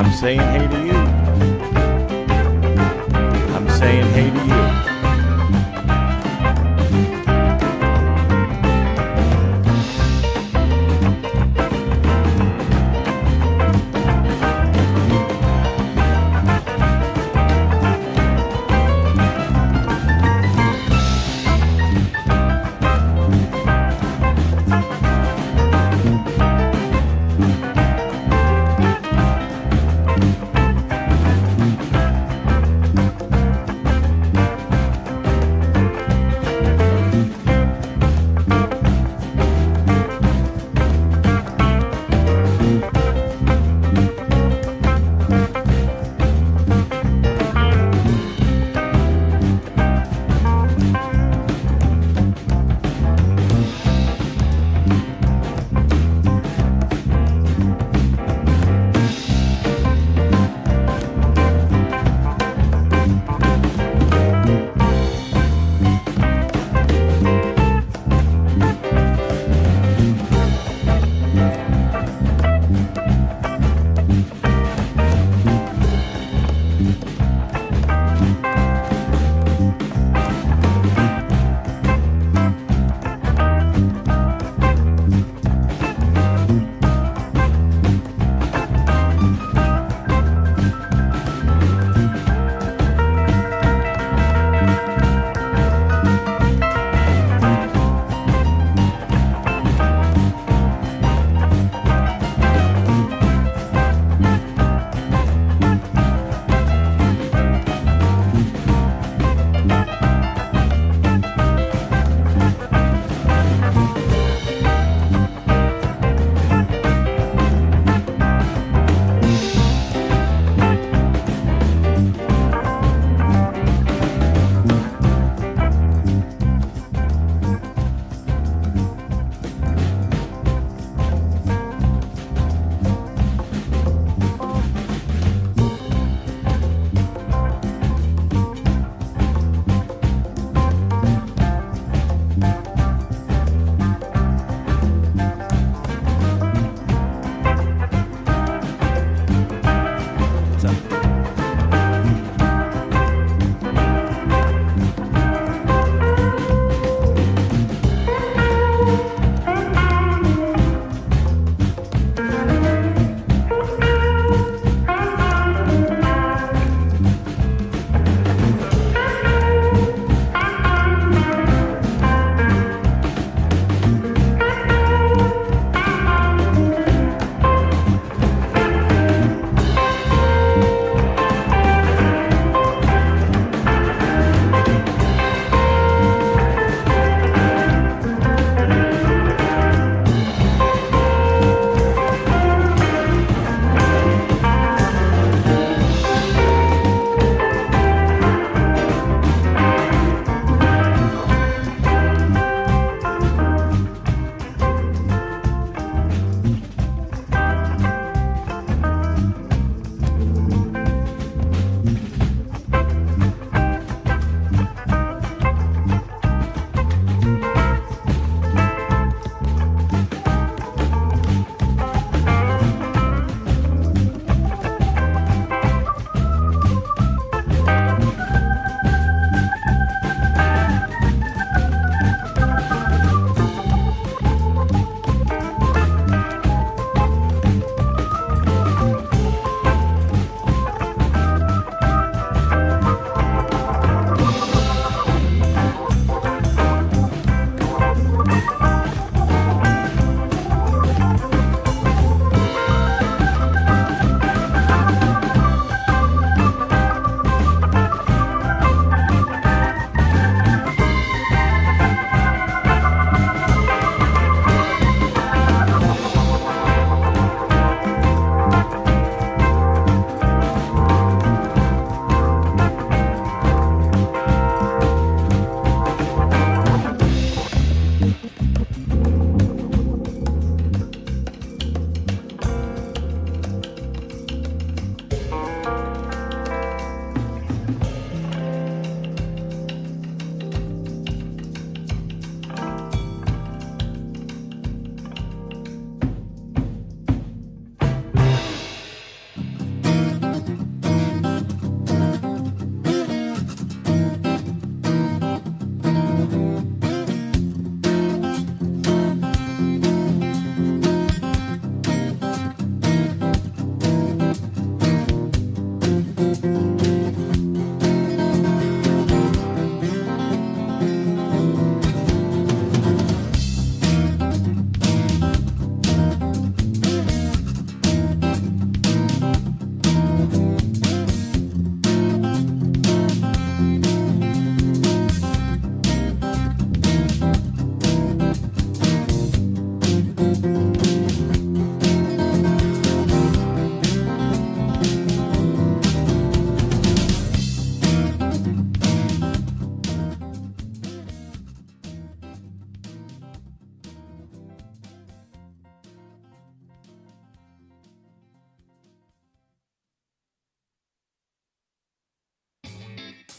I'm saying hey to you. I'm saying hey to you.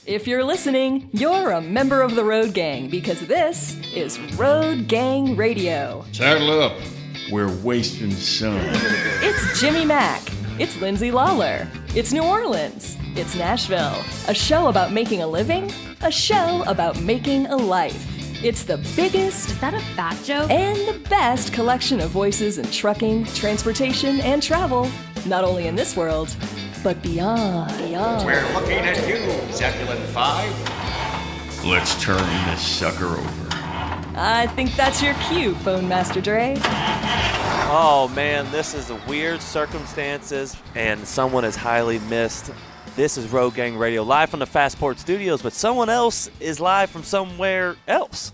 If you're listening, you're a member of the Road Gang because this is Road Gang Radio. Saddle up. We're wasting sun. It's Jimmy Mack. It's Lindsay Lawler. It's New Orleans. It's Nashville. A show about making a living. A show about making a life. It's the biggest... Is that a fat joke? And the best collection of voices in trucking, transportation, and travel. Not only in this world, but beyond. We're looking at you, Zebulon 5. Let's turn this sucker over. I think that's your cue, Phone Master Dre. Oh man, this is a weird circumstances, and someone is highly missed. This is Road Gang Radio, live from the Fastport Studios, but someone else is live from somewhere else.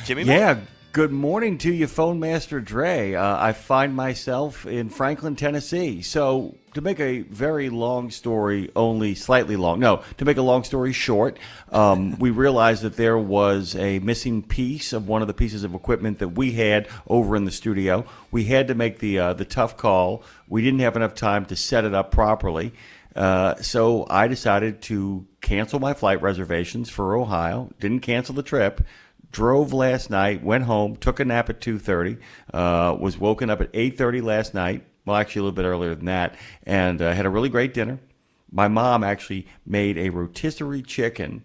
Jimmy Mack? Yeah, good morning to you, Phone Master Dre. I find myself in Franklin, Tennessee. So, to make a very long story, only slightly long, no, to make a long story short, we realized that there was a missing piece of one of the pieces of equipment that we had over in the studio. We had to make the tough call. We didn't have enough time to set it up properly. So I decided to cancel my flight reservations for Ohio, didn't cancel the trip, drove last night, went home, took a nap at 2:30, was woken up at 8:30 last night, well, actually a little bit earlier than that, and had a really great dinner. My mom actually made a rotisserie chicken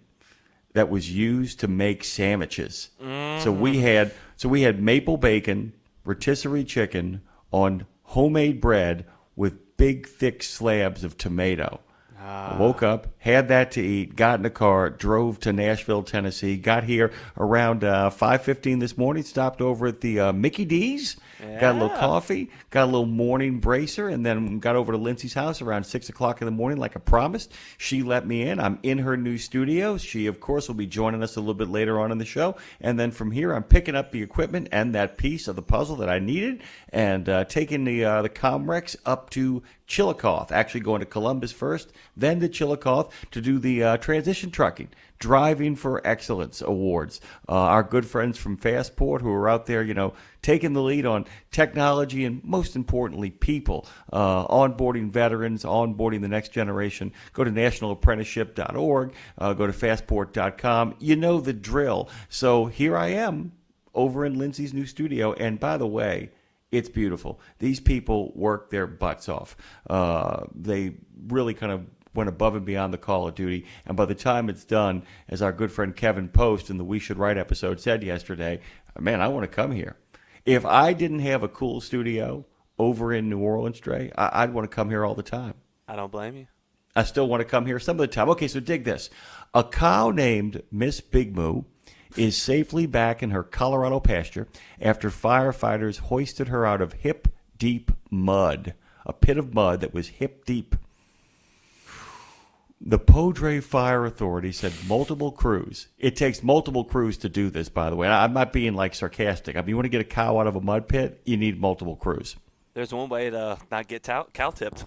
that was used to make sandwiches. So we had maple bacon, rotisserie chicken on homemade bread with big, thick slabs of tomato. I woke up, had that to eat, got in the car, drove to Nashville, Tennessee, got here around 5:15 this morning, stopped over at the Mickey D's, got a little coffee, got a little morning bracer, and then got over to Lindsay's house around 6 o'clock in the morning like I promised. She let me in. I'm in her new studio. She, of course, will be joining us a little bit later on in the show. And then from here, I'm picking up the equipment and that piece of the puzzle that I needed and taking the Comrex up to Chillicothe, actually going to Columbus first, then to Chillicothe to do the transition trucking, Driving for Excellence Awards. Our good friends from Fastport who are out there, taking the lead on technology and, most importantly, people, onboarding veterans, onboarding the next generation. Go to nationalapprenticeship.org, go to fastport.com. You know the drill. So here I am over in Lindsay's new studio, and by the way, it's beautiful. These people work their butts off. They really kind of went above and beyond the call of duty. And by the time it's done, as our good friend Kevin Post in the We Should Write episode said yesterday, man, I want to come here. If I didn't have a cool studio over in New Orleans, Dre, I'd want to come here all the time. I don't blame you. I still want to come here some of the time. Okay, so dig this. A cow named Miss Big Moo is safely back in her Colorado pasture after firefighters hoisted her out of hip-deep mud, a pit of mud that was hip-deep. The Podre Fire Authority said multiple crews. It takes multiple crews to do this, by the way. I'm not being sarcastic. I mean, you want to get a cow out of a mud pit, you need multiple crews. There's one way to not get cow-tipped.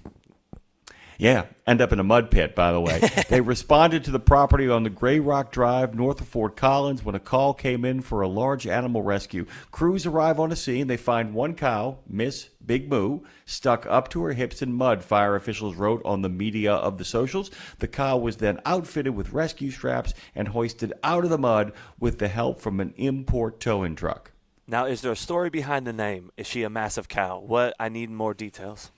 Yeah, end up in a mud pit, by the way. They responded to the property on the Gray Rock Drive north of Fort Collins when a call came in for a large animal rescue. Crews arrive on the scene. They find one cow, Miss Big Moo, stuck up to her hips in mud, fire officials wrote on the media of the socials. The cow was then outfitted with rescue straps and hoisted out of the mud with the help from an import towing truck. Now, is there a story behind the name? Is she a massive cow? I need more details.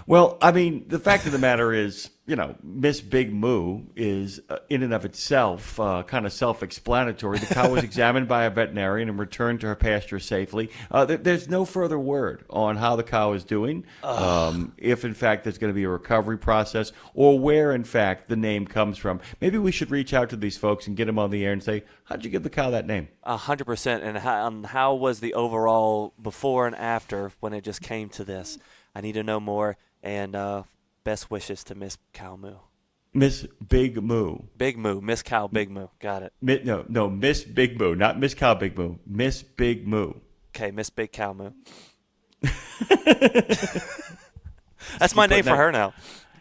Well, I mean, the fact of the matter is, Miss Big Moo is in and of itself kind of self-explanatory. The cow was examined by a veterinarian and returned to her pasture safely. There's no further word on how the cow is doing, if in fact there's going to be a recovery process, or where in fact the name comes from. Maybe we should reach out to these folks and get them on the air and say, how'd you give the cow that name? 100%. And how was the overall before and after when it just came to this? I need to know more, and best wishes to Miss Cow Moo. Miss Big Moo. Big Moo. Miss Cow Big Moo. Got it. No, Miss Big Moo. Not Miss Cow Big Moo. Miss Big Moo. Okay, Miss Big Cow Moo. That's my name for her now.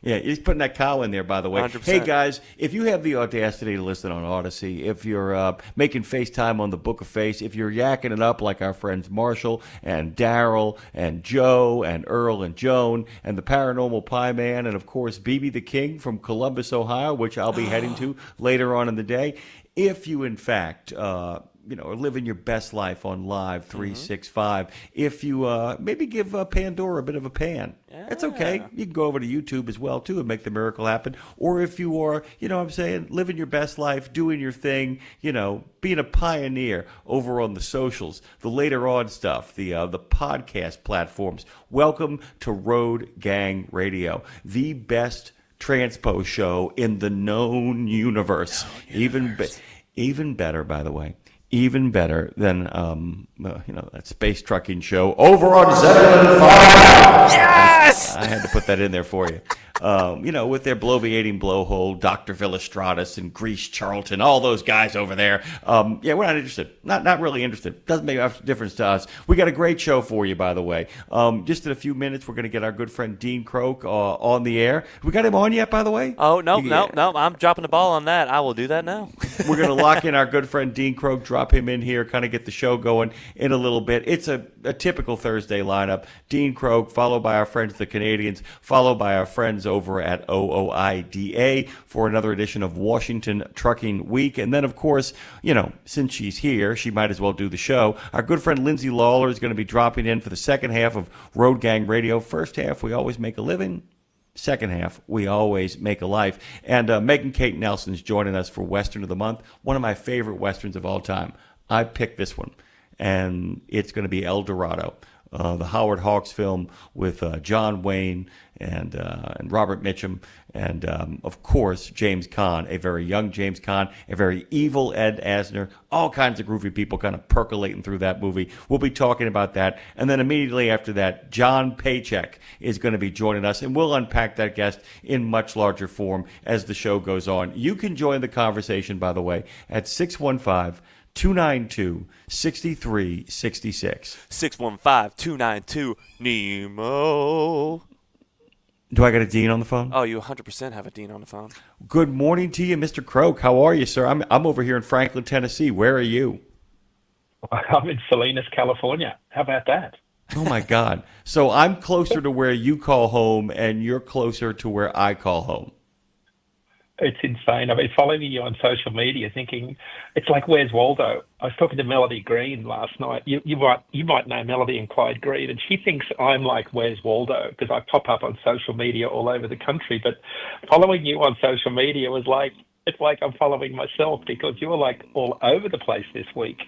Yeah, he's putting that cow in there, by the way. 100%. Hey, guys, if you have the audacity to listen on Odyssey, if you're making FaceTime on the Book of Face, if you're yakking it up like our friends Marshall and Daryl and Joe and Earl and Joan and the Paranormal Pie Man and, of course, BB the King from Columbus, Ohio, which I'll be heading to later on in the day, if you, in fact... are living your best life on Live 365. If you maybe give Pandora a bit of a pan, that's okay. You can go over to YouTube as well, too, and make the miracle happen. Or if you are, living your best life, doing your thing, being a pioneer over on the socials, the later on stuff, the podcast platforms. Welcome to Road Gang Radio, the best transpo show in the known universe. Even better, by the way. Even better than, that space trucking show over on Zebulon 5. Yes! I had to put that in there for you. With their bloviating blowhole, Dr. Philostratus and Grease Charlton, all those guys over there. We're not interested. Not really interested. Doesn't make a difference to us. We got a great show for you, by the way. Just in a few minutes, we're going to get our good friend Dean Croak on the air. We got him on yet, by the way? Oh, no. I'm dropping the ball on that. I will do that now. We're going to lock in our good friend Dean Croak, drop him in here, kind of get the show going in a little bit. It's a typical Thursday lineup. Dean Croak, followed by our friends the Canadians, followed by our friends over at OOIDA for another edition of Washington Trucking Week. And then, of course, since she's here, she might as well do the show. Our good friend Lindsay Lawler is going to be dropping in for the second half of Road Gang Radio. First half, we always make a living. Second half, we always make a life. And Megan Kate Nelson's joining us for Western of the Month, one of my favorite Westerns of all time. I picked this one, and it's going to be El Dorado, the Howard Hawks film with John Wayne and Robert Mitchum, and of course James Caan, a very young James Caan, a very evil Ed Asner, all kinds of groovy people kind of percolating through that movie. We'll be talking about that, and then immediately after that, John Paycheck is going to be joining us, and we'll unpack that guest in much larger form as the show goes on. You can join the conversation, by the way, at 615-292-6366. 615-292-NEMO. Do I got a Dean on the phone? Oh, you 100% have a Dean on the phone. Good morning to you, Mr. Croak. How are you, sir? I'm over here in Franklin, Tennessee. Where are you? I'm in Salinas, California. How about that? Oh, my God. So I'm closer to where you call home, and you're closer to where I call home. It's insane. I've been following you on social media thinking, it's like, where's Waldo? I was talking to Melody Green last night. You might know Melody and Clyde Green, and she thinks I'm like, where's Waldo? Because I pop up on social media all over the country. But following you on social media was like, it's like I'm following myself, because you're like all over the place this week.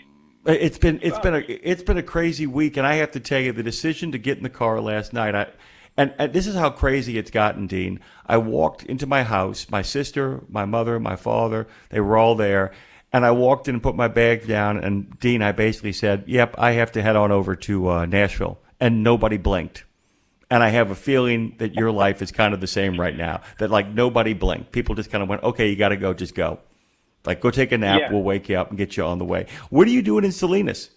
It's been a crazy week, and I have to tell you, the decision to get in the car last night, and this is how crazy it's gotten, Dean. I walked into my house, my sister, my mother, my father, they were all there, and I walked in and put my bag down, and Dean, I basically said, yep, I have to head on over to Nashville, and nobody blinked. And I have a feeling that your life is kind of the same right now, that like nobody blinked. People just kind of went, okay, you got to go, just go. Like, go take a nap, Yeah. We'll wake you up and get you on the way. What are you doing in Salinas?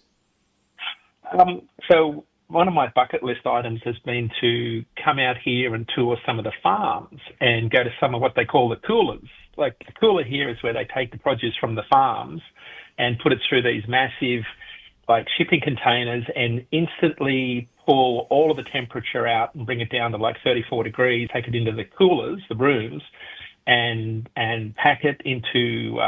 So one of my bucket list items has been to come out here and tour some of the farms and go to some of what they call the coolers. Like, the cooler here is where they take the produce from the farms and put it through these massive, like, shipping containers and instantly pull all of the temperature out and bring it down to like 34 degrees, take it into the coolers, the rooms, and pack it into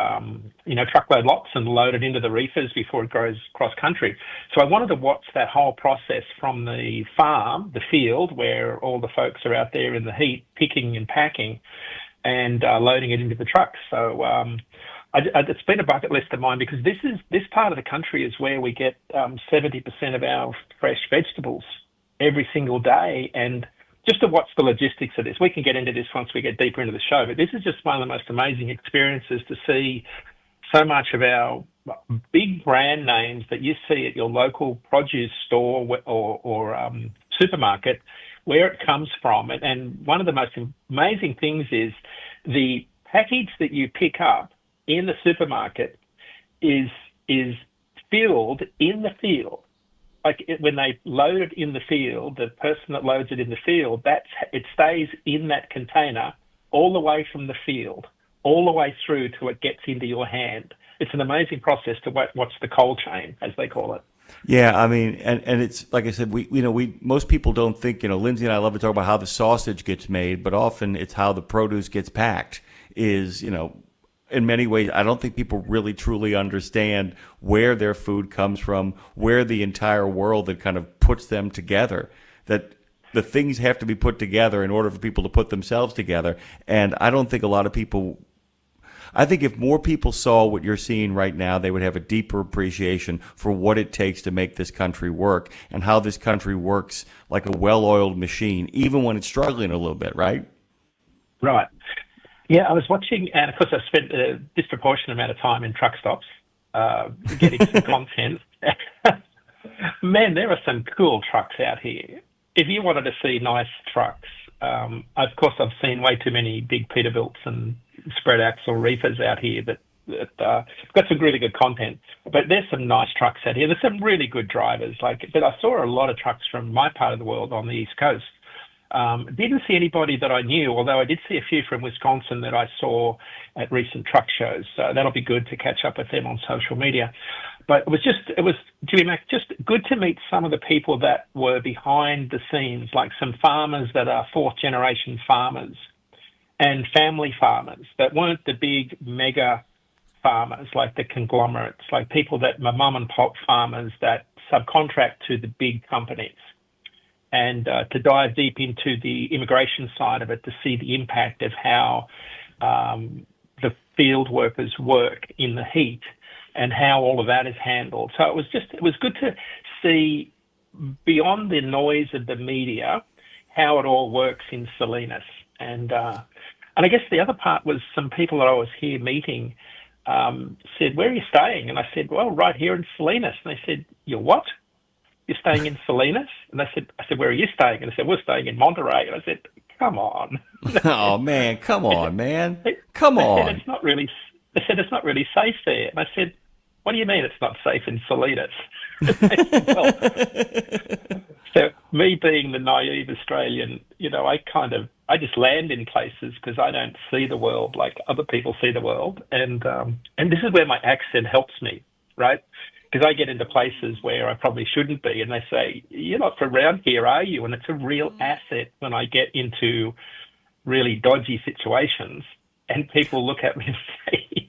truckload lots and load it into the reefers before it goes cross country. So I wanted to watch that whole process from the farm, the field, where all the folks are out there in the heat picking and packing and loading it into the trucks. So it's been a bucket list of mine, because this part of the country is where we get 70% of our fresh vegetables every single day. And just to watch the logistics of this, we can get into this once we get deeper into the show, but this is just one of the most amazing experiences to see so much of our big brand names that you see at your local produce store or supermarket, where it comes from. And one of the most amazing things is the package that you pick up in the supermarket is filled in the field when they load it in the field, the person that loads it in the field, it stays in that container all the way from the field, all the way through till it gets into your hand. It's an amazing process to watch the cold chain, as they call it. Yeah, I mean, and it's like I said, we most people don't think, Lindsay and I love to talk about how the sausage gets made, but often it's how the produce gets packed. In many ways, I don't think people really truly understand where their food comes from, where the entire world that kind of puts them together, that the things have to be put together in order for people to put themselves together. And I don't think a lot of people, I think if more people saw what you're seeing right now, they would have a deeper appreciation for what it takes to make this country work and how this country works like a well-oiled machine, even when it's struggling a little bit, right? Right. Yeah, I was watching, and of course I spent a disproportionate amount of time in truck stops getting some content. Man, there are some cool trucks out here. If you wanted to see nice trucks, of course I've seen way too many big Peterbilts and spread axle reefers out here that got some really good content. But there's some nice trucks out here. There's some really good drivers. But I saw a lot of trucks from my part of the world on the East Coast. Didn't see anybody that I knew, although I did see a few from Wisconsin that I saw at recent truck shows. So that'll be good to catch up with them on social media. But it was, Jimmy Mac, just good to meet some of the people that were behind the scenes, like some farmers that are fourth generation farmers and family farmers that weren't the big mega farmers like the conglomerates, like people that were mum and pop farmers that subcontract to the big companies. And to dive deep into the immigration side of it, to see the impact of how the field workers work in the heat and how all of that is handled. So it was good to see beyond the noise of the media how it all works in Salinas. And I guess the other part was some people that I was here meeting said, "Where are you staying?" And I said, "Well, right here in Salinas." And they said, "You're what? You're staying in Salinas?" And I said, "Where are you staying?" And they said, "We're staying in Monterey." And I said, "Come on." Oh man, come on, man. Come on. They said, it's not really safe there. And I said, "What do you mean it's not safe in Salinas?" Well, so me being the naive Australian, I just land in places because I don't see the world like other people see the world. And this is where my accent helps me, right? Because I get into places where I probably shouldn't be, and they say, "You're not from around here, are you?" And it's a real asset when I get into really dodgy situations, and people look at me and say,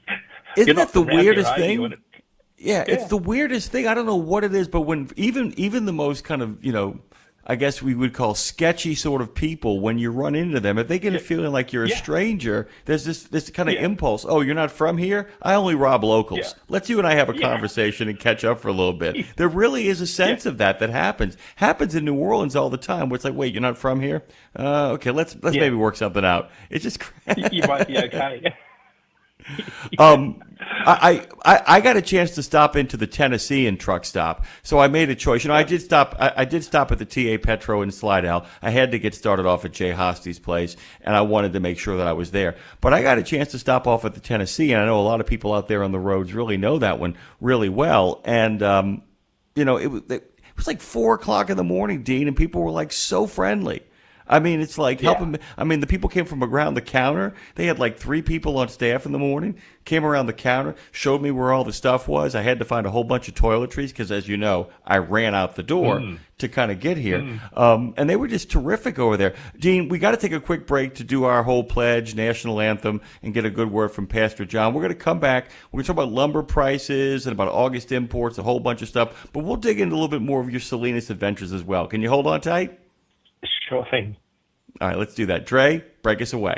"Isn't that the weirdest here, thing?" Yeah, it's the weirdest thing. I don't know what it is, but when even the most kind of, I guess we would call sketchy sort of people, when you run into them, if they get a feeling like you're a stranger, there's this kind of impulse. "Oh, you're not from here? I only rob locals. Yeah. Let's you and I have a conversation and catch up for a little bit." There really is a sense of that happens. Happens in New Orleans all the time, where it's like, "Wait, you're not from here? Okay, let's maybe work something out." It's just you might be okay. I got a chance to stop into the Tennessean truck stop, so I made a choice. I did stop at the TA Petro in Slidell. I had to get started off at Jay Hosty's place, and I wanted to make sure that I was there. But I got a chance to stop off at the Tennessee, and I know a lot of people out there on the roads really know that one really well. And it was like 4:00 in the morning, Dean, and people were like so friendly. I mean, it's like helping. I mean, the people came from around the counter. They had like 3 people on staff in the morning, came around the counter, showed me where all the stuff was. I had to find a whole bunch of toiletries because, as you know, I ran out the door to kind of get here. And they were just terrific over there. Dean, we got to take a quick break to do our whole pledge, national anthem, and get a good word from Pastor John. We're going to come back. We're going to talk about lumber prices and about August imports, a whole bunch of stuff. But we'll dig into a little bit more of your Salinas adventures as well. Can you hold on tight? Sure thing. All right, let's do that. Dre, break us away.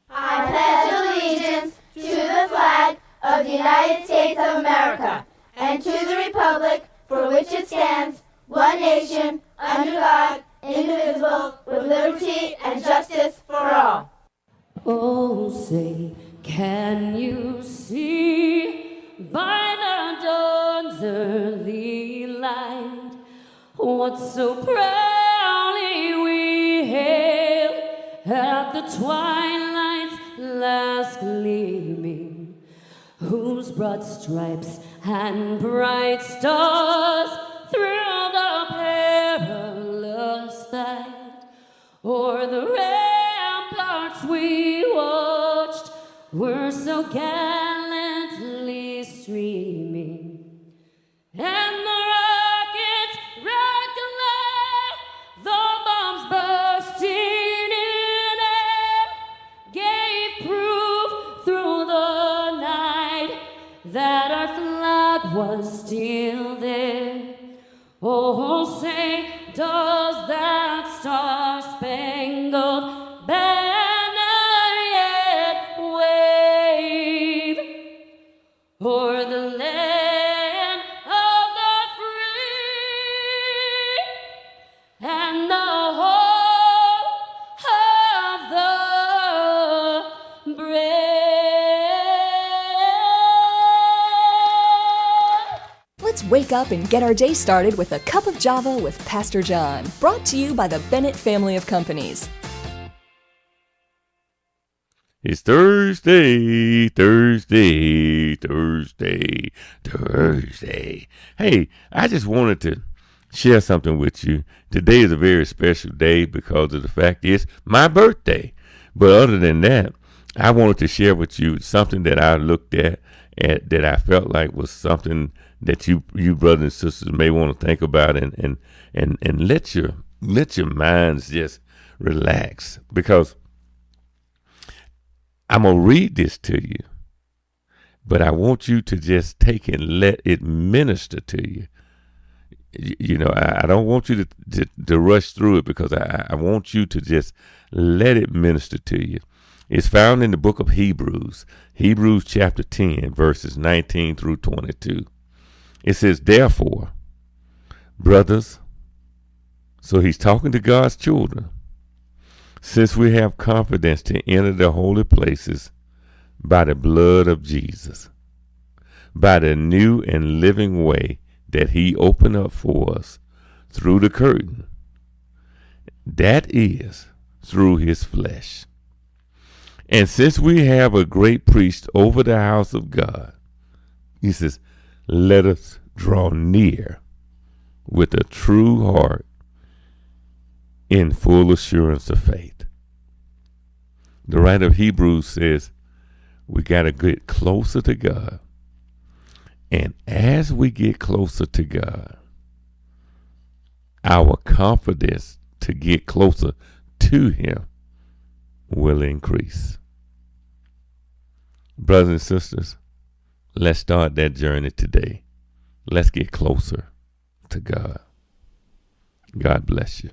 I pledge allegiance to the flag of the United States of America and to the republic for which it stands, one nation, under God, indivisible, with liberty and justice for all. Oh, say, can you see by the dawn's early light what so proudly we hailed at the twilight's last gleaming, whose broad stripes and bright stars through the o'er the ramparts we watched were so gallantly streaming, and the rockets regular, the bombs bursting in air, gave proof through the night that our flag was still there. Oh, say, does that star-spangled banner yet wave o'er the land of the free and the home of the brave? Let's wake up and get our day started with a cup of Java with Pastor John. Brought to you by the Bennett family of companies. It's Thursday. Hey, I just wanted to share something with you. Today is a very special day because of the fact it's my birthday. But other than that, I wanted to share with you something that I looked at that I felt like was something that you brothers and sisters may want to think about and let your minds just relax, because I'm going to read this to you, but I want you to just take and let it minister to you. You know, I don't want you to rush through it, because I want you to just let it minister to you. It's found in the book of Hebrews chapter 10, verses 19 through 22. It says, therefore, brothers, so he's talking to God's children, since we have confidence to enter the holy places by the blood of Jesus, by the new and living way that he opened up for us through the curtain, that is, through his flesh. And since we have a great priest over the house of God, he says, let us draw near with a true heart in full assurance of faith. The writer of Hebrews says we got to get closer to God. And as we get closer to God, our confidence to get closer to him will increase. Brothers and sisters, let's start that journey today. Let's get closer to God. God bless you.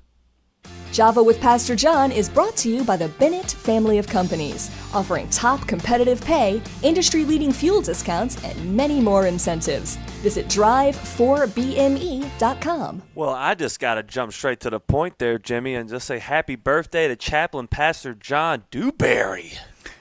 Java with Pastor John is brought to you by the Bennett family of companies, offering top competitive pay, industry-leading fuel discounts, and many more incentives. Visit drive4bme.com. Well, I just got to jump straight to the point there, Jimmy, and just say happy birthday to Chaplain Pastor John Dewberry.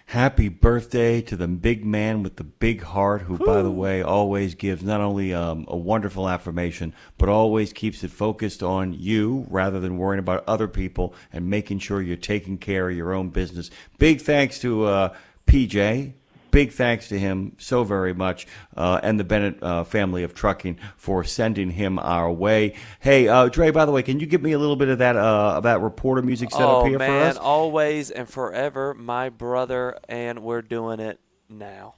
Happy birthday to the big man with the big heart, who, by the way, always gives not only a wonderful affirmation, but always keeps it focused on you rather than worrying about other people and making sure you're taking care of your own business. Big thanks to PJ. Big thanks to him so very much, and the Bennett family of trucking for sending him our way. Hey, Dre, by the way, can you give me a little bit of that reporter music set up here for us? Oh, man, always and forever, my brother, and we're doing it now.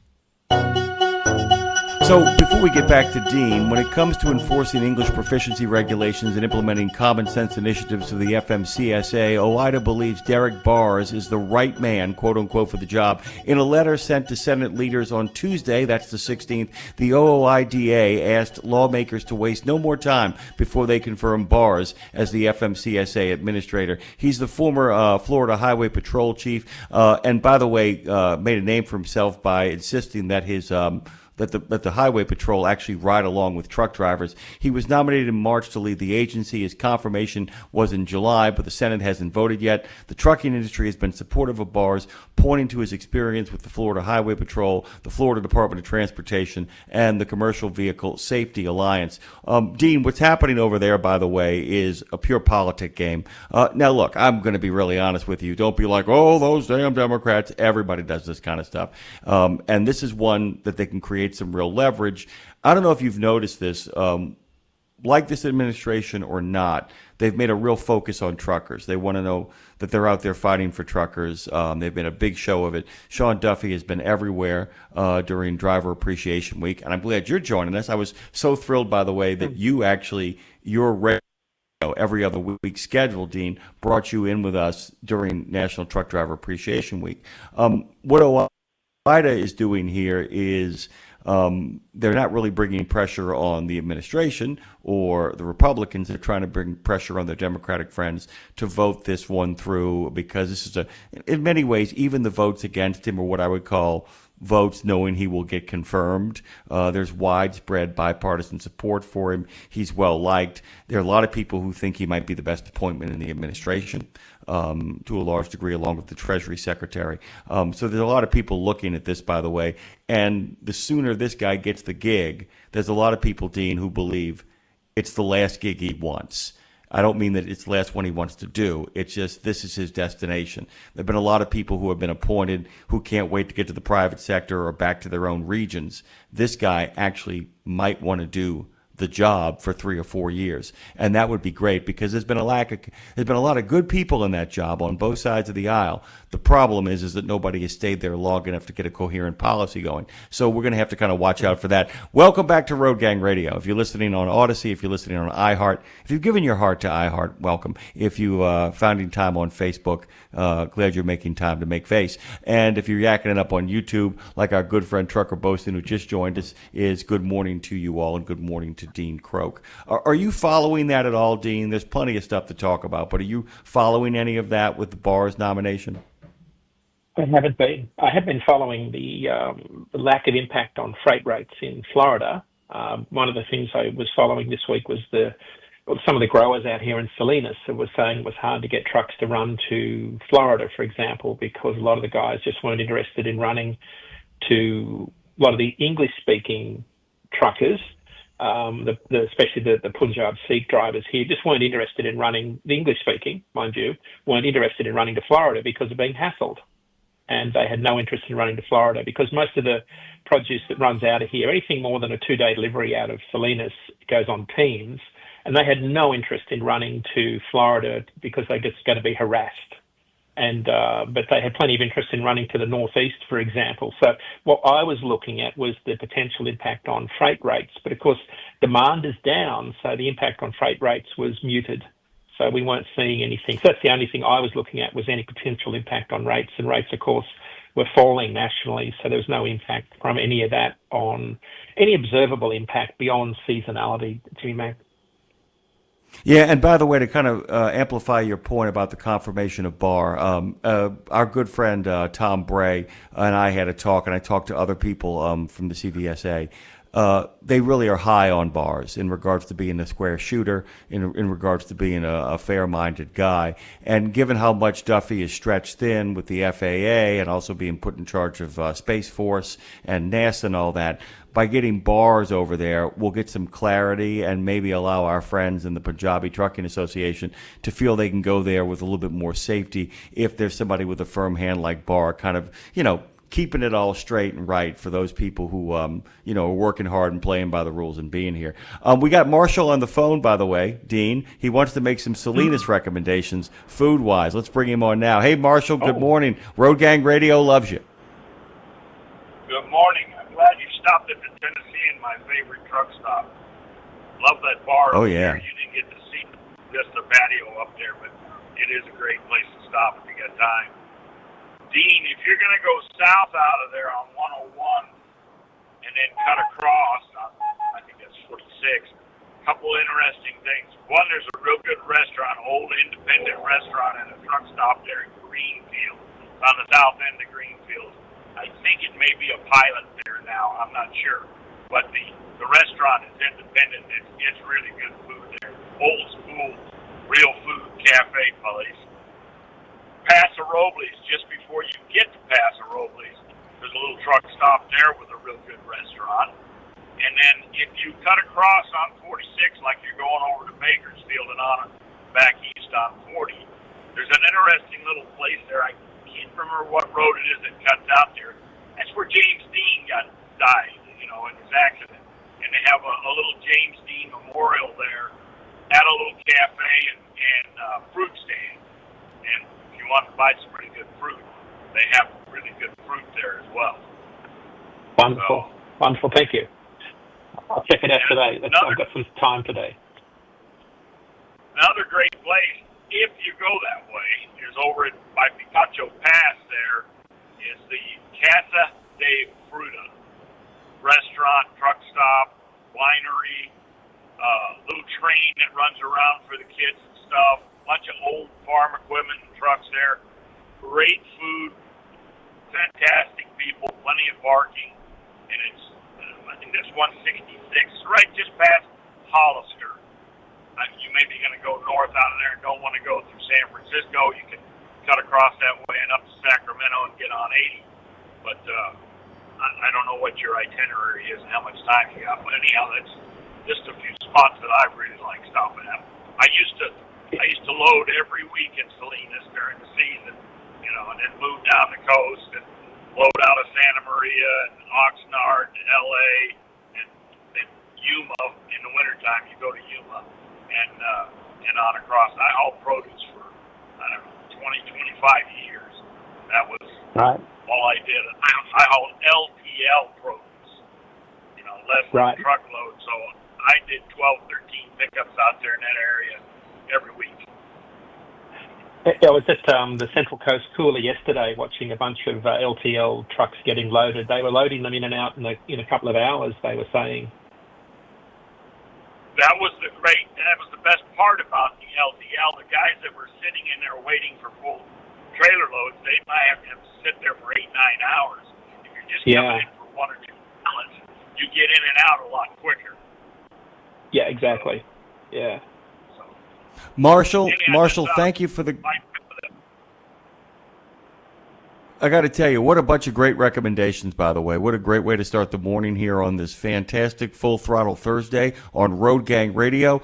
So before we get back to Dean, when it comes to enforcing English proficiency regulations and implementing common sense initiatives for the FMCSA, OIDA believes Derek Bars is the right man, quote unquote, for the job. In a letter sent to Senate leaders on Tuesday, that's the 16th, the OOIDA asked lawmakers to waste no more time before they confirm Bars as the FMCSA administrator. He's the former Florida Highway Patrol chief, and by the way, made a name for himself by insisting that his that the Highway Patrol actually ride along with truck drivers. He was nominated in March to lead the agency. His confirmation was in July, but the Senate hasn't voted yet. The trucking industry has been supportive of Bars, pointing to his experience with the Florida Highway Patrol, the Florida Department of Transportation, and the Commercial Vehicle Safety Alliance. Dean, what's happening over there, by the way, is a pure politic game. Now, look, I'm going to be really honest with you. Don't be like, oh, those damn Democrats. Everybody does this kind of stuff. And this is one that they can create some real leverage. I don't know if you've noticed this. like this administration or not, they've made a real focus on truckers. They want to know that they're out there fighting for truckers. They've been a big show of it. Sean Duffy has been everywhere during Driver Appreciation Week, and I'm glad you're joining us. I was so thrilled, by the way, that your every other week schedule, Dean, brought you in with us during National Truck Driver Appreciation Week. What OIDA is doing here is they're not really bringing pressure on the administration or the Republicans. They're trying to bring pressure on their Democratic friends to vote this one through, because this is in many ways, even the votes against him are what I would call votes knowing he will get confirmed. There's widespread bipartisan support for him. He's well liked. There are a lot of people who think he might be the best appointment in the administration, to a large degree, along with the Treasury Secretary. So there's a lot of people looking at this, by the way. And the sooner this guy gets the gig, there's a lot of people, Dean, who believe it's the last gig he wants. I don't mean that it's the last one he wants to do. It's just this is his destination. There have been a lot of people who have been appointed who can't wait to get to the private sector or back to their own regions. This guy actually might want to do the job for 3 or 4 years, and that would be great, because there's been a lot of good people in that job on both sides of the aisle. The problem is that nobody has stayed there long enough to get a coherent policy going. So we're going to have to kind of watch out for that. Welcome back to Road Gang Radio. If you're listening on Odyssey, if you're listening on iHeart, if you've given your heart to iHeart, welcome. If you finding time on Facebook, glad you're making time to make face. And if you're yakking it up on YouTube, like our good friend Trucker Boaston, who just joined us, is good morning to you all, and good morning to Dean Croak. Are you following that at all, Dean? There's plenty of stuff to talk about, but are you following any of that with the Barr's nomination? I haven't been. I have been following the lack of impact on freight rates in Florida. One of the things I was following this week was some of the growers out here in Salinas that were saying it was hard to get trucks to run to Florida, for example, because a lot of the guys just weren't interested in running to a lot of the English-speaking truckers, especially the Punjab Sikh drivers here, just weren't interested in running, the English-speaking, mind you, weren't interested in running to Florida because of being hassled. And they had no interest in running to Florida, because most of the produce that runs out of here, anything more than a 2-day delivery out of Salinas, goes on teams. And they had no interest in running to Florida because they're just going to be harassed. But they had plenty of interest in running to the Northeast, for example. So what I was looking at was the potential impact on freight rates. But of course, demand is down, so the impact on freight rates was muted. So we weren't seeing anything. So that's the only thing I was looking at, was any potential impact on rates. And rates, of course, were falling nationally. So there was no impact from any of that on any observable impact beyond seasonality, Jimmy Mac. Yeah, and by the way, to kind of amplify your point about the confirmation of Barr, our good friend Tom Bray and I had a talk, and I talked to other people from the CVSA. They really are high on Barrs in regards to being a square shooter, in regards to being a fair-minded guy. And given how much Duffy is stretched thin with the FAA and also being put in charge of Space Force and NASA and all that, by getting Barrs over there, we'll get some clarity and maybe allow our friends in the Punjabi Trucking Association to feel they can go there with a little bit more safety if there's somebody with a firm hand like Barr, kind of, keeping it all straight and right for those people who, are working hard and playing by the rules and being here. We got Marshall on the phone, by the way, Dean. He wants to make some Salinas recommendations food-wise. Let's bring him on now. Hey, Marshall, good morning. Road Gang Radio loves you. Good morning. I'm glad you stopped at the Tennessee, my favorite truck stop. Love that bar. Oh, yeah. You didn't get to see just the patio up there, but it is a great place to stop if you got time. Dean, if you're going to go south out of there on 101 and then cut across, I think that's 46, a couple interesting things. One, there's a real good restaurant, old independent restaurant and a truck stop there in Greenfield, on the south end of Greenfield. I think it may be a pilot there now, I'm not sure. But the restaurant is independent. It's really good food there. Old school, real food cafe place. Paso Robles, just before you get to Paso Robles, there's a little truck stop there with a real good restaurant. And then if you cut across on 46, like you're going over to Bakersfield and on back east on 40, there's an interesting little place there. I can't remember what road it is that cuts out there. That's where James Dean died, in his accident. And they have a little James Dean Memorial there at a little cafe and fruit stand. And if you want to buy some pretty good fruit, they have really good fruit there as well. Wonderful. Wonderful. Thank you. I'll check it out today. I've got some time today. Another great place, if you go that way, is over by Picacho Pass. There is the Casa de Fruta restaurant, truck stop, winery, little train that runs around for the kids and stuff. Bunch of old farm equipment and trucks there. Great food, fantastic people, plenty of parking, and it's I think that's 166, right just past Hollister. You may be going to go north out of there and don't want to go through San Francisco. You can cut across that way and up to Sacramento and get on 80. But I don't know what your itinerary is and how much time you got. But anyhow, that's just a few spots that I really like stopping at. I used to load every week in Salinas during the season, and then move down the coast and load out of Santa Maria and Oxnard and LA and then Yuma. In the wintertime, you go to Yuma and on across. I hauled produce for, 20, 25 years. That was all I did. I hauled LTL produce, less than a truckload. So I did 12, 13 pickups out there in that area every week. I was at the Central Coast Cooler yesterday watching a bunch of LTL trucks getting loaded. They were loading them in and out in a couple of hours, they were saying. That was the best part about the LTL. The guys that were sitting in there waiting for full trailer loads, they might have to sit there for 8-9 hours. If you're just coming in for 1 or 2 pallets, you get in and out a lot quicker. Yeah, exactly. Yeah. Marshall, thank you for the... I got to tell you, what a bunch of great recommendations, by the way. What a great way to start the morning here on this fantastic Full Throttle Thursday on Road Gang Radio.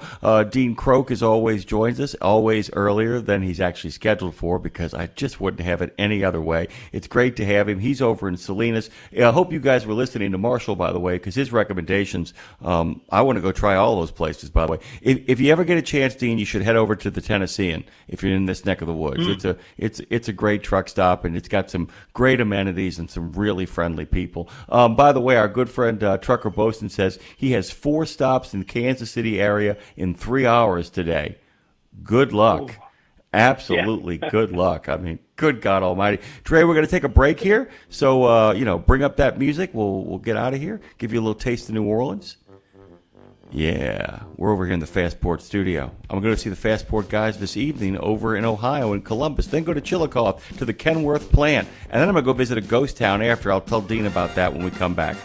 Dean Croak, as always, joins us, always earlier than he's actually scheduled for, because I just wouldn't have it any other way. It's great to have him. He's over in Salinas. I hope you guys were listening to Marshall, by the way, because his recommendations, I want to go try all those places, by the way. If you ever get a chance, Dean, you should head over to the Tennessean if you're in this neck of the woods. It's a great truck stop, and it's got some great amenities and some really friendly people. By the way, our good friend Trucker Boaston says he has 4 stops in the Kansas City area in 3 hours today. Good luck. Ooh. Absolutely good luck. I mean, good God Almighty. Dre, we're going to take a break here. So, bring up that music. We'll get out of here. Give you a little taste of New Orleans. Yeah, we're over here in the Fastport studio. I'm going to see the Fastport guys this evening over in Ohio, in Columbus. Then go to Chillicothe to the Kenworth plant. And then I'm going to go visit a ghost town after. I'll tell Dean about that when we come back.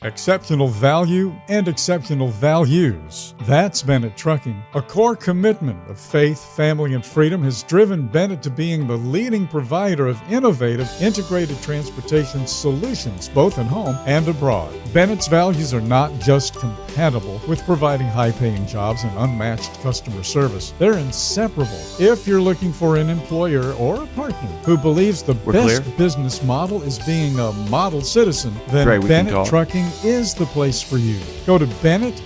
Exceptional value and exceptional values. That's Bennett Trucking. A core commitment of faith, family, and freedom has driven Bennett to being the leading provider of innovative, integrated transportation solutions, both at home and abroad. Bennett's values are not just compatible with providing high-paying jobs and unmatched customer service. They're inseparable. If you're looking for an employer or a partner who believes the best business model is being a model citizen, then Bennett Trucking is the place for you. Go to BennettIG.com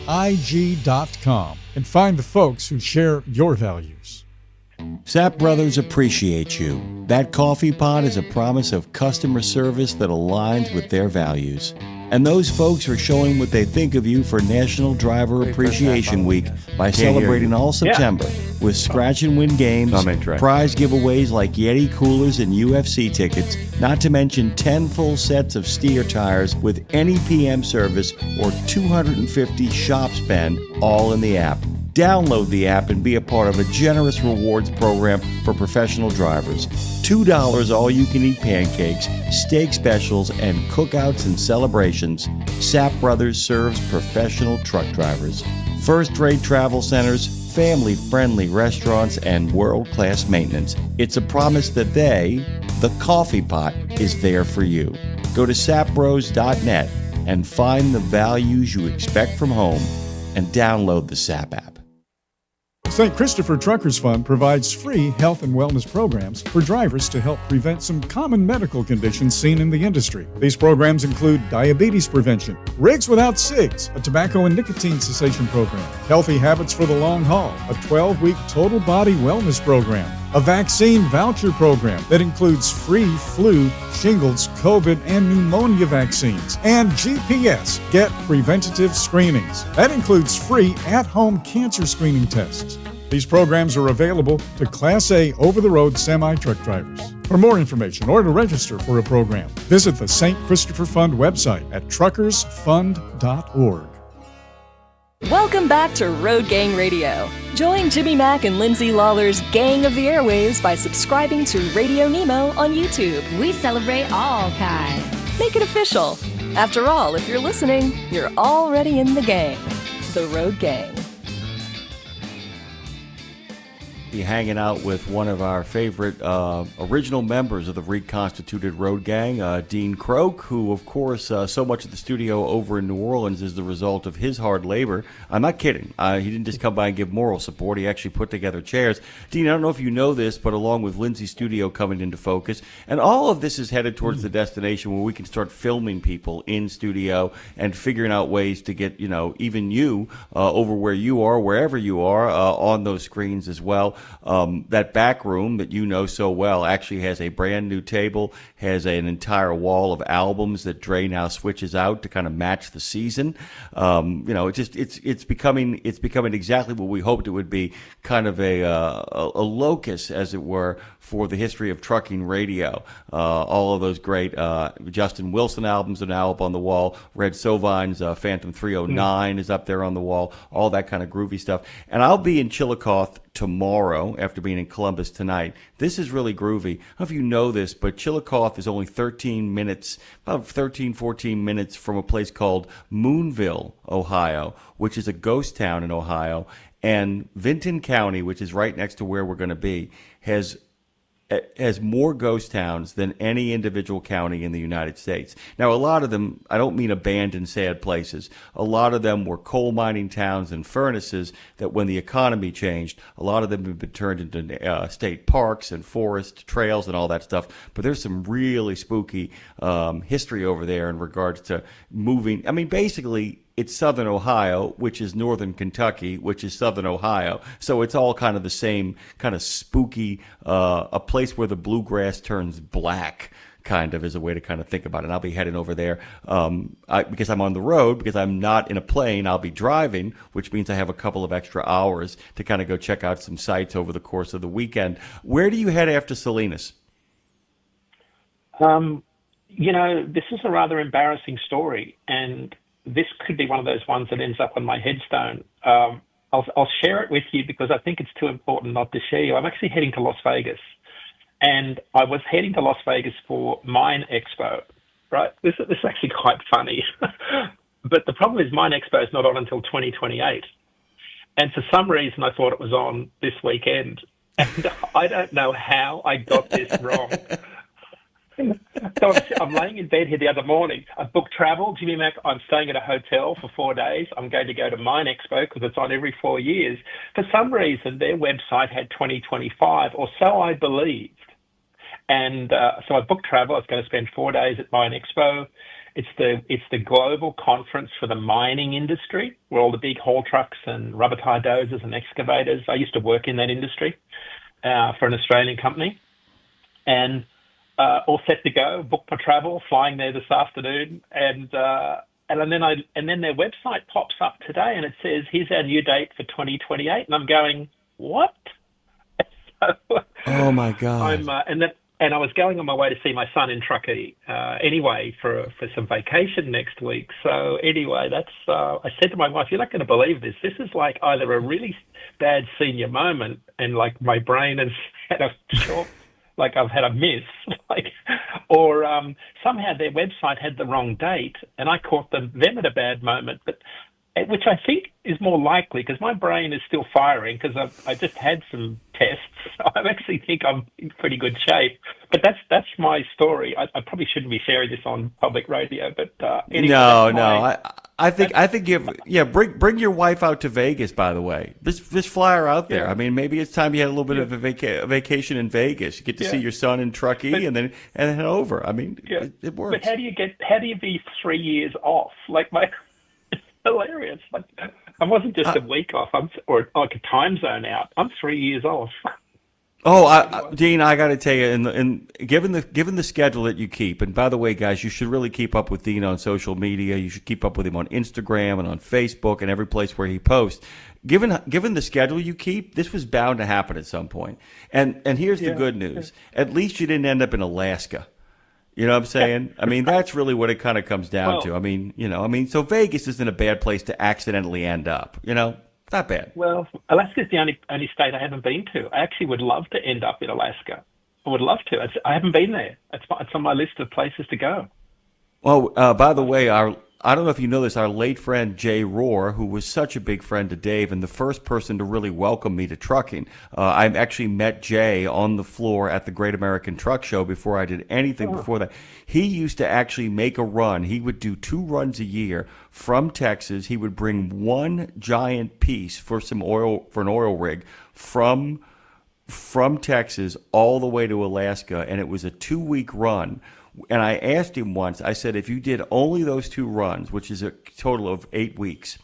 and find the folks who share your values. Sapp Brothers appreciate you. That coffee pot is a promise of customer service that aligns with their values. And those folks are showing what they think of you for National Driver Appreciation Week by celebrating all September with scratch and win games, prize giveaways like Yeti coolers and UFC tickets, not to mention 10 full sets of steer tires with any PM service or 250 shop spend, all in the app. Download the app and be a part of a generous rewards program for professional drivers. $2 all-you-can-eat pancakes, steak specials, and cookouts and celebrations. Sapp Brothers serves professional truck drivers. First-rate travel centers, family-friendly restaurants, and world-class maintenance. It's a promise that the coffee pot, is there for you. Go to sappbros.net and find the values you expect from home and download the Sapp app. St. Christopher Truckers Fund provides free health and wellness programs for drivers to help prevent some common medical conditions seen in the industry. These programs include diabetes prevention, Rigs Without Cigs, a tobacco and nicotine cessation program, Healthy Habits for the Long Haul, a 12-week total body wellness program, a vaccine voucher program that includes free flu, shingles, COVID, and pneumonia vaccines, and GPS, Get Preventative Screenings. That includes free at-home cancer screening tests. These programs are available to Class A over-the-road semi-truck drivers. For more information or to register for a program, visit the St. Christopher Fund website at truckersfund.org. Welcome back to Road Gang Radio. Join Jimmy Mack and Lindsay Lawler's Gang of the Airwaves by subscribing to RadioNemo on YouTube. We celebrate all kinds. Make it official. After all, if you're listening, you're already in the gang. The Road Gang. Be hanging out with one of our favorite original members of the reconstituted Road Gang, Dean Croak, who, of course, so much of the studio over in New Orleans is the result of his hard labor. I'm not kidding. He didn't just come by and give moral support. He actually put together chairs. Dean, I don't know if you know this, but along with Lindsay's studio coming into focus, and all of this is headed towards the destination where we can start filming people in studio and figuring out ways to get, even you over where you are, wherever you are, on those screens as well. That back room that you know so well actually has a brand new table, has an entire wall of albums that Dre now switches out to kind of match the season. It's becoming exactly what we hoped it would be, kind of a locus, as it were, for the history of trucking radio. All of those great Justin Wilson albums are now up on the wall. Red Sovine's Phantom 309 is up there on the wall. All that kind of groovy stuff. And I'll be in Chillicothe tomorrow after being in Columbus tonight. This is really groovy. I don't know if you know this, but Chillicothe is only 13 minutes, about 13, 14 minutes from a place called Moonville, Ohio, which is a ghost town in Ohio. And Vinton County, which is right next to where we're going to be, has more ghost towns than any individual county in the United States. Now, a lot of them, I don't mean abandoned, sad places. A lot of them were coal mining towns and furnaces that when the economy changed, a lot of them have been turned into state parks and forest trails and all that stuff. But there's some really spooky history over there in regards to moving. I mean, basically, it's southern Ohio, which is northern Kentucky, which is southern Ohio. So it's all kind of the same kind of spooky, a place where the bluegrass turns black, kind of, is a way to kind of think about it. And I'll be heading over there because I'm on the road, because I'm not in a plane. I'll be driving, which means I have a couple of extra hours to kind of go check out some sites over the course of the weekend. Where do you head after Salinas? This is a rather embarrassing story, and this could be one of those ones that ends up on my headstone. I'll share it with you because I think it's too important not to share you. I'm actually heading to Las Vegas, and I was heading to Las Vegas for Mine Expo, right? This is actually quite funny. But the problem is Mine Expo is not on until 2028. And for some reason, I thought it was on this weekend. And I don't know how I got this wrong. So I'm laying in bed here the other morning. I booked travel. Jimmy Mac, I'm staying at a hotel for 4 days. I'm going to go to Mine Expo because it's on every 4 years. For some reason, their website had 2025, or so I believed. And so I booked travel. I was going to spend 4 days at Mine Expo. It's the global conference for the mining industry, where all the big haul trucks and rubber tie dozers and excavators. I used to work in that industry for an Australian company. And all set to go, booked my travel, flying there this afternoon, and then their website pops up today and it says, here's our new date for 2028, and I'm going, what? Oh my God! And I was going on my way to see my son in Truckee anyway for some vacation next week. So anyway, I said to my wife, "You're not going to believe this. This is like either a really bad senior moment, and like my brain has had a short." Like I've had a miss, or somehow their website had the wrong date, and I caught them at a bad moment. But which I think is more likely because my brain is still firing because I just had some tests. So I actually think I'm in pretty good shape. But that's my story. I probably shouldn't be sharing this on public radio, but anyway, No. I think bring your wife out to Vegas. By the way, just fly her out there. Yeah. I mean, maybe it's time you had a little bit of a vacation in Vegas. You get to see your son in Truckee and then head over. I mean, it works. But how do you be 3 years off? Like it's hilarious. Like I wasn't just a week off, or like a time zone out. I'm 3 years off. Oh, Dean, I got to tell you, and given the schedule that you keep, and by the way, guys, you should really keep up with Dean on social media. You should keep up with him on Instagram and on Facebook and every place where he posts. Given the schedule you keep, this was bound to happen at some point. And here's the good news: at least you didn't end up in Alaska. You know what I'm saying? I mean, that's really what it kind of comes down to. I mean, so Vegas isn't a bad place to accidentally end up. Not bad. Well, Alaska's the only state I haven't been to. I actually would love to end up in Alaska. I would love to. I haven't been there. It's on my list of places to go. Oh, by the way, I don't know if you know this, our late friend Jay Rohr, who was such a big friend to Dave and the first person to really welcome me to trucking. I actually met Jay on the floor at the Great American Truck Show before I did anything before that. He used to actually make a run. He would do 2 runs a year from Texas. He would bring one giant piece for an oil rig from Texas all the way to Alaska, and it was a 2-week run. And I asked him once, I said, if you did only those 2 runs, which is a total of 8 weeks,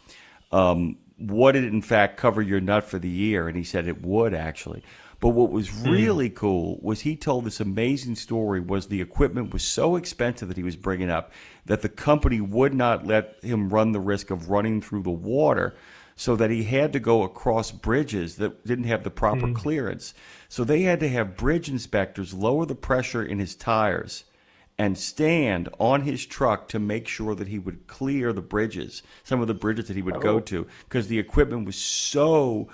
would it in fact cover your nut for the year? And he said it would, actually. But what was really cool was he told this amazing story was the equipment was so expensive that he was bringing up that the company would not let him run the risk of running through the water, so that he had to go across bridges that didn't have the proper clearance. So they had to have bridge inspectors lower the pressure in his tires and stand on his truck to make sure that he would clear the bridges, some of the bridges that he would go to, because the equipment was so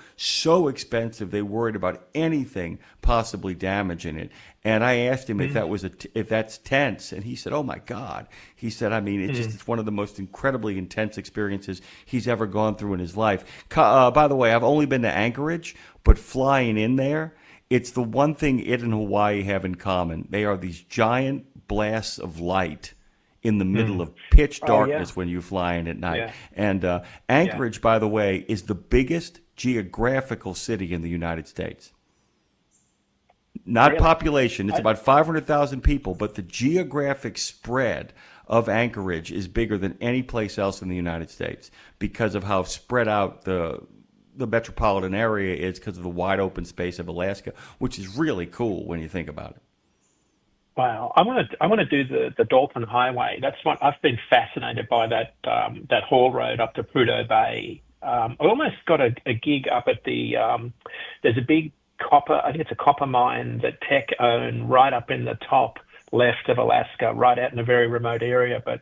expensive. They worried about anything possibly damaging it. And I asked him if that's tense, and he said, "Oh my God!" He said, "I mean, it's one of the most incredibly intense experiences he's ever gone through in his life." By the way, I've only been to Anchorage, but flying in there, it's the one thing it and Hawaii have in common. They are these giant blasts of light in the middle of pitch darkness when you fly in at night. Yeah. And Anchorage, by the way, is the biggest geographical city in the United States. Not population. It's about 500,000 people, but the geographic spread of Anchorage is bigger than any place else in the United States because of how spread out the metropolitan area is, because of the wide open space of Alaska, which is really cool when you think about it. Wow, I want to do the Dalton Highway. That's what I've been fascinated by, that haul road up to Prudhoe Bay. I almost got a gig up at the there's a big copper, I think it's a copper mine that Teck own right up in the top left of Alaska, right out in a very remote area. But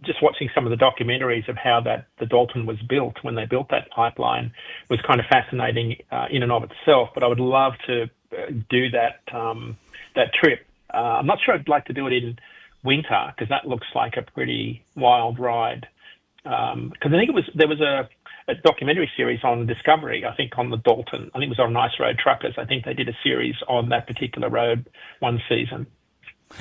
just watching some of the documentaries of how the Dalton was built when they built that pipeline was kind of fascinating in and of itself. But I would love to do that trip. I'm not sure I'd like to do it in winter because that looks like a pretty wild ride. Because I think there was a documentary series on Discovery, I think, on the Dalton. I think it was on Nice Road Truckers. I think they did a series on that particular road one season.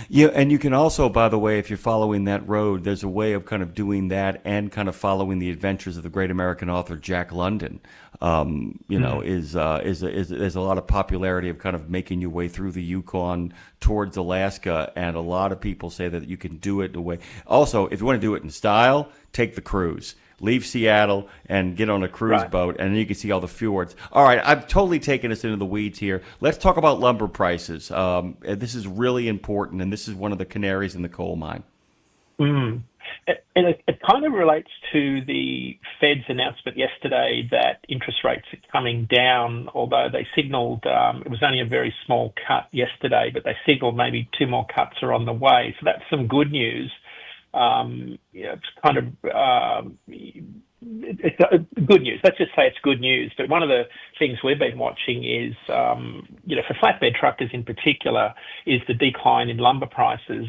Yeah, and you can also, by the way, if you're following that road, there's a way of kind of doing that and kind of following the adventures of the great American author Jack London. There's a lot of popularity of kind of making your way through the Yukon towards Alaska, and a lot of people say that you can do it in a way. Also, if you want to do it in style, take the cruise. Leave Seattle and get on a cruise boat, and then you can see all the fjords. All right, I've totally taken us into the weeds here. Let's talk about lumber prices. This is really important, and this is one of the canaries in the coal mine. And it kind of relates to the Fed's announcement yesterday that interest rates are coming down, although they signaled it was only a very small cut yesterday, but they signaled maybe 2 more cuts are on the way. So that's some good news. It's kind of it's good news. Let's just say it's good news. But one of the things we've been watching is, for flatbed truckers in particular, is the decline in lumber prices.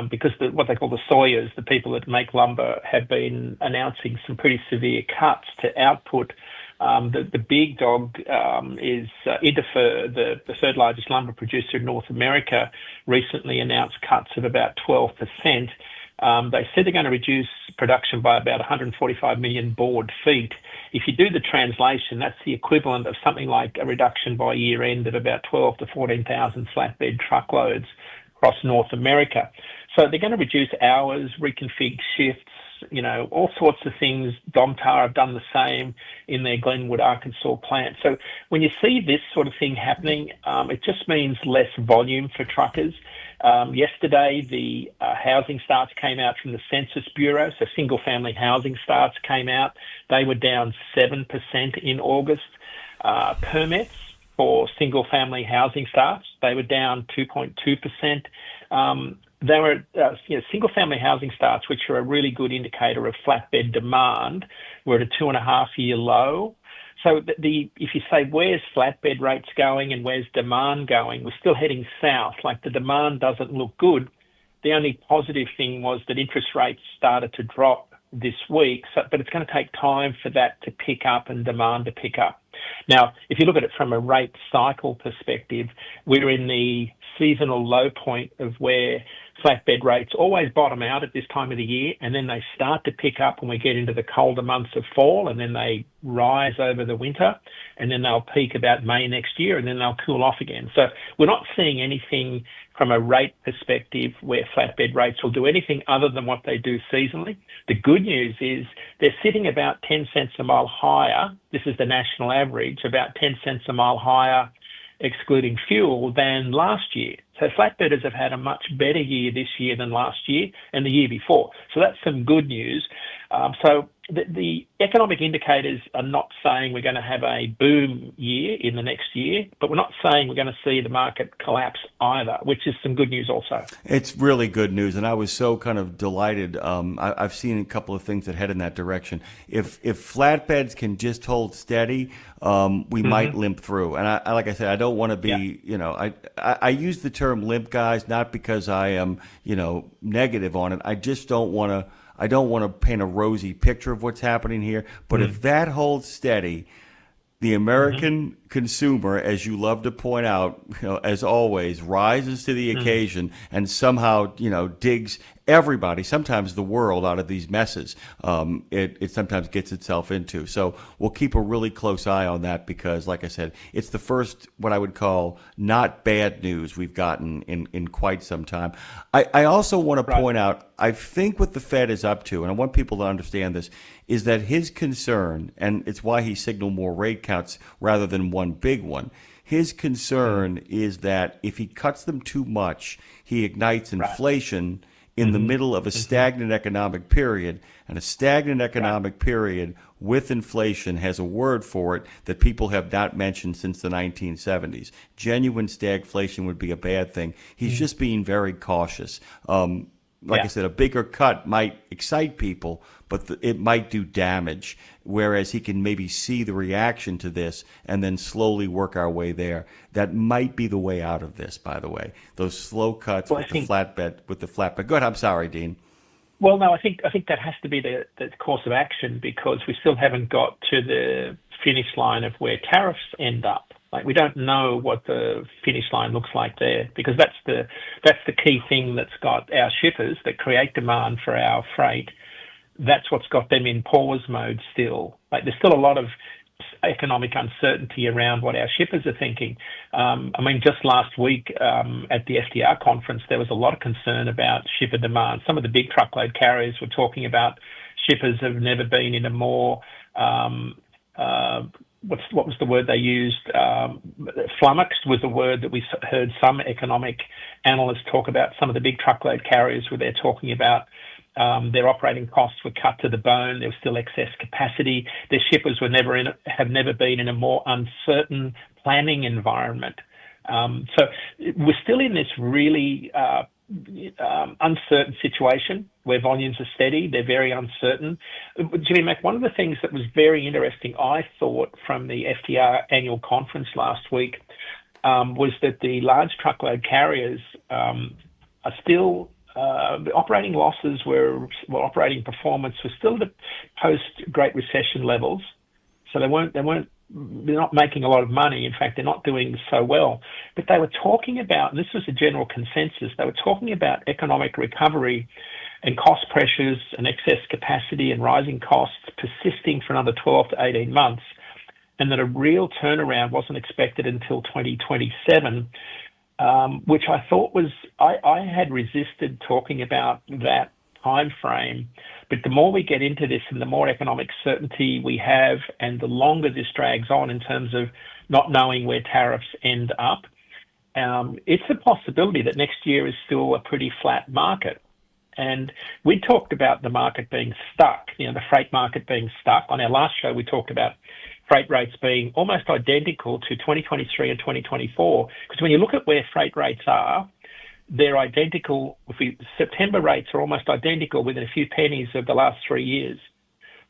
because what they call the sawyers, the people that make lumber, have been announcing some pretty severe cuts to output. The big dog is Interfer, the third largest lumber producer in North America, recently announced cuts of about 12%. They said they're going to reduce production by about 145 million board feet. If you do the translation, that's the equivalent of something like a reduction by year end of about 12 to 14,000 flatbed truckloads across North America. So they're going to reduce hours, reconfig shifts, all sorts of things. Domtar have done the same in their Glenwood, Arkansas plant. So when you see this sort of thing happening, it just means less volume for truckers. Yesterday, the housing starts came out from the Census Bureau, so single-family housing starts came out. They were down 7% in August. Permits for single-family housing starts, they were down 2.2%. They were single-family housing starts, which are a really good indicator of flatbed demand, were at a 2.5-year low. So if you say where's flatbed rates going and where's demand going, we're still heading south. Like the demand doesn't look good. The only positive thing was that interest rates started to drop this week, but it's going to take time for that to pick up and demand to pick up. Now, if you look at it from a rate cycle perspective, we're in the seasonal low point of where flatbed rates always bottom out at this time of the year, and then they start to pick up when we get into the colder months of fall, and then they rise over the winter, and then they'll peak about May next year, and then they'll cool off again. So we're not seeing anything from a rate perspective where flatbed rates will do anything other than what they do seasonally. The good news is they're sitting about 10 cents a mile higher. This is the national average, about 10 cents a mile higher, excluding fuel, than last year. So flatbedders have had a much better year this year than last year and the year before. So that's some good news. So the economic indicators are not saying we're going to have a boom year in the next year, but we're not saying we're going to see the market collapse either, which is some good news also. It's really good news, and I was so kind of delighted. I've seen a couple of things that head in that direction. If flatbeds can just hold steady, we might limp through. And I like I said, I don't want to be, I use the term limp, guys, not because I am, negative on it. I just don't want to. I don't want to paint a rosy picture of what's happening here, but if that holds steady, the American consumer, as you love to point out, as always, rises to the occasion and somehow, digs everybody, sometimes the world, out of these messes it sometimes gets itself into. So we'll keep a really close eye on that because, like I said, it's the first, what I would call, not bad news we've gotten in quite some time. I also want to point out, I think what the Fed is up to, and I want people to understand this, is that his concern, and it's why he signaled more rate cuts rather than one big one, his concern is that if he cuts them too much, he ignites inflation in the middle of a stagnant economic period, and a stagnant economic period with inflation has a word for it that people have not mentioned since the 1970s. Genuine stagflation would be a bad thing. He's just being very cautious. Like I said, a bigger cut might excite people, but it might do damage, whereas he can maybe see the reaction to this and then slowly work our way there. That might be the way out of this, by the way. Those slow cuts with the flatbed. Go ahead, I'm sorry, Dean. Well, no, I think that has to be the course of action because we still haven't got to the finish line of where tariffs end up. Like we don't know what the finish line looks like there because that's the key thing that's got our shippers that create demand for our freight. That's what's got them in pause mode still. Like there's still a lot of economic uncertainty around what our shippers are thinking. Just last week at the FDR conference, there was a lot of concern about shipper demand. Some of the big truckload carriers were talking about shippers have never been in a more what was the word they used? Flummoxed was a word that we heard some economic analysts talk about. Some of the big truckload carriers where they're talking about their operating costs were cut to the bone. There was still excess capacity. Their shippers have never been in a more uncertain planning environment. So we're still in this really uncertain situation where volumes are steady. They're very uncertain. Jimmy Mac, one of the things that was very interesting, I thought, from the FTR annual conference last week was that the large truckload carriers are still the operating losses operating performance was still at post-Great Recession levels. So they're not making a lot of money. In fact, they're not doing so well. But they were talking about, and this was a general consensus, they were talking about economic recovery and cost pressures and excess capacity and rising costs persisting for another 12 to 18 months, and that a real turnaround wasn't expected until 2027, which I thought was, I had resisted talking about that time frame. But the more we get into this and the more economic certainty we have and the longer this drags on in terms of not knowing where tariffs end up, it's a possibility that next year is still a pretty flat market. And we talked about the market being stuck, the freight market being stuck. On our last show, we talked about freight rates being almost identical to 2023 and 2024. Because when you look at where freight rates are, they're identical. September rates are almost identical within a few pennies of the last 3 years.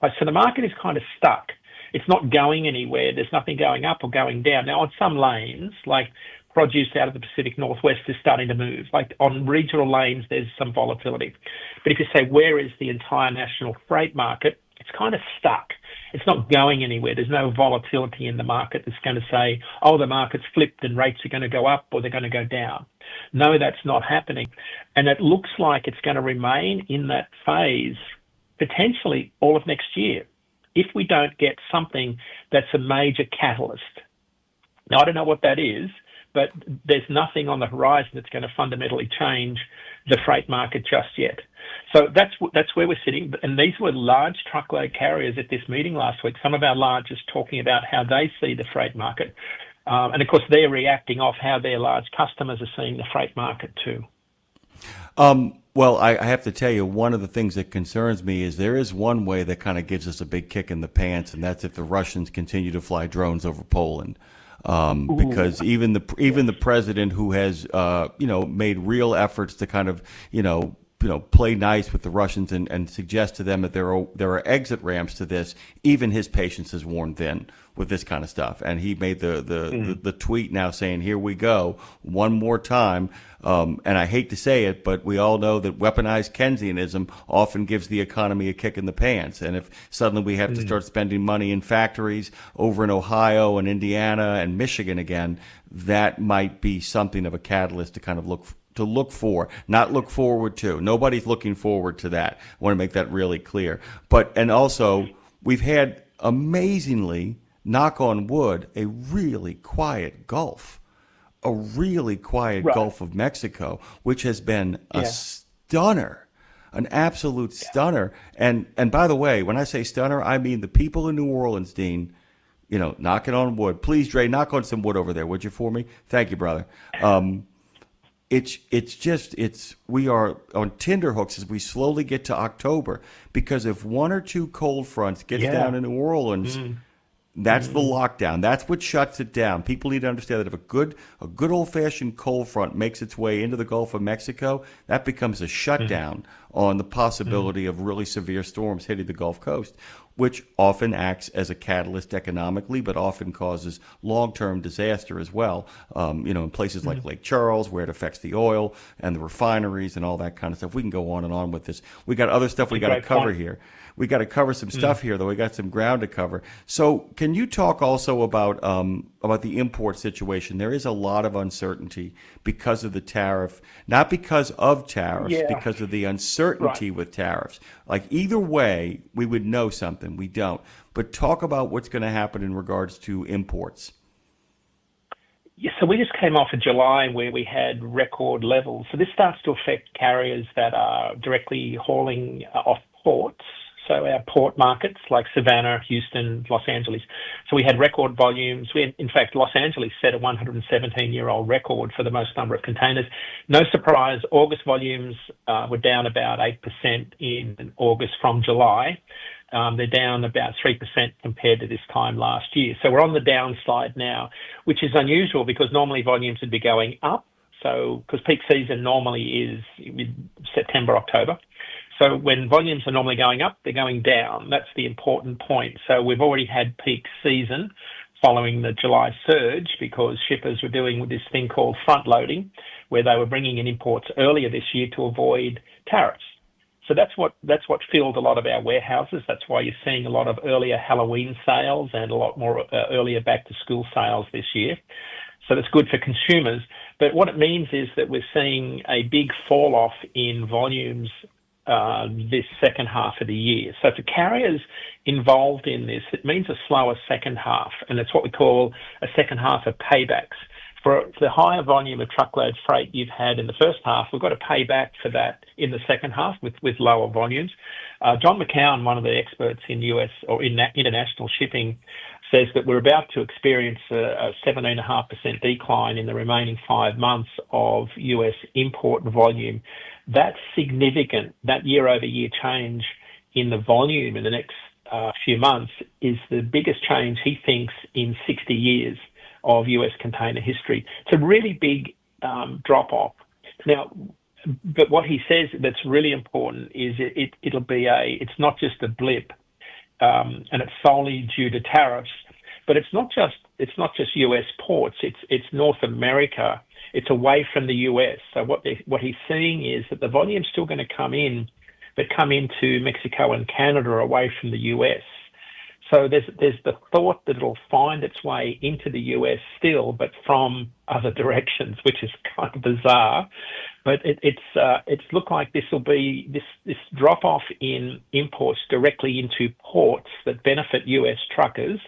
So the market is kind of stuck. It's not going anywhere. There's nothing going up or going down. Now, on some lanes, like produce out of the Pacific Northwest is starting to move. Like on regional lanes, there's some volatility. But if you say, where is the entire national freight market? It's kind of stuck. It's not going anywhere. There's no volatility in the market that's going to say, oh, the market's flipped and rates are going to go up or they're going to go down. No, that's not happening. And it looks like it's going to remain in that phase potentially all of next year if we don't get something that's a major catalyst. Now, I don't know what that is, but there's nothing on the horizon that's going to fundamentally change the freight market just yet. So that's where we're sitting. And these were large truckload carriers at this meeting last week, some of our largest talking about how they see the freight market. And, of course, they're reacting off how their large customers are seeing the freight market too. Well, I have to tell you, one of the things that concerns me is there is one way that kind of gives us a big kick in the pants, and that's if the Russians continue to fly drones over Poland. Because even the president, who has made real efforts to kind of play nice with the Russians and suggest to them that there are exit ramps to this, even his patience is worn thin with this kind of stuff. And he made the tweet now saying, here we go one more time. And I hate to say it, but we all know that weaponized Keynesianism often gives the economy a kick in the pants. And if suddenly we have to start spending money in factories over in Ohio and Indiana and Michigan again, that might be something of a catalyst to kind of look for, not look forward to. Nobody's looking forward to that. I want to make that really clear. And also, we've had amazingly, knock on wood, a really quiet Gulf. A really quiet Gulf of Mexico, which has been a stunner, an absolute stunner. And by the way, when I say stunner, I mean the people in New Orleans, Dean, knocking on wood. Please, Dre, knock on some wood over there, would you, for me? Thank you, brother. We are on tenterhooks as we slowly get to October, because if one or two cold fronts gets down in New Orleans, that's the lockdown. That's what shuts it down. People need to understand that if a good old-fashioned cold front makes its way into the Gulf of Mexico, that becomes a shutdown on the possibility of really severe storms hitting the Gulf Coast, which often acts as a catalyst economically, but often causes long-term disaster as well. In places like Lake Charles, where it affects the oil and the refineries and all that kind of stuff. We can go on and on with this. We got other stuff we got to cover here. We got to cover some stuff here, though. We got some ground to cover. So, can you talk also about the import situation? There is a lot of uncertainty because of the tariff, not because of tariffs, because of the uncertainty with tariffs. Like, either way, we would know something. We don't. But talk about what's going to happen in regards to imports. Yeah, so we just came off of July where we had record levels. So this starts to affect carriers that are directly hauling off ports. So our port markets like Savannah, Houston, Los Angeles. So we had record volumes. In fact, Los Angeles set a 117-year-old record for the most number of containers. No surprise, August volumes were down about 8% in August from July. They're down about 3% compared to this time last year. So we're on the downslide now, which is unusual because normally volumes would be going up. So because peak season normally is September, October. So when volumes are normally going up, they're going down. That's the important point. So we've already had peak season. following the July surge because shippers were doing this thing called front loading, where they were bringing in imports earlier this year to avoid tariffs. So that's what filled a lot of our warehouses. That's why you're seeing a lot of earlier Halloween sales and a lot more earlier back to school sales this year. So that's good for consumers. But what it means is that we're seeing a big fall off in volumes this second half of the year. So for carriers involved in this, it means a slower second half, and it's what we call a second half of paybacks. For the higher volume of truckload freight you've had in the first half, we've got to pay back for that in the second half with lower volumes. John McCown, one of the experts in US or in international shipping, says that we're about to experience a 17.5% decline in the remaining 5 months of US import volume. That's significant. That year-over-year change in the volume in the next few months is the biggest change he thinks in 60 years of US container history. It's a really big drop-off. Now, but what he says that's really important is it's not just a blip, and it's solely due to tariffs. But it's not just US ports. It's North America. It's away from the US. So what he's seeing is that the volume's still going to come in, but come into Mexico and Canada away from the US. So there's the thought that it'll find its way into the US still, but from other directions, which is kind of bizarre. But it's looked like this will be this drop off in imports directly into ports that benefit US truckers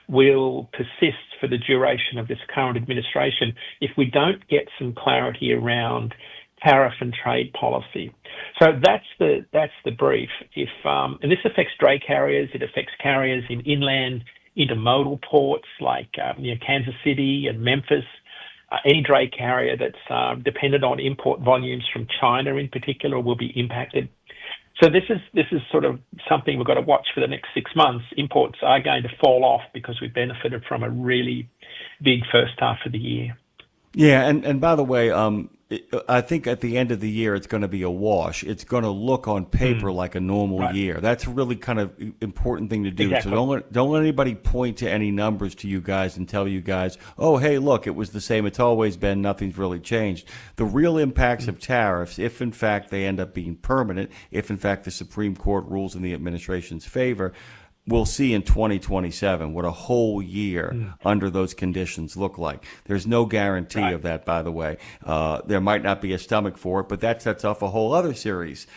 will persist for the duration of this current administration if we don't get some clarity around tariff and trade policy. So that's the brief. And this affects dray carriers. It affects carriers in inland intermodal ports like Kansas City and Memphis. Any dray carrier that's dependent on import volumes from China in particular will be impacted. So this is sort of something we've got to watch for the next 6 months. Imports are going to fall off because we benefited from a really big first half of the year. Yeah, and by the way, I think at the end of the year it's going to be a wash. It's going to look on paper like a normal year. That's a really kind of important thing to do. Exactly. So don't let anybody point to any numbers to you guys and tell you guys, oh, hey, look, it was the same. It's always been. Nothing's really changed. The real impacts of tariffs, if in fact they end up being permanent, if in fact the Supreme Court rules in the administration's favor, we'll see in 2027 what a whole year under those conditions look like. There's no guarantee of that, by the way. There might not be a stomach for it, but that sets off a whole other series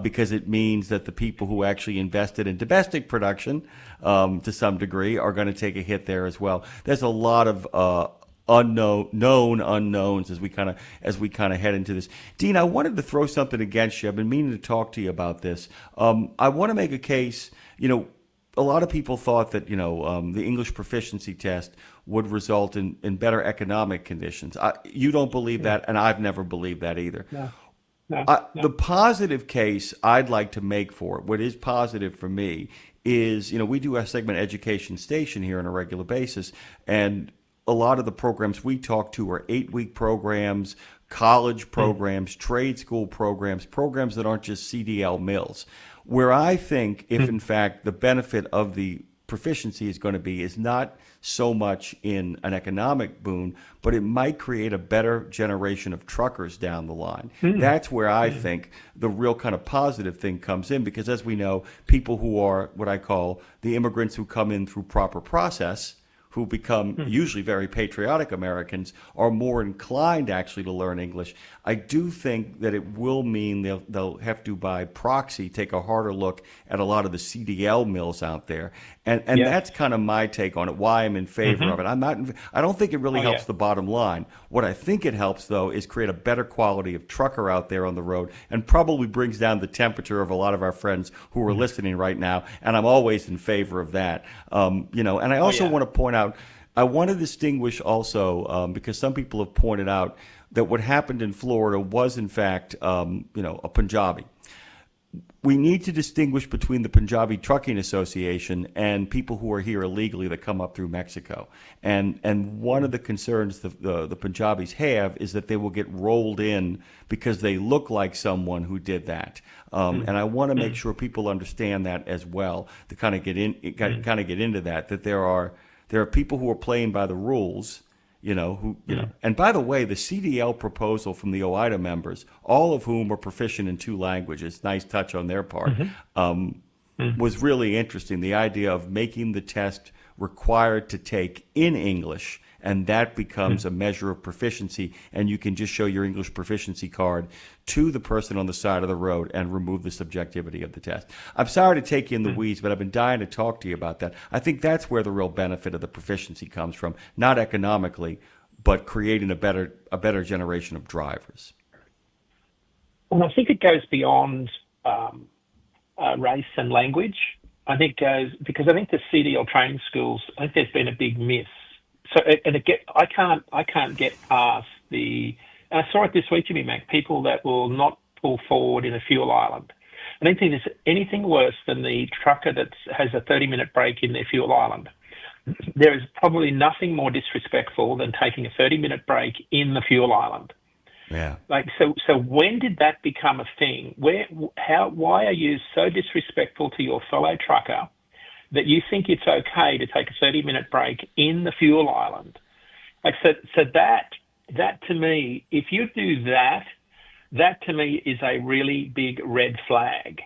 because it means that the people who actually invested in domestic production to some degree are going to take a hit there as well. There's a lot of known unknowns as we kind of head into this. Dean, I wanted to throw something against you. I've been meaning to talk to you about this. I want to make a case, a lot of people thought that, the English proficiency test would result in better economic conditions. You don't believe that, and I've never believed that either. No. The positive case I'd like to make for it, what is positive for me, is, we do our segment Education Station here on a regular basis, and a lot of the programs we talk to are 8-week programs, college programs, trade school programs that aren't just CDL mills. Where I think, if in fact the benefit of the proficiency is going to be, is not so much in an economic boon, but it might create a better generation of truckers down the line. That's where I think the real kind of positive thing comes in, because as we know, people who are what I call the immigrants who come in through proper process, who become usually very patriotic Americans, are more inclined actually to learn English. I do think that it will mean they'll have to, by proxy, take a harder look at a lot of the CDL mills out there. And that's kind of my take on it, why I'm in favor of it. I don't think it really helps the bottom line. What I think it helps, though, is create a better quality of trucker out there on the road, and probably brings down the temperature of a lot of our friends who are listening right now. And I'm always in favor of that. And I also want to point out, I want to distinguish also, because some people have pointed out that what happened in Florida was, in fact, a Punjabi. We need to distinguish between the Punjabi Trucking Association and people who are here illegally that come up through Mexico. And one of the concerns the Punjabis have is that they will get rolled in because they look like someone who did that. And I want to make sure people understand that as well, to kind of get into that there are There are people who are playing by the rules, and by the way, the CDL proposal from the OIDA members, all of whom are proficient in 2 languages, nice touch on their part, was really interesting. The idea of making the test required to take in English, and that becomes a measure of proficiency, and you can just show your English proficiency card to the person on the side of the road and remove the subjectivity of the test. I'm sorry to take you in the weeds, but I've been dying to talk to you about that. I think that's where the real benefit of the proficiency comes from, not economically, but creating a better generation of drivers. Well, I think it goes beyond race and language. Because I think the CDL training schools, I think there's been a big miss. So, I can't get past and I saw it this week, Jimmy Mac, people that will not pull forward in a fuel island. I don't think there's anything worse than the trucker that has a 30-minute break in their fuel island. There is probably nothing more disrespectful than taking a 30-minute break in the fuel island. Yeah. So when did that become a thing? Why are you so disrespectful to your fellow trucker that you think it's okay to take a 30-minute break in the fuel island? So that to me, if you do that to me is a really big red flag,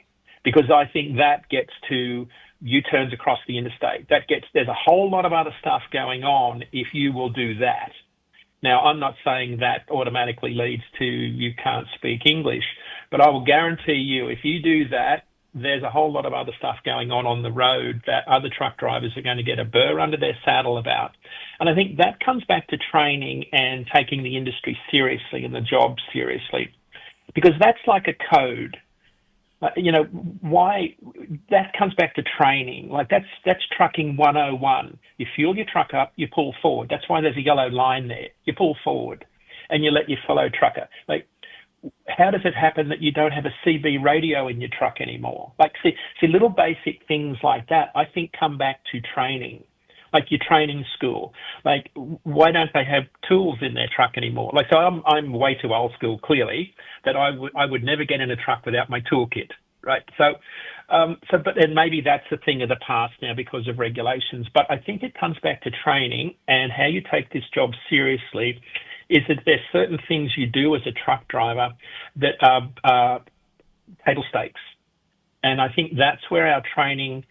because I think that gets to U-turns across the interstate. There's a whole lot of other stuff going on if you will do that. Now, I'm not saying that automatically leads to you can't speak English, but I will guarantee you if you do that, there's a whole lot of other stuff going on the road that other truck drivers are going to get a burr under their saddle about. And I think that comes back to training and taking the industry seriously and the job seriously, because that's like a code. Why that comes back to training. That's trucking 101. You fuel your truck up, you pull forward. That's why there's a yellow line there. You pull forward and you let your fellow trucker. How does it happen that you don't have a CB radio in your truck anymore? See, little basic things like that, I think, come back to training. Your training school. Why don't they have tools in their truck anymore? So I'm way too old school, clearly, that I would never get in a truck without my toolkit, right? But then maybe that's a thing of the past now because of regulations. But I think it comes back to training and how you take this job seriously. Is that there's certain things you do as a truck driver that are table stakes, and I think that's where our training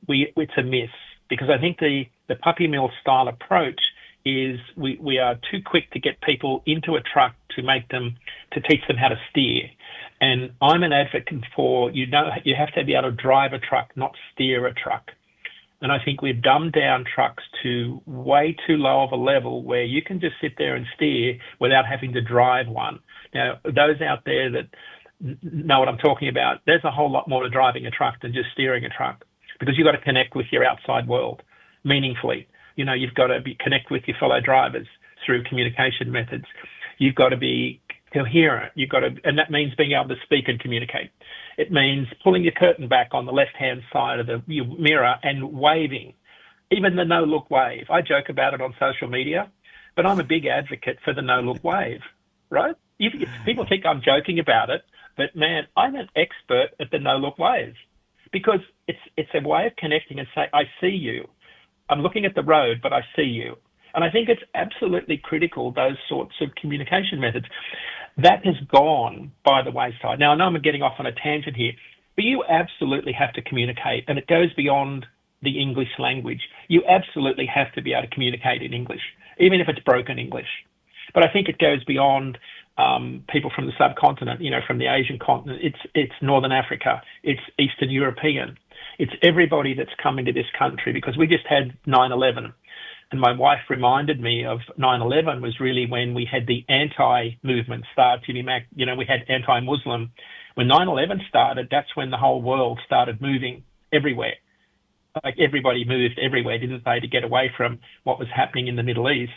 it's a miss. Because I think the puppy mill style approach is we are too quick to get people into a truck to teach them how to steer. And I'm an advocate for, you have to be able to drive a truck, not steer a truck. And I think we've dumbed down trucks to way too low of a level where you can just sit there and steer without having to drive one. Now, those out there that know what I'm talking about, there's a whole lot more to driving a truck than just steering a truck. Because you've got to connect with your outside world meaningfully. You've got to connect with your fellow drivers through communication methods. You've got to be coherent. And that means being able to speak and communicate. It means pulling your curtain back on the left-hand side of your mirror and waving, even the no-look wave. I joke about it on social media, but I'm a big advocate for the no-look wave, right? People think I'm joking about it, but man, I'm an expert at the no-look wave. Because it's a way of connecting and say, I see you. I'm looking at the road, but I see you. And I think it's absolutely critical, those sorts of communication methods. That has gone by the wayside. Now, I know I'm getting off on a tangent here, but you absolutely have to communicate, and it goes beyond the English language. You absolutely have to be able to communicate in English, even if it's broken English. But I think it goes beyond people from the subcontinent, from the Asian continent. It's Northern Africa. It's Eastern European. It's everybody that's come into this country, because we just had 9/11. And my wife reminded me of 9/11 was really when we had the anti-movement start. Jimmy Mac, we had anti-Muslim. When 9/11 started, that's when the whole world started moving everywhere. Everybody moved everywhere, didn't they, to get away from what was happening in the Middle East.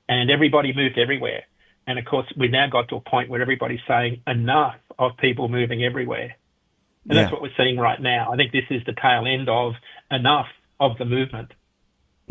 And everybody moved everywhere. And of course, we've now got to a point where everybody's saying enough of people moving everywhere. And that's what we're seeing right now. I think this is the tail end of enough of the movement.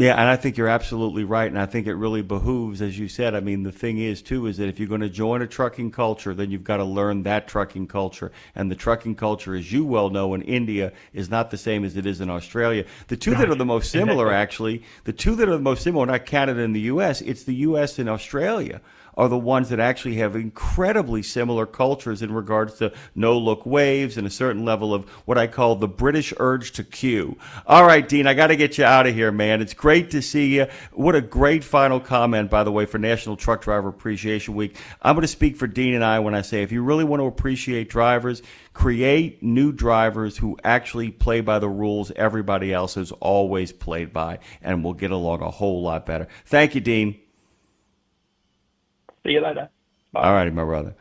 Yeah, and I think you're absolutely right, and I think it really behooves, as you said. I mean, the thing is, too, is that if you're going to join a trucking culture, then you've got to learn that trucking culture. And the trucking culture, as you well know, in India is not the same as it is in Australia. The two that are the most similar, actually, the two that are the most similar, not Canada and the U.S., it's the U.S. and Australia are the ones that actually have incredibly similar cultures in regards to no-look waves and a certain level of what I call the British urge to queue. All right, Dean, I got to get you out of here, man. It's great to see you. What a great final comment, by the way, for National Truck Driver Appreciation Week. I'm going to speak for Dean and I when I say if you really want to appreciate drivers, create new drivers who actually play by the rules everybody else has always played by, and we'll get along a whole lot better. Thank you, Dean. See you later. Bye. All righty, my brother.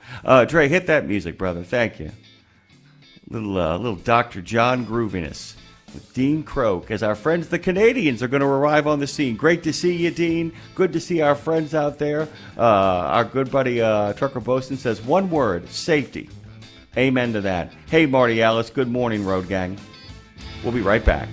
Dre, hit that music, brother. Thank you. Little Dr. John Grooviness with Dean Croak as our friends, the Canadians, are going to arrive on the scene. Great to see you, Dean. Good to see our friends out there. Our good buddy Trucker Bosun says one word, safety. Amen to that. Hey, Marty Alice. Good morning, Road Gang. We'll be right back.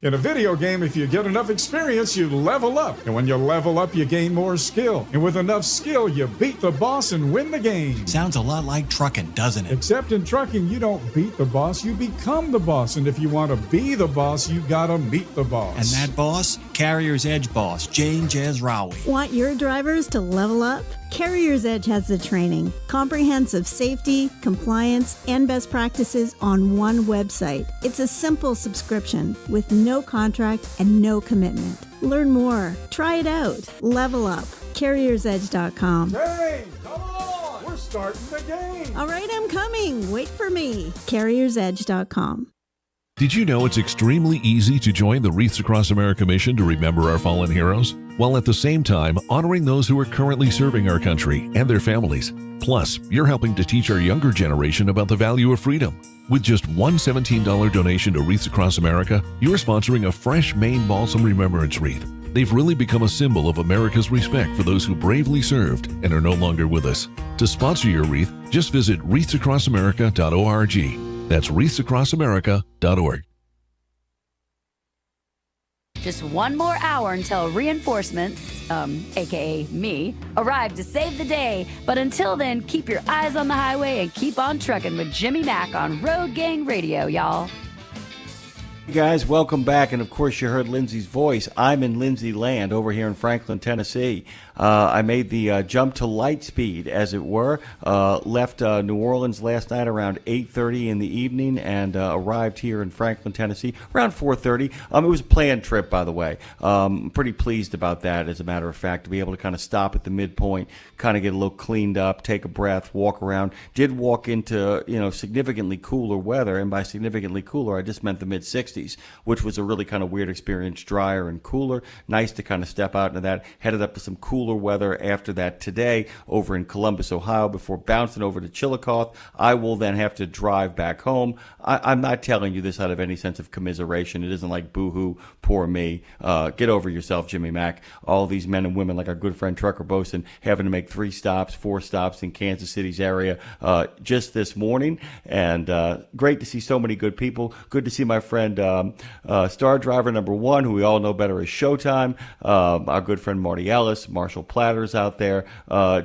In a video game, if you get enough experience, you level up. And when you level up, you gain more skill. And with enough skill, you beat the boss and win the game. Sounds a lot like trucking, doesn't it? Except in trucking, you don't beat the boss, you become the boss. And if you want to be the boss, you gotta meet the boss. And that boss? Carrier's Edge boss, Jane Jazrawi. Want your drivers to level up? Carrier's Edge has the training, comprehensive safety, compliance, and best practices on one website. It's a simple subscription with no contract and no commitment. Learn more. Try it out. Level up. CarriersEdge.com. Hey, come on! We're starting the game! All right, I'm coming. Wait for me. CarriersEdge.com. Did you know it's extremely easy to join the Wreaths Across America mission to remember our fallen heroes, while at the same time honoring those who are currently serving our country and their families? Plus, you're helping to teach our younger generation about the value of freedom. With just one $17 donation to Wreaths Across America, you're sponsoring a fresh Maine Balsam Remembrance Wreath. They've really become a symbol of America's respect for those who bravely served and are no longer with us. To sponsor your wreath, just visit wreathsacrossamerica.org. That's wreathsacrossamerica.org. Just one more hour until reinforcements, aka me, arrive to save the day. But until then, keep your eyes on the highway and keep on trucking with Jimmy Mack on Road Gang Radio, y'all. Hey guys, welcome back. And of course, you heard Lindsay's voice. I'm in Lindsay land over here in Franklin, Tennessee. I made the jump to light speed, as it were. Left New Orleans last night around 8:30 in the evening and arrived here in Franklin, Tennessee around 4:30. It was a planned trip, by the way. I'm pretty pleased about that, as a matter of fact, to be able to kind of stop at the midpoint, kind of get a little cleaned up, take a breath, walk around. Did walk into, significantly cooler weather, and by significantly cooler, I just meant the mid-60s, which was a really kind of weird experience, drier and cooler. Nice to kind of step out into that. Headed up to some cooler weather after that today over in Columbus, Ohio, before bouncing over to Chillicothe. I will then have to drive back home. I'm not telling you this out of any sense of commiseration. It isn't like boo-hoo, poor me. Get over yourself, Jimmy Mack. All these men and women, like our good friend Trucker Bosun, having to make 4 stops in Kansas City's area just this morning. And great to see so many good people. Good to see my friend star driver number 1, who we all know better as Showtime. Our good friend Marty Ellis, Marshall Platter's out there.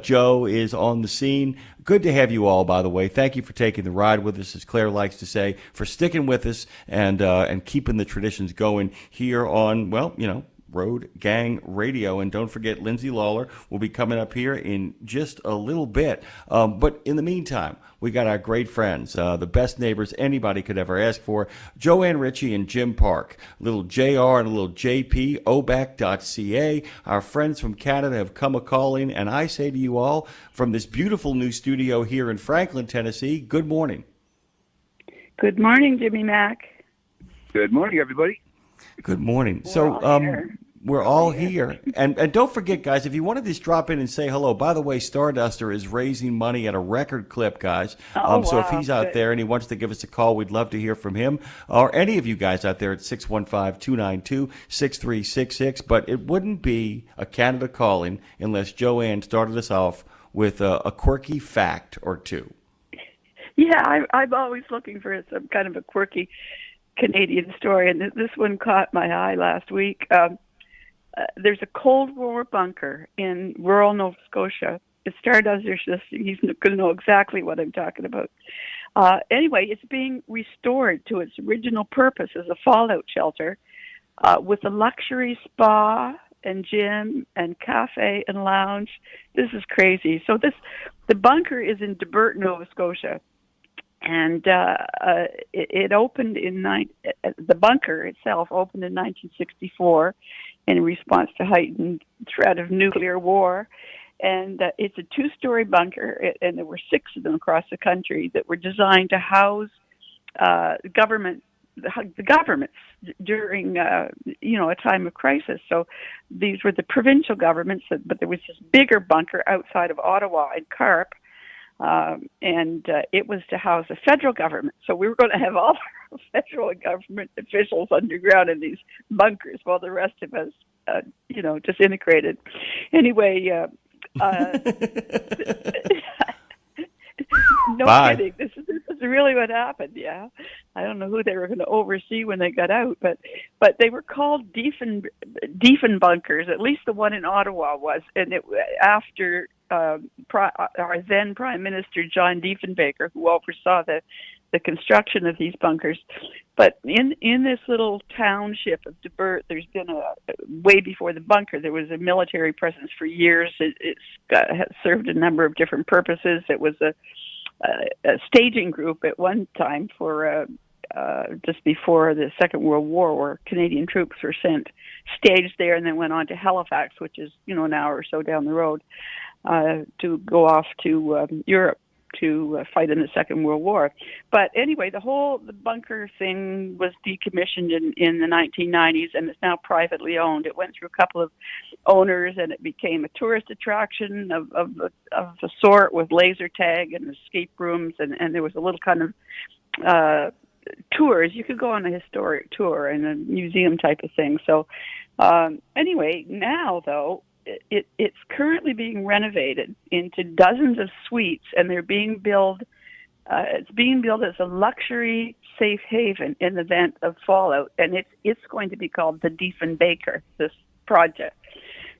Joe is on the scene. Good to have you all, by the way. Thank you for taking the ride with us, as Claire likes to say, for sticking with us and keeping the traditions going here on, Road Gang Radio. And don't forget, Lindsay Lawler will be coming up here in just a little bit. But in the meantime, we got our great friends, the best neighbors anybody could ever ask for, Joanne Ritchie and Jim Park, little JR and a little JP, obac.ca. Our friends from Canada have come a-calling, and I say to you all, from this beautiful new studio here in Franklin, Tennessee, good morning. Good morning, Jimmy Mack. Good morning, everybody. Good morning. We're all here. And don't forget, guys, if you want to just drop in and say hello, by the way, Starduster is raising money at a record clip, guys. So if he's out there and he wants to give us a call, we'd love to hear from him, or any of you guys out there at 615-292-6366. But it wouldn't be a Canada calling unless Joanne started us off with a quirky fact or two. Yeah, I'm always looking for some kind of a quirky Canadian story, and this one caught my eye last week. There's a Cold War bunker in rural Nova Scotia. If Stardust's listening, he's going to know exactly what I'm talking about. Anyway, it's being restored to its original purpose as a fallout shelter with a luxury spa and gym and cafe and lounge. This is crazy. So the bunker is in Debert, Nova Scotia. And it opened the bunker itself opened in 1964 in response to heightened threat of nuclear war. And it's a 2-story bunker, and there were 6 of them across the country that were designed to house the governments during a time of crisis. So these were the provincial governments, but there was this bigger bunker outside of Ottawa in Carp. And it was to house the federal government. So we were going to have all our federal government officials underground in these bunkers while the rest of us, disintegrated. Anyway, no Bye. kidding. This is really what happened. Yeah, I don't know who they were going to oversee when they got out, but they were called Defen bunkers. At least the one in Ottawa was, and it after our then Prime Minister John Diefenbaker, who oversaw the construction of these bunkers. But in this little township of Debert, there's been way before the bunker, there was a military presence for years. Has served a number of different purposes. It was a staging group at one time for just before the Second World War, where Canadian troops were staged there and then went on to Halifax, which is an hour or so down the road, to go off to Europe to fight in the Second World War. But anyway, the bunker thing was decommissioned in the 1990s, and it's now privately owned. It went through a couple of owners, and it became a tourist attraction of a sort, with laser tag and escape rooms, and there was a little kind of tours. You could go on a historic tour and a museum type of thing. So anyway, now though, it's currently being renovated into dozens of suites, and they're being built. It's being built as a luxury safe haven in the event of fallout, and it's going to be called the Diefenbaker, this project.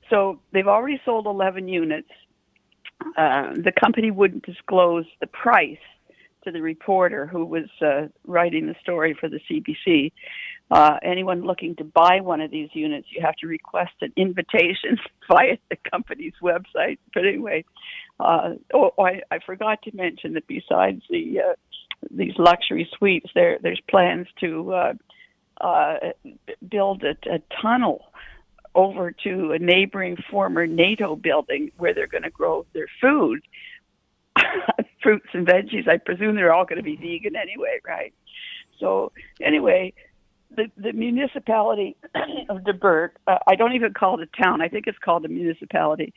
So they've already sold 11 units. The company wouldn't disclose the price to the reporter who was writing the story for the CBC. Anyone looking to buy one of these units, you have to request an invitation via the company's website. But anyway, I forgot to mention that besides these luxury suites, there's plans to build a tunnel over to a neighboring former NATO building where they're going to grow their food, fruits and veggies. I presume they're all going to be vegan anyway, right? So anyway, the municipality of Debert, I don't even call it a town. I think it's called a municipality.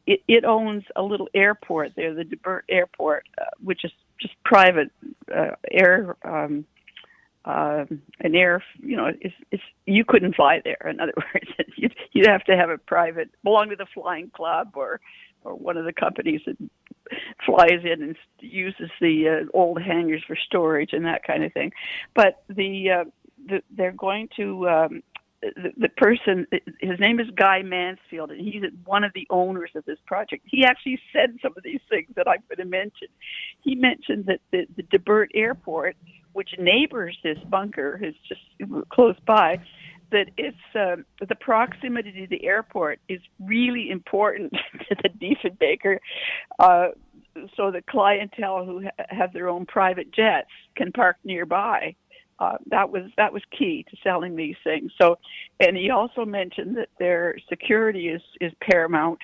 It owns a little airport there, the Debert Airport, which is just private air. An air, it's you couldn't fly there. In other words, you'd have to have a private, belong to the flying club or one of the companies that flies in and uses the old hangars for storage and that kind of thing. But they're going to the person. His name is Guy Mansfield, and he's one of the owners of this project. He actually said some of these things that I'm going to mention. He mentioned that the Debert Airport, which neighbors this bunker, is just close by, that it's the proximity to the airport is really important to the Diefenbaker, so the clientele who have their own private jets can park nearby. That was key to selling these things. So, and he also mentioned that their security is paramount,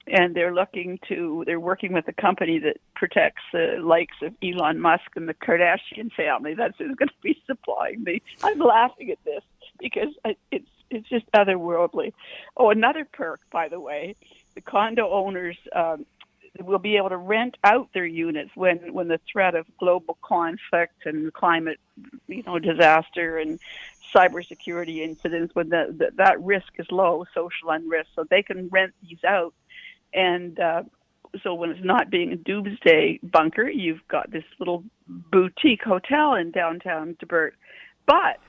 and they're working with a company that protects the likes of Elon Musk and the Kardashian family. That's who's going to be supplying me. I'm laughing at this because it's just otherworldly. Oh, another perk, by the way, the condo owners will be able to rent out their units when the threat of global conflict and climate, disaster and cybersecurity incidents, when that risk is low, social unrest, so they can rent these out. And so when it's not being a doomsday bunker, you've got this little boutique hotel in downtown Debert But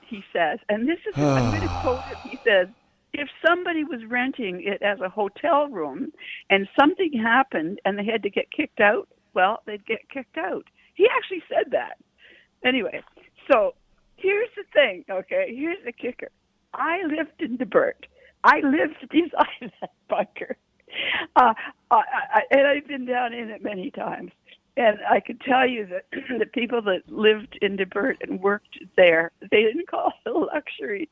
he says, and this is, I'm going to quote him, he says, if somebody was renting it as a hotel room and something happened and they had to get kicked out, well, they'd get kicked out. He actually said that. Anyway, so here's the thing, okay? Here's the kicker. I lived in DeBert. I lived beside that bunker. And I've been down in it many times. And I can tell you that the people that lived in DeBert and worked there, they didn't call it a luxury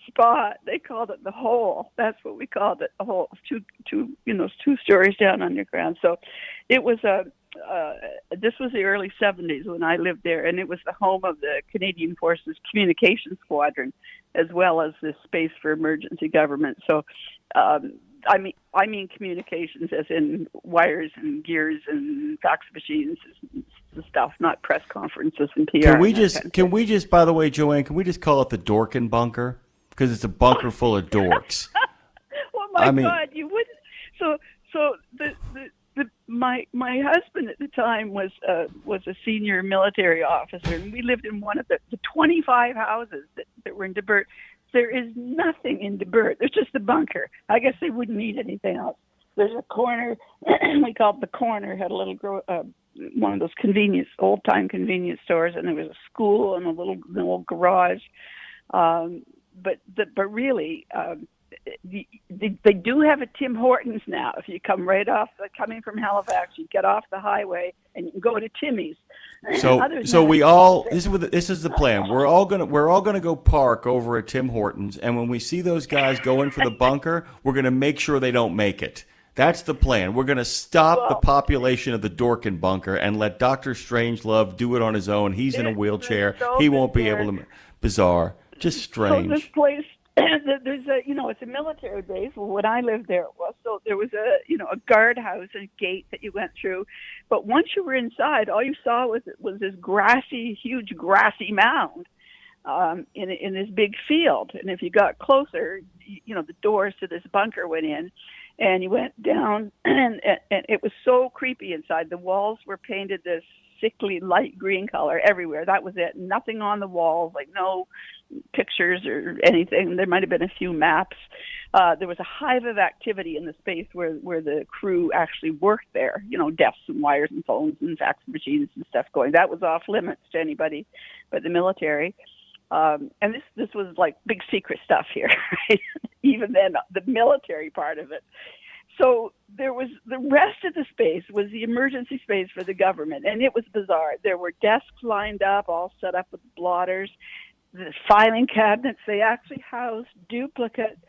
spot. They called it the hole. That's what we called it, the hole. Two stories down underground. So it was this was the early 70s when I lived there, and it was the home of the Canadian Forces Communications Squadron, as well as the Space for Emergency Government. So, I mean communications as in wires and gears and fax machines and stuff, not press conferences and PR. Can we just, by the way, Joanne, can we just call it the Dorkin bunker? Because it's a bunker full of dorks. Oh my God, you wouldn't. So my husband at the time was a senior military officer, and we lived in one of the 25 houses that were in DeBert. There is nothing in DeBert. There's just a bunker. I guess they wouldn't need anything else. There's a corner. We called it the corner. Had a little one of those old-time convenience stores, and there was a school and a little garage. But really, they do have a Tim Hortons now. If you come coming from Halifax, you get off the highway and you can go to Timmy's. So we all this is the plan. We're all gonna go park over at Tim Hortons, and when we see those guys going for the bunker, we're gonna make sure they don't make it. That's the plan. We're gonna stop the population of the Dorkin bunker and let Dr. Strangelove do it on his own. He's in a wheelchair. He won't be able to. Bizarre, just strange. So this place. There's it's a military base. Well, when I lived there, there was a guardhouse and a gate that you went through. But once you were inside, all you saw was this huge grassy mound in this big field. And if you got closer, the doors to this bunker went in, and you went down, and it was so creepy inside. The walls were painted this sickly light green color everywhere. That was it. Nothing on the walls, like no pictures or anything. There might have been a few maps. There was a hive of activity in the space where the crew actually worked there. Desks and wires and phones and fax machines and stuff going. That was off limits to anybody but the military. And this was like big secret stuff here, right? Even then, the military part of it. So there was the rest of the space was the emergency space for the government, and it was bizarre. There were desks lined up, all set up with blotters, the filing cabinets. They actually housed duplicates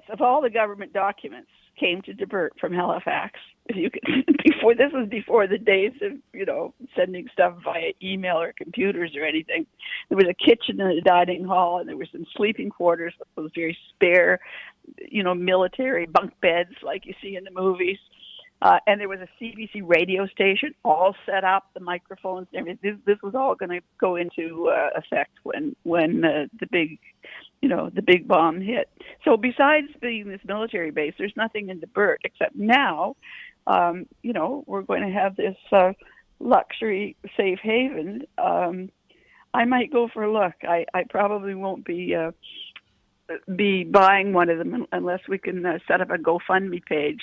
of all the government documents came to DeBert from Halifax. This was before the days of sending stuff via email or computers or anything. There was a kitchen and a dining hall, and there were some sleeping quarters with those very spare, military bunk beds like you see in the movies. And there was a CBC radio station all set up, the microphones and everything. This was all going to go into effect when the big bomb hit. So besides being this military base, there's nothing in DeBert except now, we're going to have this luxury safe haven. I might go for a look. I probably won't be buying one of them unless we can set up a GoFundMe page.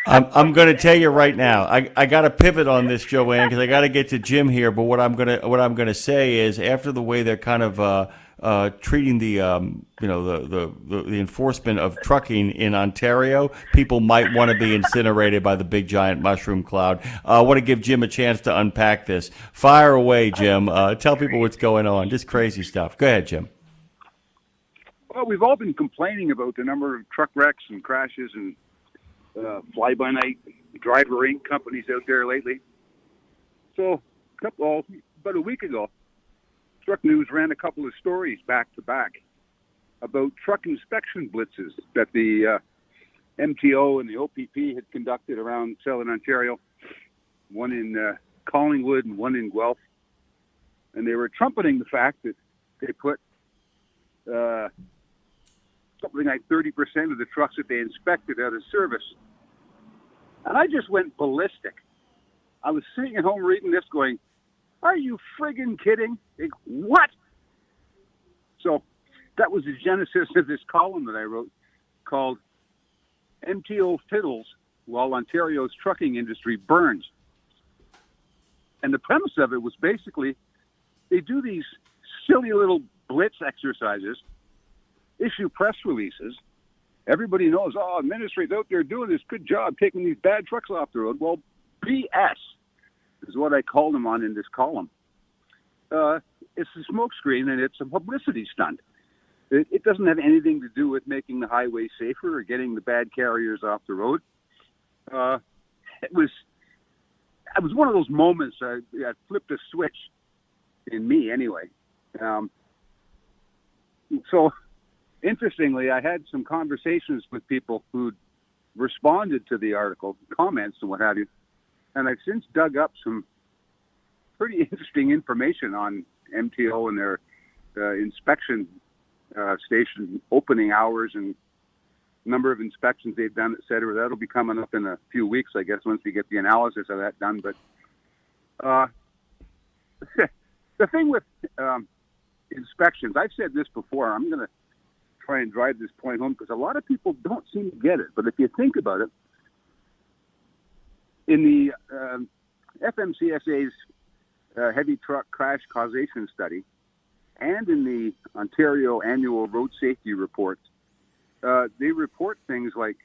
I'm going to tell you right now. I got to pivot on this, Joanne, because I got to get to Jim here. But what I'm going to say is, after the way they're kind of treating the enforcement of trucking in Ontario, people might want to be incinerated by the big giant mushroom cloud. I want to give Jim a chance to unpack this. Fire away, Jim. Tell people what's going on. Just crazy stuff. Go ahead, Jim. Well, we've all been complaining about the number of truck wrecks and crashes and fly-by-night driver Inc. companies out there lately. So, about a week ago, Truck News ran a couple of stories back to back about truck inspection blitzes that the MTO and the OPP had conducted around Southern Ontario, one in Collingwood and one in Guelph. And they were trumpeting the fact that they put something like 30% of the trucks that they inspected out of service. And I just went ballistic. I was sitting at home reading this going, Are you friggin' kidding? Like, what? So that was the genesis of this column that I wrote called MTO Fiddles While Ontario's Trucking Industry Burns. And the premise of it was basically they do these silly little blitz exercises, issue press releases. Everybody knows, administrators out there doing this good job taking these bad trucks off the road. Well, BS is what I called them on in this column. It's a smokescreen and it's a publicity stunt. It doesn't have anything to do with making the highway safer or getting the bad carriers off the road. It was one of those moments I flipped a switch in me anyway. So interestingly, I had some conversations with people who responded to the article, comments and what have you, and I've since dug up some pretty interesting information on MTO and their inspection station opening hours and number of inspections they've done, et cetera. That'll be coming up in a few weeks, I guess, once we get the analysis of that done. But the thing with inspections, I've said this before, I'm going to try and drive this point home because a lot of people don't seem to get it. But if you think about it, in the FMCSA's heavy truck crash causation study and in the Ontario Annual Road Safety Report, they report things like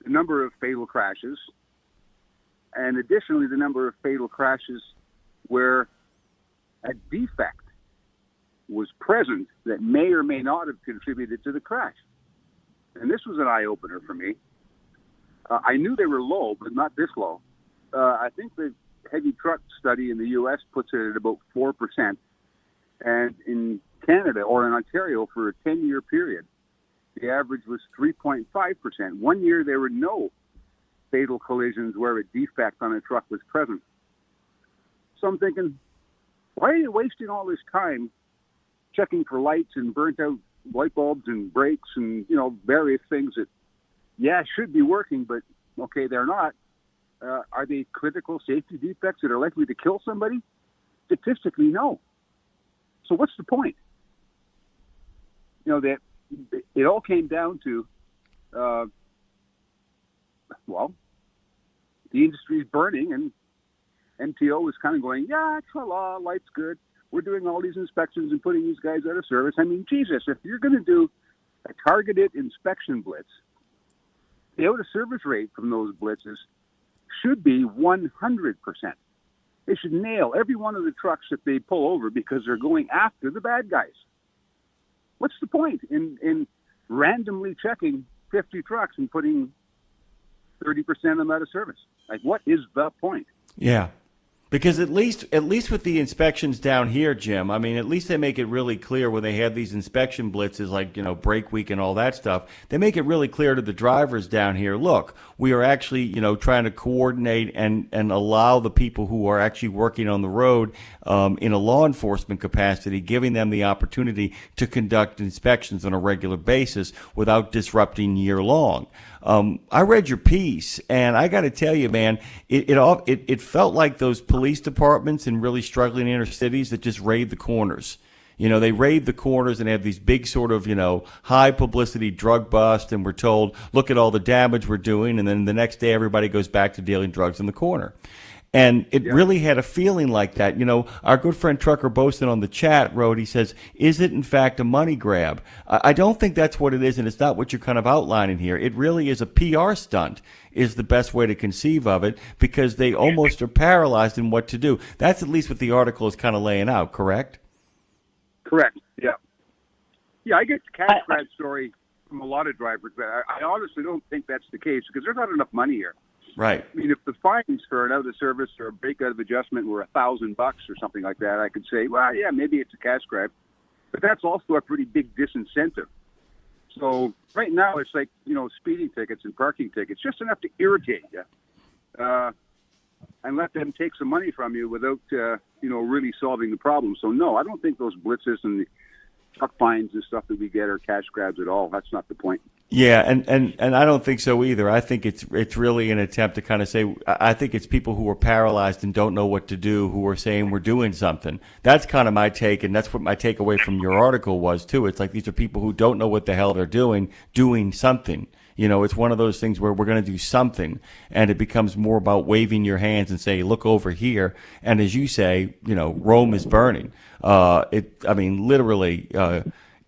the number of fatal crashes and additionally the number of fatal crashes where a defect was present that may or may not have contributed to the crash. And this was an eye-opener for me. I knew they were low, but not this low. I think the heavy truck study in the U.S. puts it at about 4%. And in Canada, or in Ontario, for a 10-year period, the average was 3.5%. 1 year, there were no fatal collisions where a defect on a truck was present. So I'm thinking, why are you wasting all this time checking for lights and burnt-out light bulbs and brakes and, various things that, should be working, but, okay, they're not. Are they critical safety defects that are likely to kill somebody? Statistically, no. So what's the point? That it all came down to, the industry's burning, and MTO was kind of going, tra-la, life's good. We're doing all these inspections and putting these guys out of service. I mean, Jesus, if you're going to do a targeted inspection blitz, the out-of-service rate from those blitzes should be 100%. They should nail every one of the trucks that they pull over because they're going after the bad guys. What's the point in randomly checking 50 trucks and putting 30% of them out of service? Like, what is the point? Yeah. Because at least with the inspections down here, Jim, I mean, at least they make it really clear when they have these inspection blitzes like, brake week and all that stuff. They make it really clear to the drivers down here, look, we are actually, trying to coordinate and allow the people who are actually working on the road in a law enforcement capacity, giving them the opportunity to conduct inspections on a regular basis without disrupting year long. I read your piece, and I got to tell you, man, it felt like those police departments in really struggling inner cities that just raid the corners. They raid the corners and have these big sort of, high publicity drug bust, and we're told, look at all the damage we're doing, and then the next day everybody goes back to dealing drugs in the corner. And it really had a feeling like that. Our good friend Trucker Boaston on the chat wrote, he says, is it in fact a money grab? I don't think that's what it is, and it's not what you're kind of outlining here. It really is a PR stunt is the best way to conceive of it, because they almost are paralyzed in what to do. That's at least what the article is kind of laying out, correct? Correct, yeah. Yeah, I get the cash grab story from a lot of drivers, but I honestly don't think that's the case because there's not enough money here. Right. I mean, if the fines for an out of service or a break out of adjustment were $1,000 or something like that, I could say, well, yeah, maybe it's a cash grab, but that's also a pretty big disincentive. So right now it's like, speeding tickets and parking tickets, just enough to irritate you, and let them take some money from you without, really solving the problem. So no, I don't think those blitzes and the truck fines and stuff that we get are cash grabs at all. That's not the point. Yeah, and I don't think so either. I think it's really an attempt to kind of say, I think it's people who are paralyzed and don't know what to do who are saying we're doing something. That's kind of my take, and that's what my takeaway from your article was too. It's like these are people who don't know what the hell they're doing something. You know, it's one of those things where we're going to do something, and it becomes more about waving your hands and say, look over here. And as you say, you know, Rome is burning. Literally,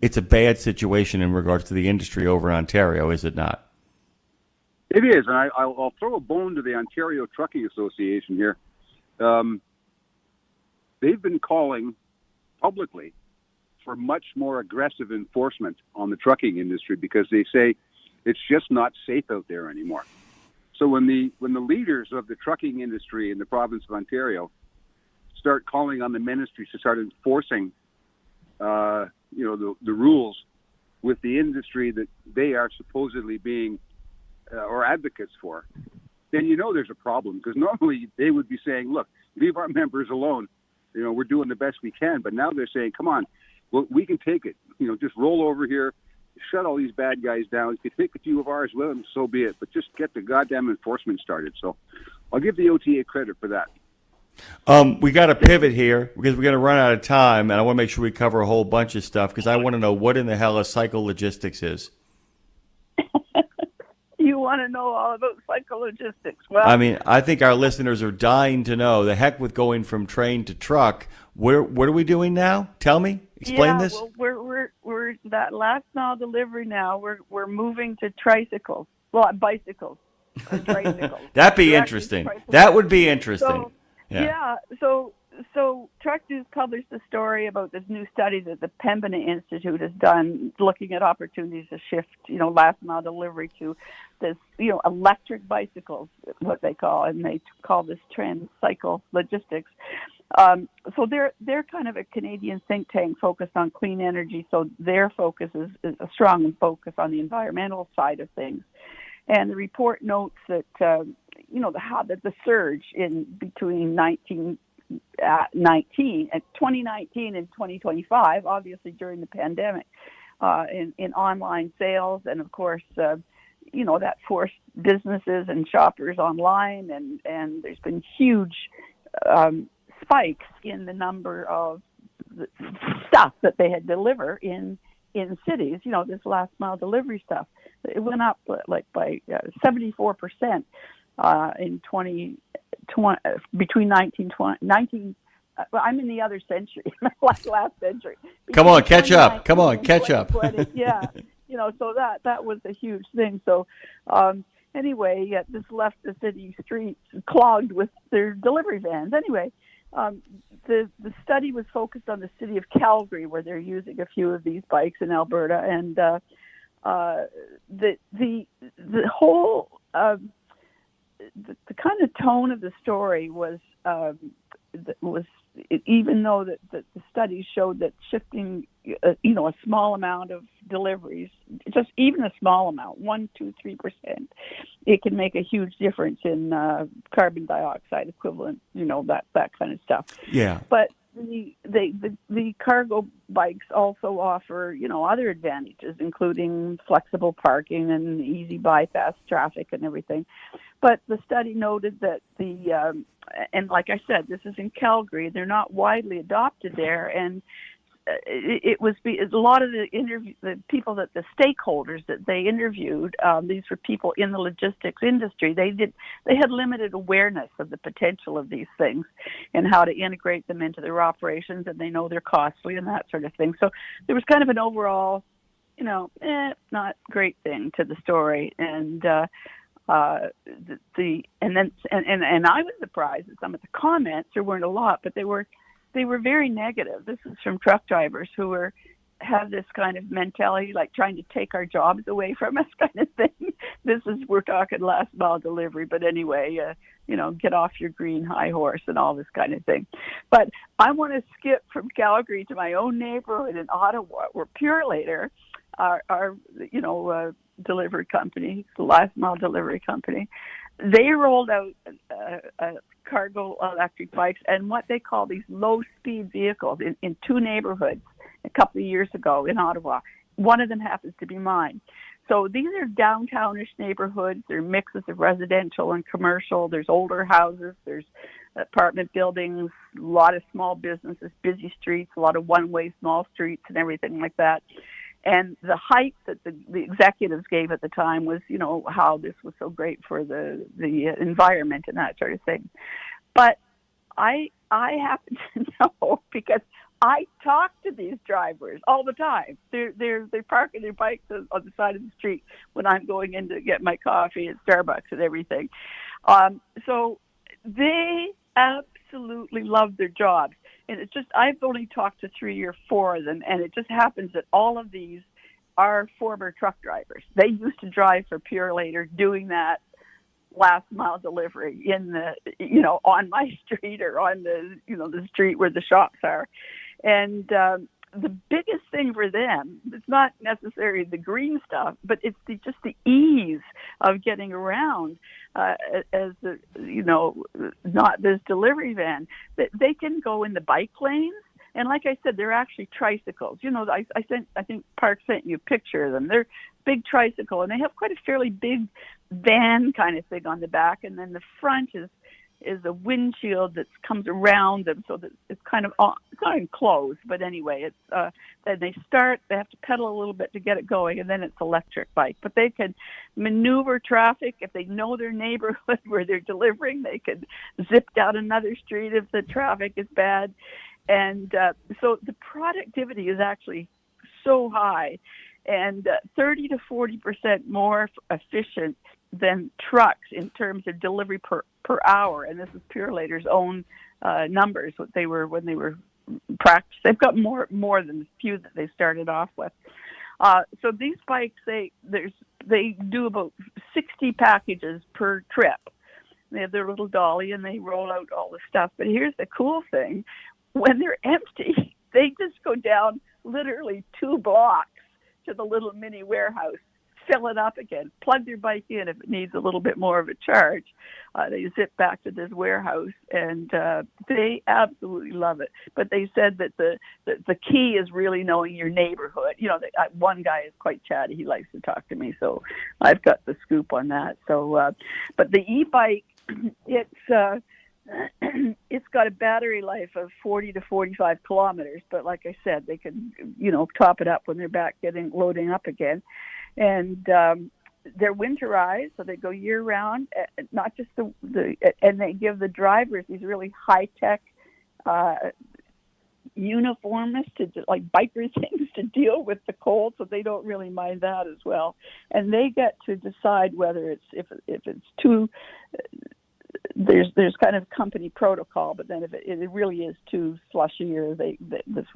it's a bad situation in regards to the industry over in Ontario, is it not? It is, and I'll throw a bone to the Ontario Trucking Association here. They've been calling publicly for much more aggressive enforcement on the trucking industry because they say it's just not safe out there anymore. So when the leaders of the trucking industry in the province of Ontario start calling on the ministries to start enforcing the rules with the industry that they are supposedly being or advocates for, then you know there's a problem, because normally they would be saying, look, leave our members alone. You know, we're doing the best we can. But now they're saying, come on, well, we can take it. You know, just roll over here, shut all these bad guys down. If you take a few of ours with them, so be it. But just get the goddamn enforcement started. So I'll give the OTA credit for that. We got to pivot here because we're going to run out of time, and I want to make sure we cover a whole bunch of stuff because I want to know what in the hell a cycle logistics is. You want to know all about psychologistics. Well, I mean, I think our listeners are dying to know. The heck with going from train to truck. What are we doing now? Tell me. Explain this. Well, we're that last mile delivery now. We're moving to tricycles. Well, bicycles. Or tricycles. That'd be interesting. Tricycles. That would be interesting. So Truck News published a story about this new study that the Pembina Institute has done, looking at opportunities to shift, last mile delivery to this, electric bicycles, what they call, and they call this trend cycle logistics. So they're kind of a Canadian think tank focused on clean energy. So their focus is a strong focus on the environmental side of things. And the report notes that, the surge in between 2019 and 2025, obviously during the pandemic, in online sales, and of course, that forced businesses and shoppers online, and there's been huge spikes in the number of stuff that they had deliver in cities. This last mile delivery stuff, it went up by 74% in 2020 between 1920. I'm in the other century, last century. Come on, catch up. Come on, catch up. Yeah, so that was a huge thing. So anyway, this left the city streets clogged with their delivery vans. Anyway, the study was focused on the city of Calgary, where they're using a few of these bikes in Alberta, and the whole the kind of tone of the story was even though that the studies showed that shifting a small amount of deliveries, just even a small amount, 1%, 2%, 3%, it can make a huge difference in carbon dioxide equivalent, that kind of stuff. Yeah. But the cargo bikes also offer, other advantages, including flexible parking and easy bypass traffic and everything. But the study noted that and like I said, this is in Calgary. They're not widely adopted there, and it was a lot of the people that the stakeholders that they interviewed. These were people in the logistics industry. They had limited awareness of the potential of these things and how to integrate them into their operations, and they know they're costly and that sort of thing. So there was kind of an overall, not great thing to the story, and I was surprised at some of the comments. There weren't a lot, but they were very negative. This is from truck drivers who have this kind of mentality, like trying to take our jobs away from us, kind of thing. We're talking last mile delivery, but anyway, get off your green high horse and all this kind of thing. But I want to skip from Calgary to my own neighborhood in Ottawa, where Purelator, our delivery company, the last mile delivery company, they rolled out cargo electric bikes and what they call these low-speed vehicles in two neighborhoods a couple of years ago in Ottawa. One of them happens to be mine. So these are downtownish neighborhoods. They're mixes of residential and commercial. There's older houses. There's apartment buildings, a lot of small businesses, busy streets, a lot of one-way small streets and everything like that. And the hype that the executives gave at the time was, you know, how this was so great for the environment and that sort of thing. But I happen to know, because I talk to these drivers all the time. They're parking their bikes on the side of the street when I'm going in to get my coffee at Starbucks and everything. So they absolutely love their jobs. And it's just, I've only talked to 3 or 4 of them, and it just happens that all of these are former truck drivers. They used to drive for Purelator, doing that last mile delivery in the, you know, on my street or on the, you know, the street where the shops are. And the biggest thing for them, it's not necessarily the green stuff, but it's just the ease of getting around as the, you know, not this delivery van. That they can go in the bike lanes, and like I said, they're actually tricycles. You know, I think Park sent you a picture of them. They're big tricycle, and they have quite a fairly big van kind of thing on the back, and then the front is a windshield that comes around them, so that it's kind of it's not enclosed, but anyway, it's then they have to pedal a little bit to get it going, and then it's electric bike. But they can maneuver traffic if they know their neighborhood where they're delivering. They can zip down another street if the traffic is bad, and so the productivity is actually so high, and 30 to 40% more efficient than trucks in terms of delivery per hour. And this is Purelator's own numbers, what they were when they were practiced. They've got more than the few that they started off with. So these bikes, they do about 60 packages per trip. They have their little dolly and they roll out all the stuff. But here's the cool thing: when they're empty, they just go down literally 2 blocks to the little mini warehouse, fill it up again, plug their bike in if it needs a little bit more of a charge. They zip back to this warehouse, and they absolutely love it. But they said that the key is really knowing your neighborhood. You know, one guy is quite chatty. He likes to talk to me, so I've got the scoop on that. So, but the e-bike, it's got a battery life of 40 to 45 kilometers. But like I said, they can, you know, top it up when they're back loading up again. And they're winterized, so they go year round. Not just and they give the drivers these really high tech uniforms like biker things to deal with the cold, so they don't really mind that as well. And they get to decide whether if it's too. There's kind of company protocol, but then if it really is too slushy or the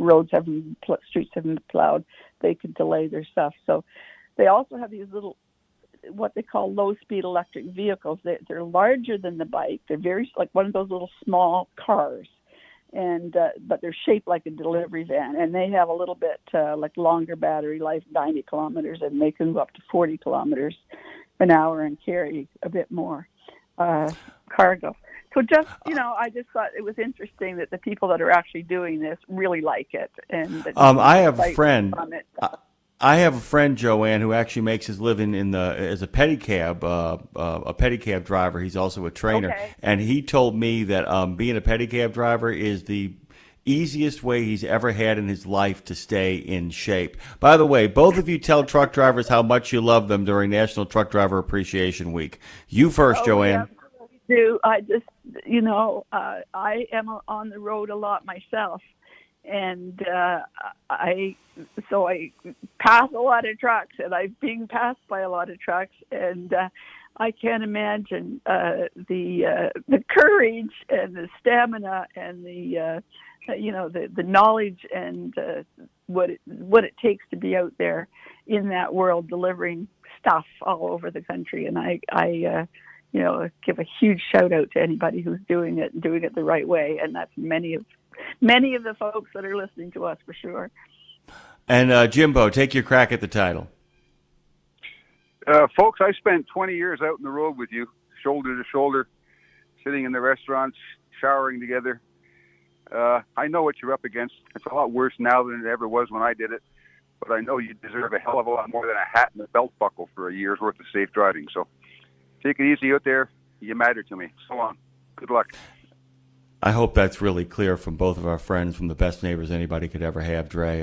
streets haven't been plowed, they can delay their stuff. So they also have these little, what they call low-speed electric vehicles. They're larger than the bike. They're very like one of those little small cars, and but they're shaped like a delivery van, and they have a little bit like longer battery life, 90 kilometers, and they can go up to 40 kilometers an hour and carry a bit more cargo. So just, you know, I just thought it was interesting that the people that are actually doing this really like it. And I have a friend. I have a friend, Joanne, who actually makes his living as a pedicab driver. He's also a trainer, okay. And he told me that being a pedicab driver is the easiest way he's ever had in his life to stay in shape. By the way, both of you tell truck drivers how much you love them during National Truck Driver Appreciation Week. You first, Joanne. Yeah, I just, you know, I am on the road a lot myself. And I pass a lot of trucks, and I'm being passed by a lot of trucks, and I can't imagine the courage and the stamina and the knowledge and what it takes to be out there in that world delivering stuff all over the country. And I give a huge shout out to anybody who's doing it and doing it the right way, and that's many of the folks that are listening to us for sure. And Jimbo, take your crack at the title. Folks, I spent 20 years out on the road with you, shoulder to shoulder, sitting in the restaurants, showering together. I know what you're up against. It's a lot worse now than it ever was when I did it. but I know you deserve a hell of a lot more than a hat and a belt buckle for a year's worth of safe driving. So take it easy out there. You matter to me. So long. Good luck. I hope that's really clear from both of our friends, from the best neighbors anybody could ever have, Dre.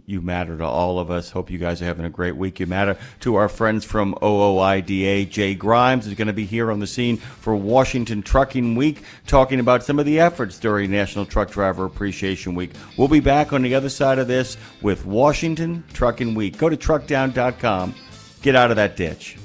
You matter to all of us. Hope you guys are having a great week. You matter to our friends from OOIDA. Jay Grimes is going to be here on the scene for Washington Trucking Week, talking about some of the efforts during National Truck Driver Appreciation Week. We'll be back on the other side of this with Washington Trucking Week. Go to truckdown.com. Get out of that ditch.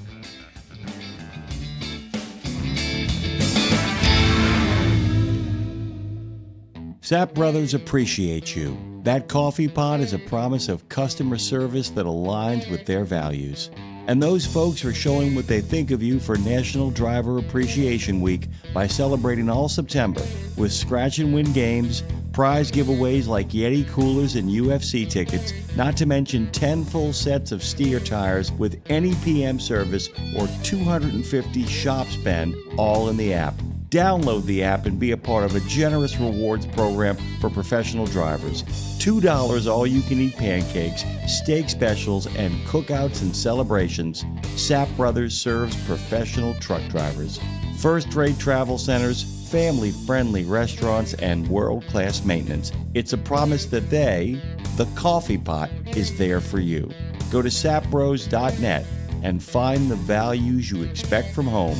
Sapp Brothers appreciate you. That coffee pot is a promise of customer service that aligns with their values. And those folks are showing what they think of you for National Driver Appreciation Week by celebrating all September with scratch and win games, prize giveaways like Yeti coolers and UFC tickets, not to mention 10 full sets of steer tires with any PM service or 250 shop spend, all in the app. Download the app and be a part of a generous rewards program for professional drivers. $2 all-you-can-eat pancakes, steak specials, and cookouts and celebrations. Sapp Brothers serves professional truck drivers. First-rate travel centers, family-friendly restaurants, and world-class maintenance. It's a promise that they, the coffee pot, is there for you. Go to sappbros.net and find the values you expect from home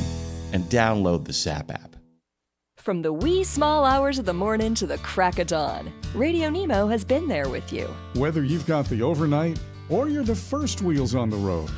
and download the Sapp app. From the wee small hours of the morning to the crack of dawn, RadioNemo has been there with you. Whether you've got the overnight or you're the first wheels on the road,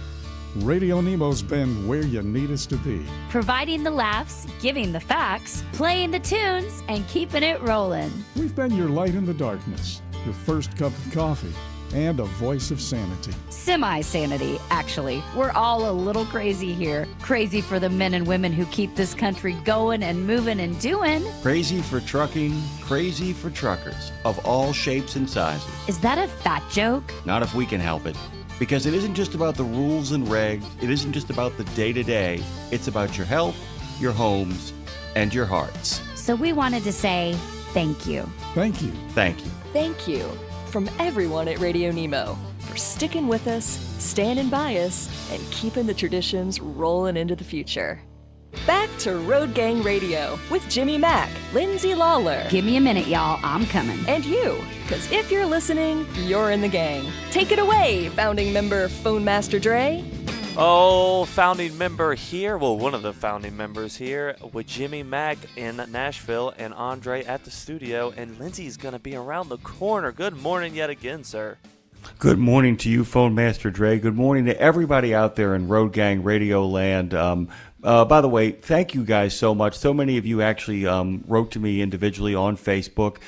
RadioNemo's been where you need us to be. Providing the laughs, giving the facts, playing the tunes, and keeping it rolling. We've been your light in the darkness, your first cup of coffee, and a voice of sanity. Semi-sanity, actually. We're all a little crazy here. Crazy for the men and women who keep this country going and moving and doing. Crazy for trucking, crazy for truckers of all shapes and sizes. Is that a fat joke? Not if we can help it. Because it isn't just about the rules and regs. It isn't just about the day-to-day. It's about your health, your homes, and your hearts. So we wanted to say thank you. Thank you. Thank you. Thank you from everyone at RadioNemo for sticking with us, standing by us, and keeping the traditions rolling into the future. Back to Road Gang Radio with Jimmy Mack, Lindsay Lawler. Give me a minute, y'all. I'm coming. And you, because if you're listening, you're in the gang. Take it away, founding member Phone Master Dre. Oh, founding member here. Well, one of the founding members here with Jimmy Mack in Nashville and Andre at the studio. And Lindsay's going to be around the corner. Good morning yet again, sir. Good morning to you, Phone Master Dre. Good morning to everybody out there in Road Gang Radio land. By the way, thank you guys so much. So many of you actually wrote to me individually on Facebook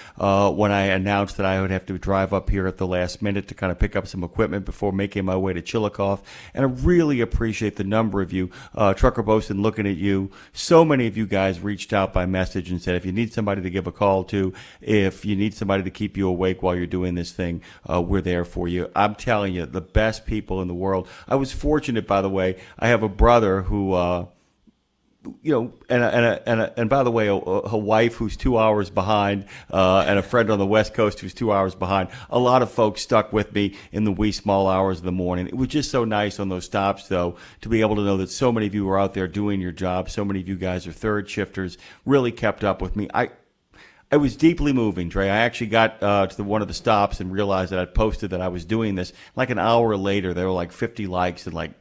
when I announced that I would have to drive up here at the last minute to kind of pick up some equipment before making my way to Chillicothe. And I really appreciate the number of you. Trucker Boastin, looking at you. So many of you guys reached out by message and said, if you need somebody to give a call to, if you need somebody to keep you awake while you're doing this thing, we're there for you. I'm telling you, the best people in the world. I was fortunate, by the way. I have a brother who... and by the way, a wife who's 2 hours behind, and a friend on the West Coast who's 2 hours behind. A lot of folks stuck with me in the wee small hours of the morning. It was just so nice on those stops, though, to be able to know that so many of you are out there doing your job. So many of you guys are third shifters, really kept up with me. It was deeply moving, Dre. I actually got to one of the stops and realized that I'd posted that I was doing this. Like an hour later, there were like 50 likes and like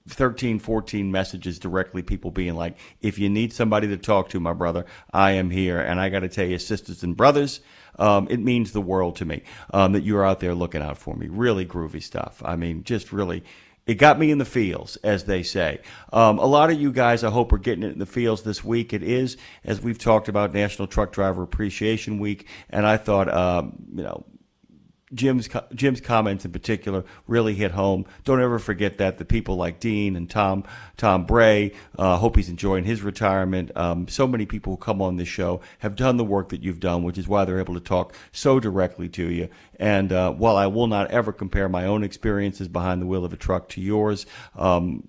13, 14 messages directly, people being like, if you need somebody to talk to, my brother, I am here. And I got to tell you, sisters and brothers, it means the world to me that you're out there looking out for me. Really groovy stuff. I mean, just really, it got me in the feels, as they say. A lot of you guys, I hope, are getting it in the feels this week. It is, as we've talked about, National Truck Driver Appreciation Week. And I thought, Jim's comments in particular really hit home. Don't ever forget that the people like Dean and Tom Bray, hope he's enjoying his retirement. So many people who come on this show have done the work that you've done, which is why they're able to talk so directly to you. And while I will not ever compare my own experiences behind the wheel of a truck to yours,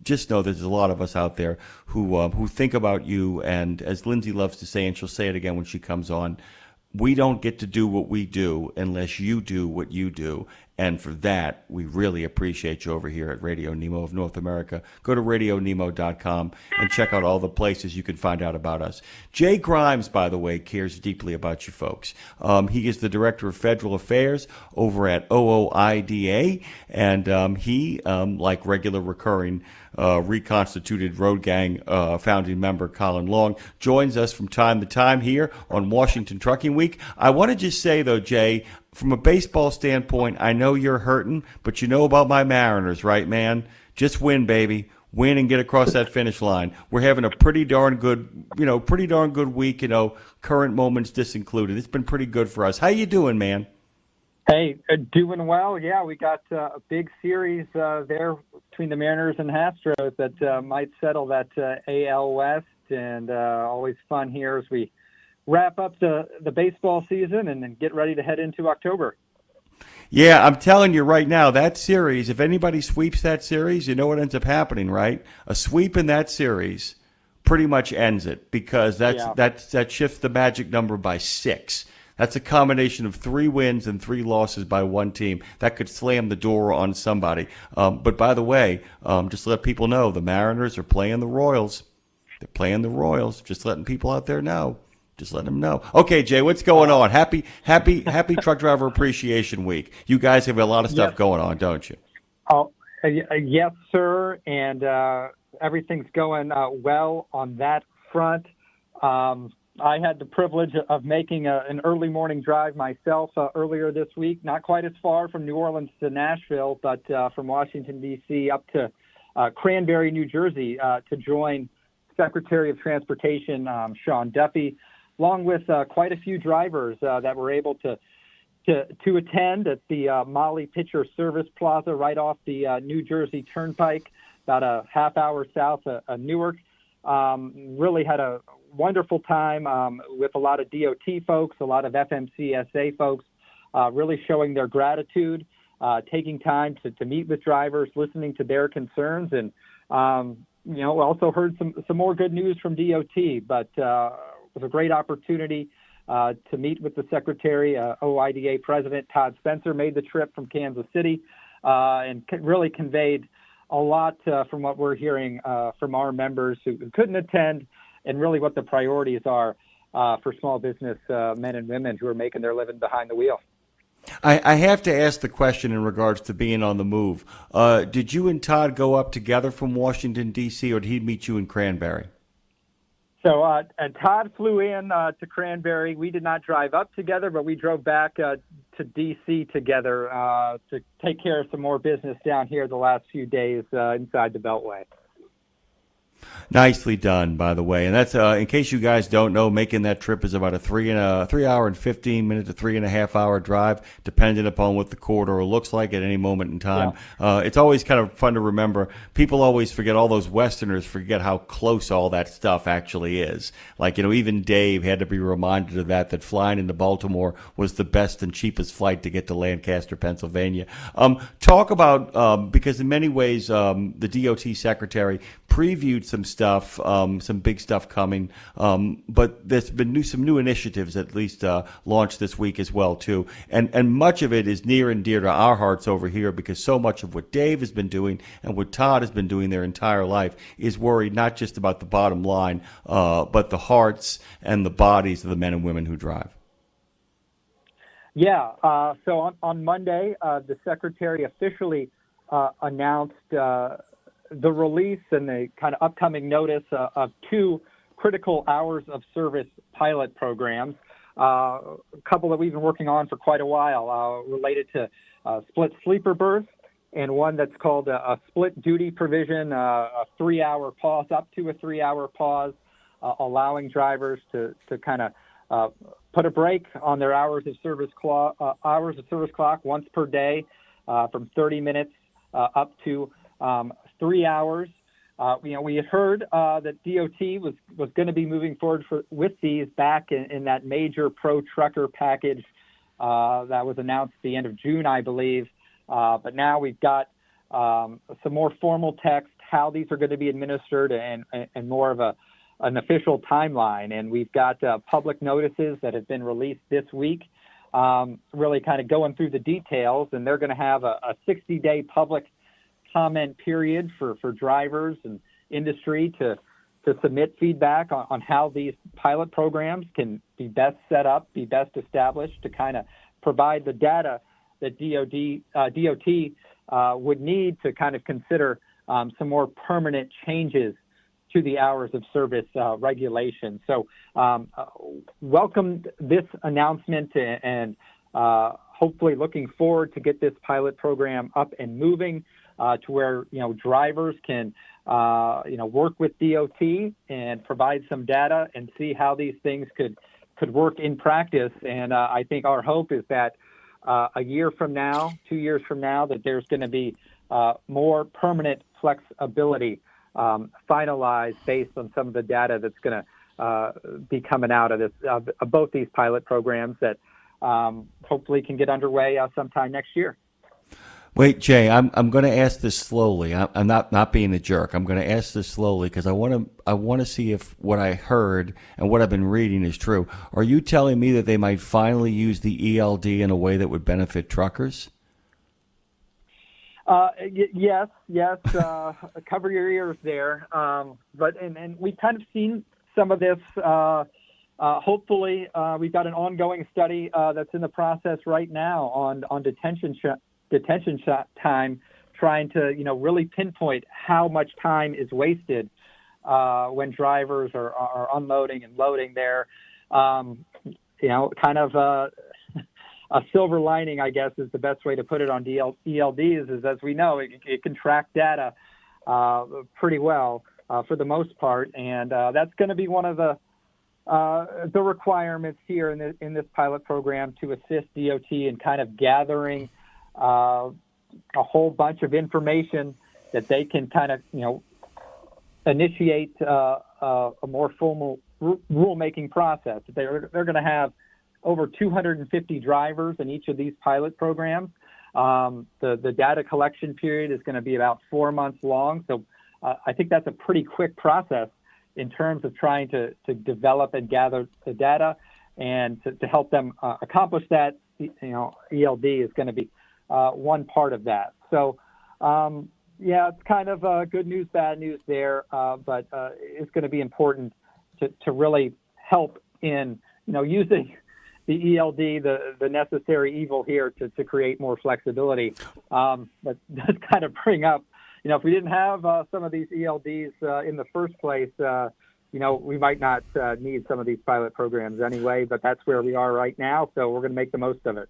just know there's a lot of us out there who think about you. And as Lindsay loves to say, and she'll say it again when she comes on, we don't get to do what we do unless you do what you do. And for that, we really appreciate you over here at Radio Nemo of North America. Go to RadioNemo.com and check out all the places you can find out about us. Jay Grimes, by the way, cares deeply about you folks. He is the Director of Federal Affairs over at OOIDA, and he, like regular recurring reconstituted Road Gang founding member Colin Long, joins us from time to time here on Washington Trucking Week. I want to just say, though, Jay, from a baseball standpoint, I know you're hurting, but you know about my Mariners, right, man? Just win, baby. Win and get across that finish line. We're having a pretty darn good week, current moments disincluded. It's been pretty good for us. How you doing, man? Hey, doing well. Yeah, we got a big series there between the Mariners and Astros that might settle that AL West, and always fun here as we wrap up the baseball season and then get ready to head into October. Yeah, I'm telling you right now, that series, if anybody sweeps that series, you know what ends up happening, right? A sweep in that series pretty much ends it, because that shifts the magic number by 6. That's a combination of 3 wins and 3 losses by one team. That could slam the door on somebody. But by the way, just to let people know, the Mariners are playing the Royals. They're playing the Royals. Just letting people out there know. Just let them know. Okay, Jay, what's going on? Happy Truck Driver Appreciation Week. You guys have a lot of stuff going on, don't you? Oh, yes, sir. And everything's going well on that front. I had the privilege of making an early morning drive myself earlier this week, not quite as far from New Orleans to Nashville, but from Washington, D.C. up to Cranberry, New Jersey, to join Secretary of Transportation Sean Duffy, along with quite a few drivers that were able to attend at the Molly Pitcher Service Plaza right off the New Jersey Turnpike, about a half hour south of Newark. Really had a wonderful time with a lot of DOT folks, a lot of FMCSA folks, really showing their gratitude, taking time to meet with drivers, listening to their concerns, and we also heard some more good news from DOT. But it was a great opportunity to meet with the Secretary. OIDA President Todd Spencer made the trip from Kansas City and really conveyed a lot from what we're hearing from our members who couldn't attend, and really what the priorities are for small business men and women who are making their living behind the wheel. I have to ask the question in regards to being on the move. Did you and Todd go up together from Washington, D.C., or did he meet you in Cranberry? So Todd flew in to Cranberry. We did not drive up together, but we drove back to D.C. together to take care of some more business down here the last few days inside the Beltway. Nicely done, by the way. And that's in case you guys don't know, making that trip is about a 3 hour and 15 minute to 3.5 hour drive, depending upon what the corridor looks like at any moment in time. Yeah. It's always kind of fun to remember. People always forget, all those Westerners forget how close all that stuff actually is. Like, even Dave had to be reminded of that flying into Baltimore was the best and cheapest flight to get to Lancaster, Pennsylvania. Talk about, because in many ways, the DOT secretary previewed some stuff, some big stuff coming, but there's been some new initiatives at least launched this week as well too, and much of it is near and dear to our hearts over here, because so much of what Dave has been doing and what Todd has been doing their entire life is worried not just about the bottom line, but the hearts and the bodies of the men and women who drive. Yeah, so on Monday, the Secretary officially announced the release and the kind of upcoming notice of 2 critical hours of service pilot programs, a couple that we've been working on for quite a while, related to split sleeper berths, and one that's called a split duty provision, a 3-hour pause, up to a 3-hour pause, allowing drivers to kind of put a break on their hours of service clock once per day, from 30 minutes up to 3 hours. We had heard that DOT was going to be moving forward with these back in that major pro-trucker package that was announced at the end of June, I believe. But now we've got some more formal text, how these are going to be administered, and more of an official timeline. And we've got public notices that have been released this week really kind of going through the details, and they're going to have a 60-day public comment period for drivers and industry to submit feedback on how these pilot programs can be best set up, be best established to kind of provide the data that DOT would need to kind of consider some more permanent changes to the hours of service regulation. So welcome this announcement, and hopefully looking forward to get this pilot program up and moving to where, drivers can, work with DOT and provide some data and see how these things could work in practice. And I think our hope is that a year from now, 2 years from now, that there's going to be more permanent flexibility finalized based on some of the data that's going to be coming out of this, of both these pilot programs that hopefully can get underway sometime next year. Wait, Jay, I'm going to ask this slowly. I'm not being a jerk. I'm going to ask this slowly because I want to see if what I heard and what I've been reading is true. Are you telling me that they might finally use the ELD in a way that would benefit truckers? Yes. Cover your ears there. But we've kind of seen some of this. Hopefully, we've got an ongoing study that's in the process right now on detention time, trying to really pinpoint how much time is wasted when drivers are unloading and loading there. Kind of a silver lining, I guess, is the best way to put it on ELDs. Is, as we know, it can track data pretty well for the most part, and that's going to be one of the requirements here in this pilot program to assist DOT in kind of gathering a whole bunch of information that they can kind of, initiate a more formal rulemaking process. They're going to have over 250 drivers in each of these pilot programs. The data collection period is going to be about 4 months long. So I think that's a pretty quick process in terms of trying to develop and gather the data, and to help them accomplish that. ELD is going to be one part of that. So, it's kind of good news, bad news there, but it's going to be important to really help in, using the ELD, the necessary evil here to create more flexibility. But that's kind of bring up, if we didn't have some of these ELDs in the first place, we might not need some of these pilot programs anyway, but that's where we are right now. So we're going to make the most of it.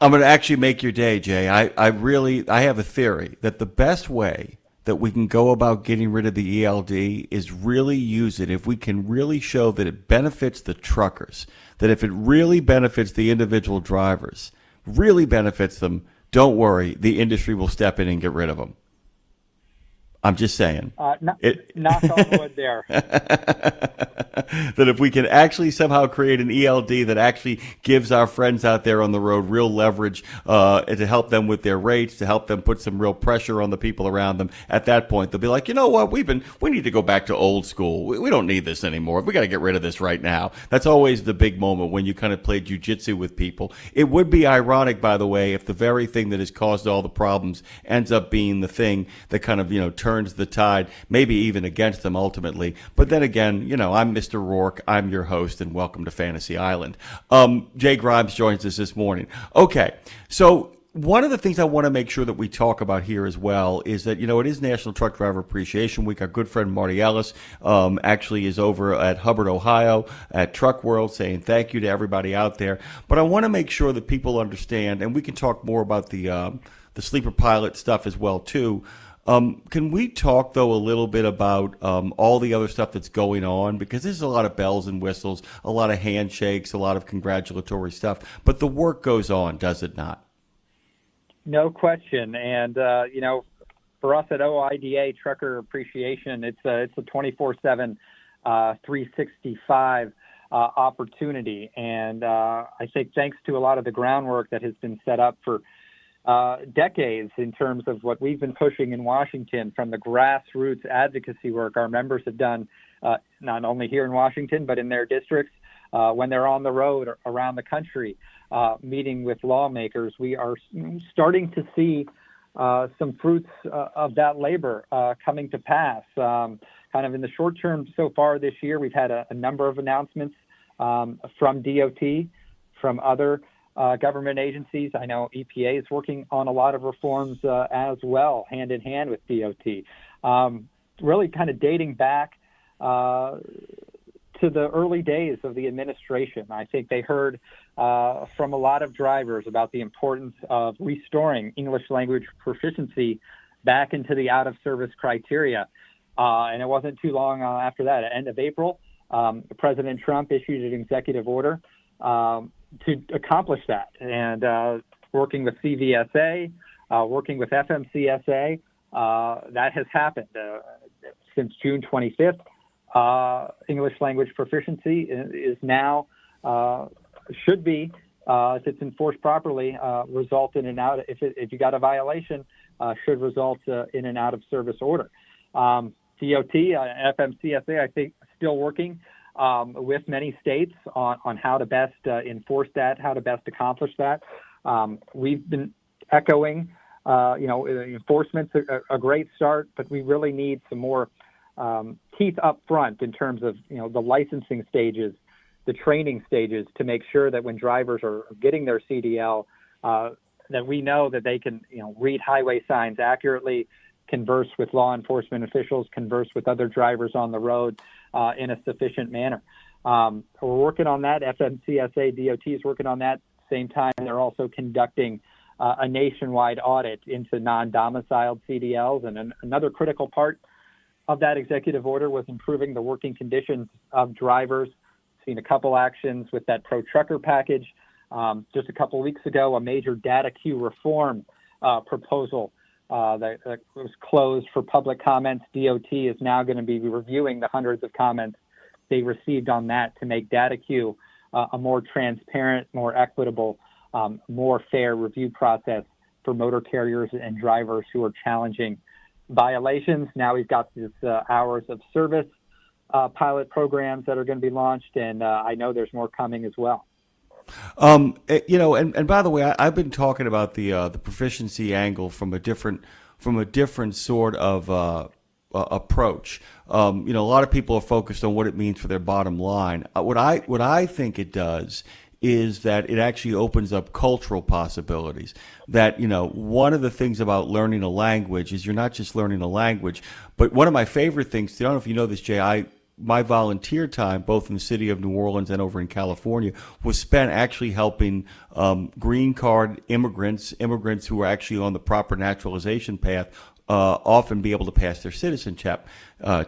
I'm going to actually make your day, Jay. I have a theory that the best way that we can go about getting rid of the ELD is really use it if we can really show that it benefits the truckers, that if it really benefits the individual drivers, really benefits them, don't worry, the industry will step in and get rid of them. I'm just saying. Knock on wood there. That if we can actually somehow create an ELD that actually gives our friends out there on the road real leverage to help them with their rates, to help them put some real pressure on the people around them, at that point they'll be like, you know what, we need to go back to old school. We don't need this anymore. We got to get rid of this right now. That's always the big moment when you kind of play jujitsu with people. It would be ironic, by the way, if the very thing that has caused all the problems ends up being the thing that kind of, turns the tide, maybe even against them ultimately. But then again, I'm Mr. Rourke. I'm your host, and welcome to Fantasy Island. Jay Grimes joins us this morning. Okay, so one of the things I want to make sure that we talk about here as well is that, it is National Truck Driver Appreciation Week. Our good friend Marty Ellis actually is over at Hubbard, Ohio at Truck World saying thank you to everybody out there. But I want to make sure that people understand, and we can talk more about the sleeper pilot stuff as well, too. Can we talk, though, a little bit about all the other stuff that's going on? Because there's a lot of bells and whistles, a lot of handshakes, a lot of congratulatory stuff. But the work goes on, does it not? No question. And, for us at OIDA, Trucker Appreciation, it's a 24/7, 365 opportunity. And I think thanks to a lot of the groundwork that has been set up for decades in terms of what we've been pushing in Washington, from the grassroots advocacy work our members have done, not only here in Washington, but in their districts when they're on the road around the country, meeting with lawmakers, we are starting to see some fruits of that labor coming to pass. Kind of in the short term so far this year, we've had a number of announcements from DOT, from other government agencies. I know EPA is working on a lot of reforms as well, hand in hand with DOT. Really kind of dating back to the early days of the administration. I think they heard from a lot of drivers about the importance of restoring English language proficiency back into the out-of-service criteria. And it wasn't too long after that, at the end of April, President Trump issued an executive order to accomplish that. And working with CVSA, working with FMCSA, that has happened since June 25th. English language proficiency is now, should be, if it's enforced properly, result in an out. If you got a violation, should result in an out of service order. DOT, FMCSA, I think, still working with many states on how to best enforce that, how to best accomplish that. We've been echoing, enforcement's a great start, but we really need some more teeth up front in terms of the licensing stages, the training stages, to make sure that when drivers are getting their CDL, that we know that they can read highway signs accurately, converse with law enforcement officials, converse with other drivers on the road in a sufficient manner. We're working on that. FMCSA, DOT is working on that. Same time, they're also conducting a nationwide audit into non-domiciled CDLs. And another critical part of that executive order was improving the working conditions of drivers. Seen a couple actions with that pro-trucker package. Just a couple weeks ago, a major data queue reform proposal that was closed for public comments. DOT is now going to be reviewing the hundreds of comments they received on that to make data queue a more transparent, more equitable, more fair review process for motor carriers and drivers who are challenging violations. Now we've got this hours of service pilot programs that are going to be launched, and I know there's more coming as well. And by the way, I've been talking about the proficiency angle from a different sort of approach. A lot of people are focused on what it means for their bottom line. What I think it does is that it actually opens up cultural possibilities. That, one of the things about learning a language is you're not just learning a language, but one of my favorite things, I don't know if you know this, Jay, my volunteer time, both in the city of New Orleans and over in California, was spent actually helping green card immigrants who are actually on the proper naturalization path, often be able to pass their citizenship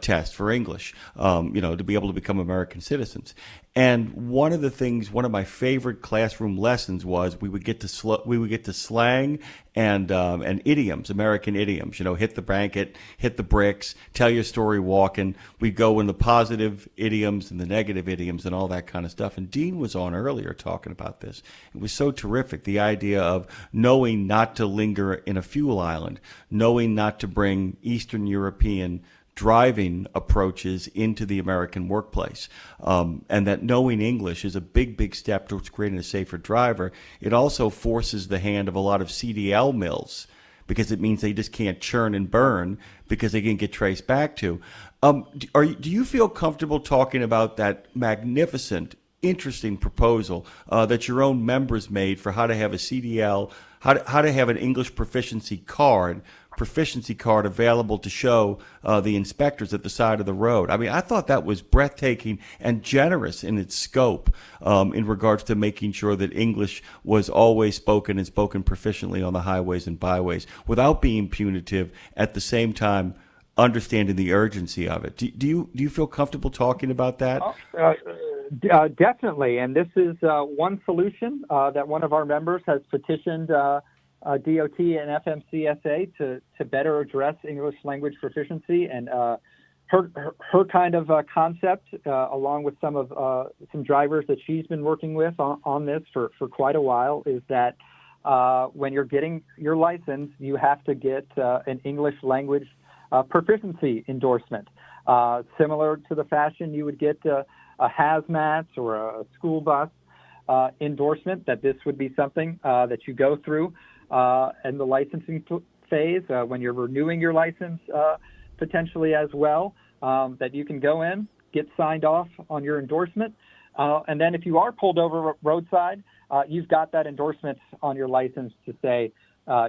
test for English, to be able to become American citizens. And one of my favorite classroom lessons was we would get to slang and idioms, American idioms. Hit the blanket, hit the bricks, tell your story walking. We'd go in the positive idioms and the negative idioms and all that kind of stuff. And Dean was on earlier talking about this. It was so terrific. The idea of knowing not to linger in a fuel island, knowing not to bring Eastern European driving approaches into the American workplace, and that knowing English is a big, big step towards creating a safer driver. It also forces the hand of a lot of CDL mills because it means they just can't churn and burn because they can get traced back to. Do you feel comfortable talking about that magnificent, interesting proposal that your own members made for how to have a CDL, how to have an English proficiency card available to show the inspectors at the side of the road? I mean, I thought that was breathtaking and generous in its scope in regards to making sure that English was always spoken and spoken proficiently on the highways and byways without being punitive, at the same time understanding the urgency of it. Do you feel comfortable talking about that? Definitely, and this is one solution that one of our members has petitioned DOT and FMCSA to better address English language proficiency. And her kind of concept, along with some drivers that she's been working with on this for quite a while, is that when you're getting your license, you have to get an English language proficiency endorsement, similar to the fashion you would get a hazmat or a school bus. endorsement that this would be something that you go through in the licensing phase when you're renewing your license potentially as well, that you can go in, get signed off on your endorsement. And then if you are pulled over roadside, you've got that endorsement on your license to say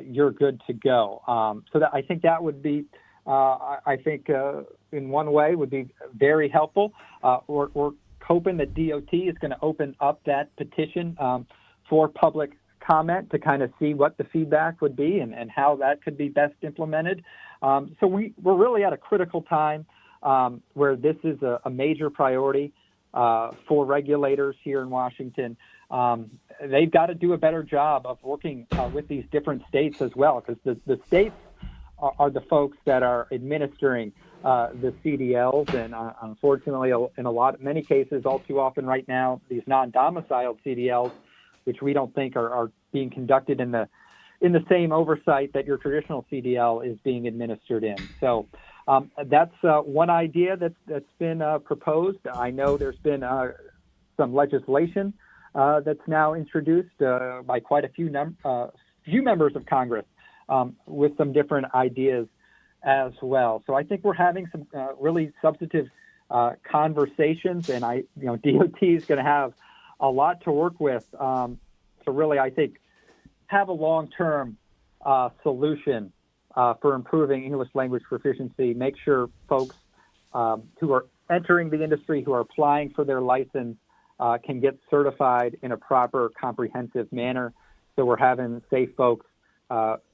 you're good to go. So that I think that would be, in one way would be very helpful. We're hoping that DOT is going to open up that petition for public comment to kind of see what the feedback would be and how that could be best implemented. So we're really at a critical time where this is a major priority for regulators here in Washington. They've got to do a better job of working with these different states as well, because the states are the folks that are administering the CDLs, and unfortunately, in many cases, all too often right now, these non-domiciled CDLs, which we don't think are being conducted in the same oversight that your traditional CDL is being administered in. So that's one idea that's been proposed. I know there's been some legislation that's now introduced by quite a few members of Congress with some different ideas as well. So I think we're having some really substantive conversations, and DOT is going to have a lot to work with to really, I think, have a long-term solution for improving English language proficiency, make sure folks who are entering the industry, who are applying for their license, can get certified in a proper, comprehensive manner. So we're having safe folks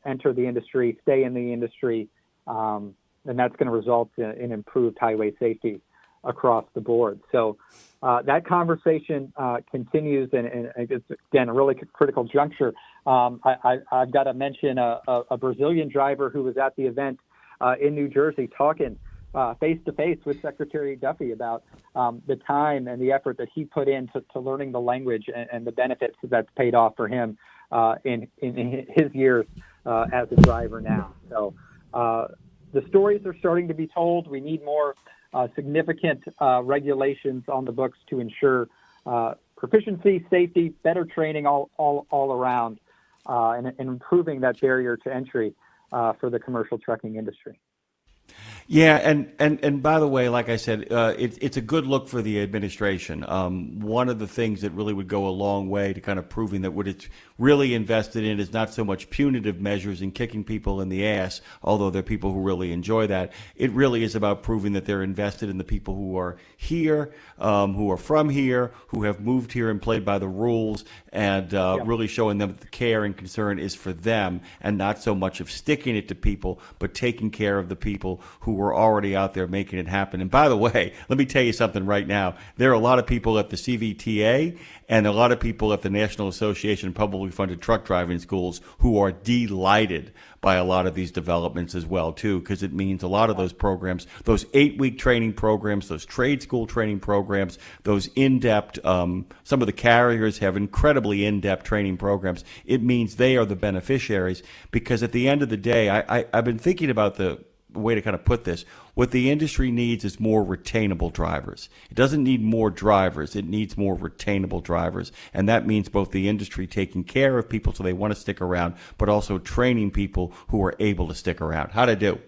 enter the industry, stay in the industry, and that's going to result in improved highway safety across the board. So that conversation continues, and it's, again, a really critical juncture. I've got to mention a Brazilian driver who was at the event in New Jersey talking face-to-face with Secretary Duffy about the time and the effort that he put into learning the language and the benefits that's paid off for him in his years as a driver now. So the stories are starting to be told. We need more significant regulations on the books to ensure proficiency, safety, better training all around, and improving that barrier to entry for the commercial trucking industry. Yeah, and by the way, like I said, it's a good look for the administration. One of the things that really would go a long way to kind of proving that what it's really invested in is not so much punitive measures and kicking people in the ass, although there are people who really enjoy that. It really is about proving that they're invested in the people who are here, who are from here, who have moved here and played by the rules, and really showing them that the care and concern is for them and not so much of sticking it to people, but taking care of the people who were already out there making it happen. And by the way, let me tell you something right now. There are a lot of people at the CVTA and a lot of people at the National Association of Publicly Funded Truck Driving Schools who are delighted by a lot of these developments as well, too, because it means a lot of those programs, those 8-week training programs, those trade school training programs, those in-depth, some of the carriers have incredibly in-depth training programs. It means they are the beneficiaries, because at the end of the day, I've been thinking about the way to kind of put this. What the industry needs is more retainable drivers. It doesn't need more drivers. It needs more retainable drivers. And that means both the industry taking care of people so they want to stick around, but also training people who are able to stick around. How'd I do?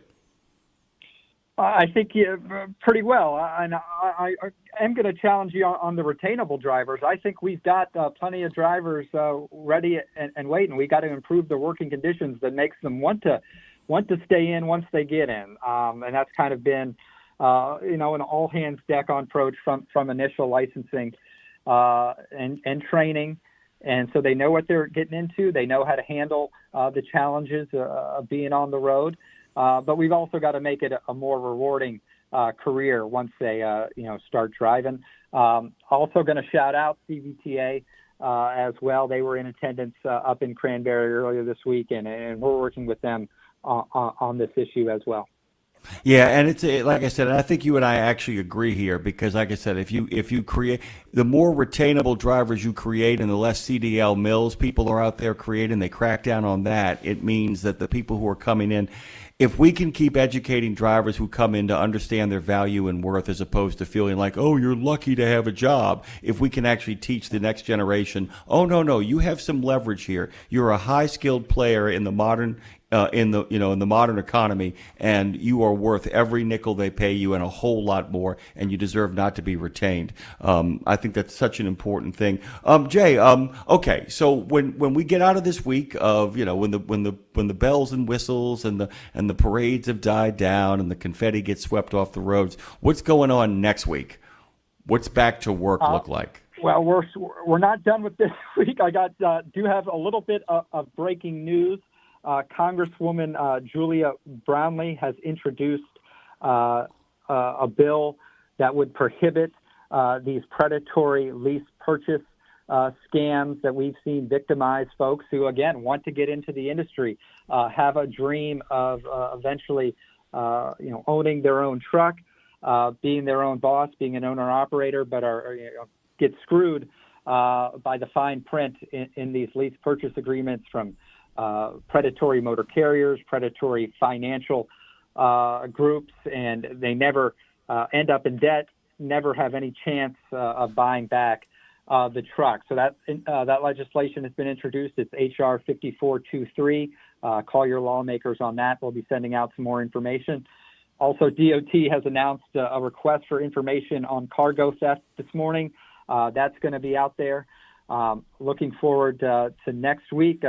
I think pretty well. And I am going to challenge you on the retainable drivers. I think we've got plenty of drivers ready and waiting. We got to improve the working conditions that makes them want to stay in once they get in. And that's kind of been, an all hands deck on approach from initial licensing and training. And so they know what they're getting into. They know how to handle the challenges of being on the road. But we've also got to make it a more rewarding career once they, start driving. Also going to shout out CVTA as well. They were in attendance up in Cranberry earlier this week, and we're working with them on this issue as well. Yeah, and it's like I said, I think you and I actually agree here, because like I said, if you create, the more retainable drivers you create and the less CDL mills people are out there creating, they crack down on that. It means that the people who are coming in, if we can keep educating drivers who come in to understand their value and worth as opposed to feeling like, oh, you're lucky to have a job, if we can actually teach the next generation, oh, no, you have some leverage here. You're a high-skilled player in the modern in the modern economy, and you are worth every nickel they pay you and a whole lot more, and you deserve not to be retained. I think that's such an important thing. Jay, okay, so when we get out of this week of when the bells and whistles and the parades have died down and the confetti gets swept off the roads, what's going on next week? What's back to work look like? Well, we're not done with this week. I do have a little bit of breaking news. Congresswoman Julia Brownley has introduced a bill that would prohibit these predatory lease purchase scams that we've seen victimize folks who, again, want to get into the industry, have a dream of eventually, owning their own truck, being their own boss, being an owner-operator, but get screwed by the fine print in these lease purchase agreements from predatory motor carriers, predatory financial groups, and they never end up in debt, never have any chance of buying back the truck. So that legislation has been introduced. It's H.R. 5423. Call your lawmakers on that. We'll be sending out some more information. Also, DOT has announced a request for information on cargo theft this morning. That's going to be out there. Looking forward to next week,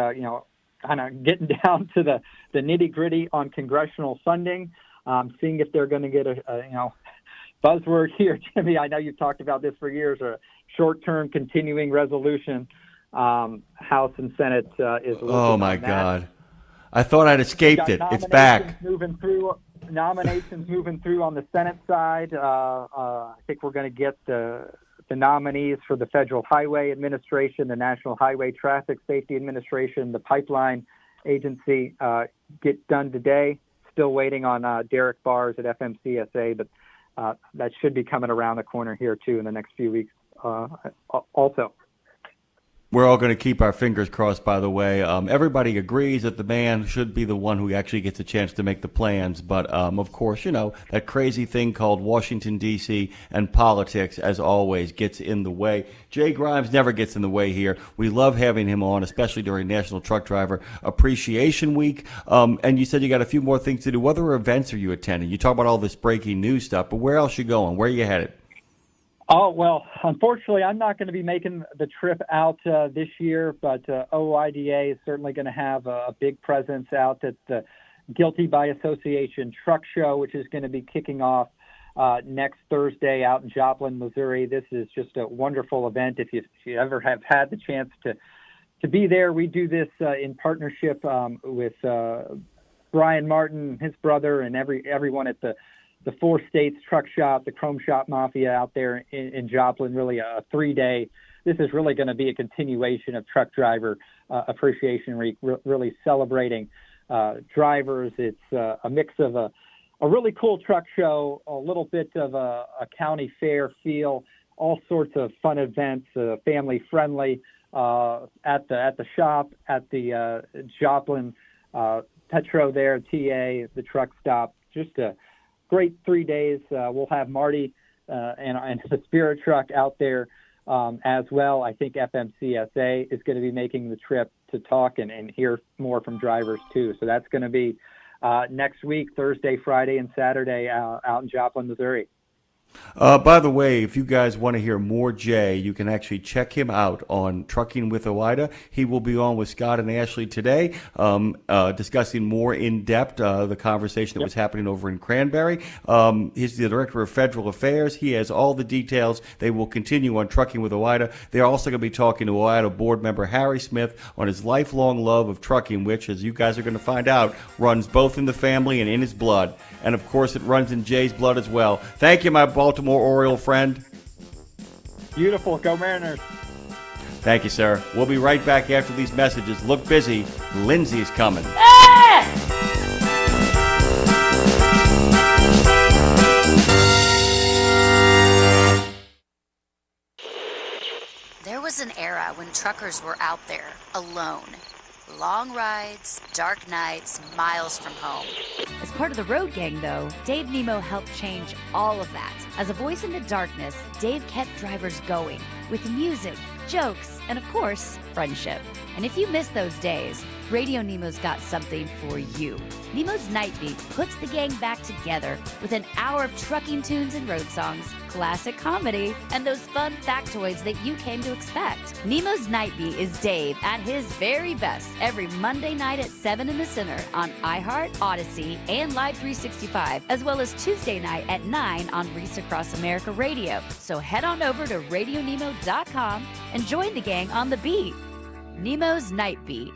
kind of getting down to the nitty-gritty on congressional funding, seeing if they're going to get a buzzword here, Jimmy. I know you've talked about this for years, a short-term continuing resolution. House and Senate is looking Oh, my on that. God. I thought I'd escaped it. It's back. Nominations moving through on the Senate side. I think we're going to get the nominees for the Federal Highway Administration, the National Highway Traffic Safety Administration, the Pipeline Agency get done today. Still waiting on Derek Bars at FMCSA, but that should be coming around the corner here, too, in the next few weeks also. We're all going to keep our fingers crossed, by the way. Everybody agrees that the man should be the one who actually gets a chance to make the plans. But, of course, that crazy thing called Washington, D.C. and politics, as always, gets in the way. Jay Grimes never gets in the way here. We love having him on, especially during National Truck Driver Appreciation Week. And you said you got a few more things to do. What other events are you attending? You talk about all this breaking news stuff, but where else you going? Where are you headed? Oh, well, unfortunately, I'm not going to be making the trip out this year, but OIDA is certainly going to have a big presence out at the Guilty by Association Truck Show, which is going to be kicking off next Thursday out in Joplin, Missouri. This is just a wonderful event. If you ever have had the chance to be there, we do this in partnership with Brian Martin, his brother, and everyone at the Four States Truck Shop, the Chrome Shop Mafia out there in Joplin, really a 3-day. This is really going to be a continuation of Truck Driver Appreciation Week, really celebrating drivers. It's a mix of a really cool truck show, a little bit of a county fair feel, all sorts of fun events, family friendly at the shop, at the Joplin Petro there, TA, the truck stop. Just a great 3 days. We'll have Marty and the Spirit Truck out there as well. I think FMCSA is going to be making the trip to talk and hear more from drivers too. So that's going to be next week, Thursday, Friday, and Saturday out in Joplin, Missouri. By the way, if you guys want to hear more Jay, you can actually check him out on Trucking with OIDA. He will be on with Scott and Ashley today, discussing more in depth the conversation that was happening over in Cranberry. He's the Director of Federal Affairs. He has all the details. They will continue on Trucking with OIDA. They're also going to be talking to OIDA board member Harry Smith on his lifelong love of trucking, which, as you guys are going to find out, runs both in the family and in his blood. And, of course, it runs in Jay's blood as well. Thank you, my Baltimore Oriole friend. Beautiful. Go Mariners. Thank you, sir. We'll be right back after these messages. Look busy. Lindsay's coming. There was an era when truckers were out there alone, long rides, dark nights, miles from home. As part of the Road Gang, though, Dave Nemo helped change all of that. As a voice in the darkness, Dave kept drivers going with music, jokes, and of course, friendship. And if you miss those days, Radio Nemo's got something for you. Nemo's Night Beat puts the gang back together with an hour of trucking tunes and road songs, classic comedy, and those fun factoids that you came to expect. Nemo's Night Beat is Dave at his very best every Monday night at 7 in the Center on iHeart, Odyssey, and Live 365, as well as Tuesday night at 9 on Reese Across America Radio. So head on over to RadioNemo.com and join the gang on the beat. Nemo's Night Beat.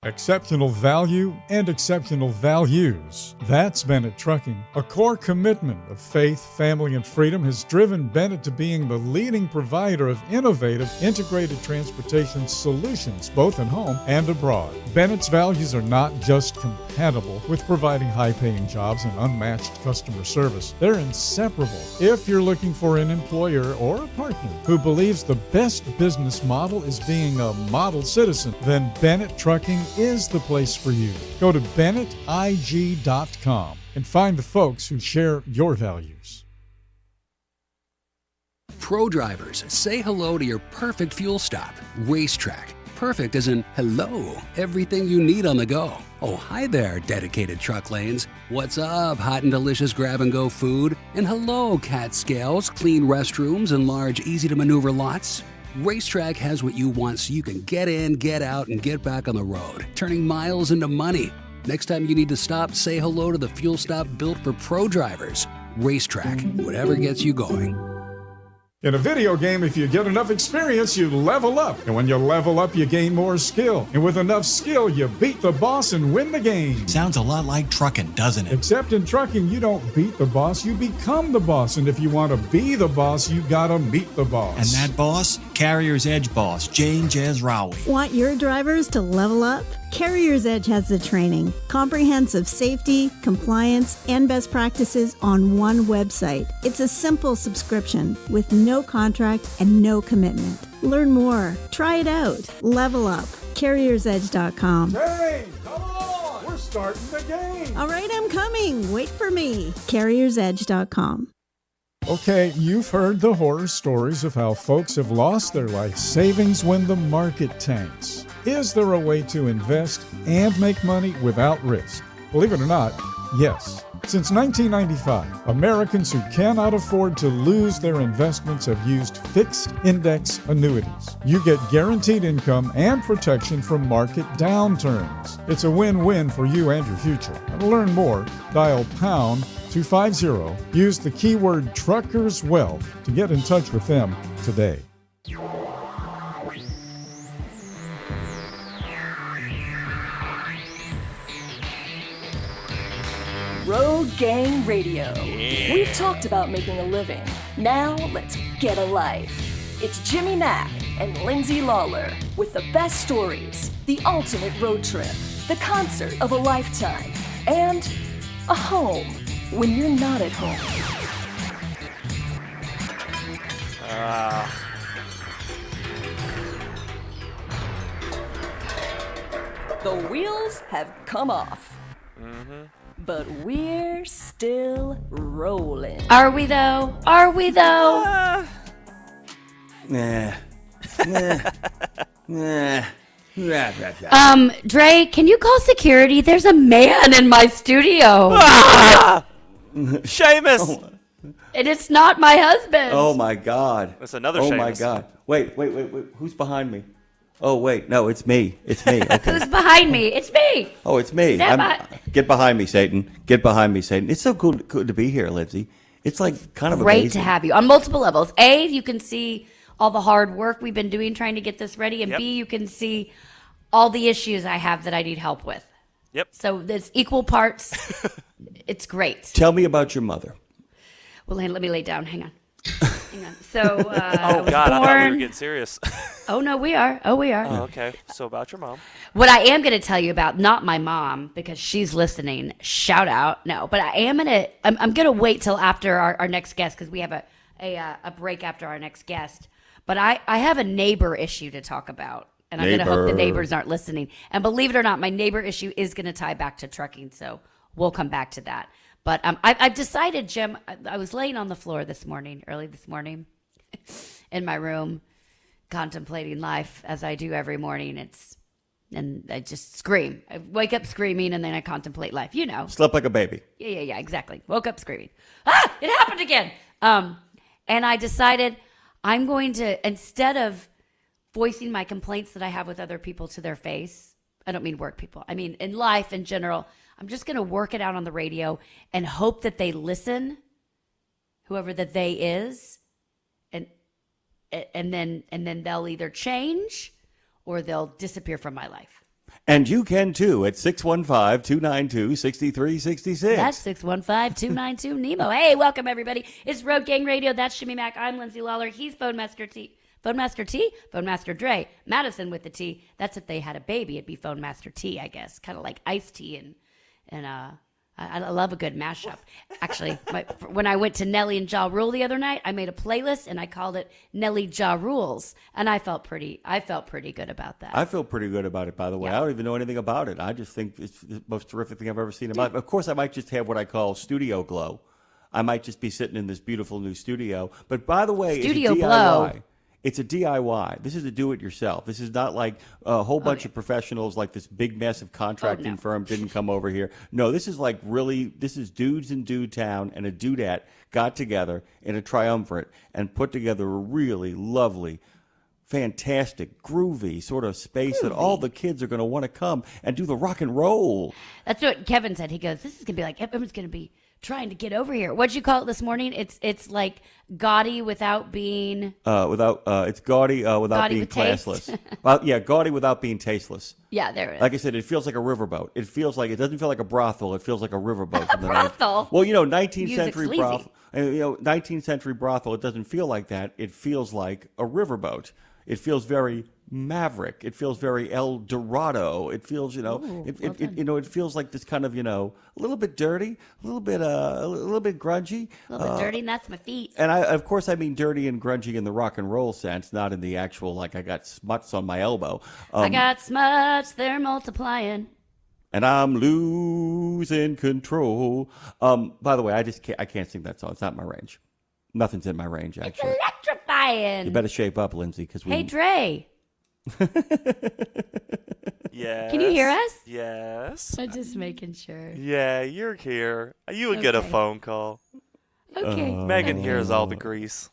Exceptional value and exceptional values. That's Bennett Trucking. A core commitment of faith, family, and freedom has driven Bennett to being the leading provider of innovative, integrated transportation solutions, both at home and abroad. Bennett's values are not just compatible with providing high-paying jobs and unmatched customer service. They're inseparable. If you're looking for an employer or a partner who believes the best business model is being a model citizen, then Bennett Trucking is the place for you. Go to BennettIG.com and find the folks who share your values. Pro drivers, say hello to your perfect fuel stop, Racetrack. Perfect as in hello, everything you need on the go. Oh, hi there, dedicated truck lanes. What's up, hot and delicious grab-and-go food? And hello, cat scales, clean restrooms, and large, easy-to-maneuver lots. Racetrack has what you want so you can get in, get out, and get back on the road, turning miles into money. Next time you need to stop, say hello to the fuel stop built for pro drivers. Racetrack, whatever gets you going. In a video game, if you get enough experience, you level up. And when you level up, you gain more skill. And with enough skill, you beat the boss and win the game. Sounds a lot like trucking, doesn't it? Except in trucking, you don't beat the boss, you become the boss. And if you want to be the boss, you gotta meet the boss. And that boss? Carrier's Edge boss, Jane Jazrawi. Want your drivers to level up? Carrier's Edge has the training, comprehensive safety, compliance, and best practices on one website. It's a simple subscription with no contract and no commitment. Learn more. Try it out. Level up. CarriersEdge.com. Hey, come on! We're starting the game! All right, I'm coming. Wait for me. CarriersEdge.com. Okay, you've heard the horror stories of how folks have lost their life savings when the market tanks. Is there a way to invest and make money without risk? Believe it or not, yes. Since 1995, Americans who cannot afford to lose their investments have used fixed index annuities. You get guaranteed income and protection from market downturns. It's a win-win for you and your future. And to learn more, dial pound 250. Use the keyword Truckers Wealth to get in touch with them today. Road Gang Radio. We've talked about making a living. Now let's get a life. It's Jimmy Mack and Lindsay Lawler with the best stories, the ultimate road trip, the concert of a lifetime, and a home when you're not at home. The wheels have come off. But we're still rolling. Are we though? Are we though? Nah. Dre, can you call security? There's a man in my studio. Seamus! And it's not my husband. Oh my God. That's another Oh Seamus. my God. Wait. Who's behind me? Oh wait, no, it's me. It's me. Okay. Who's behind me? It's me. Oh, it's me. Get behind me, Satan. Get behind me, Satan. It's so good to be here, Lindsay. It's like kind of Great amazing. to have you on multiple levels. A, you can see all the hard work we've been doing trying to get this ready. And Yep. B, you can see all the issues I have that I need help with. Yep. So there's equal parts. It's great. Tell me about your mother. Well, let me lay down. Hang on. So, I Oh was God, I thought we were born. getting serious. Oh, no, we are. Oh, we are. Oh, okay. So about your mom. What I am going to tell you about, not my mom, because she's listening. Shout out. No, but I'm going to wait till after our next guest, because we have a break after our next guest. But I have a neighbor issue to talk about. And I'm going to hope the neighbors aren't listening. And believe it or not, my neighbor issue is going to tie back to trucking, so we'll come back to that. But I've decided, Jim, I was laying on the floor early this morning, in my room, contemplating life as I do every morning. And I just scream. I wake up screaming, and then I contemplate life. You know. Slept like a baby. Yeah, exactly. Woke up screaming. Ah, it happened again. And I decided I'm going to, instead of voicing my complaints that I have with other people to their face, I don't mean work people, I mean in life in general, I'm just going to work it out on the radio and hope that they listen, whoever the they is, and then they'll either change or they'll disappear from my life. And you can too at 615-292-6366. That's 615-292-NEMO. Hey, welcome everybody. It's Road Gang Radio. That's Jimmy Mack. I'm Lindsay Lawler. He's Phone Master T. Phone Master T? Phone Master Dre. Madison with the T. That's if they had a baby. It'd be Phone Master T, I guess. Kind of like iced tea and I love a good mashup. Actually, when I went to Nelly and Ja Rule the other night, I made a playlist and I called it Nelly Ja Rules, and I felt pretty good about that. I feel pretty good about it, by the way. Yeah. I don't even know anything about it. I just think it's the most terrific thing I've ever seen in my life. Of course, I might just have what I call studio glow. I might just be sitting in this beautiful new studio. But by the way, Studio it's a DIY. glow. It's a DIY. This is a do-it-yourself. This is not like a whole bunch of professionals like this big, massive contracting firm didn't come over here. No, this is like really, this is dudes in Dude Town and a dudette got together in a triumvirate and put together a really lovely, fantastic, groovy sort of space that all the kids are going to want to come and do the rock and roll. That's what Kevin said. He goes, this is going to be like, everyone's going to be trying to get over here. What'd you call it this morning? It's like gaudy without being... it's gaudy without Gaudy being with taste. classless. Well, yeah, gaudy without being tasteless. Yeah, there it is. Like I said, it feels like a riverboat. It doesn't feel like a brothel. It feels like a riverboat. From the Brothel? Well, 19th Music's century sleazy. brothel. 19th century brothel. It doesn't feel like that. It feels like a riverboat. It feels very maverick. It feels very El Dorado. It feels, it feels like this kind of, a little bit dirty, a little bit grungy. A little bit dirty, and that's my feet. And of course I mean dirty and grungy in the rock and roll sense, not in the actual, like I got smuts on my elbow. I got smuts, they're multiplying. And I'm losing control. By the way, I can't sing that song. It's not my range. Nothing's in my range, actually. It's electrifying. You better shape up, Lindsay, because Hey, Dre. Yes. Can you hear us? Yes. I'm just making sure. Yeah, you're here. You would get a phone call. Okay. Megan hears all the grease.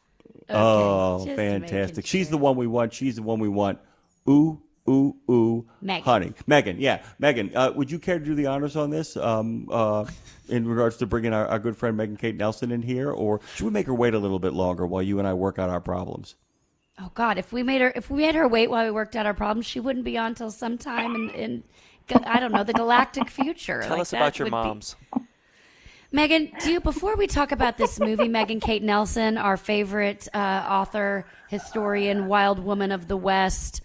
Oh, just fantastic. She's the one we want. She's the one we want. Ooh, ooh, ooh, Megan. honey. Megan, yeah. Megan, would you care to do the honors on this in regards to bringing our good friend Megan Kate Nelson in here? Or should we make her wait a little bit longer while you and I work out our problems? Oh God! If we made her wait while we worked out our problems, she wouldn't be on till sometime in I don't know, the galactic future. Tell us about your moms. Megan, before we talk about this movie, Megan Kate Nelson, our favorite author, historian, wild woman of the West,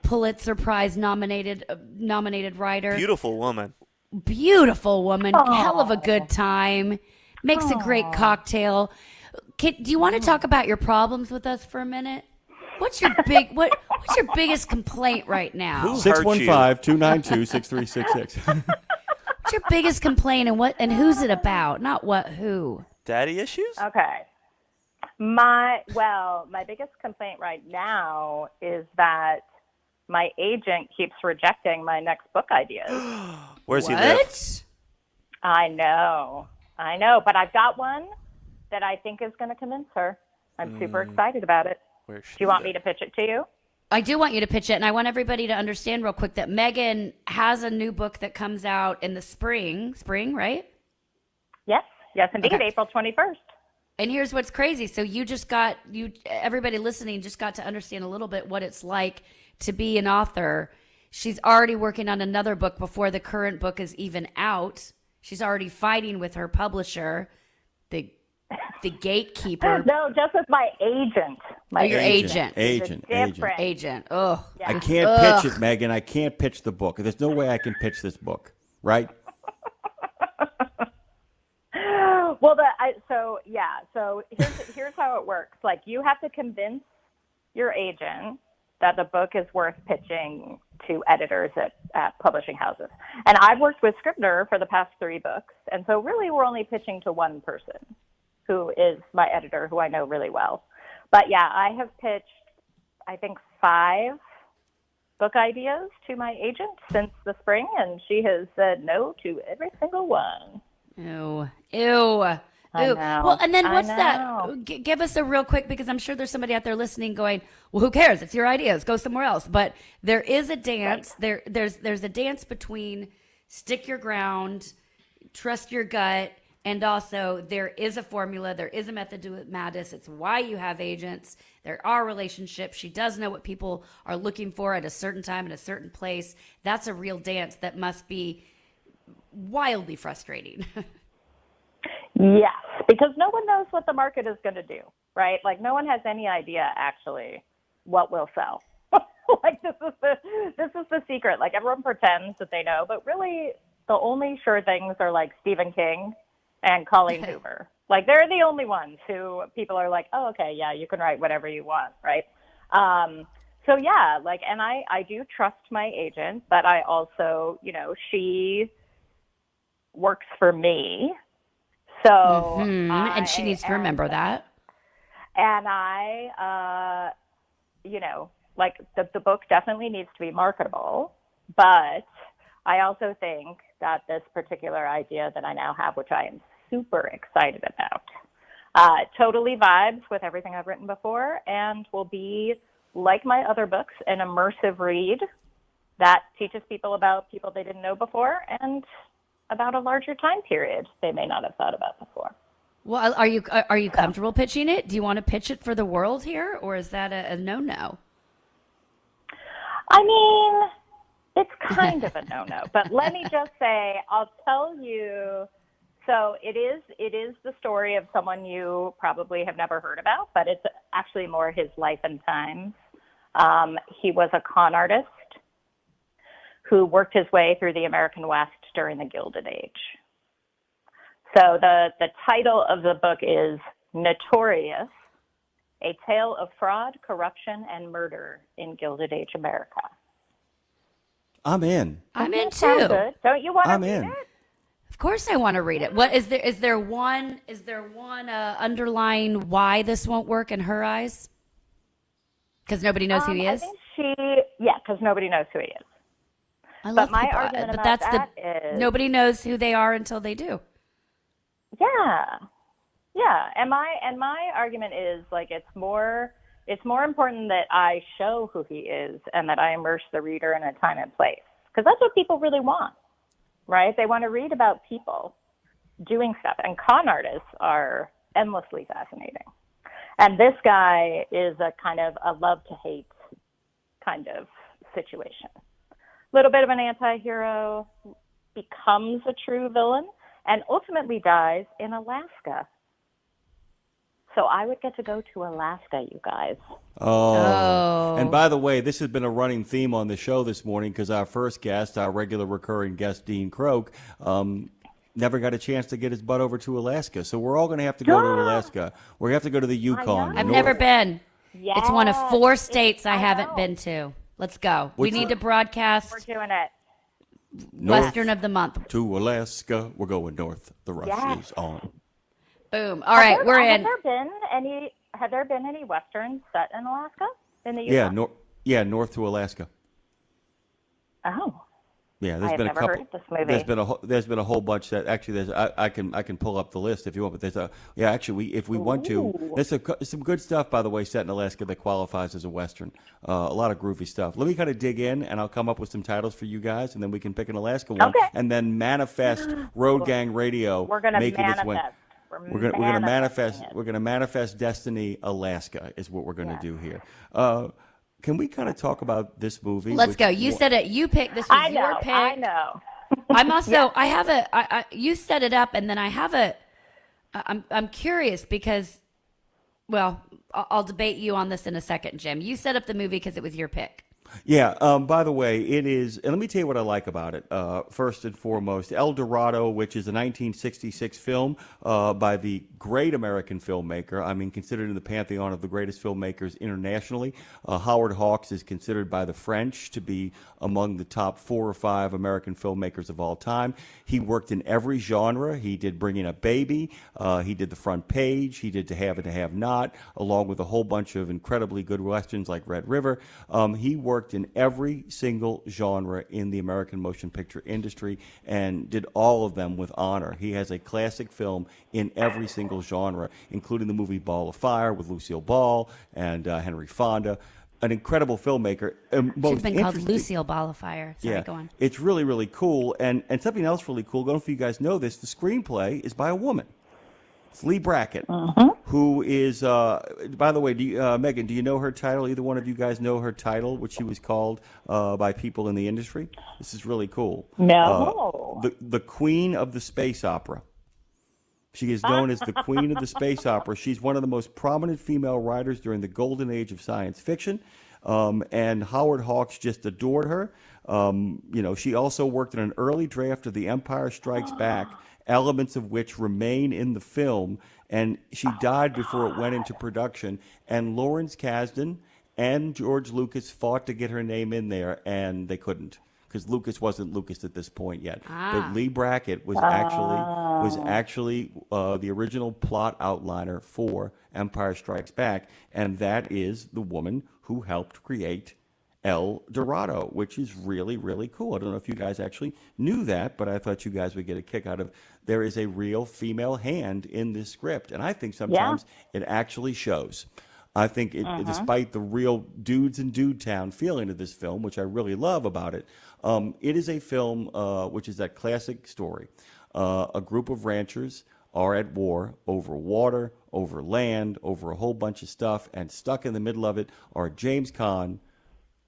Pulitzer Prize nominated writer, Beautiful woman. hell of a good time, makes a great cocktail. Do you want to talk about your problems with us for a minute? What's your biggest complaint right now? 615-292-6366. What's your biggest complaint and who's it about? Not what, who? Daddy issues? Okay. My biggest complaint right now is that my agent keeps rejecting my next book ideas. Where's he live? I know, but I've got one that I think is going to convince her. I'm super excited about it. Do you want me to pitch it to you? I do want you to pitch it, and I want everybody to understand real quick that Megan has a new book that comes out in the spring, right? Yes, indeed, Okay. April 21st. And here's what's crazy. So everybody listening just got to understand a little bit what it's like to be an author. She's already working on another book before the current book is even out. She's already fighting with her publisher, the gatekeeper. No, just with my agent. Your agent. Agent. Oh, yeah. I can't pitch it, Megan. I can't pitch the book. There's no way I can pitch this book, right? Well, so here's how it works. Like, you have to convince your agent that the book is worth pitching to editors at publishing houses. And I've worked with Scribner for the past 3 books. And so really we're only pitching to one person who is my editor, who I know really well. But yeah, I have pitched, I think, 5 book ideas to my agent since the spring, and she has said no to every single one. Ew. I know. Well, and then I what's know. that? Give us a real quick, because I'm sure there's somebody out there listening going, well, who cares? It's your ideas. Go somewhere else. But there is a dance. There's a dance between stick your ground, trust your gut, and also there is a formula. There is a method to madness. It's why you have agents. There are relationships. She does know what people are looking for at a certain time in a certain place. That's a real dance that must be wildly frustrating. Yes, because no one knows what the market is going to do, right? Like, no one has any idea actually what will sell. Like, this is the secret. Like, everyone pretends that they know, but really the only sure things are like Stephen King and Colleen Hoover. Like, they're the only ones who people are like, oh, okay, yeah, you can write whatever you want, right? So yeah, like, and I do trust my agent, but I also, she works for me. So, and she needs to remember that. And I, like, the book definitely needs to be marketable, but I also think that this particular idea that I now have, which I am super excited about, totally vibes with everything I've written before, and will be, like my other books, an immersive read that teaches people about people they didn't know before, and about a larger time period they may not have thought about before. Well, are you comfortable pitching it? Do you want to pitch it for the world here, or is that a no-no? I mean, it's kind of a no-no, but let me just say, I'll tell you. So it is the story of someone you probably have never heard about, but it's actually more his life and times. He was a con artist who worked his way through the American West during the Gilded Age. So the title of the book is Notorious, A Tale of Fraud, Corruption, and Murder in Gilded Age America. I'm in. I'm in Sounds too. good. Don't you want to I'm read in. it? Of course I want to read it. What is there one underlying why this won't work in her eyes? Because nobody knows who he is? I think because nobody knows who he is. I love But my people, argument but about that's that is nobody knows who they are until they do. Yeah. And my argument is, like, it's more important that I show who he is and that I immerse the reader in a time and place, because that's what people really want, right? They want to read about people doing stuff, and con artists are endlessly fascinating. And this guy is a kind of a love to hate kind of situation. A little bit of an anti-hero, becomes a true villain, and ultimately dies in Alaska. So I would get to go to Alaska, you guys. Oh. And by the way, this has been a running theme on the show this morning, because our first guest, our regular recurring guest, Dean Croak, never got a chance to get his butt over to Alaska. So we're all going to have to go to Alaska. We're going to have to go to the Yukon. I've never been. Yes, It's one of 4 states I haven't been to. Let's go. We Which need one? to broadcast We're doing it. Western of the month. To Alaska. We're going north. The rush is on. Boom. All right, we're in. Have there been any Westerns set in Alaska? In the Yukon? North to Alaska. Oh. Yeah, there's I been have a never couple. heard of this movie. There's been a whole bunch that actually I can pull up the list if you want. But if we want to, there's some good stuff, by the way, set in Alaska that qualifies as a Western. A lot of groovy stuff. Let me kind of dig in, and I'll come up with some titles for you guys, and then we can pick an Alaska one, and then manifest Road Gang Radio. We're gonna making its way. manifest. We're gonna manifest. We're gonna manifest Destiny Alaska is what we're gonna do here. Can we kind of talk about this movie? Let's go. You said it. You picked. This was your pick. I know. I'm also. I have a. You set it up, and then I have a. I'm curious because, well, I'll debate you on this in a second, Jim. You set up the movie because it was your pick. Yeah. By the way, it is, and let me tell you what I like about it. First and foremost, El Dorado, which is a 1966 film by the great American filmmaker. I mean, considered in the pantheon of the greatest filmmakers internationally. Howard Hawks is considered by the French to be among the top 4 or 5 American filmmakers of all time. He worked in every genre. He did Bringing Up Baby. He did The Front Page. He did To Have and To Have Not, along with a whole bunch of incredibly good westerns like Red River. He worked in every single genre in the American motion picture industry and did all of them with honor. He has a classic film in every single genre, including the movie Ball of Fire with Lucille Ball and Henry Fonda. An incredible filmmaker. Should have been called Lucille Ball of Fire. Sorry, go on. It's really, really cool. And something else really cool, I don't know if you guys know this, the screenplay is by a woman. It's Lee Brackett, who is, by the way, Megan, do you know her title? Either one of you guys know her title, which she was called by people in the industry? This is really cool. No. The Queen of the Space Opera. She is known as the Queen of the Space Opera. She's one of the most prominent female writers during the golden age of science fiction, and Howard Hawks just adored her. She also worked on an early draft of The Empire Strikes Back, elements of which remain in the film, and she died before it went into production. And Lawrence Kasdan and George Lucas fought to get her name in there, and they couldn't, because Lucas wasn't Lucas at this point yet. But Lee Brackett was actually the original plot outliner for Empire Strikes Back, and that is the woman who helped create El Dorado, which is really, really cool. I don't know if you guys actually knew that, but I thought you guys would get a kick out of there is a real female hand in this script, and I think sometimes it actually shows. I think despite the real dudes in Dude Town feeling of this film, which I really love about it, it is a film which is that classic story. A group of ranchers are at war over water, over land, over a whole bunch of stuff, and stuck in the middle of it are James Caan,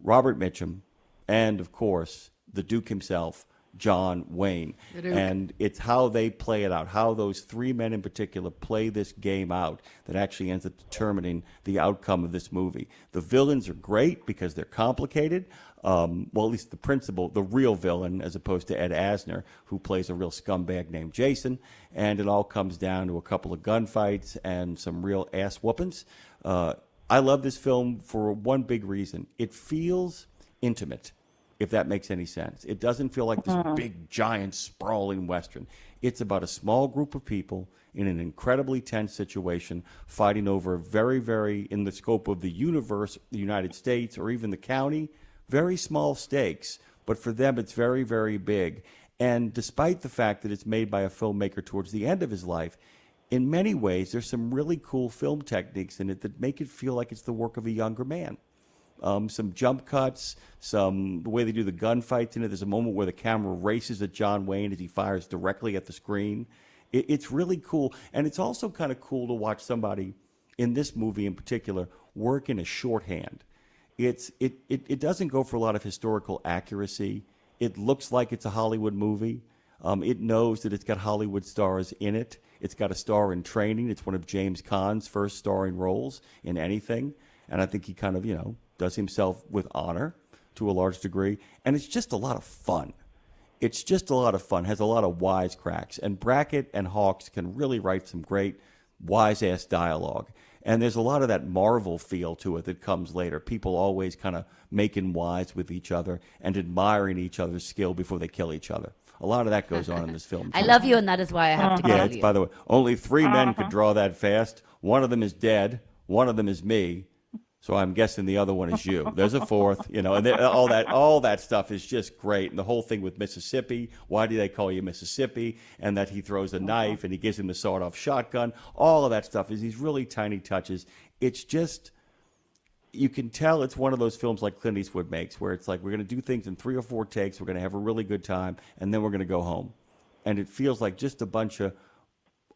Robert Mitchum, and, of course, the Duke himself, John Wayne. And it's how they play it out, how those 3 men in particular play this game out that actually ends up determining the outcome of this movie. The villains are great because they're complicated. Well, at least the real villain, as opposed to Ed Asner, who plays a real scumbag named Jason. And it all comes down to a couple of gunfights and some real ass whoopings. I love this film for one big reason. It feels intimate, if that makes any sense. It doesn't feel like this big, giant, sprawling Western. It's about a small group of people in an incredibly tense situation fighting over very, very, in the scope of the universe, the United States, or even the county, very small stakes. But for them, it's very, very big. And despite the fact that it's made by a filmmaker towards the end of his life, in many ways, there's some really cool film techniques in it that make it feel like it's the work of a younger man. Some jump cuts, the way they do the gunfights in it. There's a moment where the camera races at John Wayne as he fires directly at the screen. It's really cool. And it's also kind of cool to watch somebody, in this movie in particular, work in a shorthand. It doesn't go for a lot of historical accuracy. It looks like it's a Hollywood movie. It knows that it's got Hollywood stars in it. It's got a star in training. It's one of James Caan's first starring roles in anything. And I think he kind of, does himself with honor to a large degree. And it's just a lot of fun. Has a lot of wisecracks. And Brackett and Hawks can really write some great wise-ass dialogue. And there's a lot of that Marvel feel to it that comes later. People always kind of making wise with each other and admiring each other's skill before they kill each other. A lot of that goes on in this film. I love you, and that is why I have to kill you. By the way, only 3 men could draw that fast. One of them is dead. One of them is me. So I'm guessing the other one is you. There's a 4th, and all that stuff is just great. And the whole thing with Mississippi, why do they call you Mississippi? And that he throws a knife and he gives him the sawed-off shotgun. All of that stuff is these really tiny touches. It's just, you can tell it's one of those films like Clint Eastwood makes, where it's like, we're going to do things in 3 or 4 takes, we're going to have a really good time, and then we're going to go home. And it feels like just a bunch of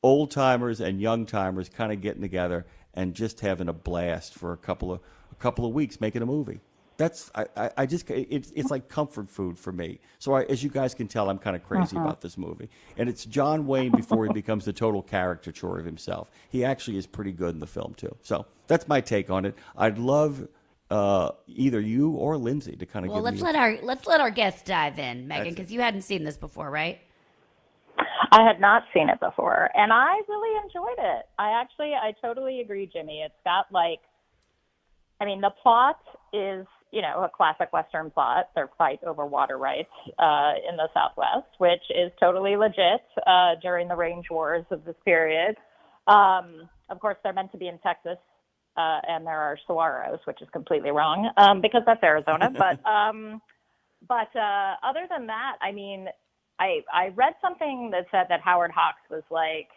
old-timers and young-timers kind of getting together and just having a blast for a couple of weeks making a movie. It's like comfort food for me. So as you guys can tell, I'm kind of crazy about this movie. And it's John Wayne before he becomes the total caricature of himself. He actually is pretty good in the film too. So that's my take on it. I'd love either you or Lindsay to kind of Well, give let's let our guests dive in, Megan, because you hadn't seen this before, right? I had not seen it before, and I really enjoyed it. I totally agree, Jimmy. It's got the plot is, a classic Western plot. Their fight over water rights in the Southwest, which is totally legit during the range wars of this period. Of course, they're meant to be in Texas, and there are saguaros, which is completely wrong because that's Arizona. But other than that, I read something that said that Howard Hawks was like,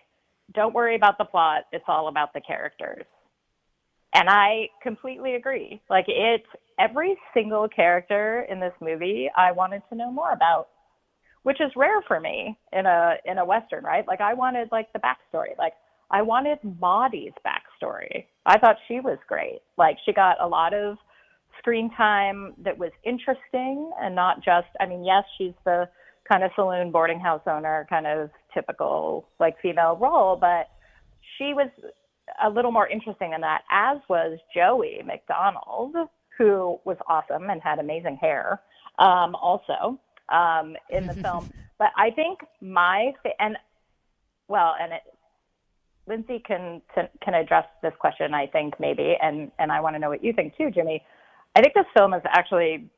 "Don't worry about the plot; it's all about the characters." And I completely agree. Every single character in this movie, I wanted to know more about, which is rare for me in a Western, right? I wanted the backstory. I wanted Maudie's backstory. I thought she was great. She got a lot of screen time that was interesting and not just, yes, she's the kind of saloon boarding house owner, kind of typical female role, but she was a little more interesting than that, as was Joey McDonald, who was awesome and had amazing hair also in the film. But I think Lindsay can address this question, I think, maybe, and I want to know what you think too, Jimmy. I think this film is actually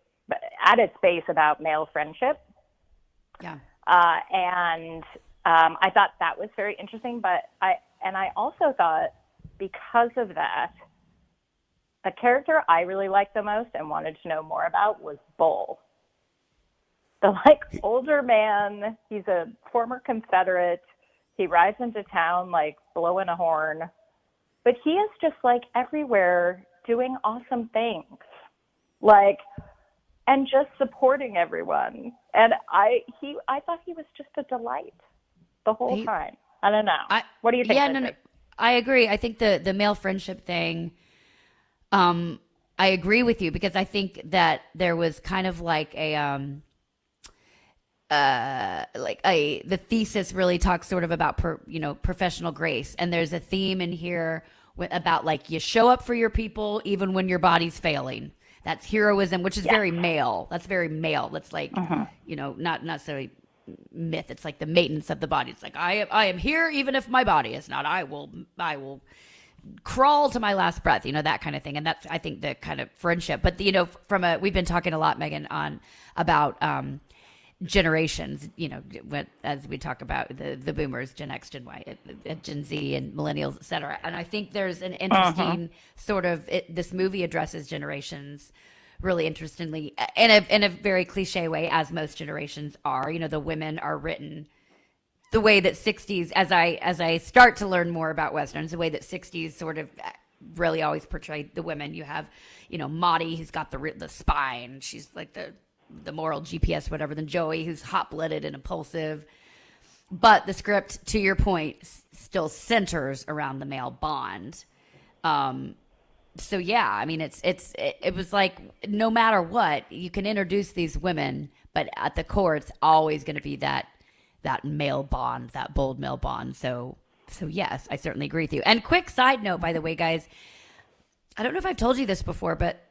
at its base about male friendship. Yeah. And I thought that was very interesting, but I also thought because of that, a character I really liked the most and wanted to know more about was Bull. The older man, he's a former Confederate. He rides into town blowing a horn, but he is just everywhere doing awesome things, and just supporting everyone. And I thought he was just a delight the whole time. I don't know. What do you think? Yeah, no, I agree. I think the male friendship thing. I agree with you because I think that there was kind of the thesis really talks sort of about professional grace, and there's a theme in here about you show up for your people even when your body's failing. That's heroism, which is very male. That's very male. That's not necessarily myth. It's the maintenance of the body. It's I am here even if my body is not. I will crawl to my last breath, that kind of thing. And that's, I think, the kind of friendship. But, we've been talking a lot, Megan, about generations, as we talk about the boomers, Gen X, Gen Y, Gen Z, and millennials, et cetera. And I think there's an interesting sort of, this movie addresses generations really interestingly in a very cliche way, as most generations are. The women are written the way that 60s, as I start to learn more about Westerns, the way that 60s sort of really always portrayed the women. You have, Maudie, who's got the spine. She's the moral GPS, whatever. Then Joey, who's hot-blooded and impulsive. But the script, to your point, still centers around the male bond. So yeah, it was no matter what, you can introduce these women, but at the core, it's always going to be that male bond, that bold male bond. So yes, I certainly agree with you. And quick side note, by the way, guys, I don't know if I've told you this before, but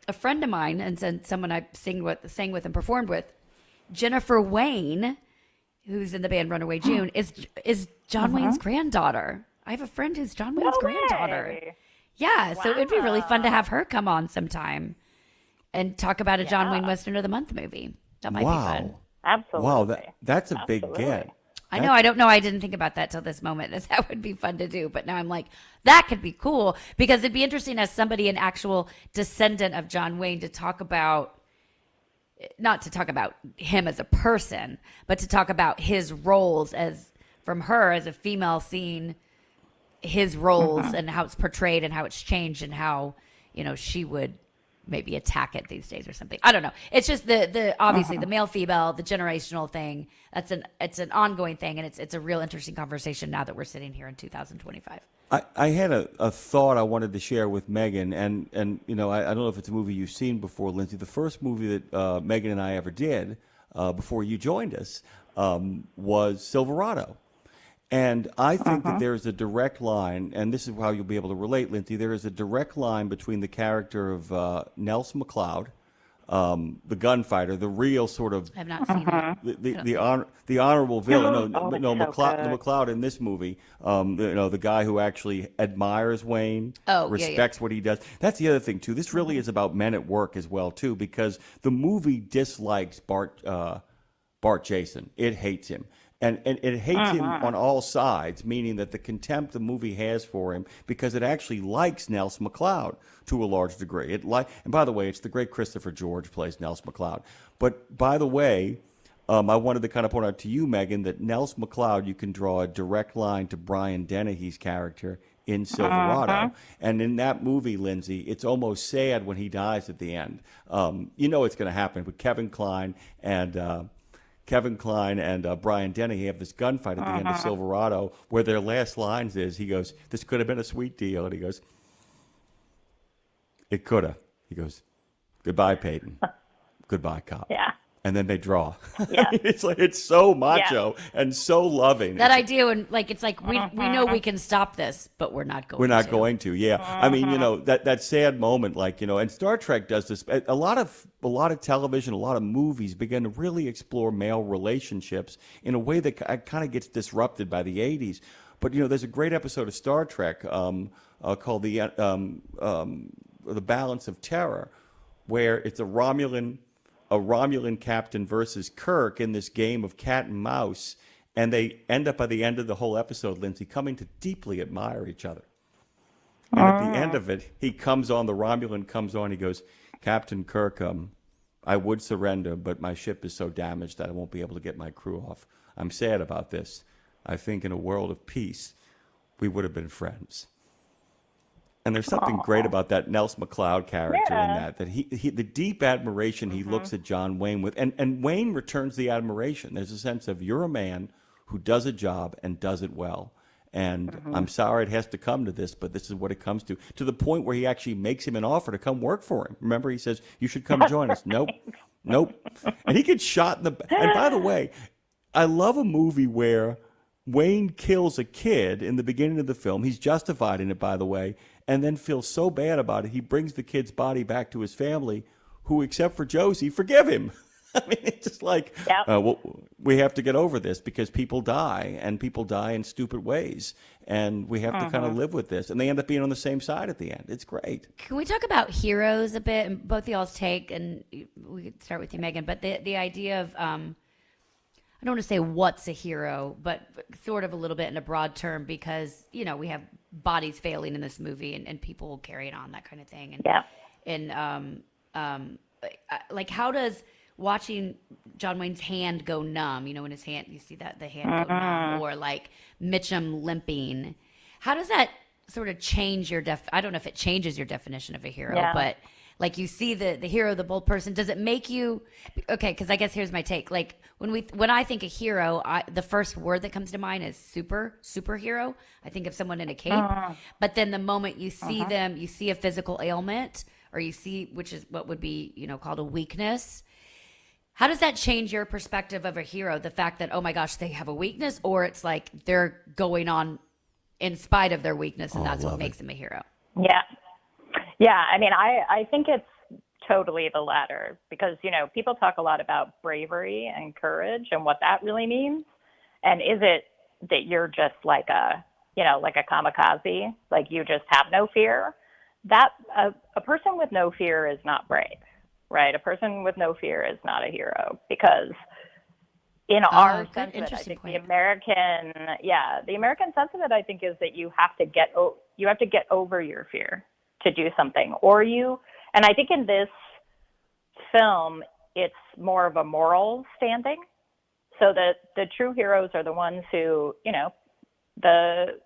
a friend of mine and someone I sang with and performed with, Jennifer Wayne, who's in the band Runaway June, is John Wayne's granddaughter. I have a friend who's John Wayne's granddaughter. Yeah, so it'd be really fun to have her come on sometime and talk about a John Wayne Western of the Month movie. That might be fun. Absolutely. Wow, that's a big get. I know. I don't know. I didn't think about that till this moment. That would be fun to do. But now I'm that could be cool because it'd be interesting as somebody, an actual descendant of John Wayne, to talk about, not to talk about him as a person, but to talk about his roles from her as a female, seeing his roles and how it's portrayed and how it's changed and how, she would maybe attack it these days or something. I don't know. It's just the obviously the male female, the generational thing. It's an ongoing thing, and it's a real interesting conversation now that we're sitting here in 2025. I had a thought I wanted to share with Megan, and I don't know if it's a movie you've seen before, Lindsay. The first movie that Megan and I ever did before you joined us was Silverado. And I think that there is a direct line, and this is how you'll be able to relate, Lindsay. There is a direct line between the character of Nelson McLeod, the gunfighter, the real sort of I've not seen it. the honorable villain. Oh, No, it's so the McLeod in this movie, the guy who actually admires Wayne, respects what he does. That's the other thing too. This really is about men at work as well too, because the movie dislikes Bart Jason. It hates him. And it hates him on all sides, meaning that the contempt the movie has for him, because it actually likes Nelson McLeod to a large degree. And by the way, it's the great Christopher George plays Nelson McLeod. But by the way, I wanted to kind of point out to you, Megan, that Nelson McLeod, you can draw a direct line to Brian Dennehy's character in Silverado. And in that movie, Lindsay, it's almost sad when he dies at the end. You know it's going to happen with Kevin Kline and Brian Dennehy have this gunfight at the end of Silverado, where their last lines is, he goes, "This could have been a sweet deal," and he goes, "It could have." He goes, "Goodbye, Peyton. Goodbye, cop." Yeah. And then they draw. Yeah. It's so macho and so loving. That idea when it's like we know we can stop this, but we're not going. We're not going to. Yeah, I mean, that sad moment, and Star Trek does this. A lot of television, a lot of movies begin to really explore male relationships in a way that kind of gets disrupted by the '80s. But there's a great episode of Star Trek called the Balance of Terror, where it's a Romulan captain versus Kirk in this game of cat and mouse, and they end up by the end of the whole episode, Lindsay, coming to deeply admire each other. And at the end of it, the Romulan comes on, he goes, "Captain Kirk, I would surrender, but my ship is so damaged that I won't be able to get my crew off. I'm sad about this. I think in a world of peace, we would have been friends." And there's something great about that Nelson McLeod character in that he the deep admiration he looks at John Wayne with, and Wayne returns the admiration. There's a sense of, you're a man who does a job and does it well. And I'm sorry it has to come to this, but this is what it comes to the point where he actually makes him an offer to come work for him. Remember, he says, "You should come join us." Nope. And he gets shot in the back. And by the way, I love a movie where Wayne kills a kid in the beginning of the film. He's justified in it, by the way, and then feels so bad about it, he brings the kid's body back to his family, who, except for Josie, forgive him. I mean, it's just like, we have to get over this because people die, and people die in stupid ways, and we have to kind of live with this. And they end up being on the same side at the end. It's great. Can we talk about heroes a bit, and both of y'all's take, and we could start with you, Megan, but the idea of, I don't want to say what's a hero, but sort of a little bit in a broad term, because, we have bodies failing in this movie and people carrying on, that kind of thing. And like, how does watching John Wayne's hand go numb, when his hand, you see that the hand go numb, or like Mitchum limping, how does that sort of change your I don't know if it changes your definition of a hero, but like, you see the hero, the bold person, does it make you, okay, because I guess here's my take. Like, when I think of hero, the first word that comes to mind is superhero. I think of someone in a cape. But then the moment you see them, you see a physical ailment, or you see, which is what would be, called a weakness. How does that change your perspective of a hero? The fact that, oh my gosh, they have a weakness, or it's like they're going on in spite of their weakness, and that's what makes them a hero. Yeah. Yeah, I mean, I think it's totally the latter, because, people talk a lot about bravery and courage and what that really means. And is it that you're just like a kamikaze, like you just have no fear? That a person with no fear is not brave, right? A person with no fear is not a hero, because in our sense of it, I think the American sense of it, I think, is that you have to get over your fear to do something, and I think in this film, it's more of a moral standing, so that the true heroes are the ones who, the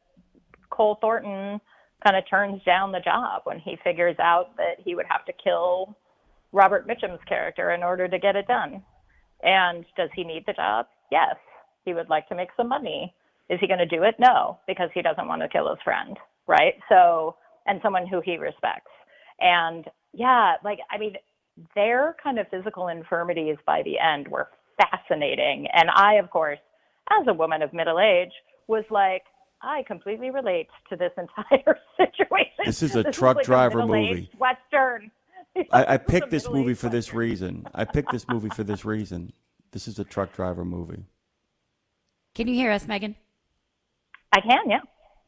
Cole Thornton kind of turns down the job when he figures out that he would have to kill Robert Mitchum's character in order to get it done. And does he need the job? Yes. He would like to make some money. Is he going to do it? No, because he doesn't want to kill his friend, right? So, and someone who he respects. And their kind of physical infirmities by the end were fascinating. And I, of course, as a woman of middle age, was like, I completely relate to this entire situation. This is a This truck like driver middle-aged movie. Western. I picked this movie for this reason. This is a truck driver movie. Can you hear us, Megan? I can, yeah.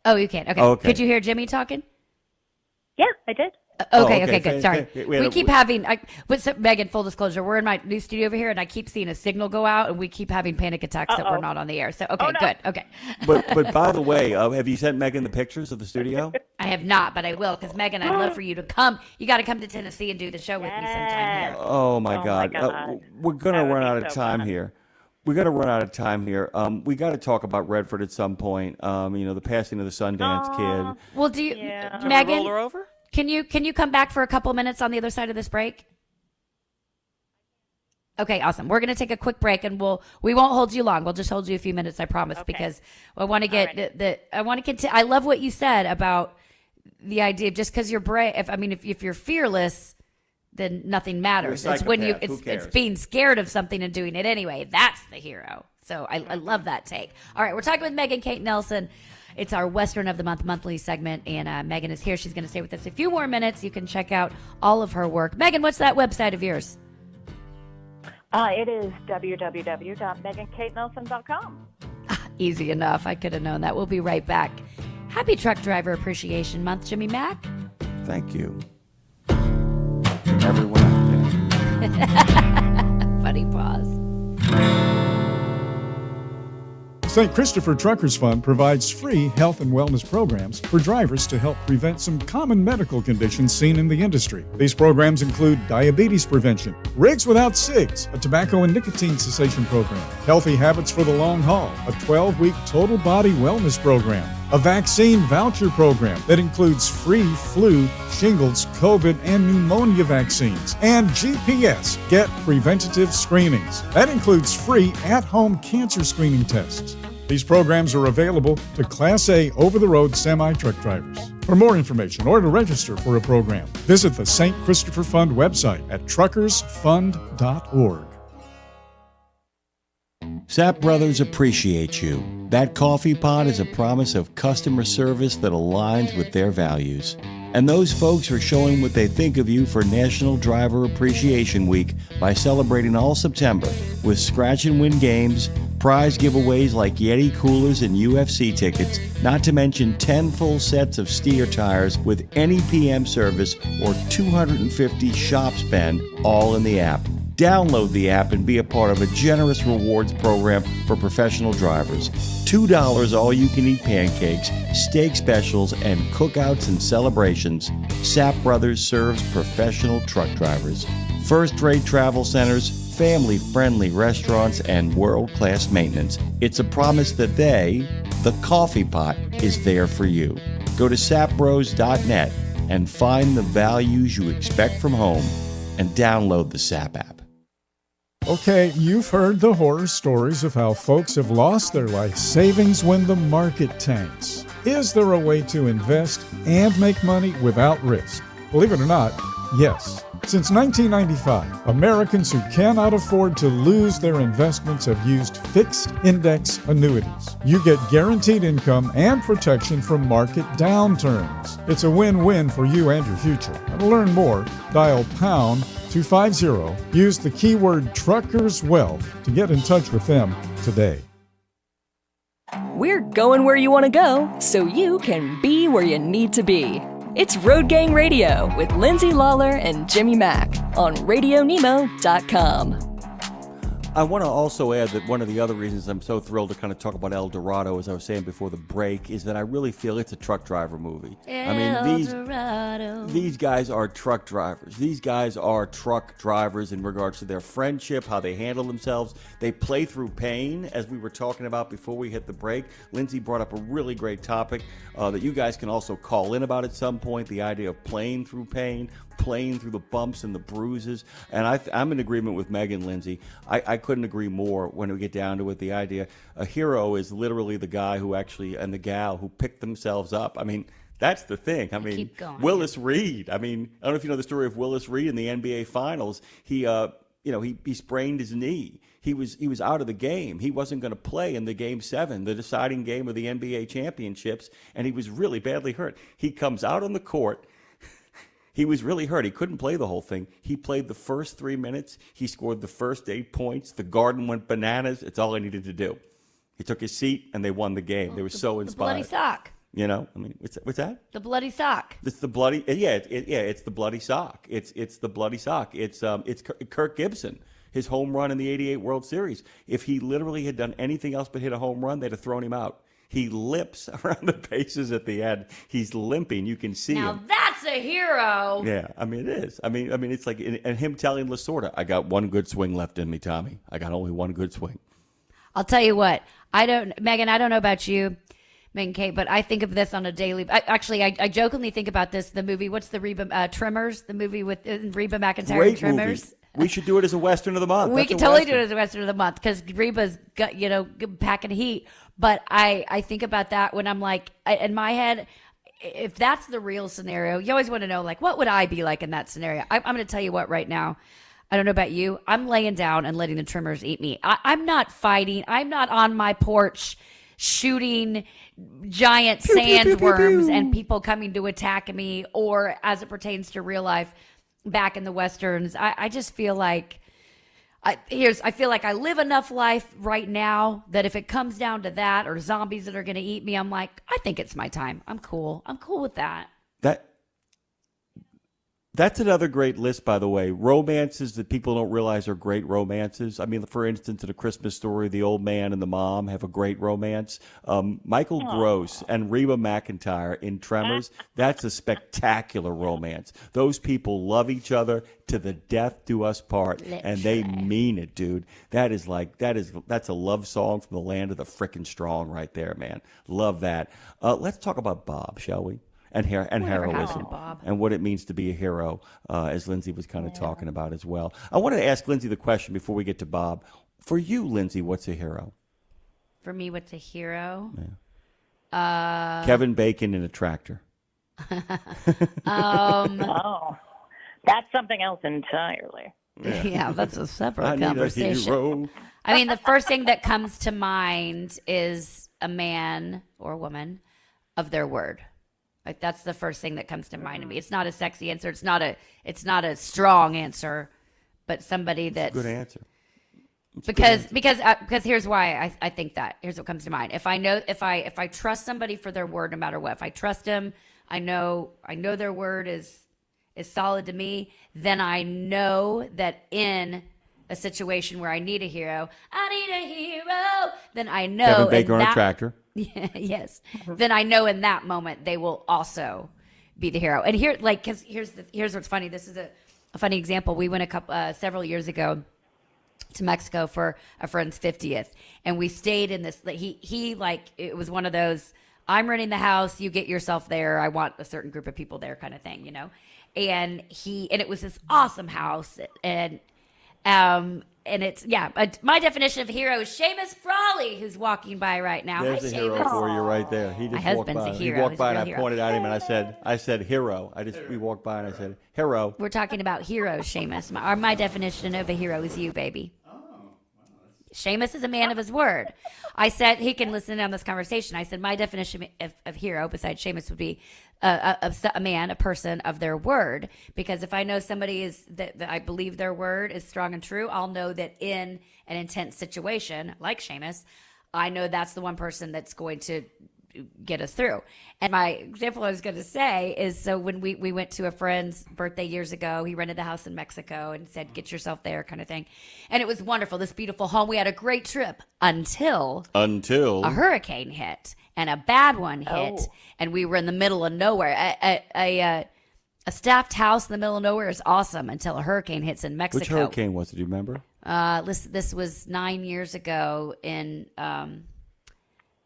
Oh, you can. Okay. Okay. Could you hear Jimmy talking? Yeah, I did. Okay, good. Sorry. We had We a- keep having, Megan, full disclosure, we're in my new studio over here, and I keep seeing a signal go out, and we keep having panic attacks that we're not on the air. So, okay, good. Okay. But by the way, have you sent Megan the pictures of the studio? I have not, but I will, because Megan, I'd love for you to come. You got to come to Tennessee and do the show with me sometime here. Oh my God. We're gonna run out of time here. We got to run out of time here. We got to talk about Redford at some point. The passing of the Sundance kid. Well, do you, Do we Megan? roll her over? Can you come back for a couple minutes on the other side of this break? Okay, awesome. We're going to take a quick break, and we won't hold you long. We'll just hold you a few minutes, I promise, because I want to get I want to continue. I love what you said about the idea of just because you're brave. If you're fearless, then nothing matters. You're a It's when psychopath. Who it's cares? being scared of something and doing it anyway. That's the hero. So I love that take. All right, we're talking with Megan Kate Nelson. It's our Western of the Month monthly segment, and Megan is here. She's going to stay with us a few more minutes. You can check out all of her work. Megan, what's that website of yours? It is www.megankatenelson.com. Easy enough. I could have known that. We'll be right back. Happy Truck Driver Appreciation Month, Jimmy Mack. Thank you. Everyone out there. Funny pause. St. Christopher Truckers Fund provides free health and wellness programs for drivers to help prevent some common medical conditions seen in the industry. These programs include diabetes prevention, Rigs Without Cigs, a tobacco and nicotine cessation program, Healthy Habits for the Long Haul, a 12-week total body wellness program, a vaccine voucher program that includes free flu, shingles, COVID, and pneumonia vaccines, and GPS, Get Preventative Screenings. That includes free at-home cancer screening tests. These programs are available to Class A over-the-road semi-truck drivers. For more information or to register for a program, visit the St. Christopher Fund website at truckersfund.org. Sapp Brothers appreciate you. That coffee pot is a promise of customer service that aligns with their values. And those folks are showing what they think of you for National Driver Appreciation Week by celebrating all September with scratch and win games, prize giveaways like Yeti coolers and UFC tickets, not to mention 10 full sets of steer tires with any PM service or 250 shop spend, all in the app. Download the app and be a part of a generous rewards program for professional drivers. $2 all-you-can-eat pancakes, steak specials, and cookouts and celebrations. Sapp Brothers serves professional truck drivers. First-rate travel centers, family-friendly restaurants, and world-class maintenance. It's a promise that the coffee pot, is there for you. Go to sappbros.net and find the values you expect from home and download the Sapp app. Okay, you've heard the horror stories of how folks have lost their life savings when the market tanks. Is there a way to invest and make money without risk? Believe it or not, yes. Since 1995, Americans who cannot afford to lose their investments have used fixed index annuities. You get guaranteed income and protection from market downturns. It's a win-win for you and your future. And to learn more, dial pound 250. Use the keyword Truckers Wealth to get in touch with them today. We're going where you want to go so you can be where you need to be. It's Road Gang Radio with Lindsay, Lawler, and Jimmy Mack on RadioNemo.com. I want to also add that one of the other reasons I'm so thrilled to kind of talk about El Dorado, as I was saying before the break, is that I really feel it's a truck driver movie. These guys are truck drivers. These guys are truck drivers in regards to their friendship, how they handle themselves. They play through pain, as we were talking about before we hit the break. Lindsay brought up a really great topic that you guys can also call in about at some point, the idea of playing through pain, playing through the bumps and the bruises. And I'm in agreement with Megan, Lindsay. I couldn't agree more when we get down to it. The idea, a hero is literally the guy who actually, and the gal who picked themselves up. I mean, that's the thing. I mean, Willis Reed. I mean, I don't know if you know the story of Willis Reed in the NBA Finals. He he sprained his knee. He was out of the game. He wasn't going to play in the Game 7, the deciding game of the NBA championships, and he was really badly hurt. He comes out on the court. He was really hurt. He couldn't play the whole thing. He played the first 3 minutes. He scored the first 8 points. The Garden went bananas. It's all he needed to do. He took his seat, and they won the game. They were so inspired. The bloody sock. What's that? The bloody sock. It's the bloody, it's the bloody sock. It's the bloody sock. It's Kirk Gibson, his home run in the '88 World Series. If he literally had done anything else but hit a home run, they'd have thrown him out. He limps around the bases at the end. He's limping. You can see Now him. that's a hero. Yeah, it is. It's like, and him telling Lasorda, I got one good swing left in me, Tommy. I got only one good swing. I'll tell you what. Megan, I don't know about you, Megan Kate, but I think of this on a daily. I jokingly think about this. The movie, what's the Reba Tremors? The movie with Reba McEntire Great and Tremors. movie. We should do it as a Western of the month. We could totally do it as a Western of the month because Reba's got, packing heat. But I think about that when I'm like, in my head, if that's the real scenario, you always want to know, like, what would I be like in that scenario? I'm going to tell you what right now. I don't know about you. I'm laying down and letting the Tremors eat me. I'm not fighting. I'm not on my porch shooting giant sandworms and people coming to attack me, or as it pertains to real life back in the Westerns. I just feel like I feel like I live enough life right now that if it comes down to that or zombies that are going to eat me, I'm like, I think it's my time. I'm cool. I'm cool with that. That's another great list, by the way. Romances that people don't realize are great romances. For instance, in A Christmas Story, the old man and the mom have a great romance. Michael Gross and Reba McEntire in Tremors, that's a spectacular romance. Those people love each other to the death do us part, and they mean it, dude. That's a love song from the land of the frickin' strong right there, man. Love that. Let's talk about Bob, shall we? And heroism, and what it means to be a hero, as Lindsay was kind of talking about as well. I wanted to ask Lindsay the question before we get to Bob. For you, Lindsay, what's a hero? For me, what's a hero? Yeah. Kevin Bacon in a tractor. Oh, that's something else entirely. Yeah, that's a separate I conversation. Need a hero. The first thing that comes to mind is a man or woman of their word. Like, that's the first thing that comes to mind to me. It's not a sexy answer. It's not a strong answer, but somebody that's a good answer. Because here's why I think that. Here's what comes to mind. If I trust somebody for their word, no matter what, if I trust them, I know their word is solid to me. Then I know that in a situation where I need a hero, then I know Kevin Bacon on a tractor. Yes. Then I know in that moment they will also be the hero. And here's what's funny. This is a funny example. We went several years ago to Mexico for a friend's 50th, and we stayed in this. It was one of those, I'm renting the house, you get yourself there. I want a certain group of people there, kind of thing, And it was this awesome house, and it's, my definition of hero is Seamus Frawley, who's walking by right now. There's a hero for you right there. He just My walked husband's by. a hero. He walked by, and I He's a real pointed at him, and I said hero. We walked by, and I said hero. We're talking about heroes, Seamus. My definition of a hero is you, baby. Seamus is a man of his word. I said, he can listen on this conversation. I said, my definition of hero, besides Seamus, would be a man, a person of their word. Because if I know somebody is that I believe their word is strong and true, I'll know that in an intense situation like Seamus, I know that's the one person that's going to get us through. And my example I was going to say is, so when we went to a friend's birthday years ago, he rented the house in Mexico and said, get yourself there, kind of thing. And it was wonderful, this beautiful home. We had a great trip until a hurricane hit, and a bad one hit. And we were in the middle of nowhere. A staffed house in the middle of nowhere is awesome until a hurricane hits in Mexico. Which hurricane was it? Do you remember? This was 9 years ago in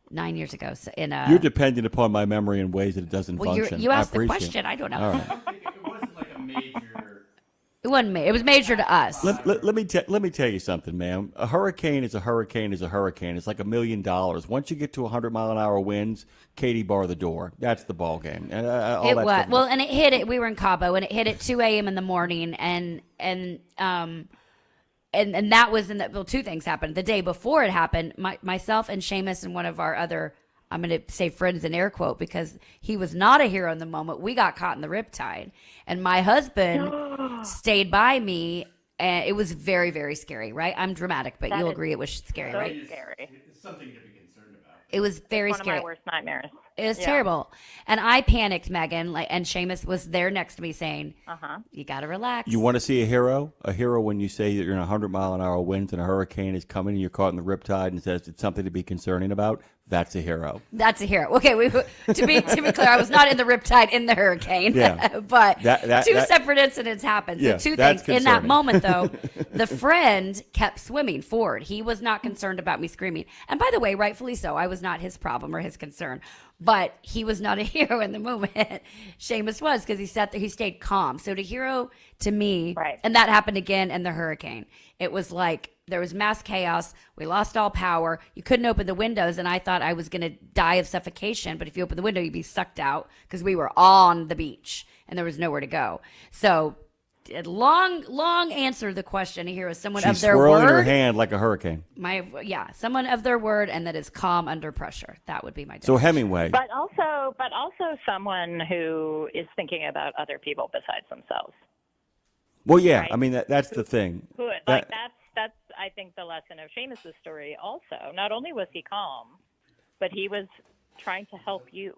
9 years ago. You're dependent upon my memory in ways that it doesn't function. You asked the question. I don't know. All right. It wasn't like a major. It wasn't major. It was major to us. Let me tell you something, man. A hurricane is a hurricane is a hurricane. It's like $1 million. Once you get to 100-mile-an-hour winds, Katie bar the door. That's the ball game. And all it that was stuff. well, and it hit it. We were in Cabo, and it hit at 2 a.m. in the morning, and and that was two things happened. The day before it happened, myself and Seamus and one of our other, I'm going to say friends in air quote, because he was not a hero in the moment. We got caught in the riptide, and my husband stayed by me, and it was very, very scary, right? I'm dramatic, but you'll agree it was scary, so right? Scary. It's something to be concerned about. It was very One scary. of my worst nightmares. It was terrible. And I panicked, Megan, and Seamus was there next to me saying, you got to relax. You want to see a hero? A hero when you say that you're in 100-mile-an-hour winds and a hurricane is coming and you're caught in the riptide and says it's something to be concerning about? That's a hero. That's a hero. Okay, to be clear, I was not in the riptide in the hurricane, Yeah. but two that- separate incidents happened. So Yeah, two that's things. In that concerning. moment, though, the friend kept swimming forward. He was not concerned about me screaming. And by the way, rightfully so. I was not his problem or his concern. But he was not a hero in the moment. Seamus was, because he sat there, he stayed calm. So the hero to me, and that happened again in the hurricane. It was like there was mass chaos. We lost all power. You couldn't open the windows, and I thought I was going to die of suffocation. But if you open the window, you'd be sucked out because we were on the beach and there was nowhere to go. So long answer to the question here is someone She's of their swirling word. her hand like a hurricane. Someone of their word and that is calm under pressure. That would be my So Hemingway. But also someone who is thinking about other people besides themselves. Well, yeah. Right. I mean, that's the thing. Who, like that's I think the lesson of Seamus's story. Also, not only was he calm, but he was trying to help you,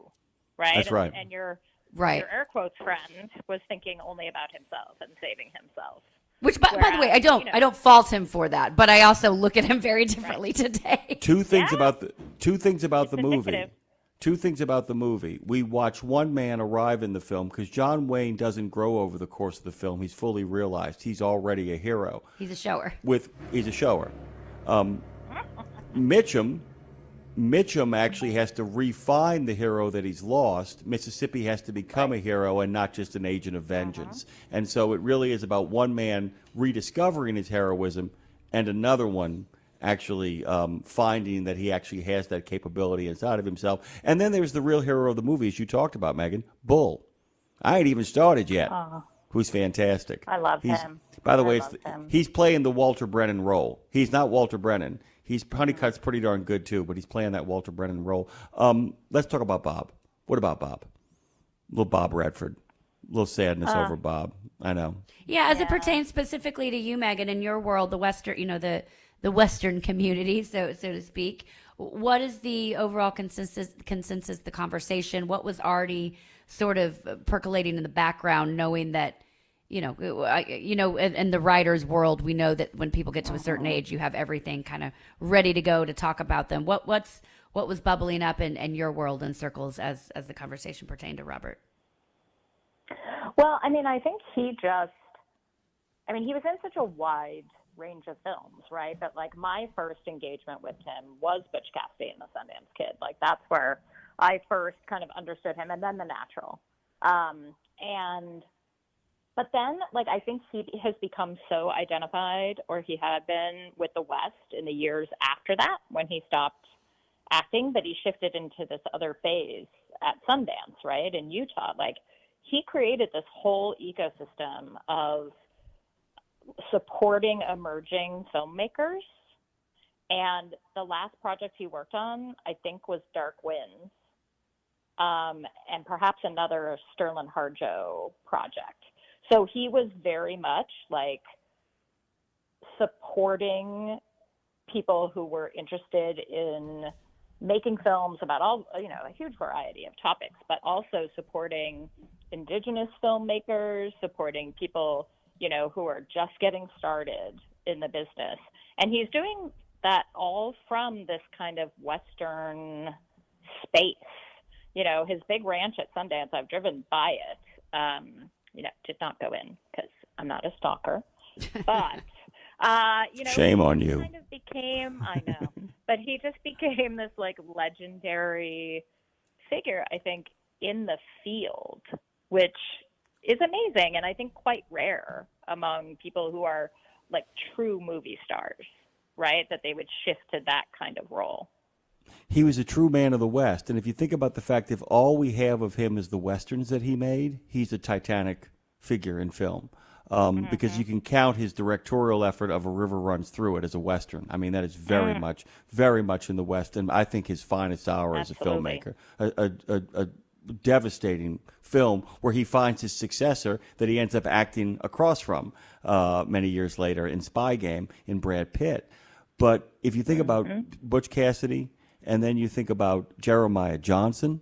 right? That's right. And your Right. your air quotes friend was thinking only about himself and saving himself. Which, by the way, I don't fault him for that, but I also look at him very differently today. Two things about the movie. indicative. Two things about the movie. We watch one man arrive in the film because John Wayne doesn't grow over the course of the film. He's fully realized he's already a hero. He's a shower. He's a shower. Mitchum actually has to refine the hero that he's lost. Mississippi has to become a hero and not just an agent of vengeance. And so it really is about one man rediscovering his heroism and another one actually finding that he actually has that capability inside of himself. And then there's the real hero of the movie, as you talked about, Megan, Bull. I ain't even started yet. Who's fantastic. I love him. By the way, love him. he's playing the Walter Brennan role. He's not Walter Brennan. Honeycutt's pretty darn good too, but he's playing that Walter Brennan role. Let's talk about Bob. What about Bob? Little Bob Redford. A little sadness over Bob. I know. Yeah, as it pertains specifically to you, Megan, in your world, the Western, the Western community, so to speak. What is the overall consensus, the conversation? What was already sort of percolating in the background, knowing that, in the writer's world, we know that when people get to a certain age, you have everything kind of ready to go to talk about them. What was bubbling up in your world and circles as the conversation pertained to Robert? Well, I mean, I think he was in such a wide range of films, right? But like my first engagement with him was Butch Cassidy and the Sundance Kid. Like that's where I first kind of understood him, and then The Natural. But then, like, I think he has become so identified, or he had been, with the West in the years after that when he stopped acting, but he shifted into this other phase at Sundance, right, in Utah. Like, he created this whole ecosystem of supporting emerging filmmakers. And the last project he worked on, I think, was Dark Winds, and perhaps another Sterling Harjo project. So he was very much like supporting people who were interested in making films about a huge variety of topics, but also supporting indigenous filmmakers, supporting people, who are just getting started in the business. And he's doing that all from this kind of Western space. His big ranch at Sundance, I've driven by it. Did not go in because I'm not a stalker, but, Shame on you. Kind of became, I know, but he just became this like legendary figure, I think, in the field, which is amazing. And I think quite rare among people who are like true movie stars, right? That they would shift to that kind of role. He was a true man of the West. And if you think about the fact if all we have of him is the Westerns that he made, he's a titanic figure in film. because you can count his directorial effort of A River Runs Through It as a Western. I mean, that is very much in the West, and I think his finest hour as a filmmaker. A devastating film where he finds his successor that he ends up acting across from many years later in Spy Game in Brad Pitt. But if you think about Butch Cassidy, and then you think about Jeremiah Johnson,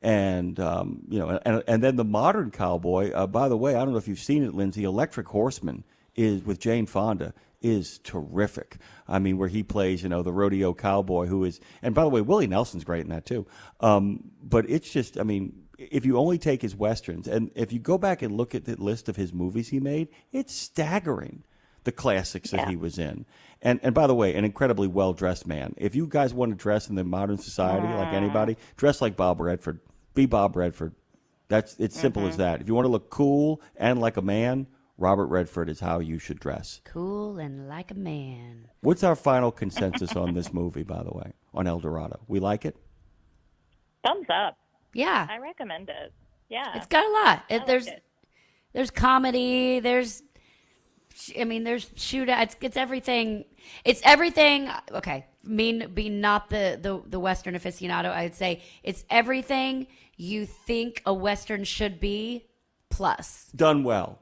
and and then the modern cowboy. By the way, I don't know if you've seen it, Lindsay. Electric Horseman is with Jane Fonda is terrific. I mean, where he plays, the rodeo cowboy who is, and by the way, Willie Nelson's great in that too. But it's just, I mean, if you only take his westerns, and if you go back and look at the list of his movies he made, it's staggering. The classics that he was in. And by the way, an incredibly well-dressed man. If you guys want to dress in the modern society like anybody, dress like Bob Redford. Be Bob Redford. It's simple as that. If you want to look cool and like a man, Robert Redford is how you should dress. Cool and like a man. What's our final consensus on this movie, by the way, on El Dorado? We like it? Thumbs up. Yeah. I recommend it. Yeah. It's got a lot. There's comedy. There's shootout. It's everything. It's everything. Okay, being not the Western aficionado, I'd say it's everything you think a Western should be, plus done well.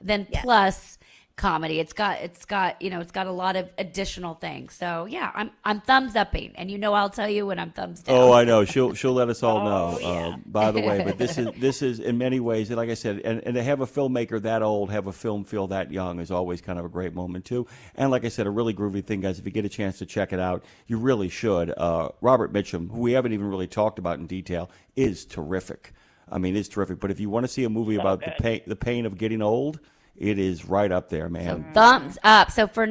Then plus comedy. It's got a lot of additional things. So yeah, I'm thumbs upping, and I'll tell you when I'm thumbs down. Oh, I know. She'll let us all know. By the way, but this is in many ways, like I said, and to have a filmmaker that old have a film feel that young is always kind of a great moment too. And like I said, a really groovy thing, guys. If you get a chance to check it out, you really should. Robert Mitchum, who we haven't even really talked about in detail, is terrific. I mean, it's terrific. But if you want to see a movie about the pain of getting old, it is right up there, man. So thumbs up. So for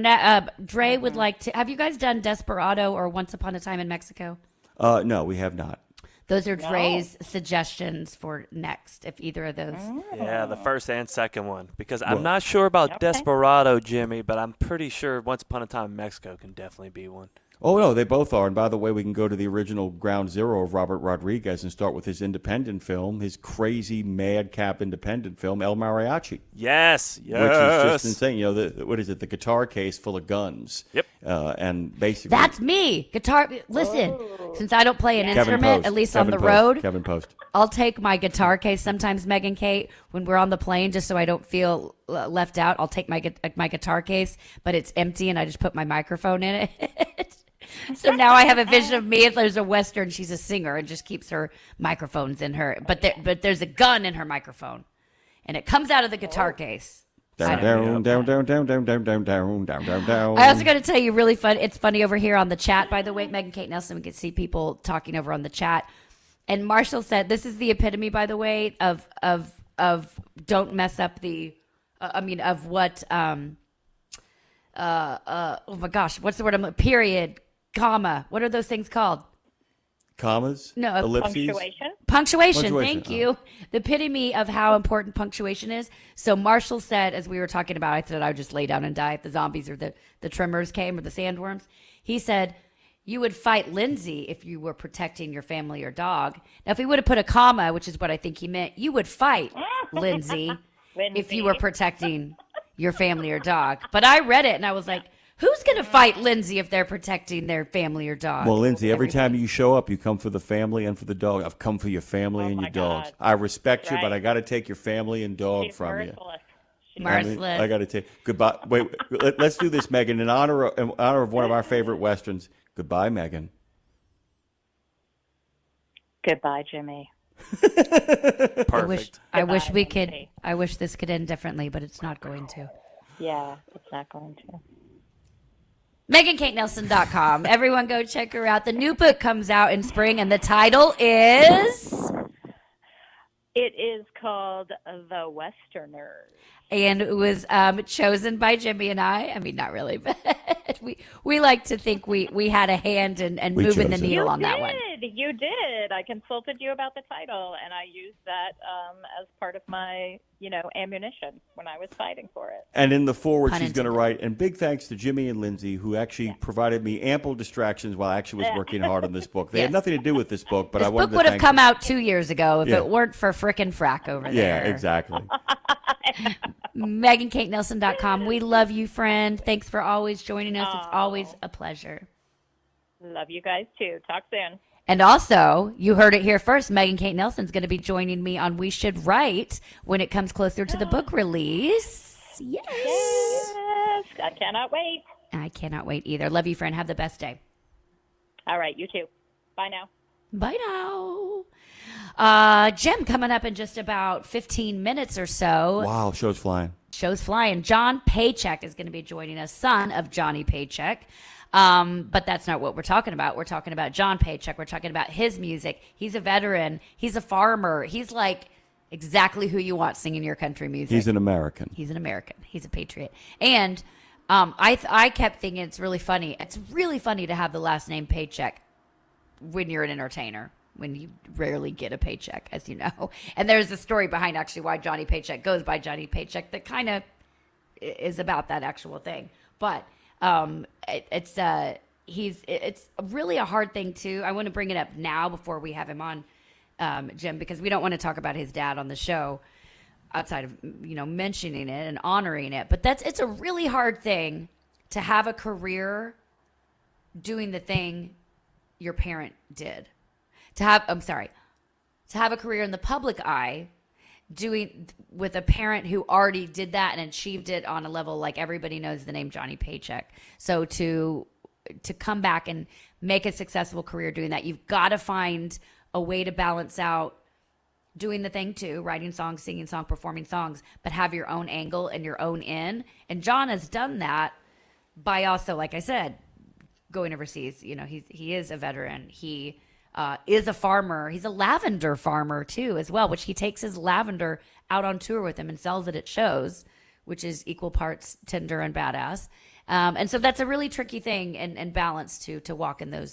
Dre would like to. Have you guys done Desperado or Once Upon a Time in Mexico? No, we have not. Those are Dre's suggestions for next, if either of those. Yeah, the first and second one. Because I'm not sure about Desperado, Jimmy, but I'm pretty sure Once Upon a Time in Mexico can definitely be one. Oh, no, they both are. And by the way, we can go to the original ground zero of Robert Rodriguez and start with his independent film, his crazy madcap independent film, El Mariachi. Yes. Which is just insane. What is it? The guitar case full of guns. Yep. And basically. That's me. Guitar. Listen, since I don't play an instrument, at least on the road. Kevin Post. I'll take my guitar case sometimes, Meg and Kate, when we're on the plane, just so I don't feel left out. I'll take my guitar case, but it's empty, and I just put my microphone in it. So now I have a vision of me if there's a Western, she's a singer and just keeps her microphones in her. But there's a gun in her microphone, and it comes out of the guitar case. Down. I also got to tell you, really fun. It's funny over here on the chat, by the way, Meg and Kate Nelson. We can see people talking over on the chat. And Marshall said, this is the epitome, by the way, of don't mess up the, of what, oh my gosh, what's the word? Period, comma. What are those things called? Commas? No, ellipses? Punctuation. Thank you. The epitome of how important punctuation is. So Marshall said, as we were talking about, I said I would just lay down and die if the zombies or the trimmers came or the sandworms. He said, you would fight Lindsay if you were protecting your family or dog. Now, if he would have put a comma, which is what I think he meant, you would fight Lindsay if you were protecting your family or dog. But I read it and I was like, who's going to fight Lindsay if they're protecting their family or dog? Well, Lindsay, every time you show up, you come for the family and for the dog. I've come for your family and your dogs. I respect you, but I got to take your family and dog from you. Merciless. I got to take goodbye. Wait, let's do this, Megan, in honor of one of our favorite westerns. Goodbye, Megan. Goodbye, Jimmy. Perfect. I wish this could end differently, but it's not going to. Yeah, it's not going to. MeganKateNelson.com. Everyone go check her out. The new book comes out in spring, and the title is? It is called The Westerners. And it was chosen by Jimmy and I. I mean, not really, but we like to think we had a hand in moving the needle on that one. You did. I consulted you about the title, and I used that as part of my, ammunition when I was fighting for it. And in the foreword, she's going to write, and big thanks to Jimmy and Lindsay, who actually provided me ample distractions while I actually was working hard on this book. They had nothing to do with this book, but I wanted to book would have thank come them. out 2 years ago if it weren't for frickin' Frack over there. Yeah, exactly. MeganKateNelson.com. We love you, friend. Thanks for always joining us. It's always a pleasure. Love you guys too. Talk soon. And also, you heard it here first. Megan Kate Nelson's going to be joining me on We Should Write when it comes closer to the book release. Yes. I cannot wait. I cannot wait either. Love you, friend. Have the best day. All right, you too. Bye now. Bye now. Jim, coming up in just about 15 minutes or so. Wow, show's flying. Show's flying. John Paycheck is going to be joining us, son of Johnny Paycheck. But that's not what we're talking about. We're talking about John Paycheck. We're talking about his music. He's a veteran. He's a farmer. He's like exactly who you want singing your country music. He's an American. He's an American. He's a patriot. And I kept thinking it's really funny. It's really funny to have the last name Paycheck when you're an entertainer, when you rarely get a paycheck, as you know. And there's a story behind actually why Johnny Paycheck goes by Johnny Paycheck that kind of is about that actual thing. But it's really a hard thing too. I want to bring it up now before we have him on, Jim, because we don't want to talk about his dad on the show outside of mentioning it and honoring it. But it's a really hard thing to have a career doing the thing your parent did. To have a career in the public eye doing with a parent who already did that and achieved it on a level like everybody knows the name Johnny Paycheck. So to come back and make a successful career doing that, you've got to find a way to balance out doing the thing too, writing songs, singing songs, performing songs, but have your own angle and your own in. And John has done that by also, like I said, going overseas. He is a veteran. He is a farmer. He's a lavender farmer too, as well, which he takes his lavender out on tour with him and sells it at shows, which is equal parts tender and badass. And so that's a really tricky thing and balance to walk in the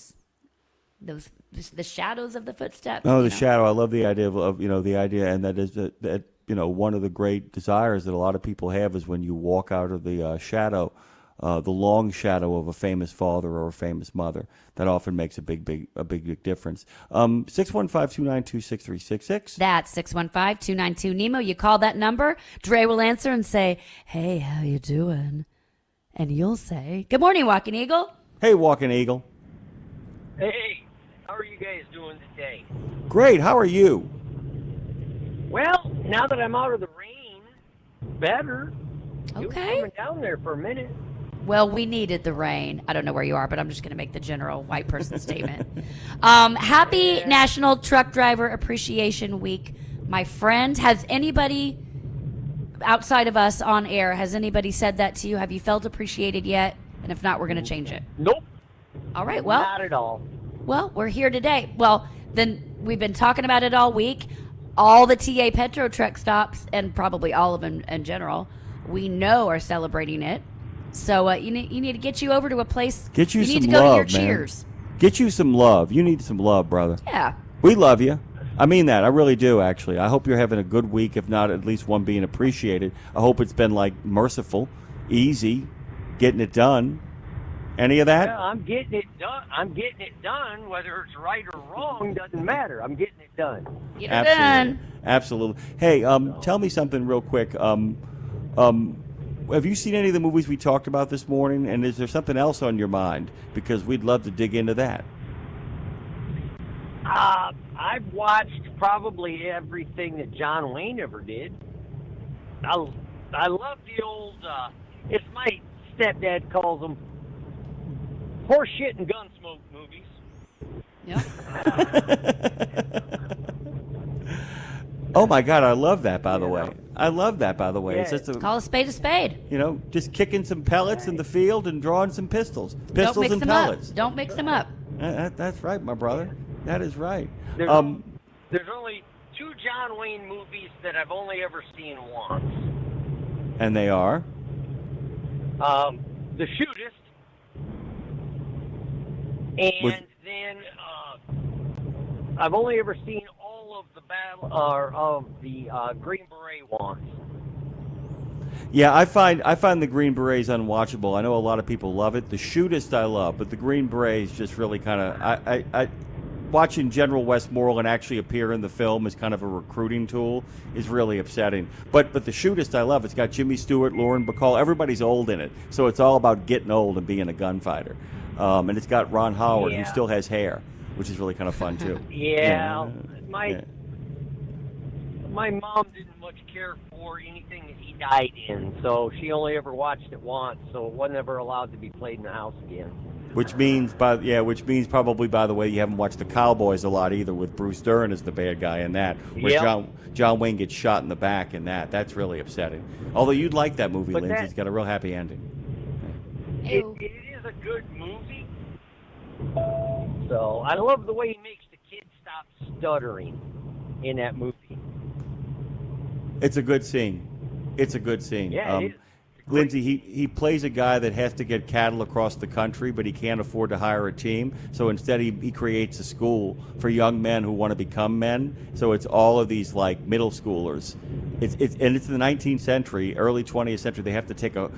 shadows of the footsteps. Oh, the shadow. I love the idea of the idea, and that is that one of the great desires that a lot of people have is when you walk out of the shadow. The long shadow of a famous father or a famous mother. That often makes a big difference. 615-292-6366. That's 615-292-NEMO. You call that number, Dre will answer and say, "Hey, how you doing?" And you'll say, "Good morning, Walking Eagle." Hey, Walking Eagle. Hey, how are you guys doing today? Great. How are you? Well, now that I'm out of the rain, better. Okay. You were coming down there for a minute. Well, we needed the rain. I don't know where you are, but I'm just going to make the general white person statement. Happy National Truck Driver Appreciation Week, my friend. Has anybody outside of us on air, has anybody said that to you? Have you felt appreciated yet? And if not, we're going to change it. Nope. All right, well. Not at all. Well, we're here today. Well, then we've been talking about it all week. All the TA Petro truck stops, and probably all of them in general, we know are celebrating it. So you need to get you over to a place. Get you need some to go love, to your man. cheers. Get you some love. You need some love, brother. Yeah. We love you. I mean that. I really do, actually. I hope you're having a good week, if not at least one being appreciated. I hope it's been, merciful, easy, getting it done. Any of that? Yeah, I'm getting it done. Whether it's right or wrong doesn't matter. I'm getting it done. Get it done. Absolutely. Hey, tell me something real quick. Have you seen any of the movies we talked about this morning? And is there something else on your mind? Because we'd love to dig into that. I've watched probably everything that John Wayne ever did. I love the old, it's my stepdad calls them horse shit and gun smoke movies. Yep. Oh my God, I love that, by the way. I love that, by the way. Yeah. It's just Call a spade a spade. Just kicking some pellets in the field and drawing some pistols. Don't mix and them pellets. up. Don't mix them up. That's right, my brother. That is right. There's only 2 John Wayne movies that I've only ever seen once. And they are? The Shootist, and then I've only ever seen all of the Green Beret ones. Yeah, I find the Green Berets unwatchable. I know a lot of people love it. The Shootist I love, but the Green Berets just really kind of watching General Westmoreland actually appear in the film as kind of a recruiting tool is really upsetting. But the shootist I love. It's got Jimmy Stewart, Lauren Bacall. Everybody's old in it, so it's all about getting old and being a gunfighter. And it's got Ron Howard, who still has hair, which is really kind of fun too. My mom didn't much care for anything that he died in, so she only ever watched it once, so it wasn't ever allowed to be played in the house again. Which means probably, by the way, you haven't watched the Cowboys a lot either, with Bruce Dern as the bad guy in that, where John Wayne gets shot in the back in that. That's really upsetting. Although you'd like that movie, Lindsay. It's got a real happy ending. It is a good movie. So I love the way he makes the kid stop stuttering in that movie. It's a good scene. Yeah, it is. Lindsay, he plays a guy that has to get cattle across the country, but he can't afford to hire a team. So instead, he creates a school for young men who want to become men. So it's all of these like middle schoolers. It's the 19th century, early 20th century. They have to take a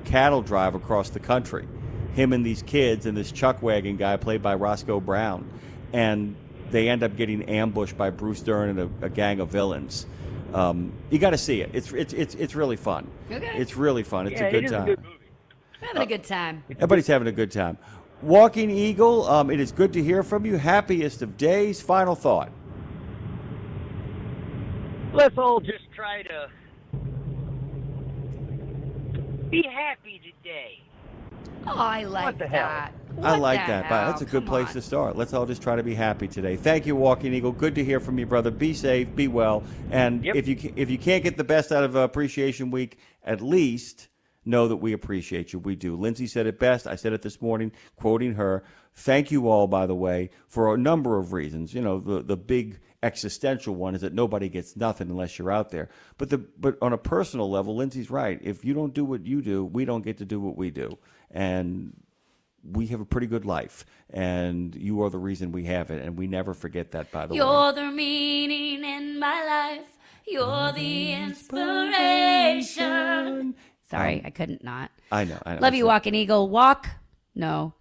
cattle drive across the country. Him and these kids and this chuck wagon guy played by Roscoe Brown, and they end up getting ambushed by Bruce Dern and a gang of villains. You got to see it. It's really fun. Okay. It's really fun. It's a good time. Good movie. We're having a good time. Everybody's having a good time. Walking Eagle, it is good to hear from you. Happiest of days. Final thought. Let's all just try to be happy today. Oh, I like that. I like that. That's a good place to start. Let's all just try to be happy today. Thank you, Walking Eagle. Good to hear from you, brother. Be safe, be well, and if you can't get the best out of Appreciation Week, at least know that we appreciate you. We do. Lindsay said it best. I said it this morning, quoting her. Thank you all, by the way, for a number of reasons. You know, the big existential one is that nobody gets nothing unless you're out there. But on a personal level, Lindsay's right. If you don't do what you do, we don't get to do what we do. And we have a pretty good life, and you are the reason we have it, and we never forget that, by the way. You're the meaning in my life. You're the inspiration. Sorry, I couldn't not. I know. Love you, Walking Eagle.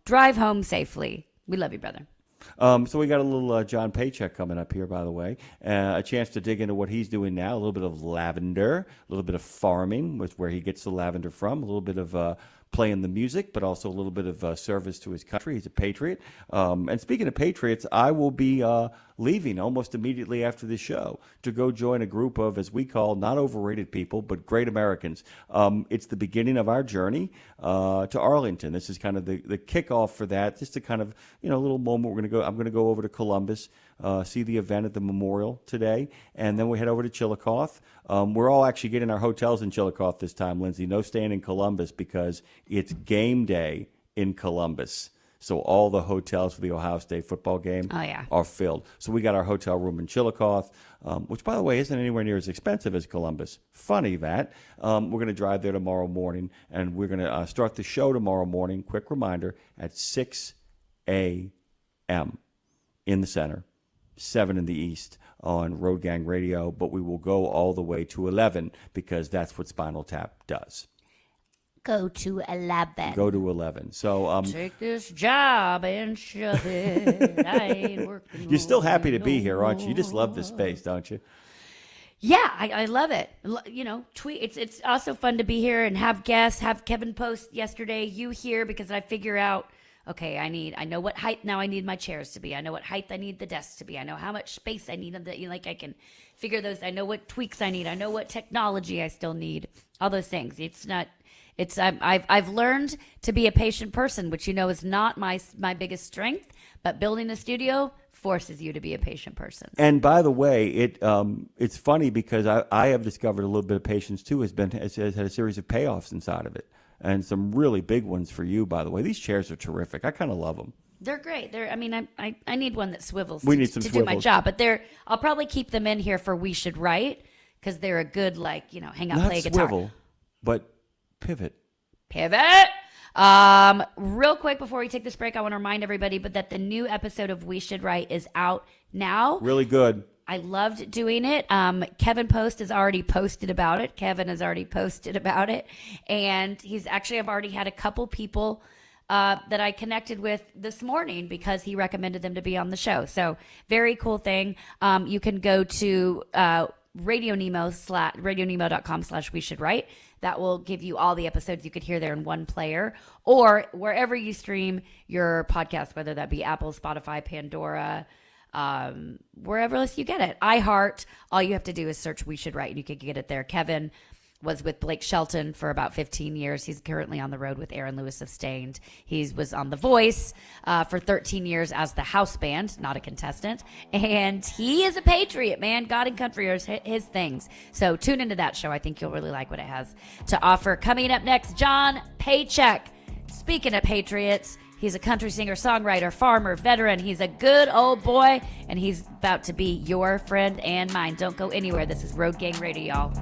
Drive home safely. We love you, brother. So we got a little John Paycheck coming up here, by the way. A chance to dig into what he's doing now. A little bit of lavender, a little bit of farming, was where he gets the lavender from. A little bit of playing the music, but also a little bit of service to his country. He's a patriot. And speaking of patriots, I will be leaving almost immediately after the show to go join a group of, as we call, not overrated people, but great Americans. It's the beginning of our journey to Arlington. This is kind of the kickoff for that, just a kind of, a little moment. I'm going to go over to Columbus, see the event at the memorial today, and then we head over to Chillicothe. We're all actually getting our hotels in Chillicothe this time, Lindsay. No staying in Columbus because it's game day in Columbus. So all the hotels for the Ohio State football game are filled. So we got our hotel room in Chillicothe, which, by the way, isn't anywhere near as expensive as Columbus. Funny that. We're going to drive there tomorrow morning, and we're going to start the show tomorrow morning, quick reminder, at 6 a.m. in the center, 7 in the east on Road Gang Radio, but we will go all the way to 11 because that's what Spinal Tap does. Go to 11. Go to 11. So take this job and shove it. I ain't working. You're still happy to be here, aren't you? You just love this space, don't you? Yeah, I love it. Tweet. It's also fun to be here and have guests. Have Kevin post yesterday. You here because I figure out. Okay, I know what height now I need my chairs to be. I know what height I need the desks to be. I know how much space I need. I can figure those. I know what tweaks I need. I know what technology I still need. All those things. I've learned to be a patient person, which is not my biggest strength. But building a studio forces you to be a patient person. And by the way, it's funny because I have discovered a little bit of patience too. Has had a series of payoffs inside of it. And some really big ones for you, by the way. These chairs are terrific. I kind of love them. They're great. I need one that swivels to do my job. But I'll probably keep them in here for We Should Write because they're a good, hang out, not play a swivel, guitar. But pivot. Real quick before we take this break, I want to remind everybody that the new episode of We Should Write is out now. Really good. I loved doing it. Kevin has already posted about it. And I've already had a couple people that I connected with this morning because he recommended them to be on the show. So very cool thing. You can go to radionemo.com/we should write. That will give you all the episodes you could hear there in one player, or wherever you stream your podcast, whether that be Apple, Spotify, Pandora, wherever else you get it. iHeart, all you have to do is search We Should Write and you can get it there. Kevin was with Blake Shelton for about 15 years. He's currently on the road with Aaron Lewis of Stained. He was on The Voice for 13 years as the house band, not a contestant. And he is a patriot, man. God and country are his things. So tune into that show. I think you'll really like what it has to offer. Coming up next, John Paycheck. Speaking of patriots, he's a country singer, songwriter, farmer, veteran. He's a good old boy, and he's about to be your friend and mine. Don't go anywhere. This is Road Gang Radio, y'all.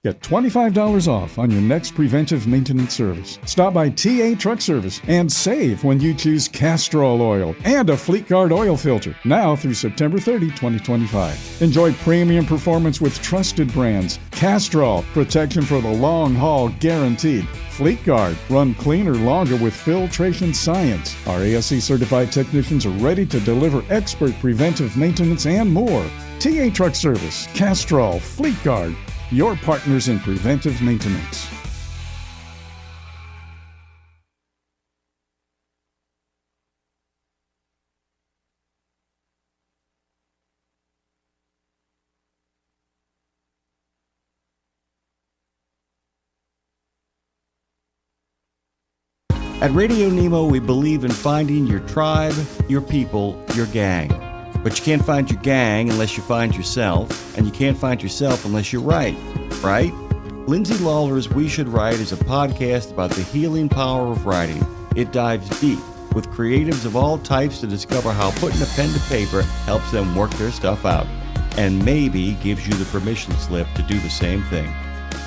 Get $25 off on your next preventive maintenance service. Stop by TA Truck Service and save when you choose Castrol oil and a Fleet Guard oil filter. Now through September 30, 2025. Enjoy premium performance with trusted brands. Castrol, protection for the long haul guaranteed. Fleet Guard, run cleaner longer with filtration science. Our ASC certified technicians are ready to deliver expert preventive maintenance and more. TA Truck Service, Castrol, Fleet Guard, your partners in preventive maintenance. At Radio Nemo, we believe in finding your tribe, your people, your gang. But you can't find your gang unless you find yourself, and you can't find yourself unless you write, right? Lindsay Lawler's We Should Write is a podcast about the healing power of writing. It dives deep with creatives of all types to discover how putting a pen to paper helps them work their stuff out, and maybe gives you the permission slip to do the same thing.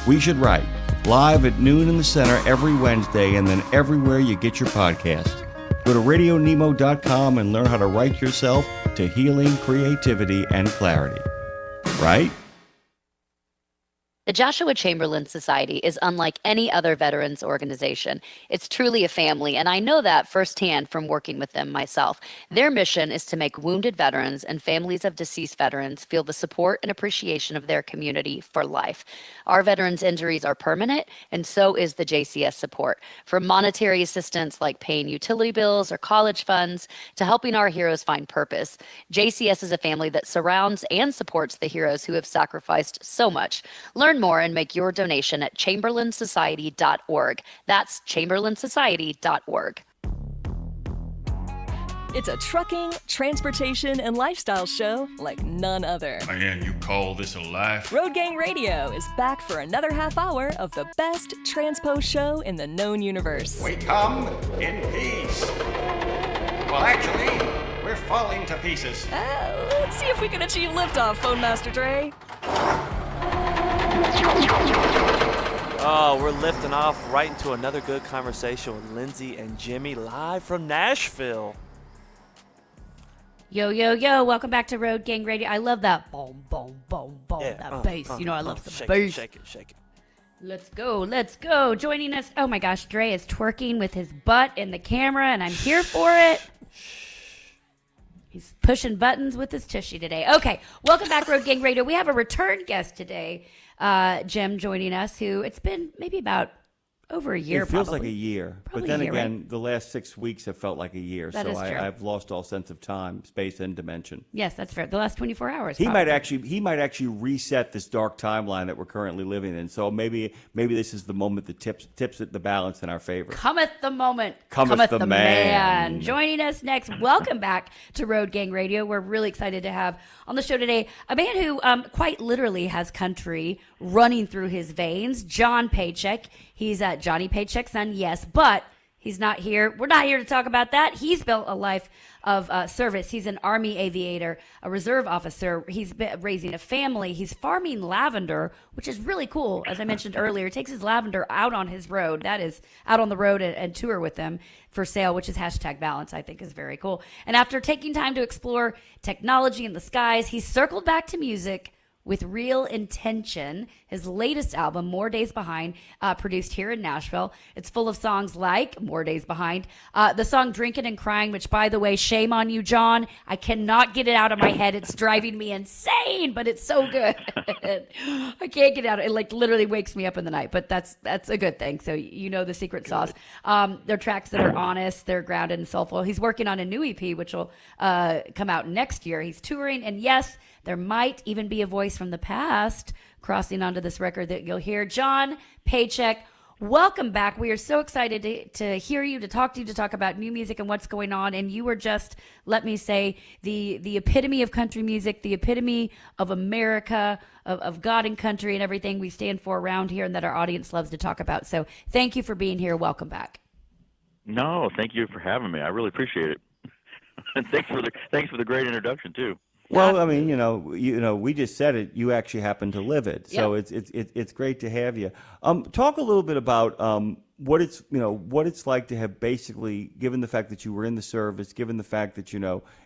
We Should Write, live at noon in the center every Wednesday, and then everywhere you get your podcast. Go to RadioNemo.com and learn how to write yourself to healing, creativity, and clarity. Right? The Joshua Chamberlain Society is unlike any other veterans organization. It's truly a family, and I know that firsthand from working with them myself. Their mission is to make wounded veterans and families of deceased veterans feel the support and appreciation of their community for life. Our veterans' injuries are permanent, and so is the JCS support. From monetary assistance like paying utility bills or college funds to helping our heroes find purpose, JCS is a family that surrounds and supports the heroes who have sacrificed so much. Learn more and make your donation at chamberlainsociety.org. That's chamberlainsociety.org. It's a trucking, transportation, and lifestyle show like none other. Man, you call this a life? Road Gang Radio is back for another half hour of the best transpo show in the known universe. We come in peace. Well, actually, we're falling to pieces. Let's see if we can achieve liftoff, Phone Master Dre. Oh, we're lifting off right into another good conversation with Lindsay and Jimmy live from Nashville. Yo, yo, yo, welcome back to Road Gang Radio. I love that boom, boom, boom, boom, that bass. You know I love some bass. Shake it. Let's go. Joining us, oh my gosh, Dre is twerking with his butt in the camera, and I'm here for it. He's pushing buttons with his tushy today. Okay, welcome back, Road Gang Radio. We have a return guest today, Jim, joining us, who it's been maybe about over a year. It feels probably. like a year. Probably But then a year, again, right? the last 6 weeks have felt like a year. That is true. I've lost all sense of time, space, and dimension. Yes, that's fair. The last 24 hours. He probably. might actually reset this dark timeline that we're currently living in. So maybe this is the moment that tips the balance in our favor. Cometh the moment. Cometh the man. Joining us next, welcome back to Road Gang Radio. We're really excited to have on the show today a man who quite literally has country running through his veins, John Paycheck. He's Johnny Paycheck's son, yes, but he's not here. We're not here to talk about that. He's built a life of service. He's an Army aviator, a reserve officer. He's been raising a family. He's farming lavender, which is really cool. As I mentioned earlier, he takes his lavender out on his road. That is out on the road and tour with them for sale, which is #balance, I think is very cool. And after taking time to explore technology in the skies, he's circled back to music with real intention. His latest album, More Days Behind, produced here in Nashville. It's full of songs like More Days Behind, the song Drinking and Crying, which, by the way, shame on you, John. I cannot get it out of my head. It's driving me insane, but it's so good. I can't get it out. It like literally wakes me up in the night, but that's a good thing. So you know the secret sauce. They're tracks that are honest, they're grounded and soulful. He's working on a new EP, which will come out next year. He's touring, and yes, there might even be a voice from the past crossing onto this record that you'll hear. John Paycheck, welcome back. We are so excited to hear you, to talk to you, to talk about new music and what's going on. And you were just, let me say, the epitome of country music, the epitome of America, of God and country and everything we stand for around here and that our audience loves to talk about. So thank you for being here. Welcome back. No, thank you for having me. I really appreciate it. And thanks for the great introduction too. Well, I mean, you know, we just said it. You actually happen to live it, so Yep. it's great to have you. Talk a little bit about what it's like to have basically, given the fact that you were in the service, given the fact that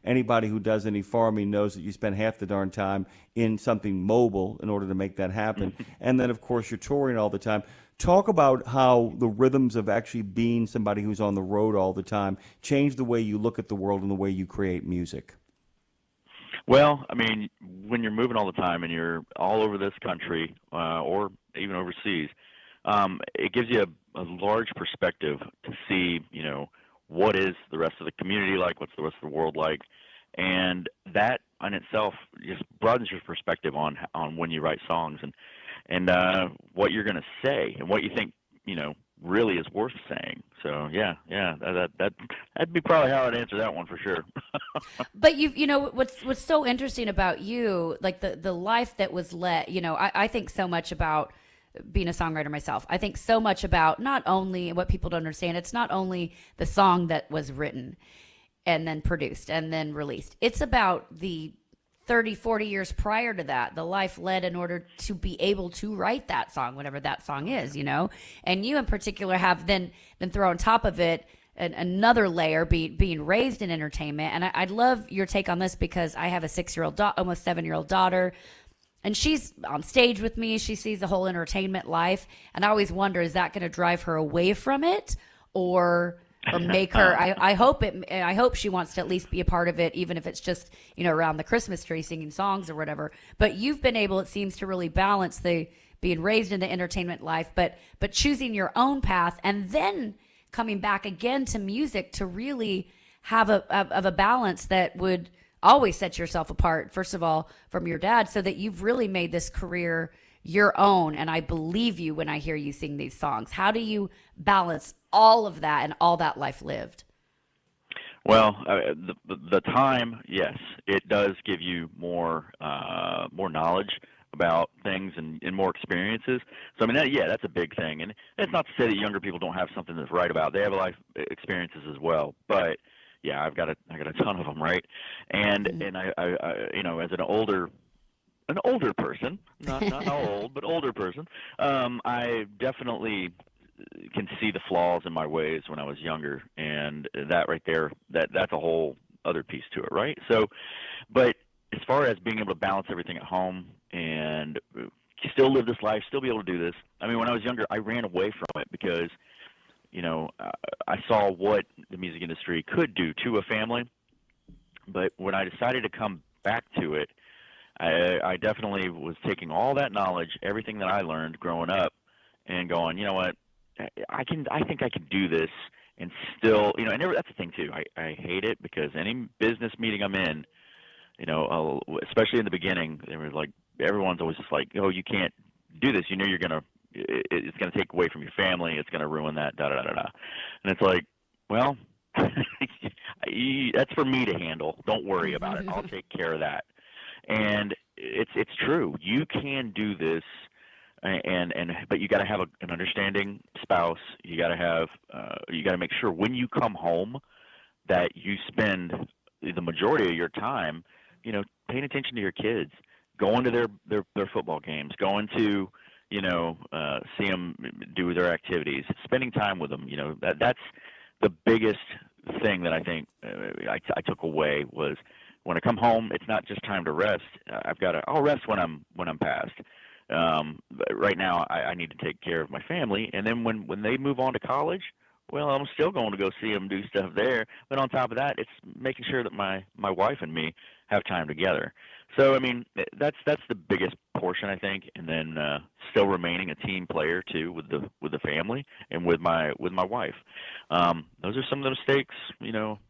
anybody who does any farming knows that you spend half the darn time in something mobile in order to make that happen, and then of course you're touring all the time. Talk about how the rhythms of actually being somebody who's on the road all the time change the way you look at the world and the way you create music. Well, I mean, when you're moving all the time and you're all over this country or even overseas, it gives you a large perspective to see, what is the rest of the community like, what's the rest of the world like, and that in itself just broadens your perspective on when you write songs and what you're going to say and what you think, really is worth saying. So that'd be probably how I'd answer that one for sure. But what's so interesting about you, like the life that was led, I think so much about being a songwriter myself. I think so much about not only what people don't understand, it's not only the song that was written and then produced and then released. It's about the 30, 40 years prior to that, the life led in order to be able to write that song, whatever that song is, And you in particular have then throw on top of it another layer, being raised in entertainment. And I'd love your take on this because I have a 6-year-old, almost 7-year-old daughter, and she's on stage with me. She sees the whole entertainment life. And I always wonder, is that going to drive her away from it or make her, I hope she wants to at least be a part of it, even if it's just, around the Christmas tree singing songs or whatever. But you've been able, it seems, to really balance the being raised in the entertainment life, but choosing your own path and then coming back again to music to really have a balance that would always set yourself apart, first of all, from your dad, so that you've really made this career your own. And I believe you when I hear you sing these songs. How do you balance all of that and all that life lived? Well, the time, yes, it does give you more knowledge about things and more experiences. So I mean, that's a big thing. And it's not to say that younger people don't have something to write about. They have life experiences as well. But yeah, I got a ton of them, right? And I as an older person, not old, but older person, I definitely can see the flaws in my ways when I was younger, and that right there, that's a whole other piece to it, right? So, but as far as being able to balance everything at home and still live this life, still be able to do this, I mean, when I was younger, I ran away from it because, I saw what the music industry could do to a family, but when I decided to come back to it, I definitely was taking all that knowledge, everything that I learned growing up, and going, you know what, I think I can do this and still, and that's the thing too. I hate it because any business meeting I'm in, especially in the beginning, they were like, everyone's always just like, oh, you can't do this. It's going to take away from your family. It's going to ruin that, da-da-da-da-da. And it's like, well, that's for me to handle. Don't worry about it. I'll take care of that. And it's true. You can do this, but you got to have an understanding spouse. You got to have you got to make sure when you come home that you spend the majority of your time, paying attention to your kids, going to their football games, going to see them do their activities, spending time with them. That's the biggest thing that I think I took away was when I come home, it's not just time to rest. I'll rest when I'm past. But right now, I need to take care of my family, and then when they move on to college, well, I'm still going to go see them do stuff there. But on top of that, it's making sure that my wife and me have time together. So I mean, that's the biggest portion, I think, and then still remaining a team player too with the family and with my wife. Those are some of the mistakes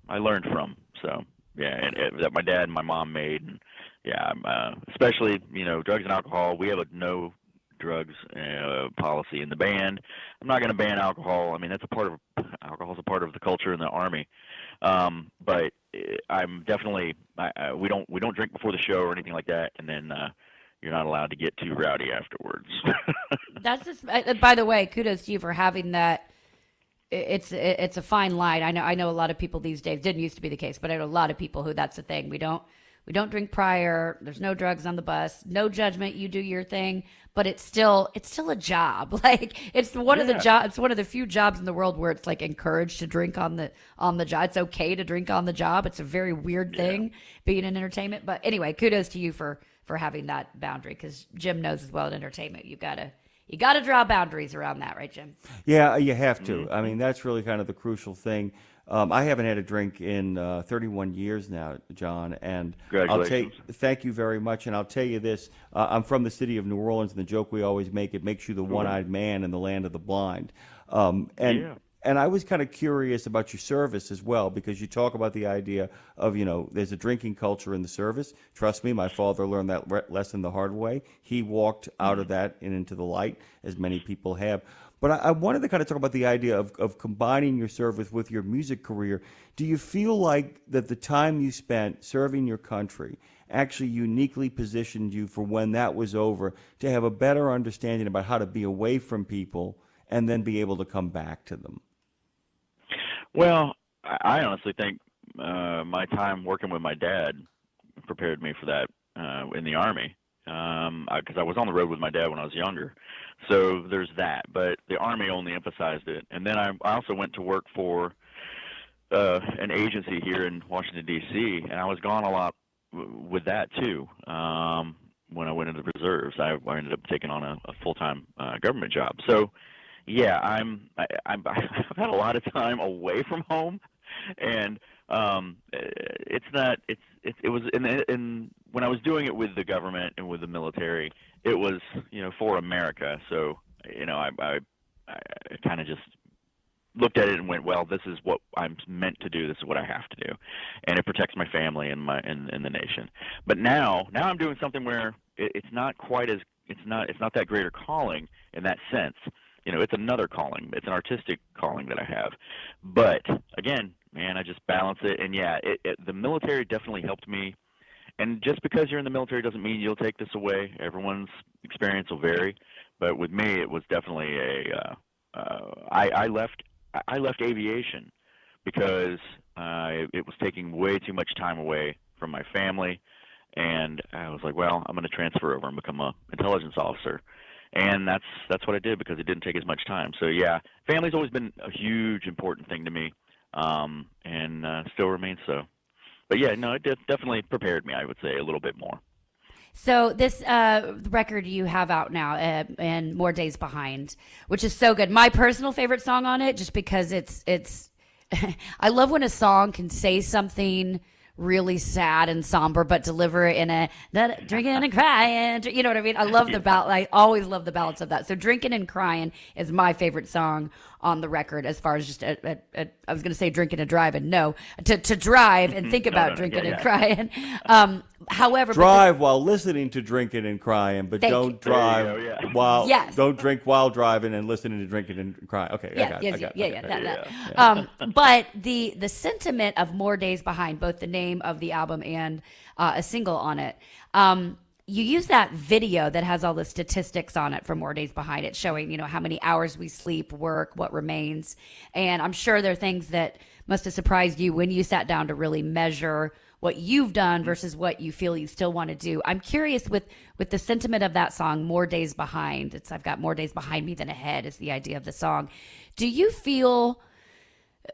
I learned from. So yeah, and that my dad and my mom made, and yeah, especially drugs and alcohol. We have a no drugs policy in the band. I'm not going to ban alcohol. I mean, alcohol's a part of the culture in the Army. But I'm definitely we don't drink before the show or anything like that, and then you're not allowed to get too rowdy afterwards. That's just. By the way, kudos to you for having that. It's a fine line. I know a lot of people these days, didn't used to be the case, but I know a lot of people who that's the thing. We don't drink prior. There's no drugs on the bus. No judgment. You do your thing, but it's still a job. Like it's one of the jobs. It's one of the few jobs in the world where it's like encouraged to drink on the job. It's okay to drink on the job. It's a very weird thing being in entertainment. But anyway, kudos to you for having that boundary, because Jim knows as well in entertainment you gotta draw boundaries around that, right, Jim? Yeah, you have to. I mean, that's really kind of the crucial thing. I haven't had a drink in 31 years now, John, and thank you very much. And I'll tell you this: I'm from the city of New Orleans, and the joke we always make, it makes you the one-eyed man in the land of the blind. And I was kind of curious about your service as well, because you talk about the idea of, there's a drinking culture in the service. Trust me, my father learned that lesson the hard way. He walked out of that and into the light, as many people have. But I wanted to kind of talk about the idea of combining your service with your music career. Do you feel like that the time you spent serving your country actually uniquely positioned you for when that was over to have a better understanding about how to be away from people and then be able to come back to them? Well, I honestly think my time working with my dad prepared me for that in the Army, because I was on the road with my dad when I was younger. So there's that. But the Army only emphasized it. And then I also went to work for an agency here in Washington, D.C., and I was gone a lot with that too. When I went into the reserves, I ended up taking on a full-time government job. So yeah, I've had a lot of time away from home, and it was when I was doing it with the government and with the military, it was for America. So I kind of just looked at it and went, well, this is what I'm meant to do. This is what I have to do, and it protects my family and the nation. But now I'm doing something where it's not quite as it's not that greater calling in that sense. It's another calling. It's an artistic calling that I have. But again, man, I just balance it. And yeah, the military definitely helped me. And just because you're in the military doesn't mean you'll take this away. Everyone's experience will vary. But with me, it was definitely I left aviation because it was taking way too much time away from my family. And I was like, well, I'm going to transfer over and become an intelligence officer. And that's what I did, because it didn't take as much time. So yeah, family's always been a huge, important thing to me, and still remains so. But yeah, no, it definitely prepared me, I would say, a little bit more. So this record you have out now, and More Days Behind, which is so good. My personal favorite song on it, just because it's I love when a song can say something really sad and somber, but deliver it in a drinking and crying. You know what I mean? I love the ballad. I always love the balance of that. So Drinking and Crying is my favorite song on the record, as far as just I was going to say drinking and driving. No, to drive and think about drinking and crying. However, drive while listening to Drinking and Crying, but don't drive while don't drink while driving and listening to Drinking and Crying. Okay, I got it. But the sentiment of More Days Behind, both the name of the album and a single on it. You use that video that has all the statistics on it for More Days Behind it, showing, how many hours we sleep, work, what remains. And I'm sure there are things that must have surprised you when you sat down to really measure what you've done versus what you feel you still want to do. I'm curious with the sentiment of that song, More Days Behind. I've got more days behind me than ahead is the idea of the song. Do you feel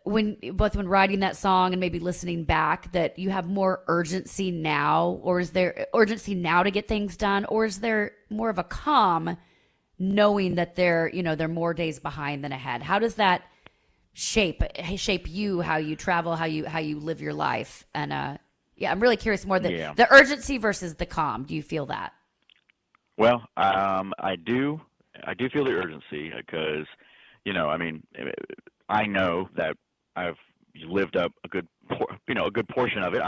when writing that song and maybe listening back, that you have more urgency now, or is there urgency now to get things done, or is there more of a calm knowing that they're more days behind than ahead? How does that shape you, how you travel, how you live your life? And I'm really curious more the urgency versus the calm. Do you feel that? Well, I do feel the urgency because, I know that I've lived up a good portion of it.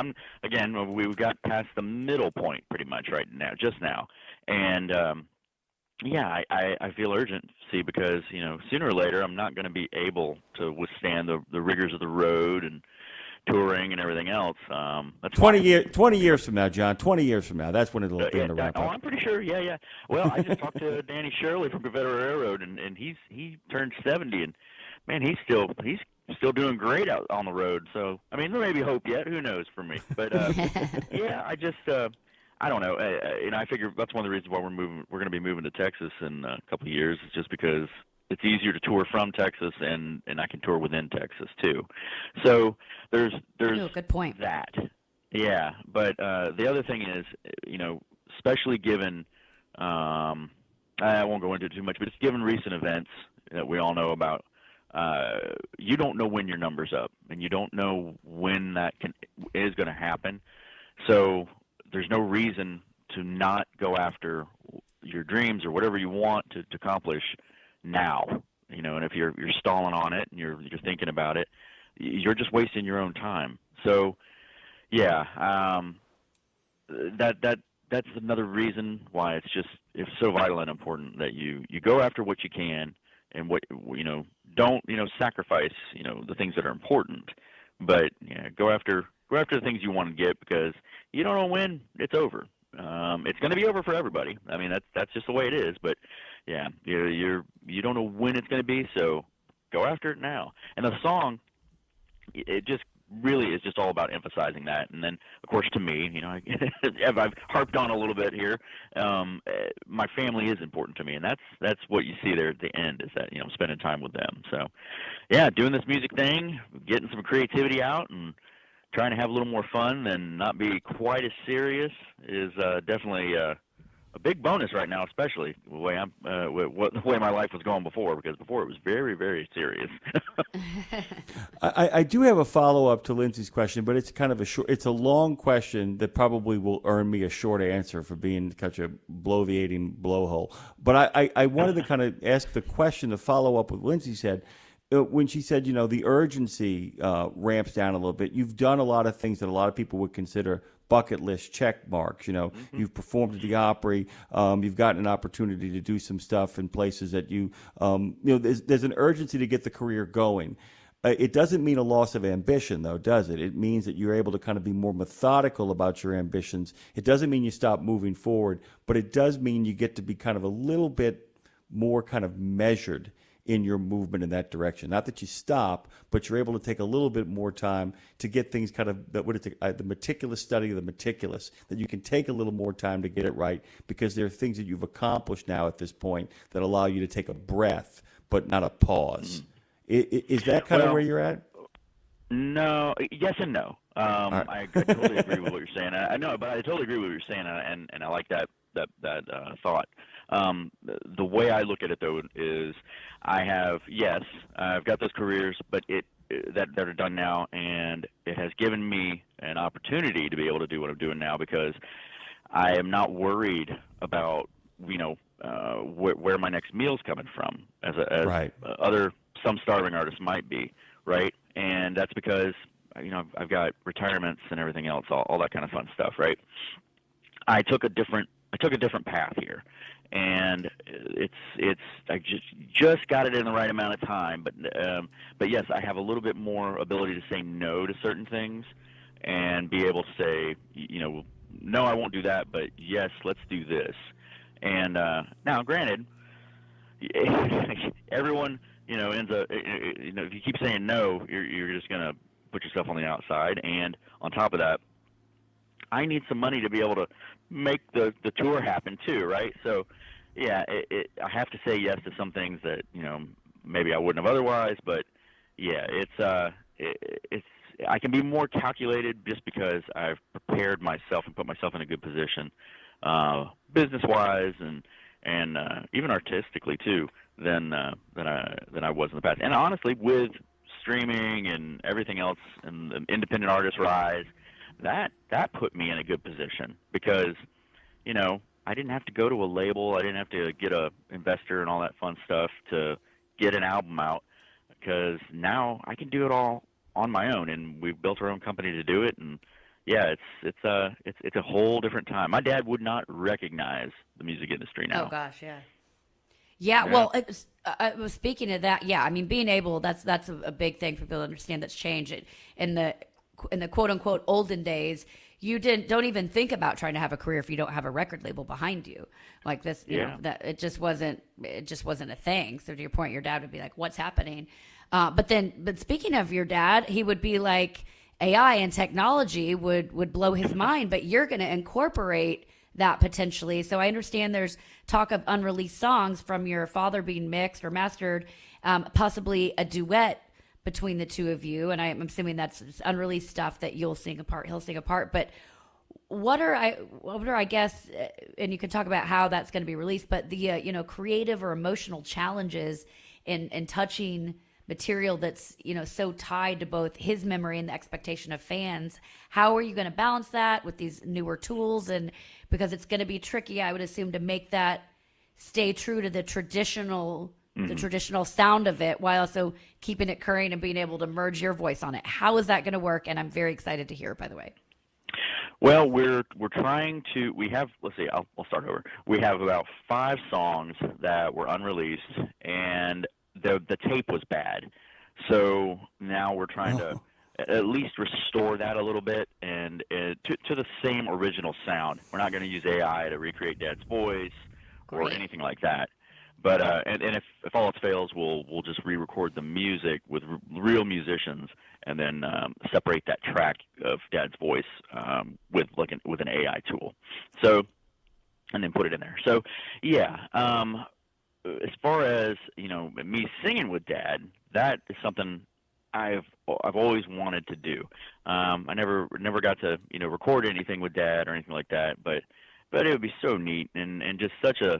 We've got past the middle point pretty much just now. And, I feel urgency because, sooner or later I'm not going to be able to withstand the rigors of the road and touring and everything else. That's 20 years from now, John. 20 years from now, that's when it'll be in the wrap up. I'm pretty sure. Yeah. Well, I just talked to Danny Shirley from Confederate Railroad, and he turned 70, and man, he's still doing great out on the road. So there may be hope yet. Who knows for me? But I just I don't know. I figure that's one of the reasons why we're going to be moving to Texas in a couple of years. It's just because it's easier to tour from Texas, and I can tour within Texas too. So there's good point. That. Yeah, but the other thing is, especially given I won't go into it too much, but it's given recent events that we all know about. You don't know when your number's up, and you don't know when that is going to happen. So there's no reason to not go after your dreams or whatever you want to accomplish now. And if you're stalling on it and you're thinking about it, you're just wasting your own time. So, that's another reason why it's so vital and important that you go after what you can, and don't sacrifice the things that are important, but go after the things you want to get, because you don't know when it's over. It's going to be over for everybody. That's just the way it is. But you don't know when it's going to be, so go after it now. And the song, it just really is just all about emphasizing that. And then, of course, to me, I've harped on a little bit here. My family is important to me, and that's what you see there at the end, is that I'm spending time with them. So, doing this music thing, getting some creativity out, and trying to have a little more fun and not be quite as serious is definitely a big bonus right now, especially the way the way my life was going before, because before it was very, very serious. I do have a follow-up to Lindsay's question, but it's kind of it's a long question that probably will earn me a short answer for being such a bloviating blowhole. But I wanted to kind of ask the question to follow up what Lindsay said. When she said, the urgency ramps down a little bit. You've done a lot of things that a lot of people would consider bucket list check marks. You've performed at the Opry. You've gotten an opportunity to do some stuff in places that there's an urgency to get the career going. It doesn't mean a loss of ambition, though, does it? It means that you're able to kind of be more methodical about your ambitions. It doesn't mean you stop moving forward, but it does mean you get to be kind of a little bit more kind of measured in your movement in that direction. Not that you stop, but you're able to take a little bit more time to get things kind of, the meticulous study of the meticulous, that you can take a little more time to get it right, because there are things that you've accomplished now at this point that allow you to take a breath, but not a pause. Is that kind of where you're at? No, yes and no. Right. I totally agree with what you're saying. I know, but I totally agree with what you're saying, and I like that thought. The way I look at it, though, is I've got those careers, but that are done now, and it has given me an opportunity to be able to do what I'm doing now, because I am not worried about where my next meal's coming from, as right. Some starving artists might be, right? And that's because I've got retirements and everything else, all that kind of fun stuff, right? I took a different path here, and I just got it in the right amount of time, but yes, I have a little bit more ability to say no to certain things, and be able to say, no, I won't do that, but yes, let's do this. And now, granted, everyone ends up, if you keep saying no, you're just gonna put yourself on the outside, and on top of that, I need some money to be able to make the tour happen too, right? So, I have to say yes to some things that maybe I wouldn't have otherwise. But yeah, it's I can be more calculated just because I've prepared myself and put myself in a good position, business-wise and even artistically too, than I was in the past. And honestly, with streaming and everything else and the independent artist rise, that put me in a good position because, I didn't have to go to a label. I didn't have to get a investor and all that fun stuff to get an album out, because now I can do it all on my own, and we've built our own company to do it. And yeah, it's a whole different time. My dad would not recognize the music industry now. Oh gosh, yeah. Yeah, well, speaking of that, yeah, I mean, being able, that's a big thing for people to understand that's changed. In the quote unquote olden days, you don't even think about trying to have a career if you don't have a record label behind you. Like this, you know, that it just wasn't a thing. So to your point, your dad would be like, "What's happening?" But speaking of your dad, he would be like, AI and technology would blow his mind, but you're going to incorporate that potentially. So I understand there's talk of unreleased songs from your father being mixed or mastered, possibly a duet between the two of you. And I'm assuming that's unreleased stuff that you'll sing apart, he'll sing apart. But what are I guess, and you can talk about how that's going to be released, but the creative or emotional challenges in touching material that's so tied to both his memory and the expectation of fans. How are you going to balance that with these newer tools? And because it's going to be tricky, I would assume, to make that stay true to the traditional sound of it, while also keeping it current and being able to merge your voice on it. How is that going to work? And I'm very excited to hear it, by the way. Well, we're trying to. We have. Let's see. I'll start over. We have about 5 songs that were unreleased, and the tape was bad. So now we're trying to at least restore that a little bit and to the same original sound. We're not going to use AI to recreate Dad's voice or anything like that. But and if all else fails, we'll just re-record the music with real musicians and then separate that track of Dad's voice with an AI tool. So, and then put it in there. So, yeah. As far as me singing with Dad, that is something I've always wanted to do. I never got to record anything with Dad or anything like that, but it would be so neat and just such a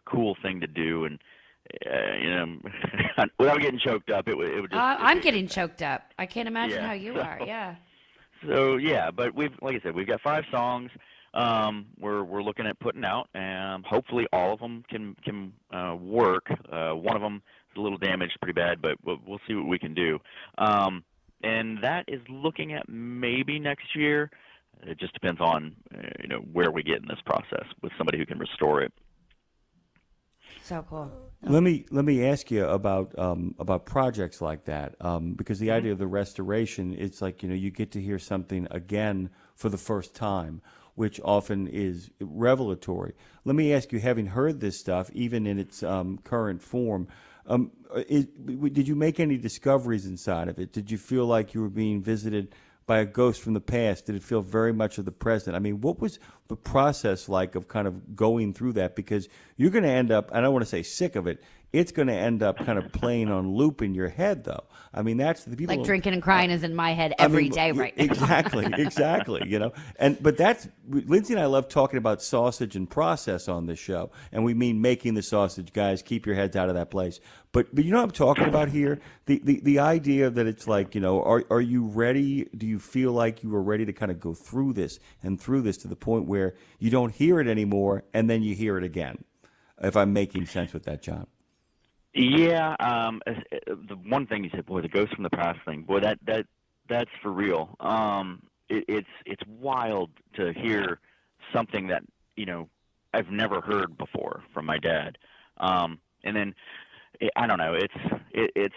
cool thing to do, and without getting choked up, it would just. I'm getting choked up. I can't imagine how you are. Yeah. So yeah, but like I said, we've got 5 songs. We're looking at putting out, and hopefully all of them can work. One of them is a little damaged pretty bad, but we'll see what we can do. And that is looking at maybe next year. It just depends on where we get in this process with somebody who can restore it. So cool. Let me ask you about projects like that, because the idea of the restoration, it's like you get to hear something again for the first time, which often is revelatory. Let me ask you, having heard this stuff, even in its current form, did you make any discoveries inside of it? Did you feel like you were being visited by a ghost from the past? Did it feel very much of the present? I mean, what was the process like of kind of going through that? Because you're going to end up, I don't want to say sick of it, it's going to end up kind of playing on loop in your head, though. I mean, that's the people. Like drinking and crying is in my head every day right now. Exactly. But that's, Lindsay and I love talking about sausage and process on this show, and we mean making the sausage, guys. Keep your heads out of that place. But you know what I'm talking about here? The idea that it's like, are you ready? Do you feel like you are ready to kind of go through this to the point where you don't hear it anymore, and then you hear it again? If I'm making sense with that, John. Yeah, the one thing you said, boy, the ghost from the past thing, boy, that's for real. It's wild to hear something that I've never heard before from my dad, and then I don't know. It's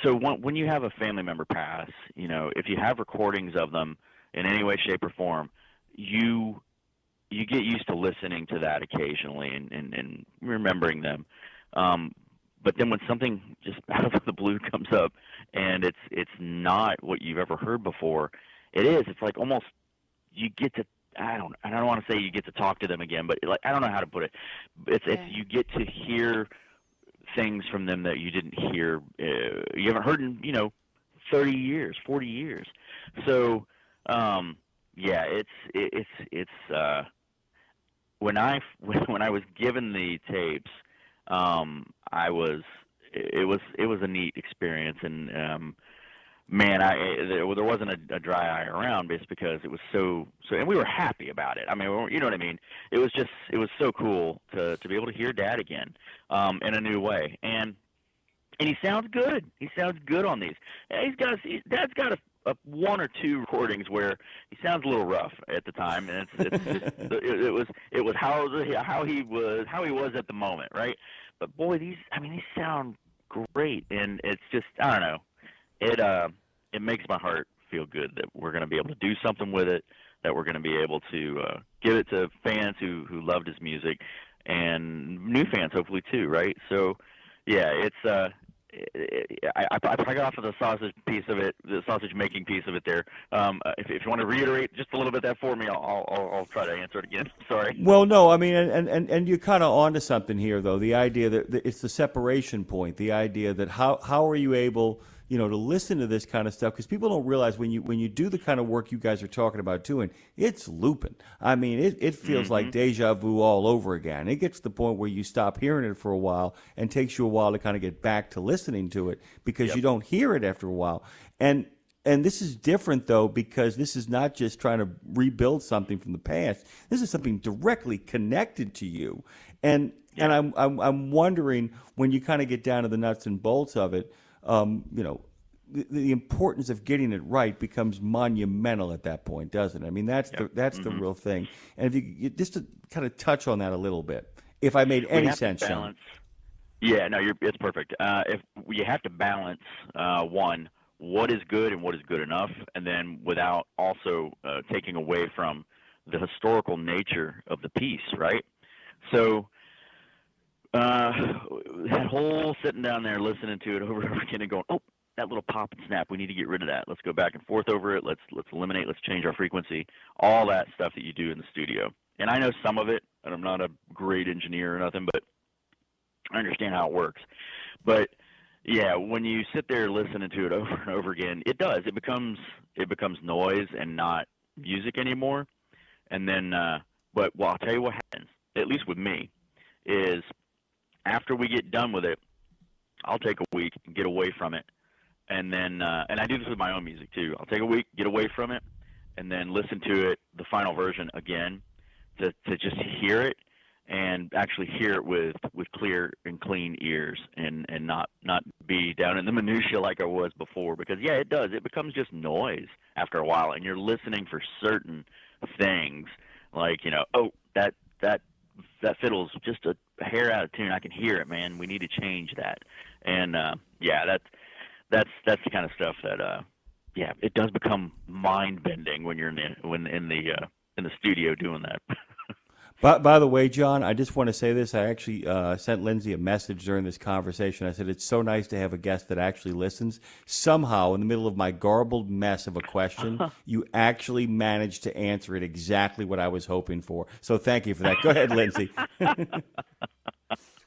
so when you have a family member pass, if you have recordings of them in any way, shape, or form, you get used to listening to that occasionally and remembering them. But then when something just out of the blue comes up and it's not what you've ever heard before, it's like almost you get to, I don't want to say you get to talk to them again, but like, I don't know how to put it. It's you get to hear things from them that you didn't hear, you haven't heard in 30 years, 40 years. So yeah, it's when I was given the tapes, it was a neat experience, and man, there wasn't a dry eye around, just because it was so, and we were happy about it. I mean, you know what I mean? It was so cool to be able to hear Dad again, in a new way, and he sounds good. He sounds good on these. Dad's got a one or two recordings where he sounds a little rough at the time, and it was how he was at the moment, right? But boy, these sound great, and it's just, I don't know. It makes my heart feel good that we're going to be able to do something with it, that we're going to be able to give it to fans who loved his music, and new fans hopefully too, right? So yeah, it's I got off of the sausage piece of it, the sausage making piece of it there. If you want to reiterate just a little bit that for me, I'll try to answer it again. Sorry. Well, no, I mean, and you're kind of onto something here, though. The idea that it's the separation point. The idea that how are you able, to listen to this kind of stuff? Because people don't realize when you do the kind of work you guys are talking about doing, it's looping. I mean, it feels like deja vu all over again. It gets to the point where you stop hearing it for a while, and takes you a while to kind of get back to listening to it, because you don't hear it after a while. And this is different, though, because this is not just trying to rebuild something from the past. This is something directly connected to you. And I'm wondering, when you kind of get down to the nuts and bolts of it, the importance of getting it right becomes monumental at that point, doesn't it? I mean, that's the real thing. And if you just to kind of touch on that a little bit, if I made any sense, Sean. Yeah, no, it's perfect. If you have to balance one, what is good and what is good enough, and then without also taking away from the historical nature of the piece, right? So that whole sitting down there listening to it over and over again and going, oh, that little pop and snap, we need to get rid of that. Let's go back and forth over it. Let's eliminate. Let's change our frequency. All that stuff that you do in the studio. And I know some of it, and I'm not a great engineer or nothing, but I understand how it works. But yeah, when you sit there listening to it over and over again, it does. It becomes noise and not music anymore. And then, but I'll tell you what happens, at least with me, is after we get done with it, I'll take a week and get away from it. And then, and I do this with my own music too. I'll take a week, get away from it, and then listen to it, the final version again, to just hear it, and actually hear it with clear and clean ears, and not be down in the minutia like I was before. Because yeah, it does. It becomes just noise after a while, and you're listening for certain things, like, oh, that fiddle's just a hair out of tune. I can hear it, man. We need to change that. And yeah, that's the kind of stuff that yeah, it does become mind bending when you're in the studio doing that. By the way, John, I just want to say this. I actually sent Lindsay a message during this conversation. I said, it's so nice to have a guest that actually listens. Somehow, in the middle of my garbled mess of a question, you actually managed to answer it exactly what I was hoping for. So thank you for that. Go ahead, Lindsay. Well,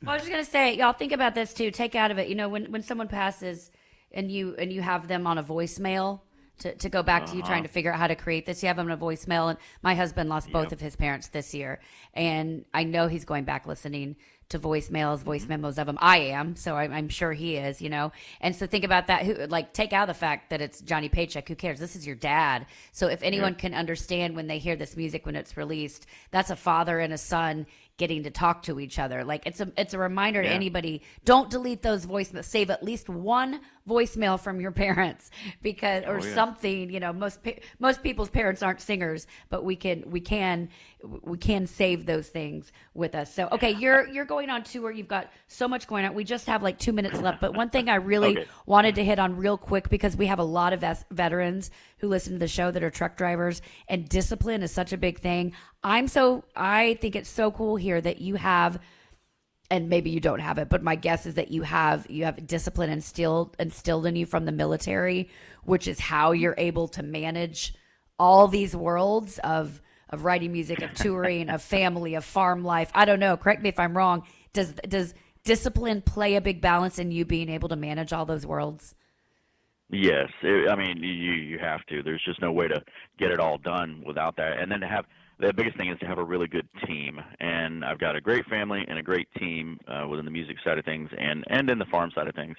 I was just going to say, y'all think about this too. Take out of it, when someone passes and you have them on a voicemail, to go back to you trying to figure out how to create this. You have them on a voicemail, and my husband lost both of his parents this year, and I know he's going back listening to voice memos of them. I am, so I'm sure he is, And so think about that. Take out the fact that it's Johnny Paycheck. Who cares? This is your dad. So if anyone can understand when they hear this music when it's released, that's a father and a son getting to talk to each other. It's a reminder to anybody, don't delete those voicemails. Save at least one voicemail from your parents, because something, most people's parents aren't singers, but we can save those things with us. So okay, you're going on tour. You've got so much going on. We just have 2 minutes left, but one thing I really wanted to hit on real quick, because we have a lot of veterans who listen to the show that are truck drivers, and discipline is such a big thing. I think it's so cool here that you have, and maybe you don't have it, but my guess is that you have discipline instilled in you from the military, which is how you're able to manage all these worlds of writing music, of touring, of family, of farm life. I don't know. Correct me if I'm wrong. Does discipline play a big balance in you being able to manage all those worlds? Yes, you have to. There's just no way to get it all done without that. And then to have the biggest thing is to have a really good team. And I've got a great family and a great team within the music side of things and in the farm side of things.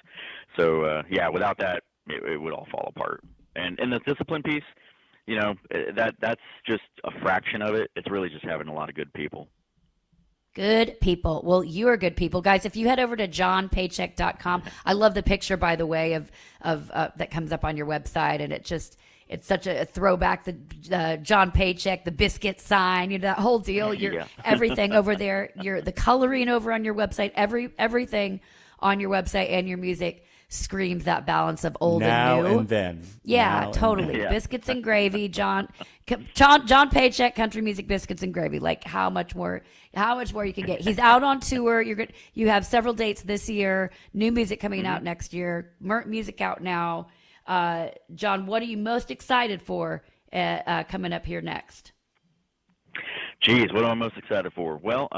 So without that, it would all fall apart. And the discipline piece, that's just a fraction of it. It's really just having a lot of good people. Good people. Well, you are good people. Guys, if you head over to johnpaycheck.com, I love the picture, by the way, of that comes up on your website, and it's such a throwback, the John Paycheck, the biscuit sign, that whole deal. Everything over there, the coloring over on your website, everything on your website and your music screams that balance of old now and new. And then. Yeah, now totally. And then. Biscuits and gravy, John Paycheck, country music, biscuits and gravy. Like how much more you can get. He's out on tour. You have several dates this year. New music coming out next year. Music out now. John, what are you most excited for coming up here next? Geez, what am I most excited for? Well,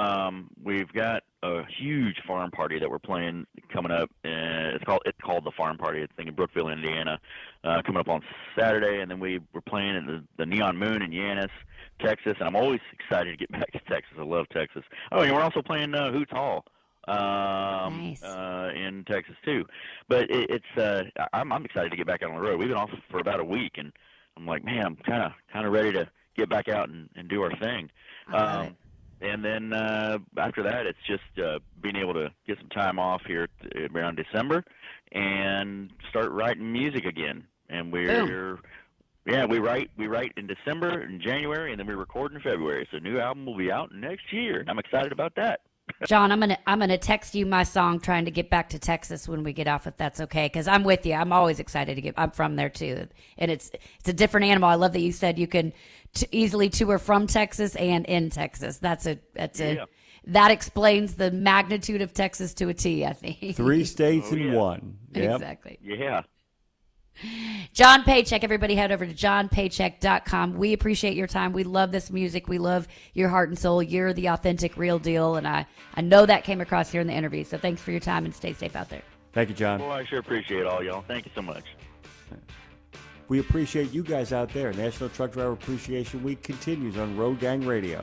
we've got a huge farm party that we're playing coming up. It's called the Farm Party. It's in Brookville, Indiana, coming up on Saturday. And then we're playing at the Neon Moon in Yanis, Texas. And I'm always excited to get back to Texas. I love Texas. Oh, and we're also playing Hoots Hall nice. In Texas too. But I'm excited to get back out on the road. We've been off for about a week, and I'm like, man, I'm kind of ready to get back out and do our thing. And then after that, it's just being able to get some time off here around December and start writing music again. And we write in December and January, and then we record in February. So new album will be out next year, and I'm excited about that. John, I'm gonna text you my song trying to get back to Texas when we get off, if that's okay, because I'm with you. I'm always excited to I'm from there too, and it's a different animal. I love that you said you can easily tour from Texas and in Texas. That explains the magnitude of Texas to a T, I think. 3 states in one. Yep. Exactly. Yeah. John Paycheck, everybody head over to johnpaycheck.com. We appreciate your time. We love this music. We love your heart and soul. You're the authentic, real deal, and I know that came across here in the interview. So thanks for your time, and stay safe out there. Thank you, John. Well, I sure appreciate all y'all. Thank you so much. We appreciate you guys out there. National Truck Driver Appreciation Week continues on Road Gang Radio.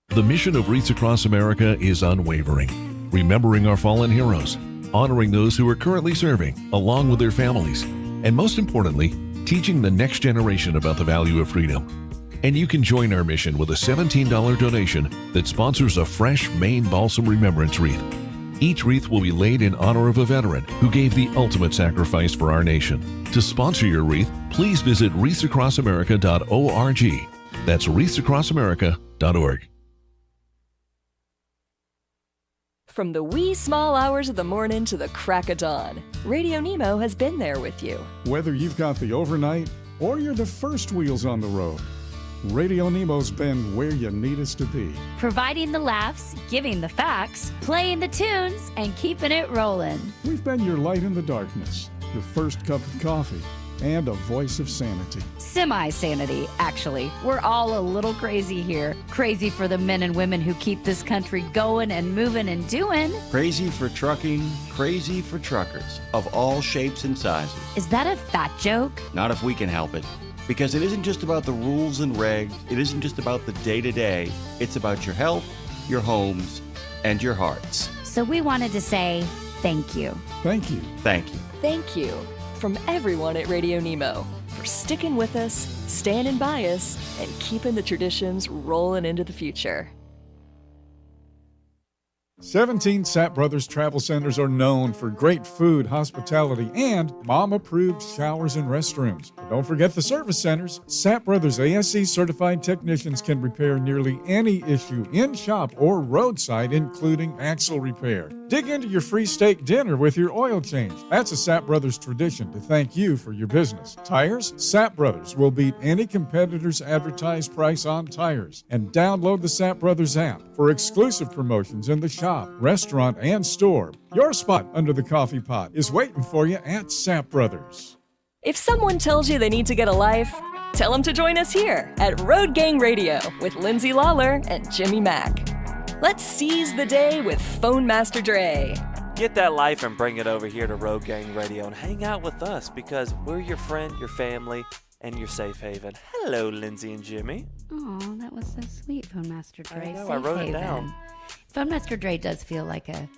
The mission of Wreaths Across America is unwavering, remembering our fallen heroes, honoring those who are currently serving, along with their families, and most importantly, teaching the next generation about the value of freedom. And you can join our mission with a $17 donation that sponsors a fresh Maine Balsam Remembrance Wreath. Each wreath will be laid in honor of a veteran who gave the ultimate sacrifice for our nation. To sponsor your wreath, please visit wreathsacrossamerica.org. That's wreathsacrossamerica.org. From the wee small hours of the morning to the crack of dawn, Radio Nemo has been there with you. Whether you've got the overnight or you're the first wheels on the road, Radio Nemo's been where you need us to be. Providing the laughs, giving the facts, playing the tunes, and keeping it rolling. We've been your light in the darkness, your first cup of coffee, and a voice of sanity. Semi-sanity, actually. We're all a little crazy here. Crazy for the men and women who keep this country going and moving and doing. Crazy for trucking, crazy for truckers of all shapes and sizes. Is that a fat joke? Not if we can help it. Because it isn't just about the rules and regs, it isn't just about the day-to-day, it's about your health, your homes, and your hearts. So we wanted to say thank you. Thank you. Thank you. Thank you from everyone at Radio Nemo for sticking with us, standing by us, and keeping the traditions rolling into the future. 17 Sapp Brothers Travel Centers are known for great food, hospitality, and mom-approved showers and restrooms. But don't forget the service centers. Sapp Brothers ASE certified technicians can repair nearly any issue in-shop or roadside, including axle repair. Dig into your free steak dinner with your oil change. That's a Sapp Brothers tradition to thank you for your business. Tires? Sapp Brothers will beat any competitor's advertised price on tires. And download the Sapp Brothers app for exclusive promotions in the shop, restaurant, and store. Your spot under the coffee pot is waiting for you at Sapp Brothers. If someone tells you they need to get a life, tell them to join us here at Road Gang Radio with Lindsay Lawler and Jimmy Mack. Let's seize the day with Phone Master Dre. Get that life and bring it over here to Road Gang Radio and hang out with us because we're your friend, your family, and your safe haven. Hello, Lindsay and Jimmy. Oh, that was so sweet, Phone Master Dre. I know, Safe I wrote haven. it down. Phone Master Dre does feel like a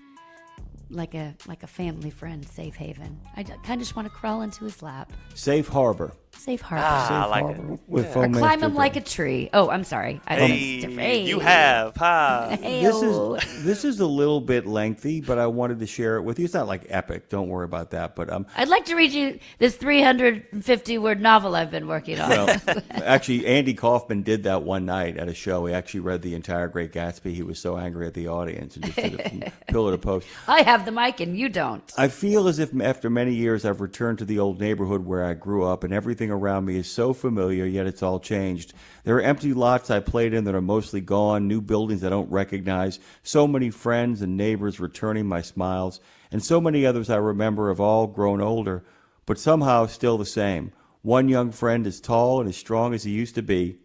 family friend, safe haven. I kind of just want to crawl into his lap. Safe harbor. Safe harbor. I like harbor it. with Yeah. Phone Or climb Master him Dre. like a tree. Oh, I'm sorry. Hey, you have, huh? This is a little bit lengthy, but I wanted to share it with you. It's not like epic. Don't worry about that. But I'd like to read you this 350-word novel I've been working on. well, actually, Andy Kaufman did that one night at a show. He actually read the entire Great Gatsby. He was so angry at the audience and just did it from pillar to post. I have the mic and you don't. I feel as if after many years I've returned to the old neighborhood where I grew up, and everything around me is so familiar, yet it's all changed. There are empty lots I played in that are mostly gone, new buildings I don't recognize, so many friends and neighbors returning my smiles, and so many others I remember have all grown older, but somehow still the same. One young friend as tall and as strong as he used to be.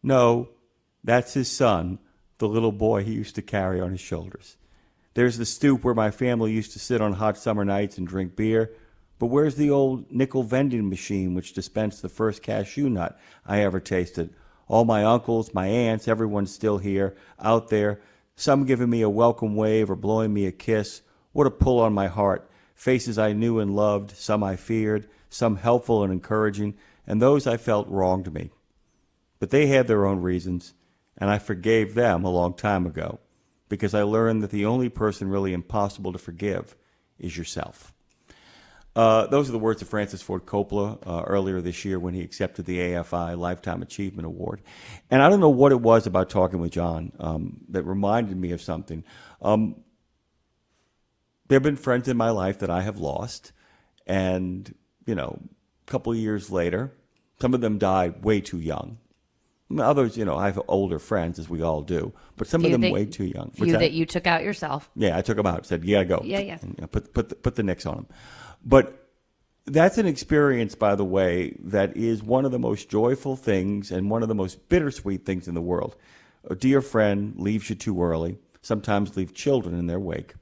No, that's his son, the little boy he used to carry on his shoulders. There's the stoop where my family used to sit on hot summer nights and drink beer. But where's the old nickel vending machine which dispensed the first cashew nut I ever tasted? All my uncles, my aunts, everyone's still here, out there, some giving me a welcome wave or blowing me a kiss. What a pull on my heart. Faces I knew and loved, some I feared, some helpful and encouraging, and those I felt wronged me. But they had their own reasons, and I forgave them a long time ago, because I learned that the only person really impossible to forgive is yourself. Those are the words of Francis Ford Coppola earlier this year when he accepted the AFI Lifetime Achievement Award. And I don't know what it was about talking with John that reminded me of something. There have been friends in my life that I have lost. And, a couple of years later, some of them died way too young. Others, I have older friends, as we all do, but some of them way too young. Few that you took out yourself. Yeah, I took them out. Said, you got to go. Yeah. And, put the nicks on them. But that's an experience, by the way, that is one of the most joyful things and one of the most bittersweet things in the world. A dear friend leaves you too early, sometimes leave children in their wake.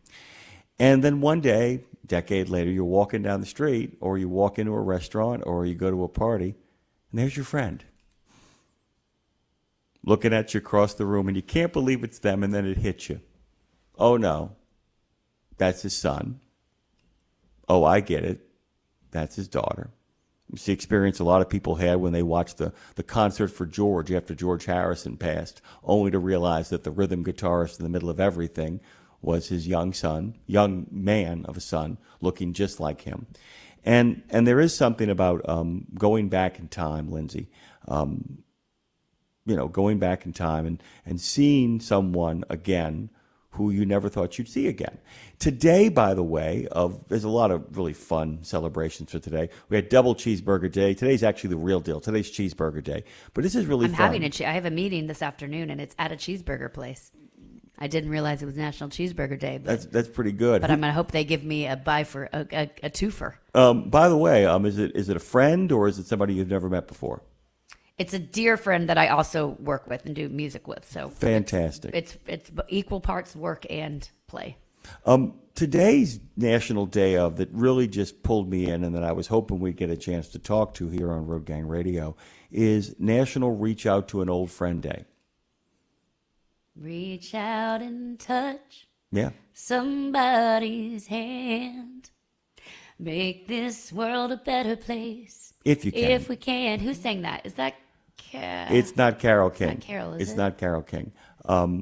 And then one day, a decade later, you're walking down the street or you walk into a restaurant or you go to a party, and there's your friend looking at you across the room, and you can't believe it's them, and then it hits you. Oh, no, that's his son. Oh, I get it. That's his daughter. It's the experience a lot of people had when they watched the concert for George after George Harrison passed, only to realize that the rhythm guitarist in the middle of everything was his young man of a son, looking just like him. And there is something about going back in time, Lindsay, going back in time and seeing someone again who you never thought you'd see again. Today, by the way, there's a lot of really fun celebrations for today. We had Double Cheeseburger Day. Today's actually the real deal. Today's Cheeseburger Day. But this is really fun. I have a meeting this afternoon, and it's at a cheeseburger place. I didn't realize it was National Cheeseburger Day. But that's pretty good. But I'm going to hope they give me a buy for a twofer. By the way, is it a friend or is it somebody you've never met before? It's a dear friend that I also work with and do music with. So fantastic. It's equal parts work and play. Today's National Day of that really just pulled me in and that I was hoping we'd get a chance to talk to here on Road Gang Radio is National Reach Out to an Old Friend Day. Reach out and touch somebody's hand. Make this world a better place. If you can. If we can. Who sang that? Is that It's not Carole King. It's not Carol, is It's it? not Carole King.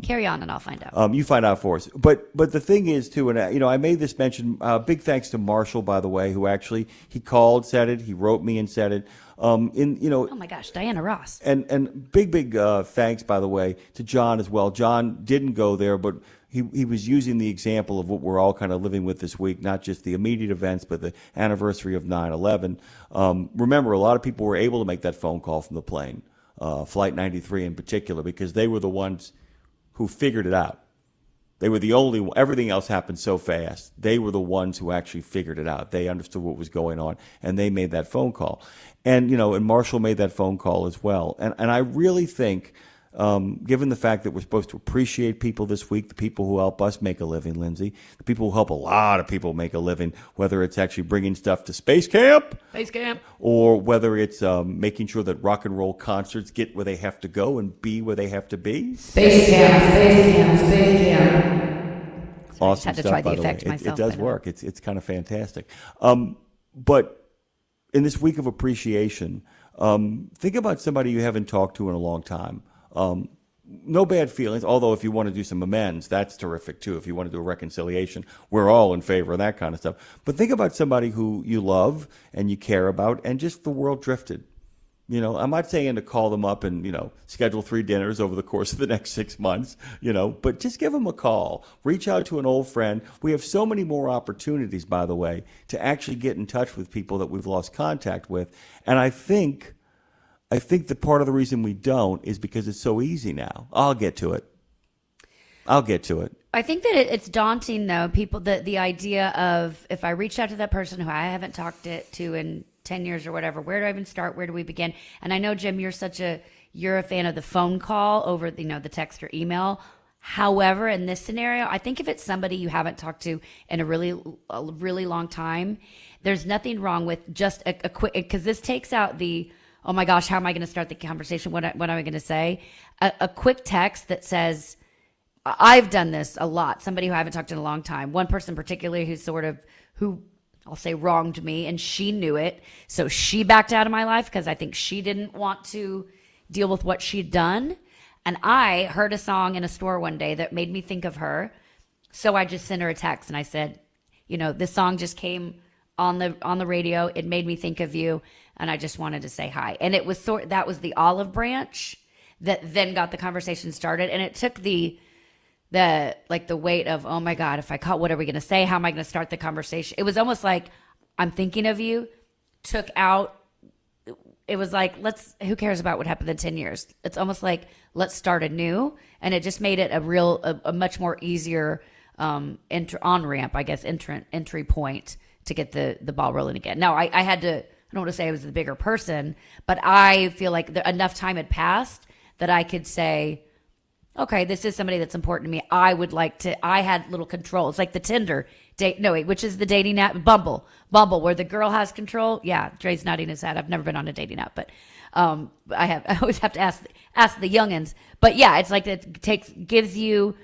Carry on and I'll find out. You find out for us. But the thing is, too, and I made this mention, big thanks to Marshall, by the way, who actually, he called, said it, he wrote me and said it. Oh my gosh, Diana Ross. And big thanks, by the way, to John as well. John didn't go there, but he was using the example of what we're all kind of living with this week, not just the immediate events, but the anniversary of 9/11. Remember, a lot of people were able to make that phone call from the plane, Flight 93 in particular, because they were the ones who figured it out. They were the only, everything else happened so fast. They were the ones who actually figured it out. They understood what was going on, and they made that phone call. And, and Marshall made that phone call as well. And I really think, given the fact that we're supposed to appreciate people this week, the people who help us make a living, Lindsay, the people who help a lot of people make a living, whether it's actually bringing stuff to Space Camp, or whether it's making sure that rock and roll concerts get where they have to go and be where they have to be. Space Camp. Awesome had to stuff, try the by the way. effect myself, It does I know. work. It's kind of fantastic. But in this week of appreciation, think about somebody you haven't talked to in a long time. No bad feelings, although if you want to do some amends, that's terrific too. If you want to do a reconciliation, we're all in favor of that kind of stuff. But think about somebody who you love and you care about, and just the world drifted. I'm not saying to call them up and, schedule 3 dinners over the course of the next 6 months, but just give them a call. Reach out to an old friend. We have so many more opportunities, by the way, to actually get in touch with people that we've lost contact with. And I think that part of the reason we don't is because it's so easy now. I'll get to it. I think that it's daunting, though, people, the idea of, if I reach out to that person who I haven't talked to in 10 years or whatever, where do I even start? Where do we begin? And I know, Jim, you're a fan of the phone call over, the text or email. However, in this scenario, I think if it's somebody you haven't talked to in a really long time, there's nothing wrong with just a quick, because this takes out oh my gosh, how am I going to start the conversation? What am I going to say? A quick text that says, I've done this a lot. Somebody who I haven't talked to in a long time. One person particularly who I'll say wronged me, and she knew it. So she backed out of my life because I think she didn't want to deal with what she'd done. And I heard a song in a store one day that made me think of her. So I just sent her a text and I said, this song just came on the radio. It made me think of you. And I just wanted to say hi. And it was that was the olive branch that then got the conversation started. And it took the weight of, oh my God, if I caught, what are we going to say? How am I going to start the conversation? It was almost like, I'm thinking of you, took out, it was like, who cares about what happened in 10 years? It's almost like, let's start anew. And it just made it a much more easier on-ramp, I guess, entry point to get the ball rolling again. Now, I don't want to say I was the bigger person, but I feel like enough time had passed that I could say, okay, this is somebody that's important to me. I had little control. It's like the Tinder date. No, wait, which is the dating app? Bumble, where the girl has control. Yeah, Dre's nodding his head. I've never been on a dating app, but I always have to ask the youngins. But yeah, it's like gives you,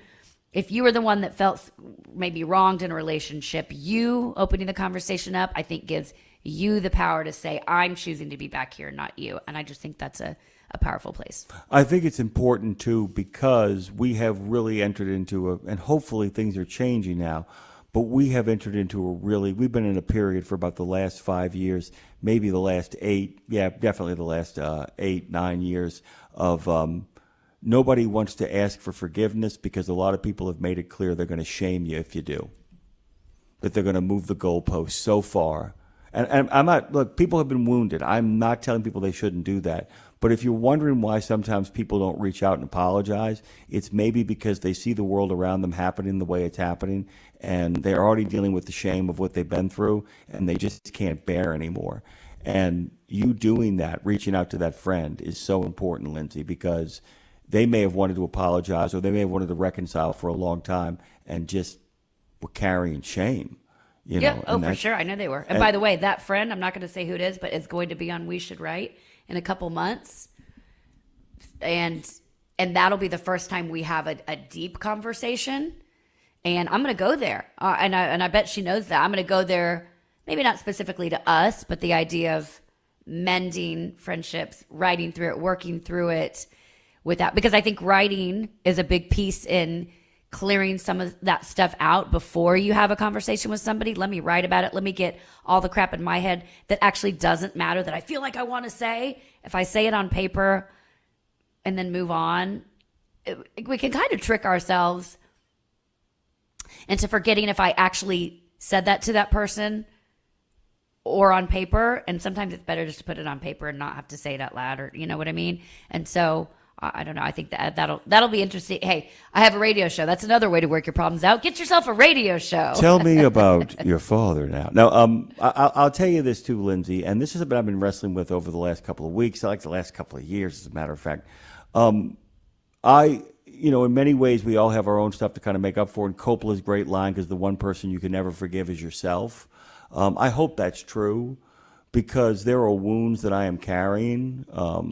if you were the one that felt maybe wronged in a relationship, you opening the conversation up, I think gives you the power to say, I'm choosing to be back here, not you. And I just think that's a powerful place. I think it's important too, because we have really entered into and hopefully things are changing now, but we have entered into we've been in a period for about the last 5 years, maybe the last 8, definitely the last 8, 9 years of nobody wants to ask for forgiveness, because a lot of people have made it clear they're going to shame you if you do, that they're going to move the goalpost so far. And I'm not, look, people have been wounded. I'm not telling people they shouldn't do that. But if you're wondering why sometimes people don't reach out and apologize, it's maybe because they see the world around them happening the way it's happening, and they're already dealing with the shame of what they've been through, and they just can't bear anymore. And you doing that, reaching out to that friend, is so important, Lindsay, because they may have wanted to apologize, or they may have wanted to reconcile for a long time and just were carrying shame. For sure. I know they were. And by the way, that friend, I'm not going to say who it is, but it's going to be on We Should Write in a couple months. And that'll be the first time we have a deep conversation. And I'm going to go there. And I bet she knows that. I'm going to go there, maybe not specifically to us, but the idea of mending friendships, writing through it, working through it without, because I think writing is a big piece in clearing some of that stuff out before you have a conversation with somebody. Let me write about it. Let me get all the crap in my head that actually doesn't matter, that I feel like I want to say. If I say it on paper and then move on, we can kind of trick ourselves into forgetting if I actually said that to that person or on paper. And sometimes it's better just to put it on paper and not have to say it out loud, or you know what I mean? And so I don't know. I think that'll be interesting. Hey, I have a radio show. That's another way to work your problems out. Get yourself a radio show. Tell me about your father now. Now, I'll tell you this too, Lindsay, and this is what I've been wrestling with over the last couple of weeks, like the last couple of years, as a matter of fact. In many ways, we all have our own stuff to kind of make up for, and Coppola's great line, because the one person you can never forgive is yourself. I hope that's true, because there are wounds that I am carrying, to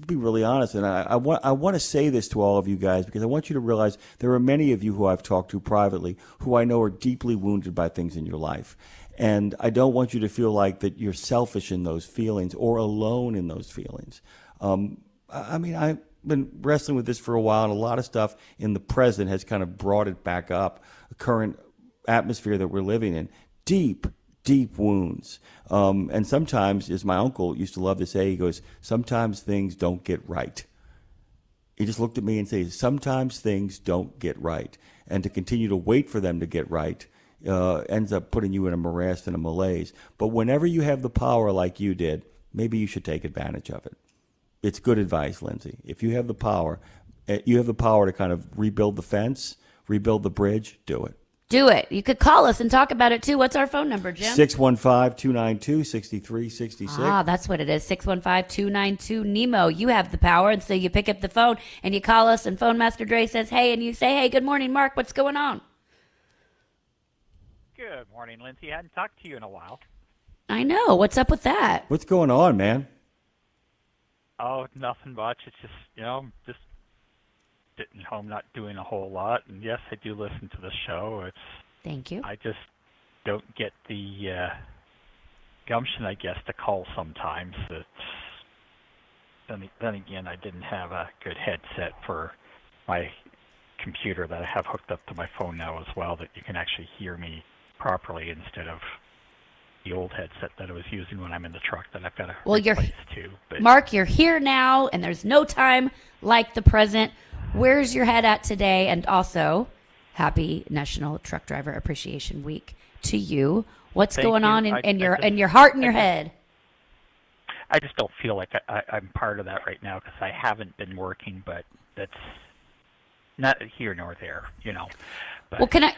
be really honest. And I want to say this to all of you guys, because I want you to realize there are many of you who I've talked to privately who I know are deeply wounded by things in your life. And I don't want you to feel like that you're selfish in those feelings or alone in those feelings. I've been wrestling with this for a while, and a lot of stuff in the present has kind of brought it back up, the current atmosphere that we're living in. Deep wounds. And sometimes, as my uncle used to love to say, he goes, sometimes things don't get right. He just looked at me and said, sometimes things don't get right. And to continue to wait for them to get right ends up putting you in a morass and a malaise. But whenever you have the power like you did, maybe you should take advantage of it. It's good advice, Lindsay. If you have the power to kind of rebuild the fence, rebuild the bridge, do it. Do it. You could call us and talk about it too. What's our phone number, Jim? 615-292-6366. Ah, that's what it is. 615-292-NEMO. You have the power, and so you pick up the phone and you call us, and Phone Master Dre says, hey, and you say, hey, good morning, Mark. What's going on? Good morning, Lindsay. I hadn't talked to you in a while. I know. What's up with that? What's going on, man? Oh, nothing much. It's just, just sitting home, not doing a whole lot. And yes, I do listen to the show. Thank you. I just don't get the gumption, I guess, to call sometimes. Then again, I didn't have a good headset for my computer that I have hooked up to my phone now as well, that you can actually hear me properly instead of the old headset that I was using when I'm in the truck that I've got to replace too. But Mark, you're here now, and there's no time like the present. Where's your head at today? And also, happy National Truck Driver Appreciation Week to you. What's going on in your heart and your head? I just don't feel like I'm part of that right now, because I haven't been working, but that's not here nor there, But, well, can I...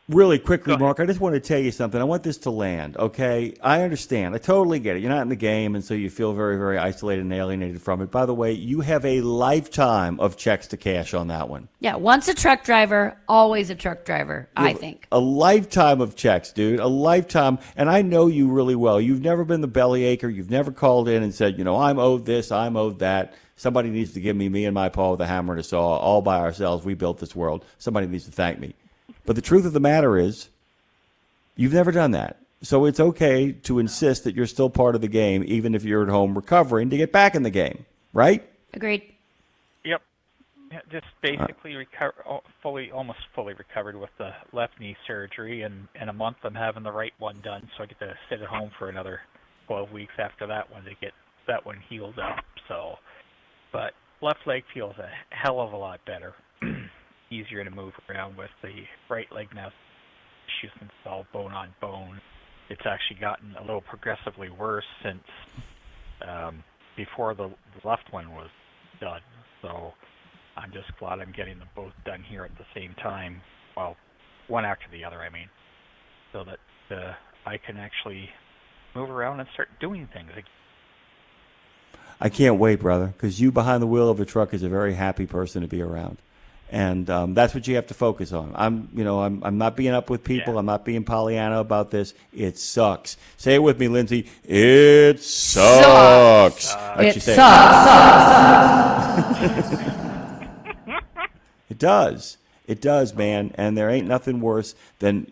Really quickly, Mark, I just want to tell you something. I want this to land, okay? I understand. I totally get it. You're not in the game, and so you feel very, very isolated and alienated from it. By the way, you have a lifetime of checks to cash on that one. Yeah, once a truck driver, always a truck driver, I think. A lifetime of checks, dude. A lifetime. And I know you really well. You've never been the bellyacher. You've never called in and said, I'm owed this, I'm owed that. Somebody needs to give me and my pa with a hammer and a saw. All by ourselves, we built this world. Somebody needs to thank me. But the truth of the matter is, you've never done that. So it's okay to insist that you're still part of the game, even if you're at home recovering, to get back in the game, right? Agreed. Yep. Just basically almost fully recovered with the left knee surgery, and in a month I'm having the right one done, so I get to sit at home for another 12 weeks after that one to get that one healed up. So, but left leg feels a hell of a lot better. Easier to move around with. The right leg now issues installed bone on bone. It's actually gotten a little progressively worse since before the left one was done. So I'm just glad I'm getting them both done here at the same time. Well, one after the other, I mean, so that I can actually move around and start doing things again. I can't wait, brother, because you behind the wheel of a truck is a very happy person to be around. And that's what you have to focus on. I'm not being up with people. Yeah. I'm not being Pollyanna about this. It sucks. Say it with me, Lindsay. It sucks. It sucks. It does. It does, man. And there ain't nothing worse than,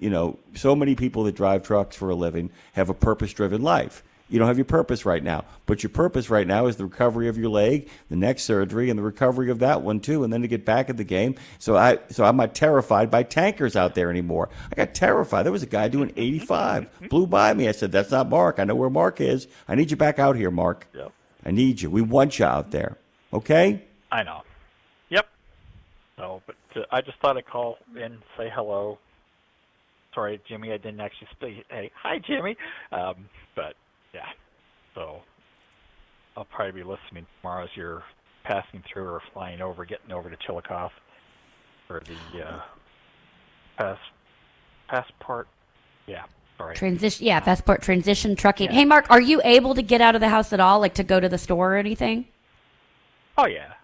so many people that drive trucks for a living have a purpose-driven life. You don't have your purpose right now. But your purpose right now is the recovery of your leg, the neck surgery, and the recovery of that one, too, and then to get back in the game. So I'm not terrified by tankers out there anymore. I got terrified. There was a guy doing 85. Blew by me. I said, that's not Mark. I know where Mark is. I need you back out here, Mark. Yep. I need you. We want you out there. Okay? I know. Yep. So, but I just thought I'd call in, say hello. Sorry, Jimmy, I didn't actually say, hey, hi, Jimmy. But... yeah, so I'll probably be listening tomorrow as you're passing through or flying over, getting over to Chillicothe for the passport. Yeah, sorry. Passport transition trucking. Yeah. Hey, Mark, are you able to get out of the house at all, like to go to the store or anything? Oh, yeah.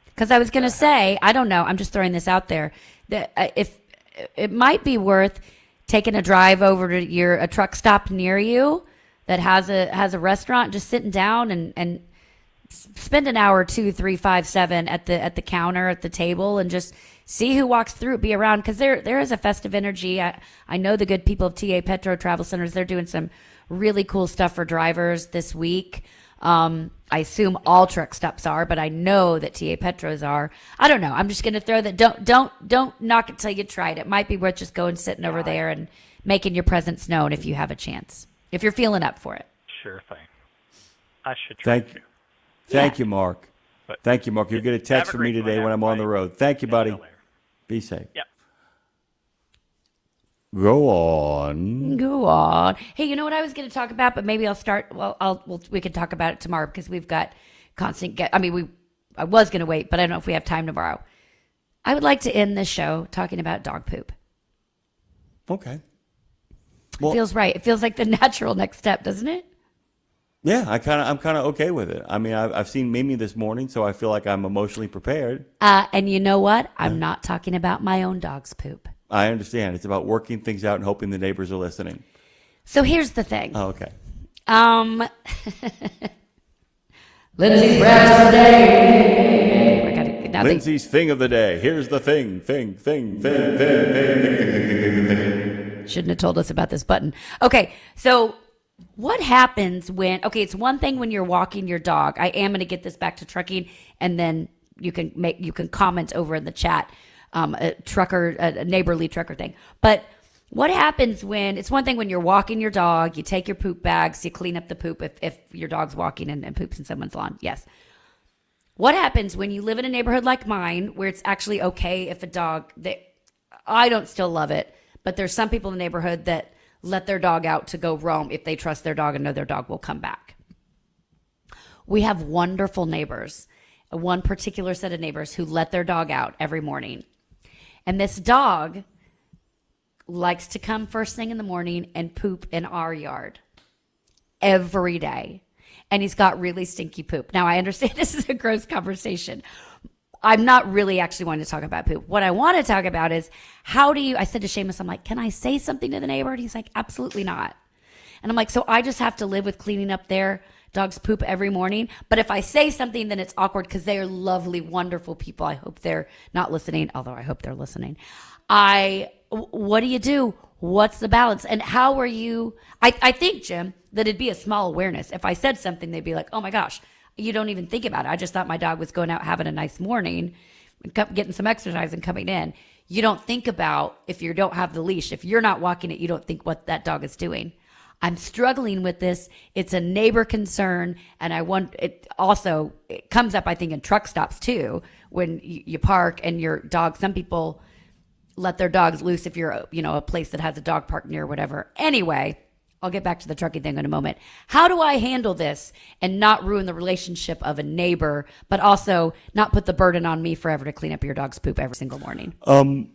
Because I was going to say, I don't know. I'm just throwing this out there. That if it might be worth taking a drive over to a truck stop near you that has a restaurant, just sitting down and spend an hour, 2, 3, 5, 7 at the counter at the table and just see who walks through, be around, because there is a festive energy. I know the good people of TA Petro Travel Centers. They're doing some really cool stuff for drivers this week. I assume all truck stops are, but I know that TA Petros are. I don't know. I'm just going to throw that. Don't knock it till you try it. It might be worth just going sitting over there and making your presence known if you have a chance, if you're feeling up for it. Sure thing. I should try to. Thank you, Mark. Thank you, Mark. You'll get a text from me today when I'm on the road. Thank you, buddy. Be safe. Yep. Go on. Hey, you know what I was going to talk about, but maybe I'll start. Well, we can talk about it tomorrow because we've got constant. I was going to wait, but I don't know if we have time tomorrow. I would like to end this show talking about dog poop. Okay. Well, it feels right. It feels like the natural next step, doesn't it? Yeah, I'm kind of okay with it. I mean, I've seen Mimi this morning, so I feel like I'm emotionally prepared. And you know what? I'm not talking about my own dog's poop. I understand. It's about working things out and hoping the neighbors are listening. So here's the thing. Oh, okay. Lindsay's rant of the day. Lindsay's thing of the day. Here's the thing. Shouldn't have told us about this button. Okay, so what happens when? Okay, it's one thing when you're walking your dog. I am going to get this back to trucking, and then you can comment over in the chat. A neighborly trucker thing. But what happens when, it's one thing when you're walking your dog, you take your poop bags, you clean up the poop if your dog's walking and poops in someone's lawn. Yes. What happens when you live in a neighborhood like mine where it's actually okay if a dog, I don't still love it, but there's some people in the neighborhood that let their dog out to go roam if they trust their dog and know their dog will come back. We have wonderful neighbors, one particular set of neighbors who let their dog out every morning. And this dog likes to come first thing in the morning and poop in our yard every day. And he's got really stinky poop. Now, I understand this is a gross conversation. I'm not really actually wanting to talk about poop. What I want to talk about is I said to Seamus, I'm like, can I say something to the neighbor? And he's like, absolutely not. And I'm like, so I just have to live with cleaning up their dog's poop every morning. But if I say something, then it's awkward because they are lovely, wonderful people. I hope they're not listening, although I hope they're listening. What do you do? What's the balance? And how are you? I think, Jim, that it'd be a small awareness. If I said something, they'd be like, oh my gosh, you don't even think about it. I just thought my dog was going out having a nice morning, getting some exercise and coming in. You don't think about, if you don't have the leash, if you're not walking it, you don't think what that dog is doing. I'm struggling with this. It's a neighbor concern, and it comes up, I think, in truck stops too, when you park and your dog, some people let their dogs loose if you're, a place that has a dog park near or whatever. Anyway, I'll get back to the trucking thing in a moment. How do I handle this and not ruin the relationship of a neighbor, but also not put the burden on me forever to clean up your dog's poop every single morning?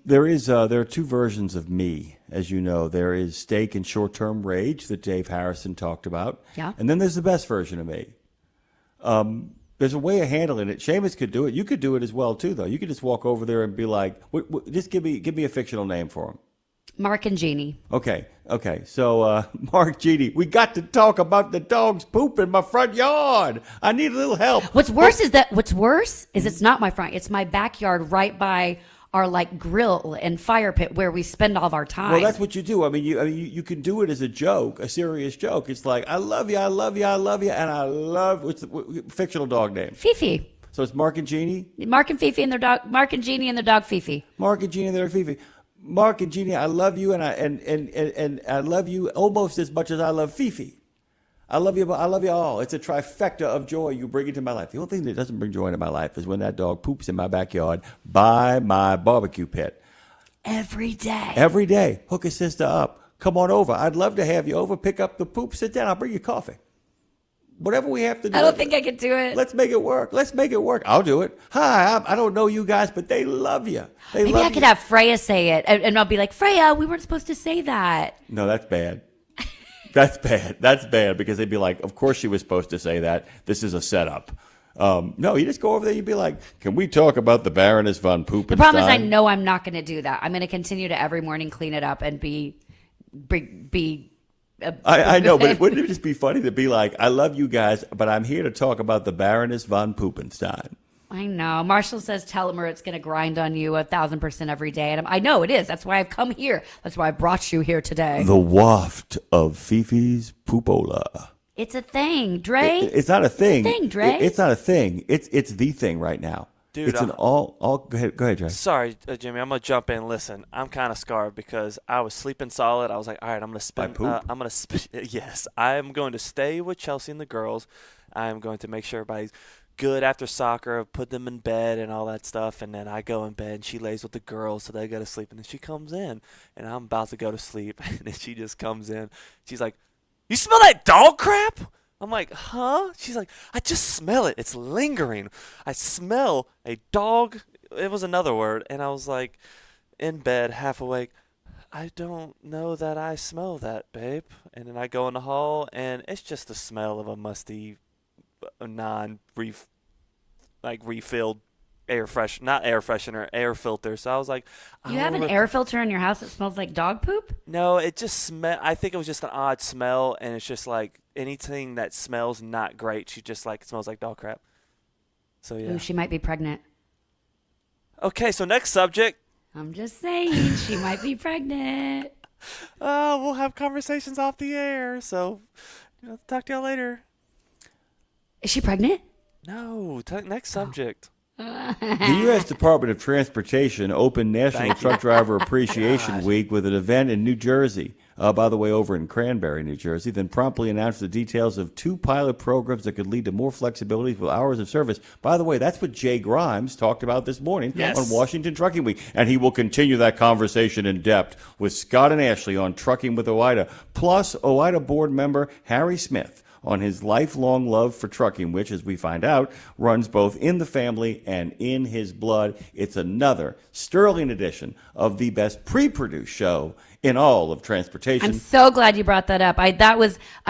There are two versions of me, as you know. There is steak and short-term rage that Dave Harrison talked about. Yeah. And then there's the best version of me. There's a way of handling it. Seamus could do it. You could do it as well, too, though. You could just walk over there and be like, just give me a fictional name for him. Mark and Jeannie. Okay. So, Mark, Jeannie, we got to talk about the dog's poop in my front yard. I need a little help. What's worse is it's not my front. It's my backyard right by our grill and fire pit where we spend all of our time. Well, that's what you do. I mean, you can do it as a joke, a serious joke. It's like, I love you, and I love, what's the fictional dog name? Fifi. So it's Mark and Jeannie? Mark and Fifi and their dog, Mark and Jeannie and their dog Fifi. Mark and Jeannie and their Fifi. Mark and Jeannie, I love you, and I love you almost as much as I love Fifi. I love you all. It's a trifecta of joy you bring into my life. The only thing that doesn't bring joy into my life is when that dog poops in my backyard by my barbecue pit. Every day. Every day. Hook a sister up. Come on over. I'd love to have you over. Pick up the poop. Sit down. I'll bring you coffee. Whatever we have to do. I don't think I could do it. Let's make it work. Let's make it work. I'll do it. Hi, I don't know you guys, but they love you. Maybe I could have Freya say it, and I'll be like, Freya, we weren't supposed to say that. No, that's bad. That's bad. That's bad because they'd be like, of course she was supposed to say that. This is a setup. No, you just go over there. You'd be like, can we talk about the Baroness von Poopenstein? The problem is I know I'm not going to do that. I'm going to continue to every morning clean it up and be I know, but wouldn't it just be funny to be like, I love you guys, but I'm here to talk about the Baroness von Poopenstein. I know. Marshall says, tell him or it's going to grind on you 1,000% every day. And I know it is. That's why I've come here. That's why I brought you here today. The waft of Fifi's poopola. It's a thing, Dre. It's not a thing. It's a thing, Dre. It's not a thing. It's the thing right now. Dude, it's an all. Go ahead, Dre. Sorry, Jimmy. I'm gonna jump in. Listen, I'm kind of scarred because I was sleeping solid. I was like, all right, I'm gonna spend. Yes, I am going to stay with Chelsea and the girls. I am going to make sure everybody's good after soccer. Put them in bed and all that stuff, and then I go in bed. And she lays with the girls, so they go to sleep. And then she comes in, and I'm about to go to sleep, and then she just comes in. She's like, "You smell that dog crap?" I'm like, huh? She's like, I just smell it. It's lingering. I smell a dog. It was another word. And I was like, in bed, half awake. I don't know that I smell that, babe. And then I go in the hall, and it's just the smell of a musty, refilled air freshener, air filter. So I was like, you have an air filter in your house that smells like dog poop? No, it just I think it was just an odd smell, and it's just like anything that smells not great. She just like it smells like dog crap. So yeah. Ooh, she might be pregnant. Okay, so next subject. I'm just saying she might be pregnant. We'll have conversations off the air. So talk to y'all later. Is she pregnant? No. Next subject. The U.S. Department of Transportation opened National Truck Driver Appreciation Week with an event in New Jersey, by the way, over in Cranberry, New Jersey, then promptly announced the details of 2 pilot programs that could lead to more flexibility with hours of service. By the way, that's what Jay Grimes talked about this morning on Washington Trucking Week, and he will continue that conversation in depth with Scott and Ashley on Trucking with OOIDA, plus OOIDA board member Harry Smith on his lifelong love for trucking, which, as we find out, runs both in the family and in his blood. It's another sterling edition of the best pre-produced show in all of transportation. I'm so glad you brought that up. I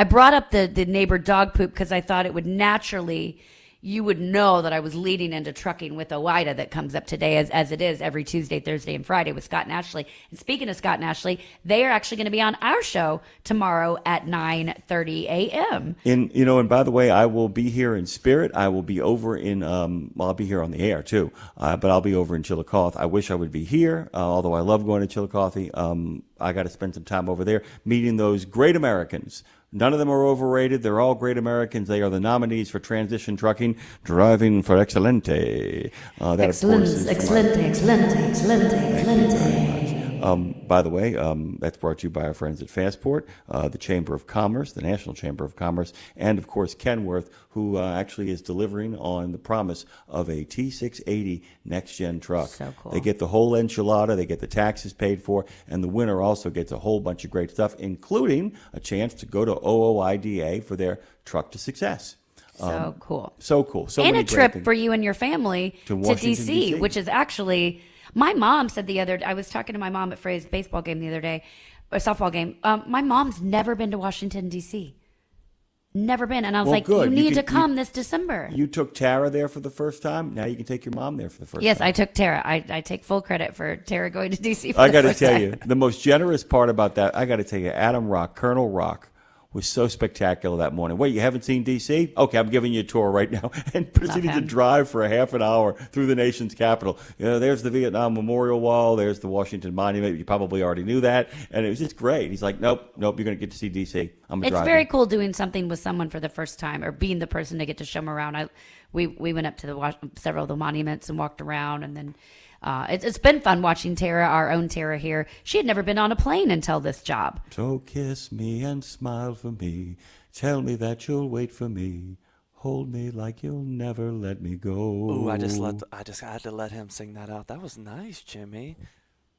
brought up the neighbor dog poop because I thought it would naturally, you would know that I was leading into Trucking with OOIDA that comes up today as it is every Tuesday, Thursday, and Friday with Scott and Ashley. And speaking of Scott and Ashley, they are actually going to be on our show tomorrow at 9:30 a.m. And by the way, I will be here in spirit. I will be over in, I'll be here on the air too, but I'll be over in Chillicothe. I wish I would be here, although I love going to Chillicothe. I got to spend some time over there meeting those great Americans. None of them are overrated. They're all great Americans. They are the nominees for Transition Trucking, Driving for Excelente. By the way, that's brought to you by our friends at Fastport, the Chamber of Commerce, the National Chamber of Commerce, and, of course, Kenworth, who actually is delivering on the promise of a T680 next-gen truck. So cool. They get the whole enchilada, they get the taxes paid for, and the winner also gets a whole bunch of great stuff, including a chance to go to OOIDA for their Truck to Success. So cool. So cool. So and many a trip great for you and your family to Washington, DC, which is actually... My mom said I was talking to my mom at Frey's baseball game the other day, or softball game. My mom's never been to Washington, D.C. Never been. And I was like, good. You need to come this December. You took Tara there for the first time. Now you can take your mom there for the first time. Yes, I took Tara. I take full credit for Tara going to D.C. for I the got first to tell time. you, the most generous part about that, I got to tell you, Adam Rock, Colonel Rock, was so spectacular that morning. Wait, you haven't seen D.C.? Okay, I'm giving you a tour right now. And proceeded to drive for a half an hour through the nation's capital. There's the Vietnam Memorial Wall. There's the Washington Monument. You probably already knew that. And it was just great. He's like, nope, you're going to get to see D.C. It's very cool doing something with someone for the first time, or being the person to get to show them around. We went up to several of the monuments and walked around, and then it's been fun watching Tara, our own Tara here. She had never been on a plane until this job. So kiss me and smile for me. Tell me that you'll wait for me. Hold me like you'll never let me go. Ooh, I just had to let him sing that out. That was nice, Jimmy.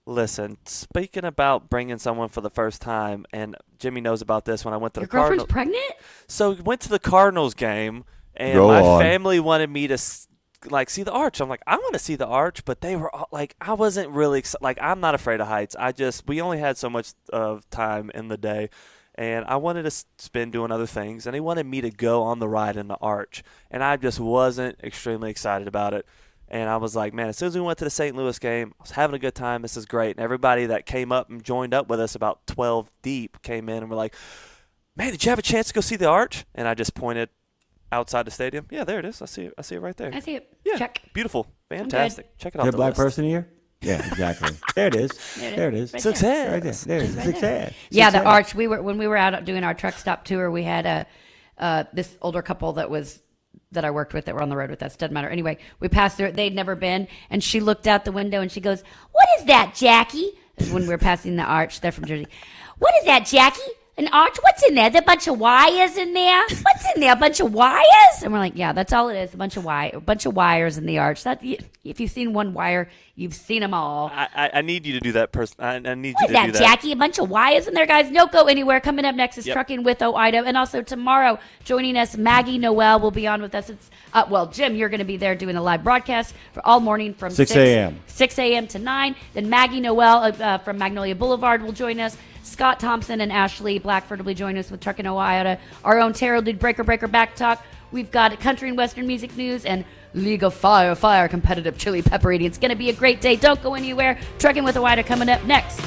Listen, speaking about bringing someone for the first time, and Jimmy knows about this when I went to Your the Cardinals. girlfriend's pregnant? So we went to the Cardinals game, and Go my on. family wanted me to see the arch. I'm like, I want to see the arch, but they were all, like, I wasn't really like, I'm not afraid of heights. We only had so much of time in the day, and I wanted to spend doing other things, and they wanted me to go on the ride in the arch, and I just wasn't extremely excited about it. And I was like, man, as soon as we went to the St. Louis game, I was having a good time. This is great. And everybody that came up and joined up with us, about 12 deep, came in and were like, man, did you have a chance to go see the arch? And I just pointed outside the stadium. Yeah, there it is. I see it right there. I see it. Yeah, Check. beautiful. Fantastic. Check it Is out. there a black person here? Yeah, exactly. There it is. There it is. Right Success. there. Right there. There it is. Success. Yeah, the Success. arch. When we were out doing our truck stop tour, we had this older couple that I worked with that were on the road with us. Doesn't matter. Anyway, we passed through it. They'd never been, and she looked out the window and she goes, "What is that, Jackie?" When we were passing the arch, they're from Jersey. "What is that, Jackie? An arch? What's in there? There a bunch of wires in there? What's in there? A bunch of wires?" And we're like, "Yeah, that's all it is. A bunch of wires in the arch. That if you've seen one wire, you've seen them all." I need you to do that, person. I need What you is to do that, that. Jackie? A bunch of wires in there, guys. Don't go anywhere. Coming up next is Yep. Trucking with OIDA. And also tomorrow, joining us, Maggie Noel will be on with us. It's Jim, you're going to be there doing a live broadcast for all morning from 6 a.m. 6 a.m. to 9. Then Maggie Noel from Magnolia Boulevard will join us. Scott Thompson and Ashley Blackford will be joining us with Trucking OIDA. Our own Tara Lead Breaker Back Talk. We've got country and western music news and League of Fire competitive chili pepper eating. It's going to be a great day. Don't go anywhere. Trucking with OIDA coming up next.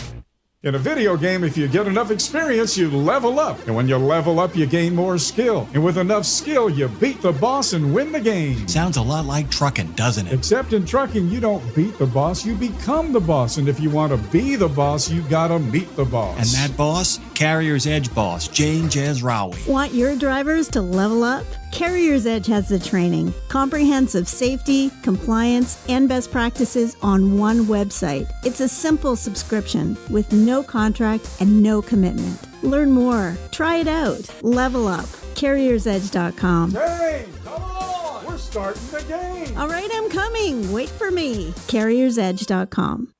In a video game, if you get enough experience, you level up. And when you level up, you gain more skill. And with enough skill, you beat the boss and win the game. Sounds a lot like trucking, doesn't it? Except in trucking, you don't beat the boss, you become the boss. And if you want to be the boss, you gotta meet the boss. And that boss? Carrier's Edge boss, Jane Jazrawi. Want your drivers to level up? Carrier's Edge has the training, comprehensive safety, compliance, and best practices on one website. It's a simple subscription with no contract and no commitment. Learn more. Try it out. Level up. CarriersEdge.com. Hey, come on! We're starting the game! All right, I'm coming. Wait for me. CarriersEdge.com.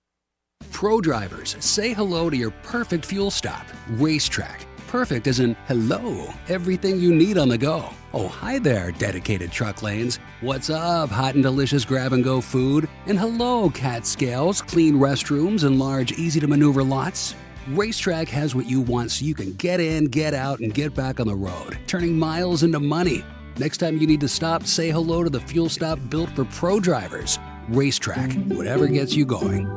Pro drivers, say hello to your perfect fuel stop, Racetrack. Perfect as in hello, everything you need on the go. Oh, hi there, dedicated truck lanes. What's up, hot and delicious grab-and-go food? And hello, cat scales, clean restrooms, and large, easy-to-maneuver lots. Racetrack has what you want so you can get in, get out, and get back on the road, turning miles into money. Next time you need to stop, say hello to the fuel stop built for pro drivers. Racetrack, whatever gets you going.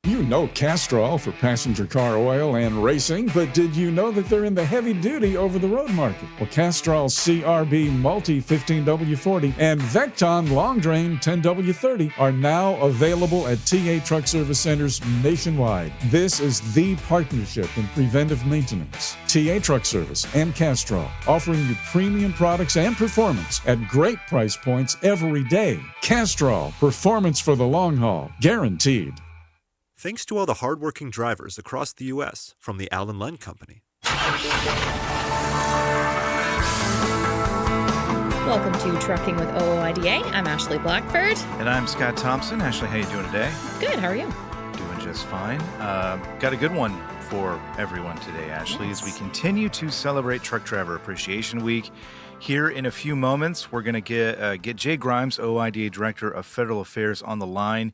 You know Castrol for passenger car oil and racing, but did you know that they're in the heavy-duty over-the-road market? Well, Castrol CRB Multi 15W40 and Vecton Long Drain 10W30 are now available at TA Truck Service Centers nationwide. This is the partnership in preventive maintenance. TA Truck Service and Castrol, offering you premium products and performance at great price points every day. Castrol, performance for the long haul, guaranteed. Thanks to all the hardworking drivers across the U.S. from the Allen Lund Company. Welcome to Trucking with OOIDA. I'm Ashley Blackford. And I'm Scott Thompson. Ashley, how you doing today? Good, how are you? Doing just fine. Got a good one for everyone today, Ashley, Yes. as we continue to celebrate Truck Driver Appreciation Week. Here in a few moments, we're going to get Jay Grimes, OIDA Director of Federal Affairs, on the line.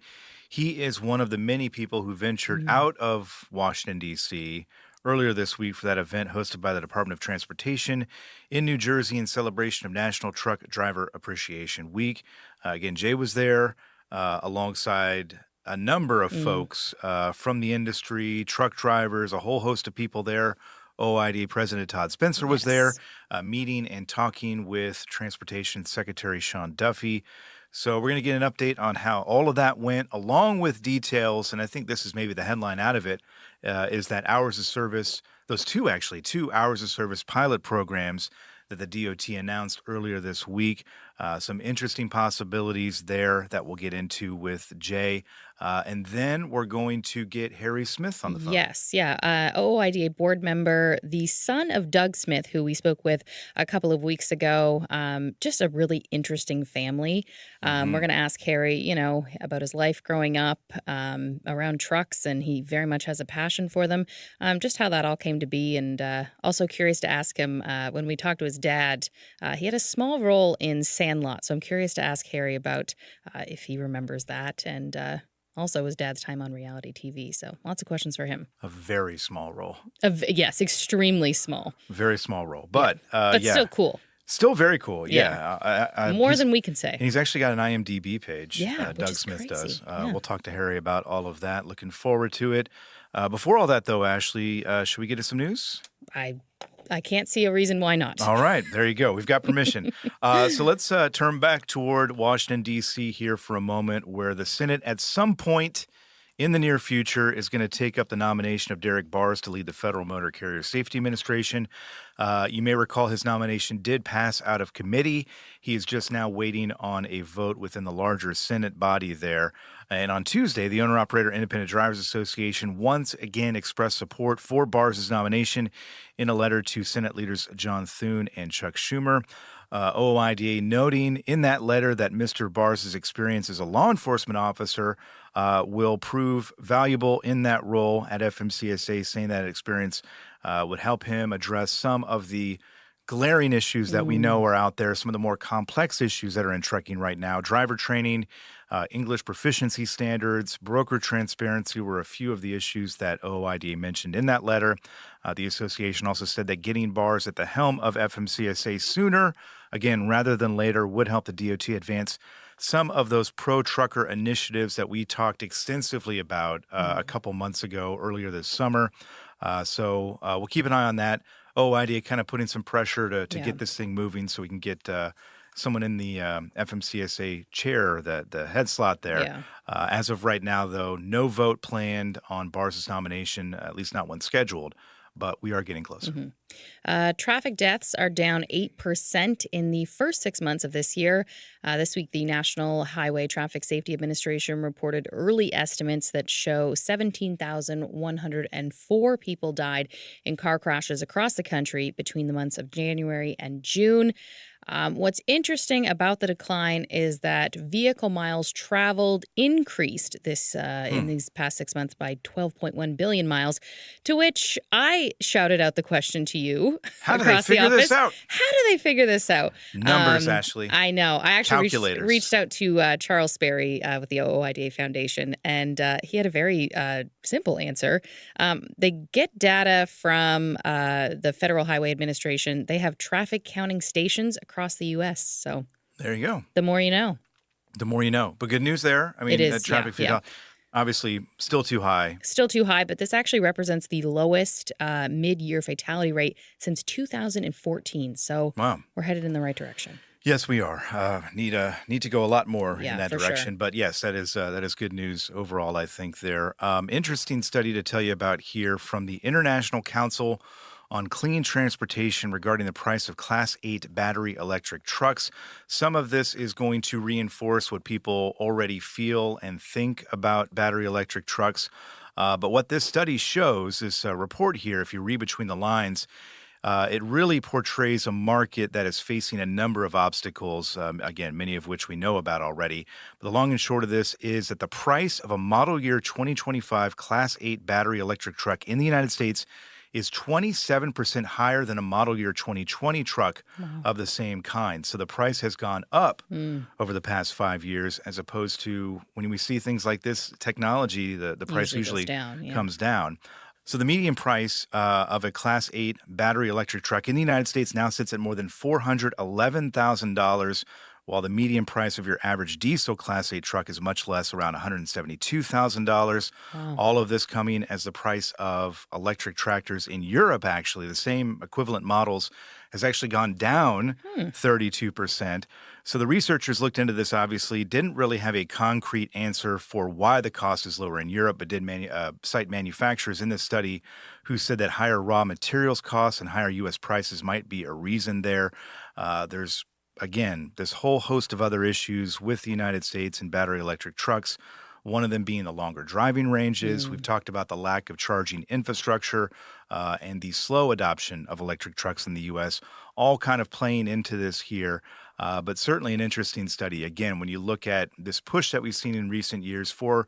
He is one of the many people who ventured out of Washington, D.C. earlier this week for that event hosted by the Department of Transportation in New Jersey in celebration of National Truck Driver Appreciation Week. Again, Jay was there alongside a number of folks from the industry, truck drivers, a whole host of people there. OID President Todd Spencer was there meeting and talking with Transportation Secretary Sean Duffy. So we're going to get an update on how all of that went, along with details, and I think this is maybe the headline out of it, is that hours of service, those two hours of service pilot programs that the DOT announced earlier this week. Some interesting possibilities there that we'll get into with Jay. And then we're going to get Harry Smith on the phone. Yes, yeah. OOIDA board member, the son of Doug Smith, who we spoke with a couple of weeks ago. Just a really interesting family. We're going to ask Harry, about his life growing up around trucks, and he very much has a passion for them. Just how that all came to be, and also curious to ask him when we talked to his dad. He had a small role in Sandlot, so I'm curious to ask Harry about if he remembers that, and also his dad's time on reality TV. So lots of questions for him. A very small role. Yes, extremely small. Very small role. But, still cool. Still very cool. Yeah. More than we can say. And he's actually got an IMDb page. Which Doug is Smith crazy. does. Yeah. We'll talk to Harry about all of that. Looking forward to it. Before all that, though, Ashley, should we get to some news? I can't see a reason why not. All right. There you go. We've got permission. So let's turn back toward Washington, D.C. here for a moment, where the Senate at some point in the near future is going to take up the nomination of Derek Barrs to lead the Federal Motor Carrier Safety Administration. You may recall his nomination did pass out of committee. He is just now waiting on a vote within the larger Senate body there. And on Tuesday, the Owner-Operator Independent Drivers Association once again expressed support for Barrs' nomination in a letter to Senate leaders John Thune and Chuck Schumer. OOIDA noting in that letter that Mr. Barrs' experience as a law enforcement officer will prove valuable in that role at FMCSA, saying that experience would help him address some of the glaring issues that we know are out there, some of the more complex issues that are in trucking right now. Driver training, English proficiency standards, broker transparency were a few of the issues that OOIDA mentioned in that letter. The association also said that getting Barrs at the helm of FMCSA sooner, again, rather than later, would help the DOT advance some of those pro-trucker initiatives that we talked extensively about a couple months ago, earlier this summer. So we'll keep an eye on that. OOIDA kind of putting some pressure to get this thing moving so we can get someone in the FMCSA chair, the head slot there. Yeah. As of right now, though, no vote planned on Barrs' nomination, at least not one scheduled, but we are getting closer. Traffic deaths are down 8% in the first 6 months of this year. This week, the National Highway Traffic Safety Administration reported early estimates that show 17,104 people died in car crashes across the country between the months of January and June. What's interesting about the decline is that vehicle miles traveled increased in these past 6 months by 12.1 billion miles, to which I shouted out the question to you. How do they figure this out? How do they figure this out? Numbers, Ashley. I know. I actually Calculators. reached out to Charles Sperry with the OOIDA Foundation, and he had a very simple answer. They get data from the Federal Highway Administration. They have traffic counting stations across the U.S. So there you go. The more you know. The more you know. But good news there. I mean, It is, that traffic yeah. obviously still too high. Still too high, but this actually represents the lowest mid-year fatality rate since 2014. So we're headed in the right direction. Yes, we are. Need to go a lot more in that for direction. sure. But yes, that is good news overall, I think there. Interesting study to tell you about here from the International Council on Clean Transportation regarding the price of Class 8 battery electric trucks. Some of this is going to reinforce what people already feel and think about battery electric trucks. But what this study shows, this report here, if you read between the lines, it really portrays a market that is facing a number of obstacles, again, many of which we know about already. But the long and short of this is that the price of a model year 2025 Class 8 battery electric truck in the United States is 27% higher than a model year 2020 truck of the same kind. So the price has gone up over the past 5 years, as opposed to when we see things like this technology, the price usually comes down. So the median price of a Class 8 battery electric truck in the United States now sits at more than $411,000, while the median price of your average diesel Class 8 truck is much less, around $172,000. Wow. All of this coming as the price of electric tractors in Europe, actually, the same equivalent models, has actually gone down 32%. So the researchers looked into this, obviously, didn't really have a concrete answer for why the cost is lower in Europe, but did cite manufacturers in this study who said that higher raw materials costs and higher U.S. prices might be a reason there. There's again, this whole host of other issues with the United States and battery electric trucks. one of them being the longer driving ranges. We've talked about the lack of charging infrastructure and the slow adoption of electric trucks in the U.S., all kind of playing into this here. But certainly an interesting study. Again, when you look at this push that we've seen in recent years for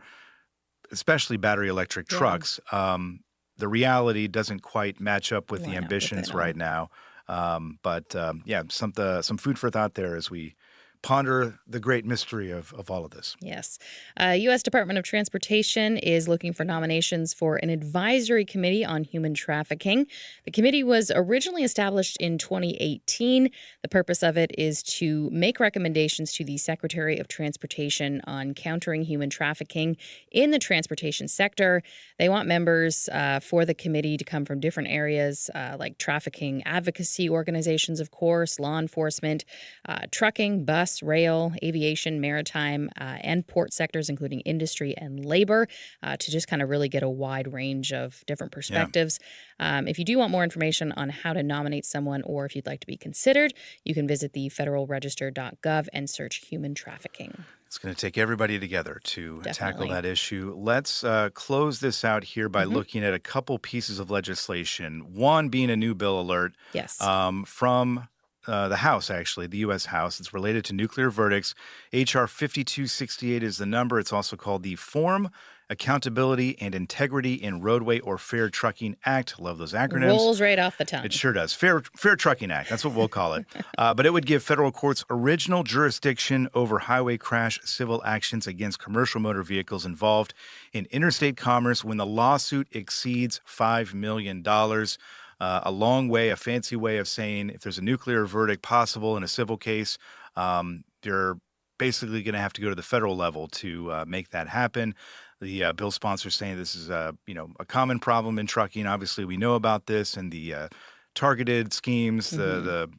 especially battery electric trucks, the reality doesn't quite match up with the ambitions right now. Some food for thought there as we ponder the great mystery of all of this. Yes. U.S. Department of Transportation is looking for nominations for an advisory committee on human trafficking. The committee was originally established in 2018. The purpose of it is to make recommendations to the Secretary of Transportation on countering human trafficking in the transportation sector. They want members for the committee to come from different areas like trafficking advocacy organizations, of course, law enforcement, trucking, bus, rail, aviation, maritime, and port sectors, including industry and labor, to just kind of really get a wide range of different perspectives. If you do want more information on how to nominate someone or if you'd like to be considered, you can visit the federalregister.gov and search human trafficking. It's going to take everybody together to tackle that issue. Let's close this out here by looking at a couple pieces of legislation. One being a new bill alert from the House, actually, the U.S. House. It's related to nuclear verdicts. H.R. 5268 is the number. It's also called the Form, Accountability, and Integrity in Roadway or Fair Trucking Act. Love those acronyms. Rolls right off the tongue. It sure does. Fair Trucking Act. That's what we'll call it. But it would give federal courts original jurisdiction over highway crash civil actions against commercial motor vehicles involved in interstate commerce when the lawsuit exceeds $5 million. A long way, a fancy way of saying if there's a nuclear verdict possible in a civil case, you're basically going to have to go to the federal level to make that happen. The bill sponsor saying this is a common problem in trucking. Obviously, we know about this and the targeted schemes, the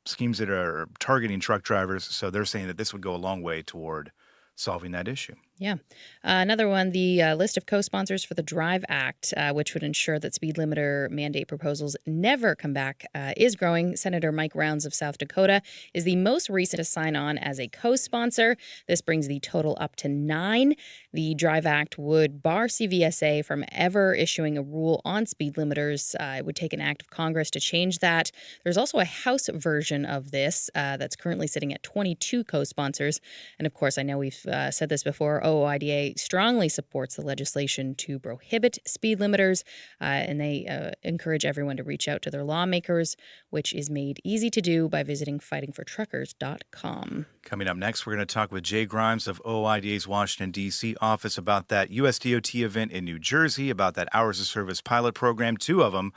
schemes that are targeting truck drivers. So they're saying that this would go a long way toward solving that issue. Yeah. Another one, the list of co-sponsors for the DRIVE Act, which would ensure that speed limiter mandate proposals never come back, is growing. Senator Mike Rounds of South Dakota is the most recent to sign on as a co-sponsor. This brings the total up to 9. The DRIVE Act would bar CVSA from ever issuing a rule on speed limiters. It would take an act of Congress to change that. There's also a House version of this that's currently sitting at 22 co-sponsors. And of course, I know we've said this before, OOIDA strongly supports the legislation to prohibit speed limiters, and they encourage everyone to reach out to their lawmakers, which is made easy to do by visiting fightingfortruckers.com. Coming up next, we're going to talk with Jay Grimes of OOIDA's Washington, D.C. office about that USDOT event in New Jersey, about that Hours of Service pilot program, 2 of them.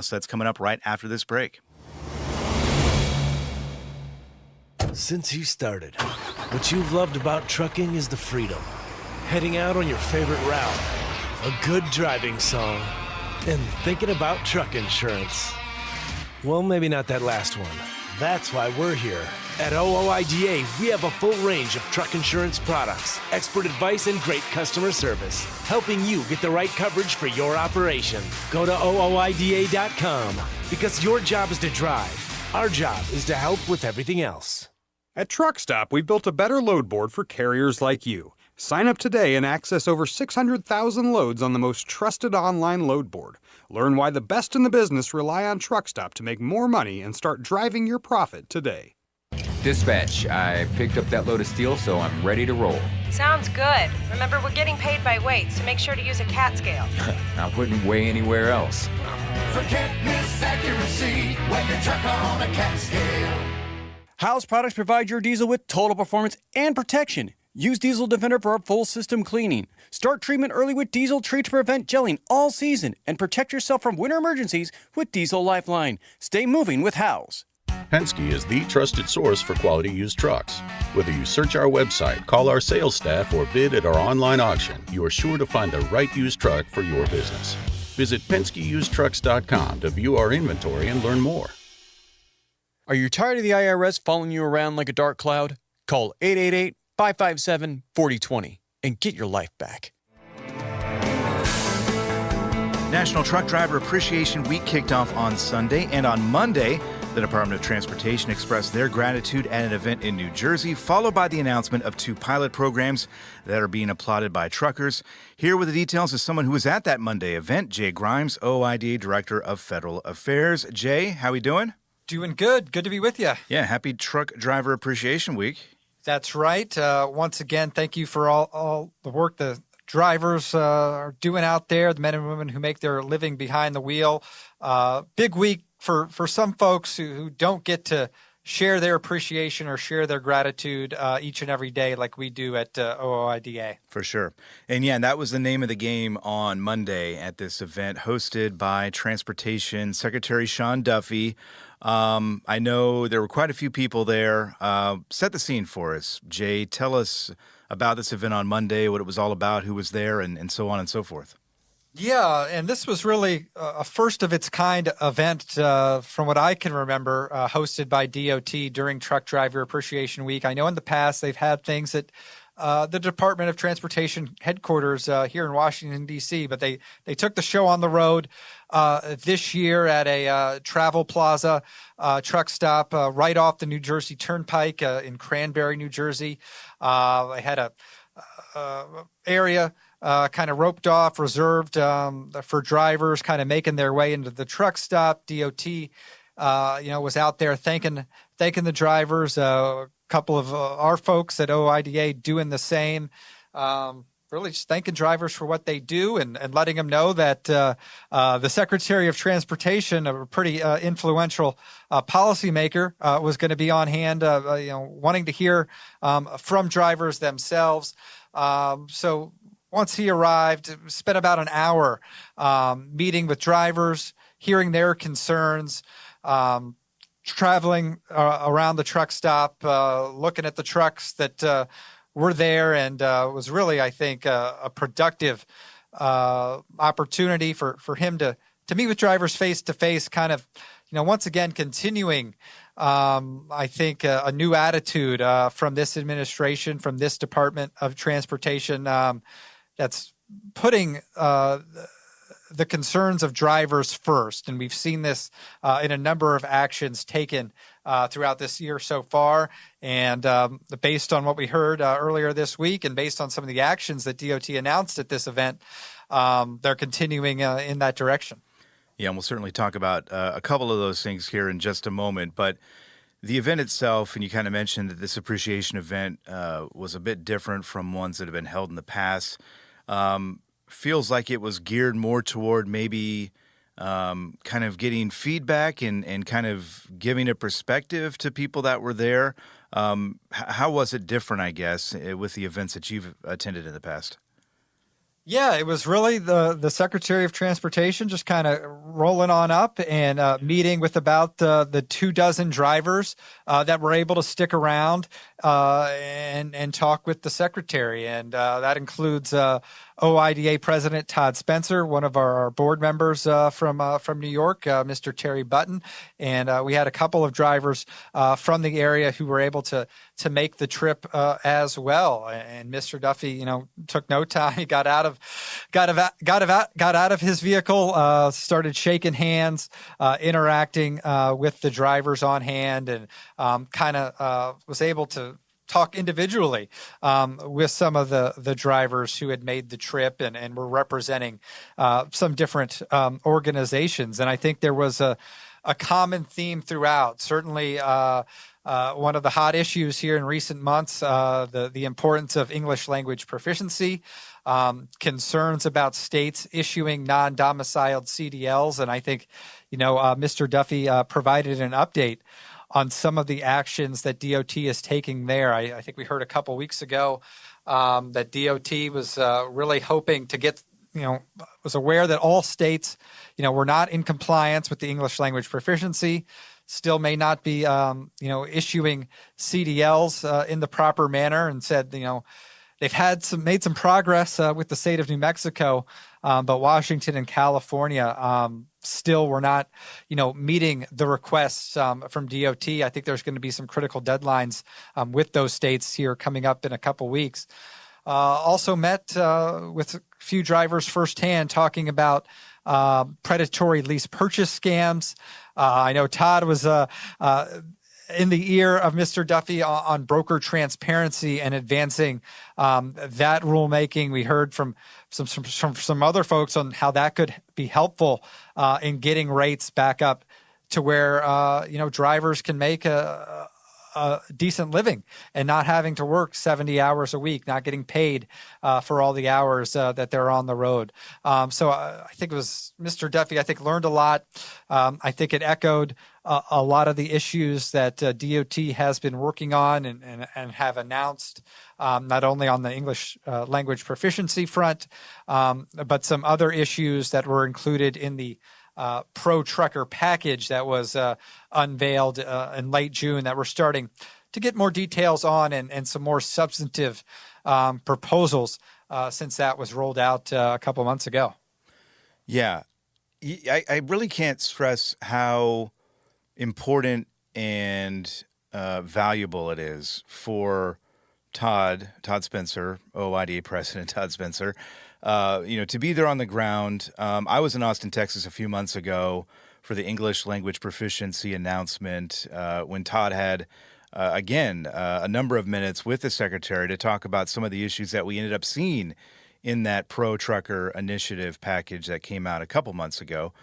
So that's coming up right after this break. Since you started, what you've loved about trucking is the freedom. Heading out on your favorite route, a good driving song, and thinking about truck insurance. Well, maybe not that last one. That's why we're here. At OOIDA, we have a full range of truck insurance products, expert advice, and great customer service, helping you get the right coverage for your operation. Go to OOIDA.com, because your job is to drive. Our job is to help with everything else. At Truck Stop, we built a better load board for carriers like you. Sign up today and access over 600,000 loads on the most trusted online load board. Learn why the best in the business rely on Truck Stop to make more money and start driving your profit today. Dispatch, I picked up that load of steel, so I'm ready to roll. Sounds good. Remember, we're getting paid by weight, so make sure to use a CAT scale. I wouldn't weigh anywhere else. Forget misaccuracy when you truck on a CAT scale. House products provide your diesel with total performance and protection. Use Diesel Defender for a full system cleaning. Start treatment early with Diesel Treat to prevent gelling all season and protect yourself from winter emergencies with Diesel Lifeline. Stay moving with House. Penske is the trusted source for quality used trucks. Whether you search our website, call our sales staff, or bid at our online auction, you are sure to find the right used truck for your business. Visit PenskeUsedTrucks.com to view our inventory and learn more. Are you tired of the IRS following you around like a dark cloud? Call 888-557-4020 and get your life back. National Truck Driver Appreciation Week kicked off on Sunday, and on Monday, The Department of Transportation expressed their gratitude at an event in New Jersey, followed by the announcement of 2 pilot programs that are being applauded by truckers. Here with the details is someone who was at that Monday event, Jay Grimes, OIDA Director of Federal Affairs. Jay, how we doing? Doing good. Good to be with you. Yeah, happy Truck Driver Appreciation Week. That's right. Once again, thank you for all the work the drivers are doing out there, the men and women who make their living behind the wheel. Big week for some folks who don't get to share their appreciation or share their gratitude each and every day like we do at OIDA. For sure. And yeah, that was the name of the game on Monday at this event hosted by Transportation Secretary Sean Duffy. I know there were quite a few people there. Set the scene for us. Jay, tell us about this event on Monday, what it was all about, who was there, and so on and so forth. Yeah, and this was really a first-of-its-kind event, from what I can remember, hosted by DOT during Truck Driver Appreciation Week. I know in the past they've had things at the Department of Transportation headquarters here in Washington, D.C., but they took the show on the road this year at a Travel Plaza truck stop right off the New Jersey Turnpike in Cranberry, New Jersey. They had a area kind of roped off, reserved for drivers kind of making their way into the truck stop. DOT, was out there thanking the drivers. A couple of our folks at OIDA doing the same. Really just thanking drivers for what they do and letting them know that the Secretary of Transportation, a pretty influential policymaker, was going to be on hand, wanting to hear from drivers themselves. So once he arrived, spent about an hour meeting with drivers, hearing their concerns, traveling around the truck stop, looking at the trucks that were there, and was really, I think, a productive opportunity for him to meet with drivers face to face, kind of, once again, continuing, I think, a new attitude from this administration, from this Department of Transportation, that's putting the concerns of drivers first. And we've seen this in a number of actions taken throughout this year so far. And based on what we heard earlier this week and based on some of the actions that DOT announced at this event, they're continuing in that direction. Yeah, and we'll certainly talk about a couple of those things here in just a moment. But the event itself, and you kind of mentioned that this appreciation event was a bit different from ones that have been held in the past. Feels like it was geared more toward maybe kind of getting feedback and kind of giving a perspective to people that were there. How was it different, I guess, with the events that you've attended in the past? Yeah, it was really the Secretary of Transportation just kind of rolling on up and meeting with about the 24 drivers that were able to stick around and talk with the Secretary. And that includes OIDA President Todd Spencer, one of our board members from New York, Mr. Terry Button. And we had a couple of drivers from the area who were able to make the trip as well. And Mr. Duffy, took no time. He got out of his vehicle, started shaking hands, interacting with the drivers on hand, and kind of was able to talk individually with some of the drivers who had made the trip and were representing some different organizations. And I think there was a common theme throughout. Certainly, one of the hot issues here in recent months, the importance of English language proficiency, concerns about states issuing non-domiciled CDLs. And I think, Mr. Duffy provided an update on some of the actions that DOT is taking there. I think we heard a couple weeks ago that DOT was really hoping to get, was aware that all states, were not in compliance with the English language proficiency, still may not be, issuing CDLs in the proper manner, and said, they've made some progress with the state of New Mexico, but Washington and California still were not, meeting the requests from DOT. I think there's going to be some critical deadlines with those states here coming up in a couple weeks. Also met with a few drivers firsthand, talking about predatory lease purchase scams. I know Todd was in the ear of Mr. Duffy on broker transparency and advancing that rulemaking. We heard from some other folks on how that could be helpful in getting rates back up to where drivers can make a decent living and not having to work 70 hours a week, not getting paid for all the hours that they're on the road. So I think it was Mr. Duffy, I think, learned a lot. I think it echoed a lot of the issues that DOT has been working on and have announced, not only on the English language proficiency front, but some other issues that were included in the pro trucker package that was unveiled in late June that we're starting to get more details on and some more substantive proposals since that was rolled out a couple months ago. Yeah, I really can't stress how important and valuable it is for Todd Spencer, OIDA President Todd Spencer, to be there on the ground. I was in Austin, Texas a few months ago for the English language proficiency announcement when Todd had, a number of minutes with the secretary to talk about some of the issues that we ended up seeing in that pro-trucker initiative package that came out a couple months ago.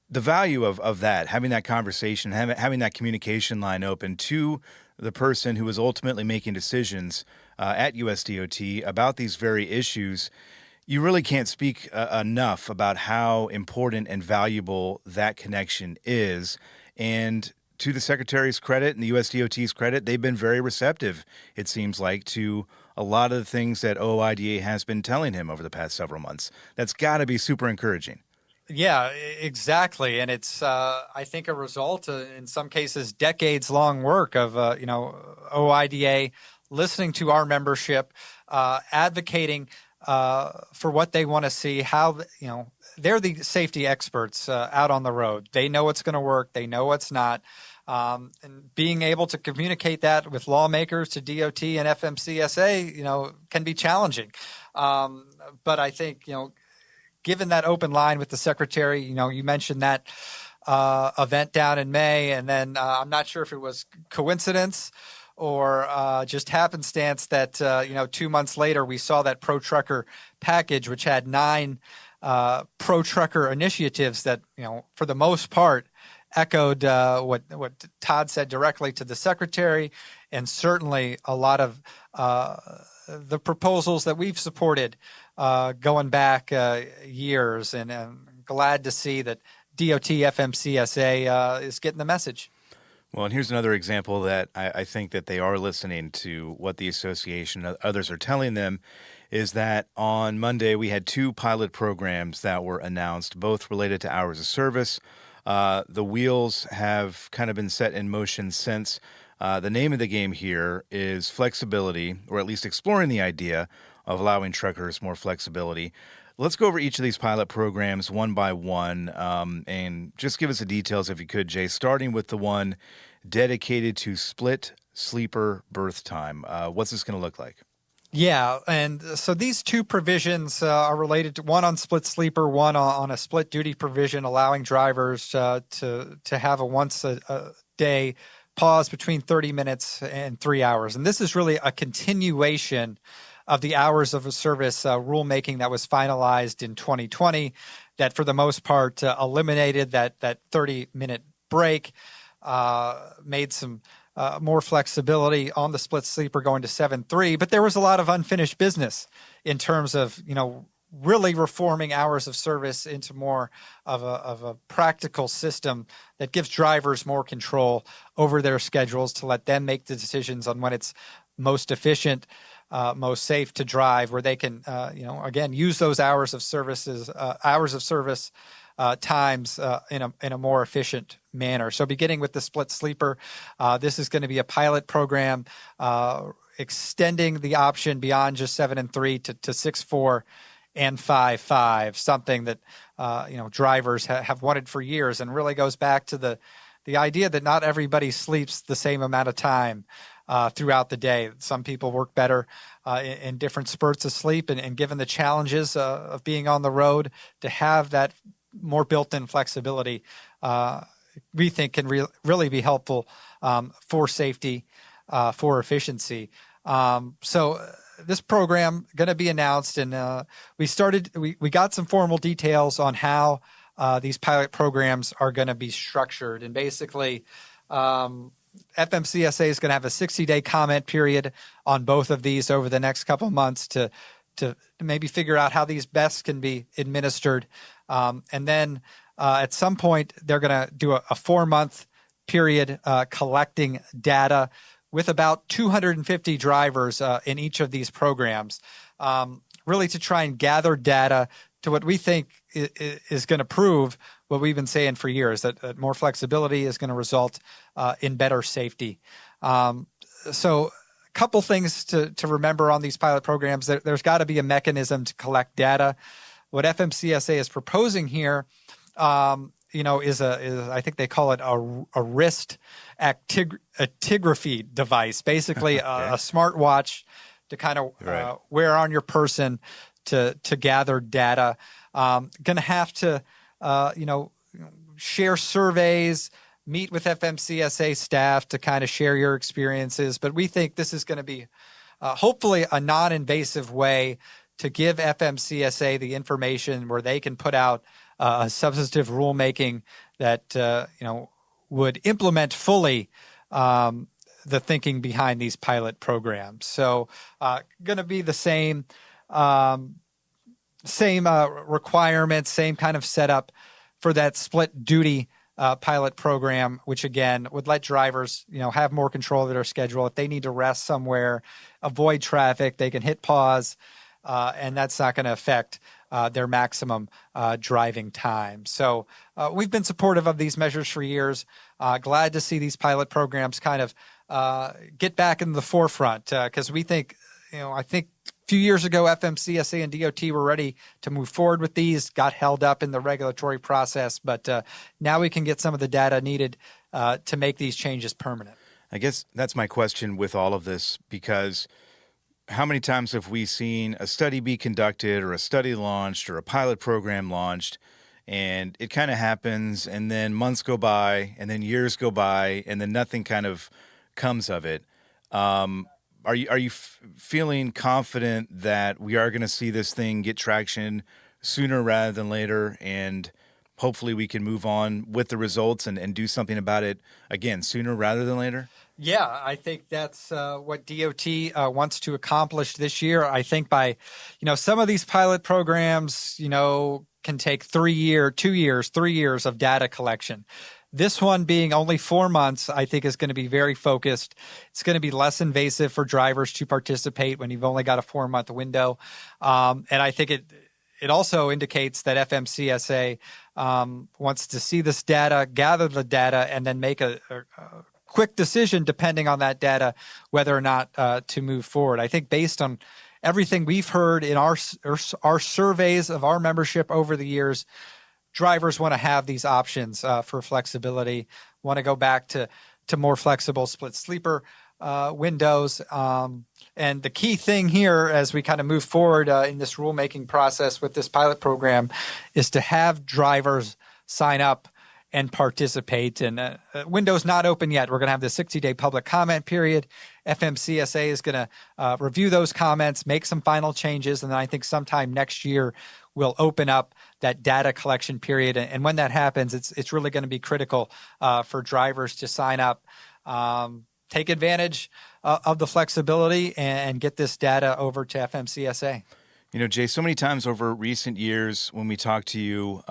The value of that, having that conversation, having that communication line open to the person who was ultimately making decisions at USDOT about these very issues, you really can't speak enough about how important and valuable that connection is. And to the Secretary's credit and the USDOT's credit, they've been very receptive, it seems like, to a lot of the things that OIDA has been telling him over the past several months. That's got to be super encouraging. Yeah, exactly. And it's, I think, a result, in some cases, decades-long work of, OIDA listening to our membership, advocating for what they want to see, how, they're the safety experts out on the road. They know what's going to work. They know what's not. And being able to communicate that with lawmakers to DOT and FMCSA, can be challenging. But I think, given that open line with the secretary, you mentioned that event down in May, and then I'm not sure if it was coincidence or just happenstance that 2 months later we saw that pro-trucker package, which had 9 pro-trucker initiatives that for the most part echoed what Todd said directly to the secretary, and certainly a lot of the proposals that we've supported going back years, and I'm glad to see that DOT FMCSA is getting the message. Well, and here's another example that I think that they are listening to what the association and others are telling them, is that on Monday we had 2 pilot programs that were announced, both related to hours of service. The wheels have kind of been set in motion since. The name of the game here is flexibility, or at least exploring the idea of allowing truckers more flexibility. Let's go over each of these pilot programs one by one, and just give us the details if you could, Jay, starting with the one dedicated to split sleeper berth time. What's this going to look like? Yeah, and so these 2 provisions are related to, one on split sleeper, one on a split duty provision, allowing drivers to have a once a day pause between 30 minutes and 3 hours. And this is really a continuation of the hours of service rulemaking that was finalized in 2020 that for the most part eliminated that 30-minute break, made some more flexibility on the split sleeper going to 7-3. But there was a lot of unfinished business in terms of, really reforming hours of service into more of a practical system that gives drivers more control over their schedules to let them make the decisions on when it's most efficient, most safe to drive, where they can, again, use those hours of service times in a more efficient manner. So beginning with the split sleeper, this is going to be a pilot program extending the option beyond just 7 and 3 to 6-4 and 5-5, something that drivers have wanted for years, and really goes back to the idea that not everybody sleeps the same amount of time throughout the day. Some people work better in different spurts of sleep, and given the challenges of being on the road, to have that more built-in flexibility, we think can really be helpful for safety, for efficiency. So this program going to be announced, and we got some formal details on how these pilot programs are going to be structured. And basically, FMCSA is going to have a 60-day comment period on both of these over the next couple of months to maybe figure out how these best can be administered. And then at some point, they're going to do a 4-month period collecting data with about 250 drivers in each of these programs, really to try and gather data to what we think is going to prove what we've been saying for years, that more flexibility is going to result in better safety. So a couple things to remember on these pilot programs. There's got to be a mechanism to collect data. What FMCSA is proposing here is I think they call it a wrist actigraphy device, basically a smartwatch to kind of wear on your person to gather data. Going to have to share surveys, meet with FMCSA staff to kind of share your experiences. But we think this is going to be hopefully a non-invasive way to give FMCSA the information where they can put out a substantive rulemaking that would implement fully the thinking behind these pilot programs. So going to be the same requirements, same kind of setup for that split duty pilot program, which again would let drivers have more control of their schedule. If they need to rest somewhere, avoid traffic, they can hit pause, and that's not going to affect their maximum driving time. So we've been supportive of these measures for years. Glad to see these pilot programs kind of get back in the forefront because we think, I think a few years ago, FMCSA and DOT were ready to move forward with these, got held up in the regulatory process, but now we can get some of the data needed to make these changes permanent. I guess that's my question with all of this, because how many times have we seen a study be conducted or a study launched or a pilot program launched, and it kind of happens, and then months go by, and then years go by, and then nothing kind of comes of it? Are you feeling confident that we are going to see this thing get traction sooner rather than later, and hopefully we can move on with the results and do something about it, again, sooner rather than later? Yeah, I think that's what DOT wants to accomplish this year. I think by, some of these pilot programs, can take 3 years of data collection. This one being only 4 months, I think is going to be very focused. It's going to be less invasive for drivers to participate when you've only got a 4-month window. And I think it also indicates that FMCSA wants to see this data, gather the data, and then make a quick decision depending on that data whether or not to move forward. I think based on everything we've heard in our surveys of our membership over the years, drivers want to have these options for flexibility, want to go back to more flexible split sleeper windows. And the key thing here as we kind of move forward in this rulemaking process with this pilot program is to have drivers sign up and participate. And window's not open yet. We're going to have the 60-day public comment period. FMCSA is going to review those comments, make some final changes, and then I think sometime next year we'll open up that data collection period. And when that happens, it's really going to be critical for drivers to sign up, take advantage of the flexibility, and get this data over to FMCSA. Jay, so many times over recent years when we talk to you,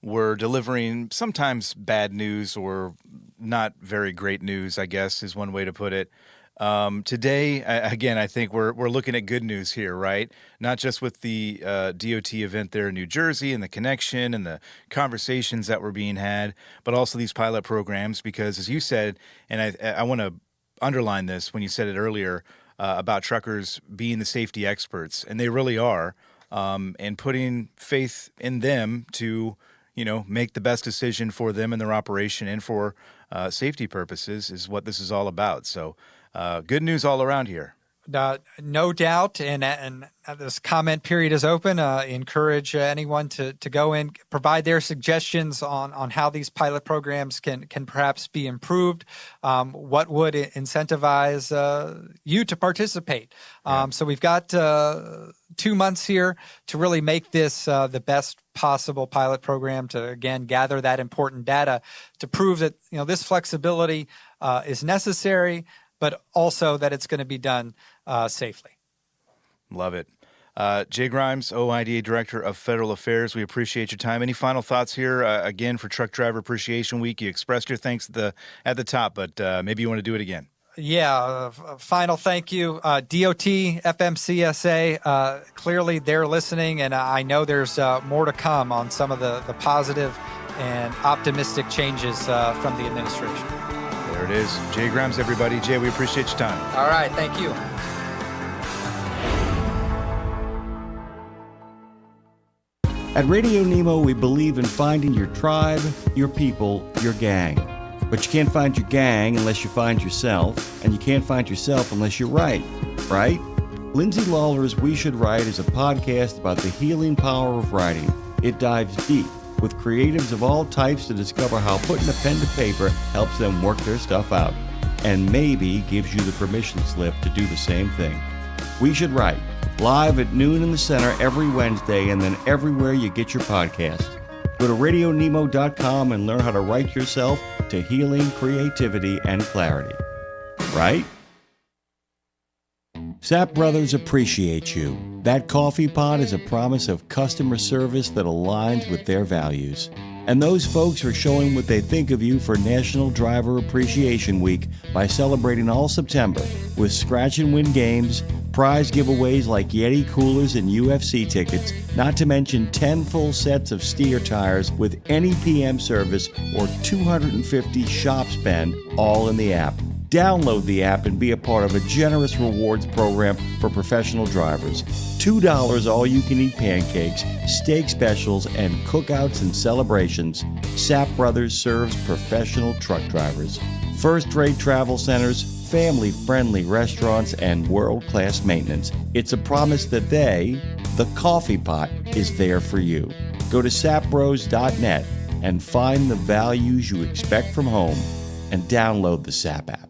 we're delivering sometimes bad news or not very great news, I guess is one way to put it. Today, again, I think we're looking at good news here, right? Not just with the DOT event there in New Jersey and the connection and the conversations that were being had, but also these pilot programs, because as you said, and I want to underline this when you said it earlier about truckers being the safety experts, and they really are, and putting faith in them to make the best decision for them and their operation and for safety purposes is what this is all about. So good news all around here. No doubt, and this comment period is open. Encourage anyone to go in, provide their suggestions on how these pilot programs can perhaps be improved. What would incentivize you to participate? So we've got 2 months here to really make this the best possible pilot program to, again, gather that important data to prove that this flexibility is necessary, but also that it's going to be done safely. Love it. Jay Grimes, OIDA Director of Federal Affairs, we appreciate your time. Any final thoughts here? Again, for Truck Driver Appreciation Week, you expressed your thanks at the top, but maybe you want to do it again. Yeah, final thank you. DOT, FMCSA, clearly they're listening, and I know there's more to come on some of the positive and optimistic changes from the administration. There it is. Jay Grimes, everybody. Jay, we appreciate your time. All right, thank you. At Radio Nemo, we believe in finding your tribe, your people, your gang. But you can't find your gang unless you find yourself, and you can't find yourself unless you write, right? Lindsay Lawler's We Should Write is a podcast about the healing power of writing. It dives deep with creatives of all types to discover how putting a pen to paper helps them work their stuff out, and maybe gives you the permission slip to do the same thing. We Should Write, live at noon in the center every Wednesday, and then everywhere you get your podcasts. Go to RadioNemo.com and learn how to write yourself to healing, creativity, and clarity. Right? Sapp Brothers appreciate you. That coffee pot is a promise of customer service that aligns with their values. And those folks are showing what they think of you for National Driver Appreciation Week by celebrating all September with scratch and win games, prize giveaways like Yeti coolers and UFC tickets, not to mention 10 full sets of steer tires with any PM service or 250 shop spend, all in the app. Download the app and be a part of a generous rewards program for professional drivers. $2 all-you-can-eat pancakes, steak specials, and cookouts and celebrations. Sapp Brothers serves professional truck drivers. First-rate travel centers, family-friendly restaurants, and world-class maintenance. It's a promise that they, the coffee pot, is there for you. Go to sappbros.net and find the values you expect from home and download the Sapp app.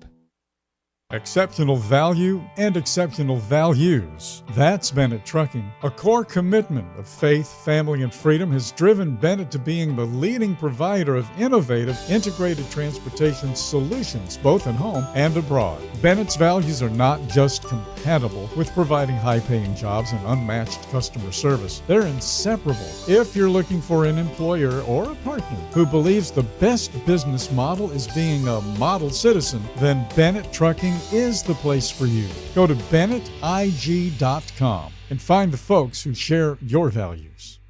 Exceptional value and exceptional values. That's Bennett Trucking. A core commitment of faith, family, and freedom has driven Bennett to being the leading provider of innovative, integrated transportation solutions, both at home and abroad. Bennett's values are not just compatible with providing high-paying jobs and unmatched customer service. They're inseparable. If you're looking for an employer or a partner who believes the best business model is being a model citizen, then Bennett Trucking is the place for you. Go to BennettIG.com and find the folks who share your values.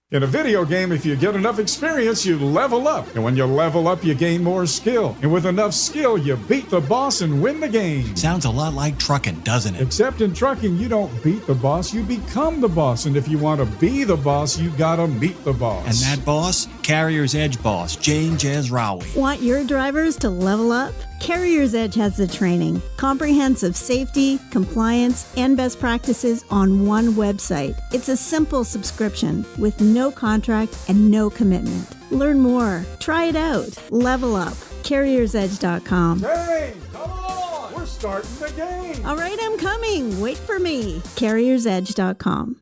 In a video game, if you get enough experience, you level up. And when you level up, you gain more skill. And with enough skill, you beat the boss and win the game. Sounds a lot like trucking, doesn't it? Except in trucking, you don't beat the boss, you become the boss. And if you want to be the boss, you gotta meet the boss. And that boss? Carrier's Edge boss, Jane Jazrawi. Want your drivers to level up? Carrier's Edge has the training, comprehensive safety, compliance, and best practices on one website. It's a simple subscription with no contract and no commitment. Learn more. Try it out. Level up. CarriersEdge.com. Hey, come on! We're starting the game! All right, I'm coming. Wait for me. CarriersEdge.com.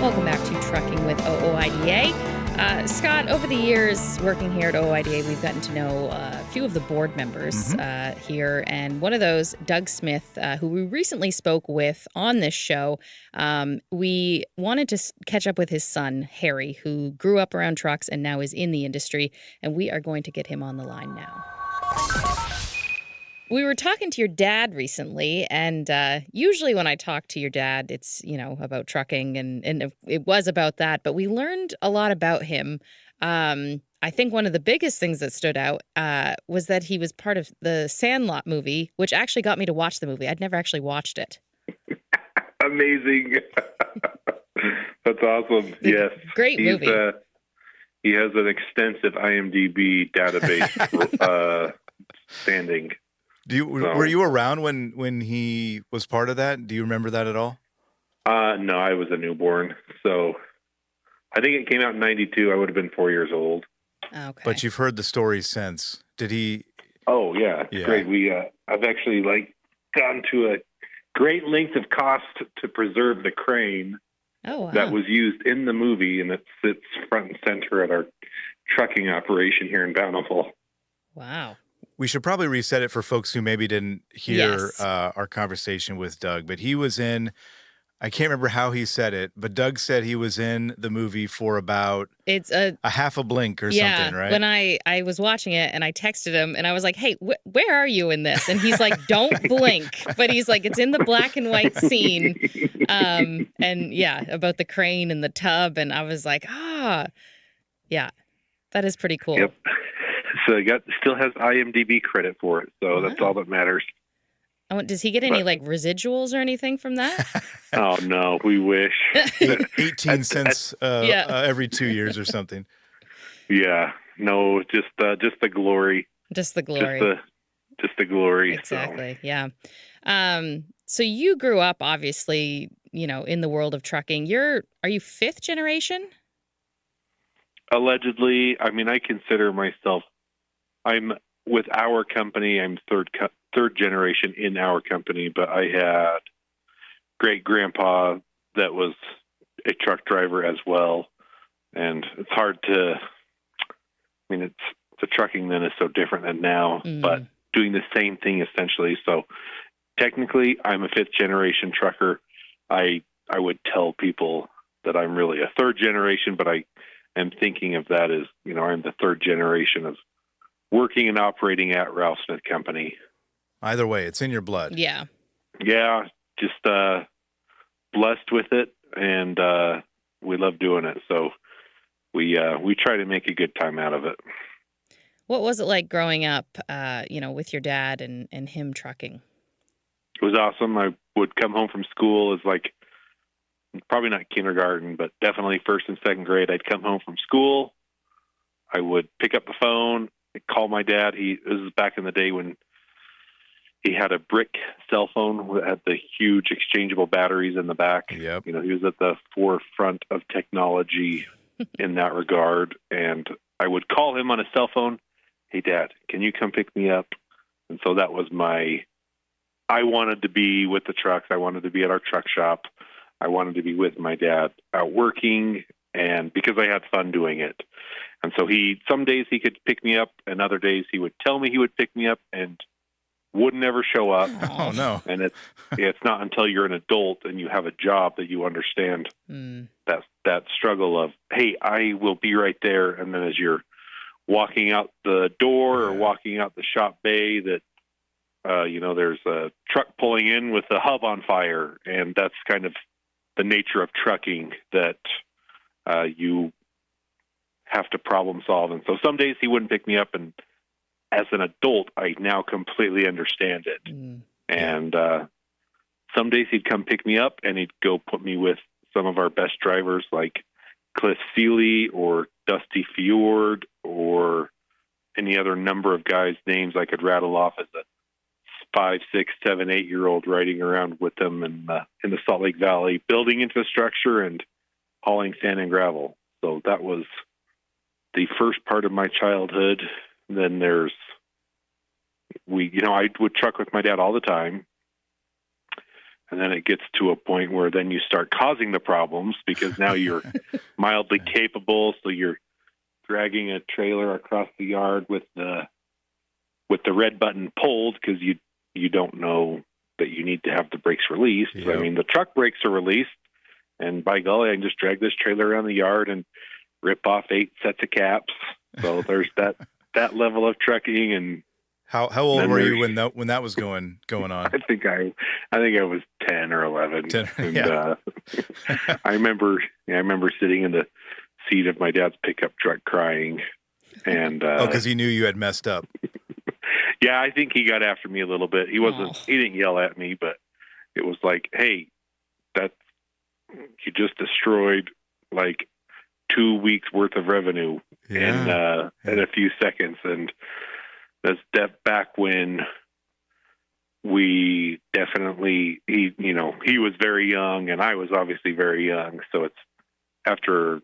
Welcome back to Trucking with OOIDA. Scott, over the years working here at OOIDA, we've gotten to know a few of the board members here. And one of those, Doug Smith, who we recently spoke with on this show, we wanted to catch up with his son, Harry, who grew up around trucks and now is in the industry. And we are going to get him on the line now. We were talking to your dad recently, and usually when I talk to your dad, it's, about trucking, and it was about that, but we learned a lot about him. I think one of the biggest things that stood out was that he was part of the Sandlot movie, which actually got me to watch the movie. I'd never actually watched it. Amazing. That's awesome. Yes. Great movie. He has an extensive IMDb database standing. Were you around when he was part of that? Do you remember that at all? No, I was a newborn, so I think it came out in '92. I would have been 4 years old. Okay. But you've heard the stories since. Did he? Oh yeah, it's great. I've actually gone to a great length of cost to preserve the crane that was used in the movie, and it sits front and center at our trucking operation here in Bountiful. Wow. We should probably reset it for folks who maybe didn't hear our conversation with Doug, but he was in, I can't remember how he said it, but Doug said he was in the movie for about it's a half a blink or something, right? When I was watching it and I texted him and I was like, hey, where are you in this? And he's like, don't blink. But he's like, it's in the black and white scene. And yeah, about the crane and the tub. And I was like, yeah, that is pretty cool. Yep. So he still has IMDb credit for it. So that's all that matters. Does he get any residuals or anything from that? Oh no, we wish. 18 cents every 2 years or something. Yeah, no, just the glory. Just the glory. Just the glory. Exactly. So. Yeah. So you grew up obviously, in the world of trucking. Are you fifth generation? Allegedly, I mean, I consider myself. I'm with our company. I'm third generation in our company, but I had great grandpa that was a truck driver as well. And it's hard to, the trucking then is so different than now, but doing the same thing essentially. So technically I'm a fifth generation trucker. I would tell people that I'm really a third generation, but I am thinking of that as, I'm the third generation of working and operating at Ralph Smith Company. Either way, it's in your blood. Yeah. Yeah, just blessed with it, and we love doing it. So we try to make a good time out of it. What was it like growing up, with your dad and him trucking? It was awesome. I would come home from school as probably not kindergarten, but definitely first and second grade. I'd come home from school. I would pick up the phone, call my dad. This is back in the day when he had a brick cell phone that had the huge exchangeable batteries in the back. Yep. He was at the forefront of technology in that regard. And I would call him on a cell phone. Hey, Dad, can you come pick me up? And so that was I wanted to be with the trucks. I wanted to be at our truck shop. I wanted to be with my dad out working, and because I had fun doing it. And so some days he could pick me up, and other days he would tell me he would pick me up and would never show up. Oh no. And it's not until you're an adult and you have a job that you understand that struggle of, hey, I will be right there. And then as you're walking out the door or walking out the shop bay, that there's a truck pulling in with the hub on fire, and that's kind of the nature of trucking, that you have to problem solve. And so some days he wouldn't pick me up, and as an adult, I now completely understand it. And some days he'd come pick me up, and he'd go put me with some of our best drivers like Cliff Seeley or Dusty Fjord or any other number of guys' names I could rattle off as a 5, 6, 7, 8-year-old riding around with them in the Salt Lake Valley, building infrastructure and hauling sand and gravel. So that was the first part of my childhood. Then I would truck with my dad all the time. And then it gets to a point where then you start causing the problems because now you're mildly capable. So you're dragging a trailer across the yard with the red button pulled because you don't know that you need to have the brakes released. Yep. I mean, the truck brakes are released, and by golly, I can just drag this trailer around the yard and rip off 8 sets of caps. So there's that level of trucking. And how old were you when that was going on? I think I was 10 or 11. 10, and, yeah. I remember sitting in the seat of my dad's pickup truck crying, and because he knew you had messed up. Yeah, I think he got after me a little bit. He didn't yell at me, but it was like, hey, you just destroyed like 2 weeks worth of revenue in a few seconds. And that's back when we definitely, he was very young and I was obviously very young. So it's after,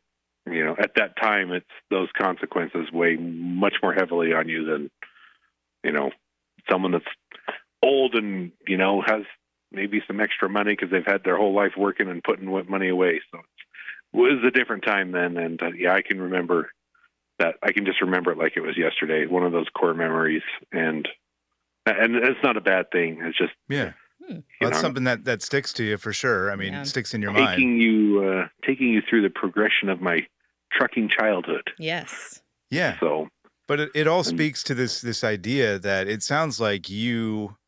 at that time, it's those consequences weigh much more heavily on you than, someone that's old and, has maybe some extra money because they've had their whole life working and putting money away. So it was a different time then. And I can remember that. I can just remember it like it was yesterday, one of those core memories. And it's not a bad thing. It's just, That's something that sticks to you for sure. I mean, sticks in your mind. Taking you through the progression of my trucking childhood. Yes. Yeah. So, but it all speaks to this idea that it sounds like you,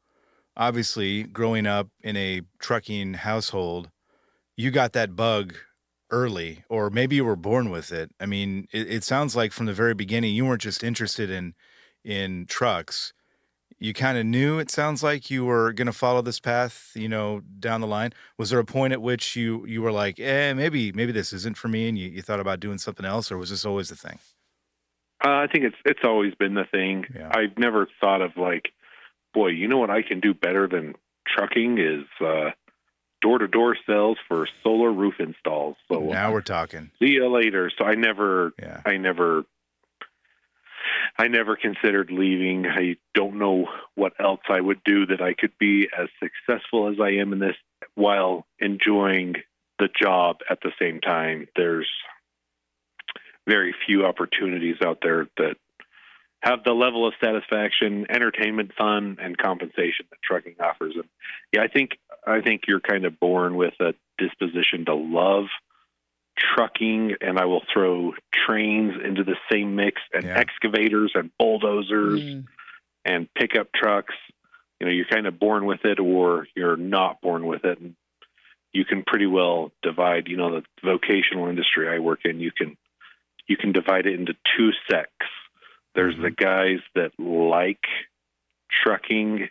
obviously growing up in a trucking household, you got that bug early, or maybe you were born with it. I mean, it sounds like from the very beginning, you weren't just interested in trucks. You kind of knew, it sounds like, you were going to follow this path, down the line. Was there a point at which you were like, maybe this isn't for me, and you thought about doing something else, or was this always the thing? I think it's always been the thing. Yeah. I've never thought of like, boy, you know what I can do better than trucking is door-to-door sales for solar roof installs. So now we're talking. See you later. So I never considered leaving. I don't know what else I would do that I could be as successful as I am in this while enjoying the job at the same time. There's very few opportunities out there that have the level of satisfaction, entertainment, fun, and compensation that trucking offers. And I think you're kind of born with a disposition to love trucking, and I will throw trains into the same mix, and excavators and bulldozers and pickup trucks. You're kind of born with it, or you're not born with it. And you can pretty well divide, the vocational industry I work in, you can divide it into two sects. There's the guys that like trucking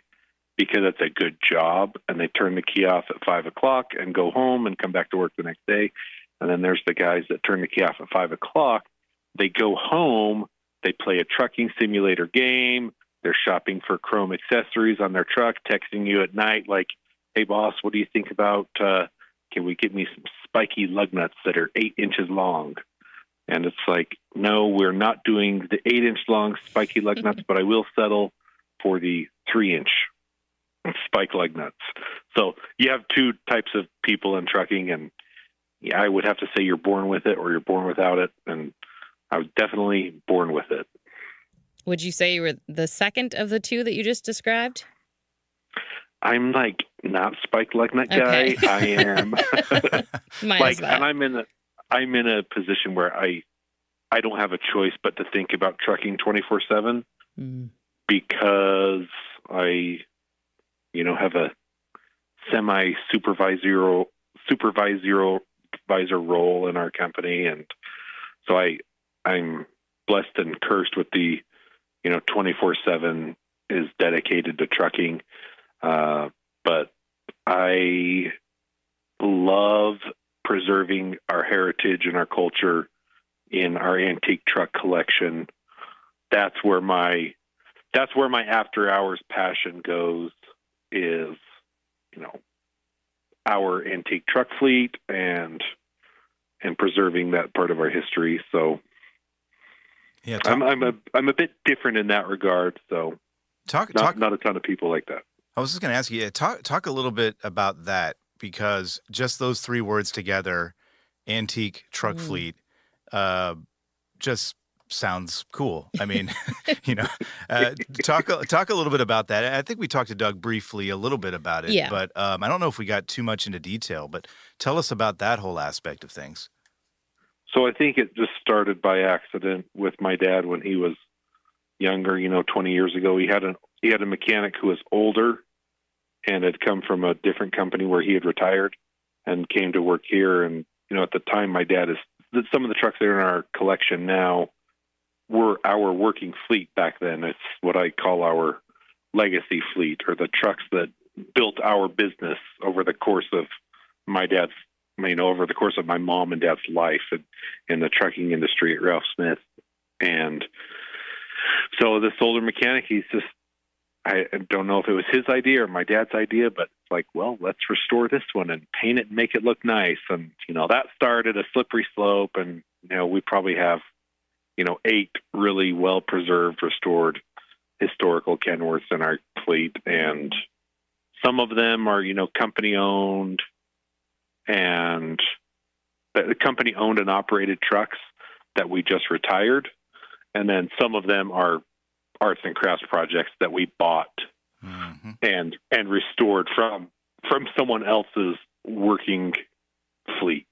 because it's a good job, and they turn the key off at 5 o'clock and go home and come back to work the next day. And then there's the guys that turn the key off at 5 o'clock. They go home, they play a trucking simulator game, they're shopping for chrome accessories on their truck, texting you at night like, hey, boss, what do you think about, can we get me some spiky lug nuts that are 8 inches long? And it's like, no, we're not doing the 8-inch long spiky lug nuts, but I will settle for the 3-inch spike lug nuts. So you have two types of people in trucking, and I would have to say you're born with it or you're born without it. And I was definitely born with it. Would you say you were the second of the two that you just described? I'm like not spike lug nut guy. Okay. I am like, and I'm in a position where I don't have a choice but to think about trucking 24/7 because I, have a semi-supervisor role in our company, and so I'm blessed and cursed with the 24/7 is dedicated to trucking, but I love preserving our heritage and our culture in our antique truck collection. That's where my after hours passion goes, is our antique truck fleet and preserving that part of our history. So I'm a bit different in that regard. So not a ton of people like that. I was just going to ask you, talk a little bit about that, because just those three words together, antique truck fleet, just sounds cool. I mean, talk a little bit about that. I think we talked to Doug briefly a little bit about it, but I don't know if we got too much into detail, but tell us about that whole aspect of things. So I think it just started by accident with my dad when he was younger, 20 years ago. He had a mechanic who was older and had come from a different company where he had retired and came to work here. And, at the time, my dad some of the trucks that are in our collection now were our working fleet back then. It's what I call our legacy fleet, or the trucks that built our business over the course of my dad's over the course of my mom and dad's life in the trucking industry at Ralph Smith. And so this older mechanic, he's just, I don't know if it was his idea or my dad's idea, but it's like, well, let's restore this one and paint it and make it look nice. And, that started a slippery slope. And, we probably have, 8 really well-preserved, restored historical Kenworths in our fleet. And some of them are, company-owned, and the company-owned and operated trucks that we just retired. And then some of them are arts and crafts projects that we bought and restored from someone else's working fleet.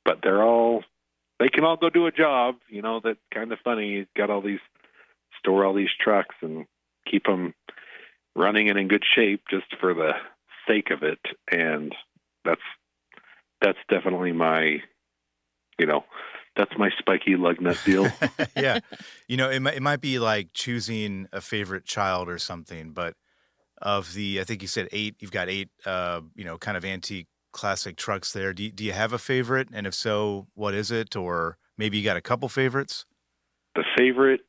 But they can all go do a job. That's kind of funny. You've got store all these trucks and keep them running and in good shape just for the sake of it. And that's definitely my, that's my spiky lug nut deal. Yeah. It might be like choosing a favorite child or something, but I think you said 8, you've got 8, kind of antique classic trucks there. Do you have a favorite? And if so, what is it? Or maybe you got a couple favorites? The favorite,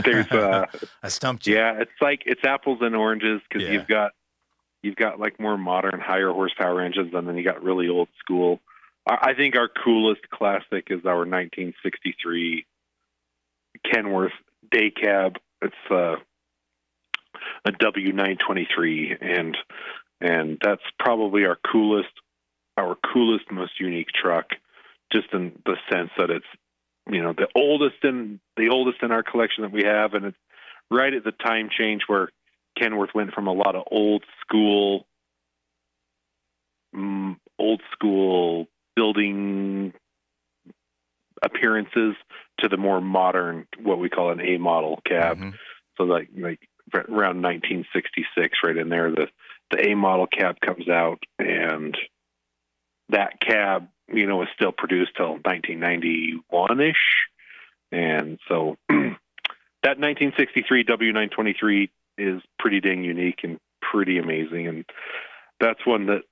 there's I stumped you. Yeah, it's apples and oranges, because you've got like more modern, higher horsepower engines, and then you got really old school. I think our coolest classic is our 1963 Kenworth day cab. It's a W923, and that's probably our coolest, most unique truck, just in the sense that it's the oldest in our collection that we have, and it's right at the time change where Kenworth went from a lot of old school building appearances to the more modern, what we call an A model cab. So like around 1966, right in there, the A model cab comes out, and that cab, is still produced till 1991-ish. And so that 1963 W923 is pretty dang unique and pretty amazing. And that's one that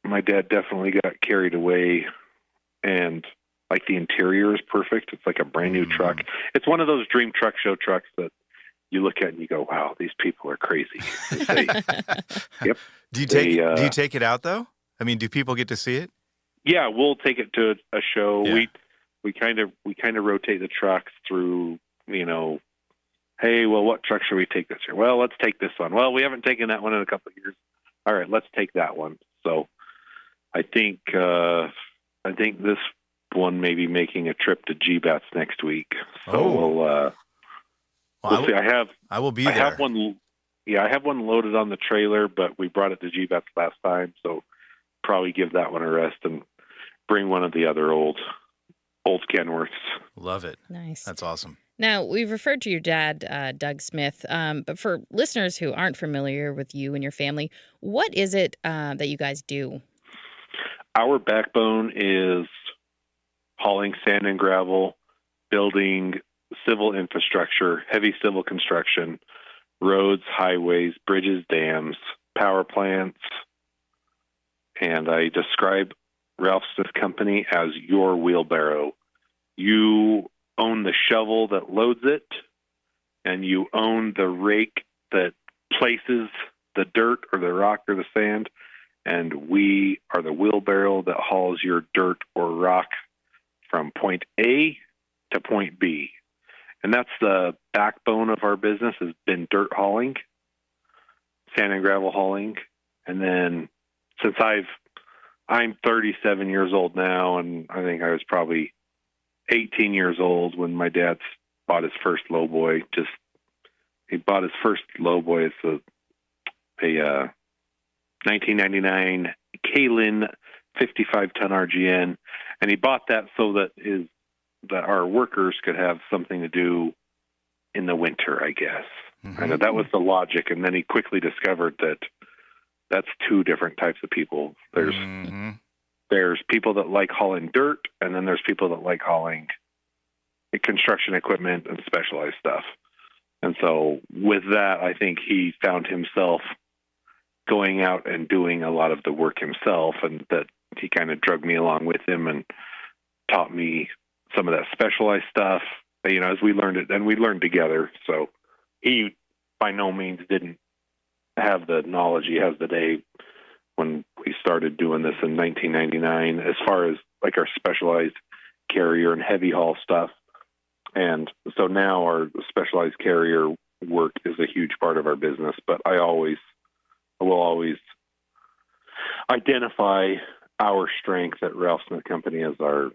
my dad definitely got carried away. And like, the interior is perfect. It's like a brand new truck. It's one of those dream truck show trucks that you look at and you go, wow, these people are crazy. Yep. Do you take it out though? I mean, do people get to see it? Yeah, we'll take it to a show. Yeah. We kind of rotate the trucks through, hey, well, what truck should we take this year? Well, let's take this one. Well, we haven't taken that one in a couple of years. All right, let's take that one. So I think this one may be making a trip to GBATS next week. So we'll see. I will be there. I have one. Yeah, I have one loaded on the trailer, but we brought it to GBATS last time, so probably give that one a rest and bring one of the other old Kenworths. Love it. Nice. That's awesome. Now, we've referred to your dad, Doug Smith, but for listeners who aren't familiar with you and your family, what is it that you guys do? Our backbone is hauling sand and gravel, building civil infrastructure, heavy civil construction, roads, highways, bridges, dams, power plants. And I describe Ralph Smith Company as your wheelbarrow. You own the shovel that loads it, and you own the rake that places the dirt or the rock or the sand, and we are the wheelbarrow that hauls your dirt or rock from point A to point B. And that's the backbone of our business, has been dirt hauling, sand and gravel hauling. And then since I'm 37 years old now, and I think I was probably 18 years old when my dad bought his first lowboy. He bought his first lowboy. It's a 1999 Kalin 55-ton RGN, and he bought that so that our workers could have something to do in the winter, I guess. Mm-hmm. And that was the logic. And then he quickly discovered that that's two different types of people. There's people that like hauling dirt, and then there's people that like hauling construction equipment and specialized stuff. And so with that, I think he found himself going out and doing a lot of the work himself, and that he kind of drug me along with him and taught me some of that specialized stuff, as we learned it, and we learned together. So he by no means didn't have the knowledge he has today when we started doing this in 1999, as far as like our specialized carrier and heavy haul stuff. And so now our specialized carrier work is a huge part of our business, but I will always identify our strength at Ralph Smith Company as our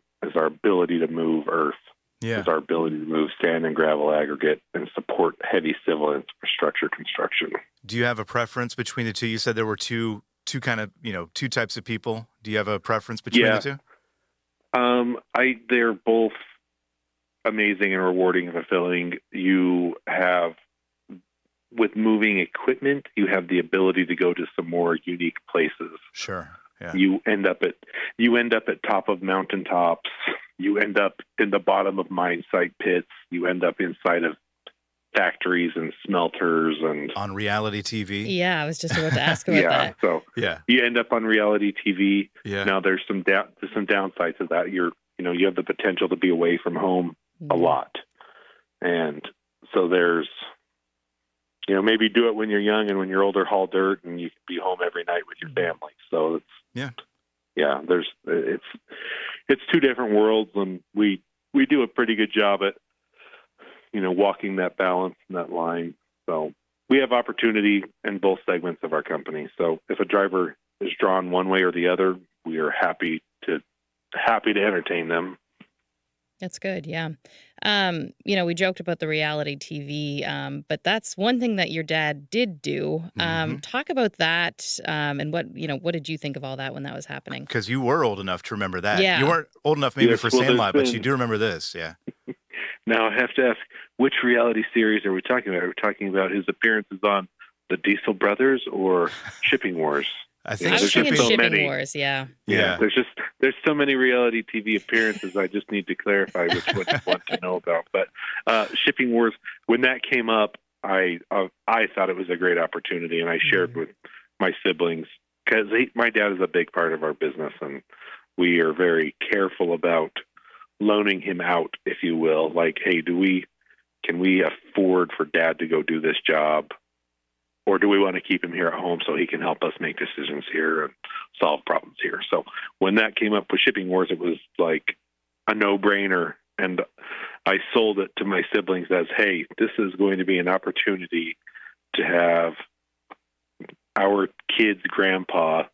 ability to move earth, as our ability to move sand and gravel aggregate and support heavy civil infrastructure construction. Do you have a preference between the two? You said there were two kind of, two types of people. Do you have a preference between the two? They're both amazing and rewarding and fulfilling. You have, with moving equipment, you have the ability to go to some more unique places. Sure. Yeah. You end up at top of mountaintops. You end up in the bottom of mine site pits. You end up inside of factories and smelters and on reality TV. Yeah, I was just about to ask about that. So you end up on reality TV. Yeah. Now there's some downsides to that. You have the potential to be away from home a lot, and so there's maybe do it when you're young, and when you're older, haul dirt, and you can be home every night with your family. So it's two different worlds, and we do a pretty good job at walking that balance and that line. So we have opportunity in both segments of our company. So if a driver is drawn one way or the other, we are happy to entertain them. That's good. Yeah. We joked about the reality TV, but that's one thing that your dad did do. Talk about that. And what did you think of all that when that was happening? Because you were old enough to remember that. Yeah. You weren't old enough maybe for Sandlot, but you do remember this. Yeah. Now I have to ask, which reality series are we talking about? Are we talking about his appearances on the Diesel Brothers or Shipping Wars? I think I was thinking Shipping Wars. Yeah. There's so many reality TV appearances. I just need to clarify which one you want to know about. But Shipping Wars, when that came up, I thought it was a great opportunity, and I shared with my siblings, because my dad is a big part of our business, and we are very careful about loaning him out, if you will. Like, hey, can we afford for Dad to go do this job? Or do we want to keep him here at home so he can help us make decisions here and solve problems here? So when that came up with Shipping Wars, it was like a no-brainer. And I sold it to my siblings as, hey, this is going to be an opportunity to have our kid's grandpa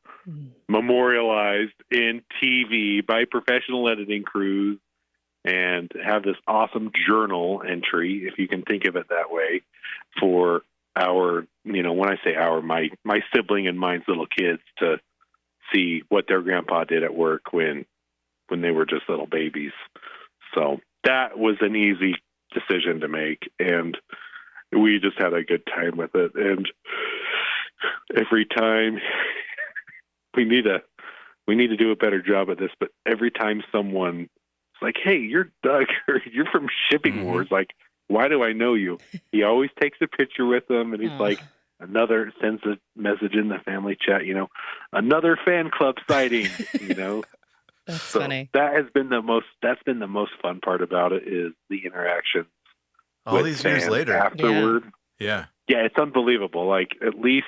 memorialized in TV by professional editing crews, and have this awesome journal entry, if you can think of it that way, for our, when I say our, my sibling and mine's little kids to see what their grandpa did at work when they were just little babies. So that was an easy decision to make, and we just had a good time with it. And every time we need to do a better job at this, but every time someone like, hey, you're Doug, or you're from Shipping Wars, like, why do I know you? He always takes a picture with them, and he's like, sends a message in the family chat, another fan club sighting, That's funny. That's been the most fun part about it, is the interaction. All these years later. Afterward. Yeah. Yeah, it's unbelievable. Like, at least,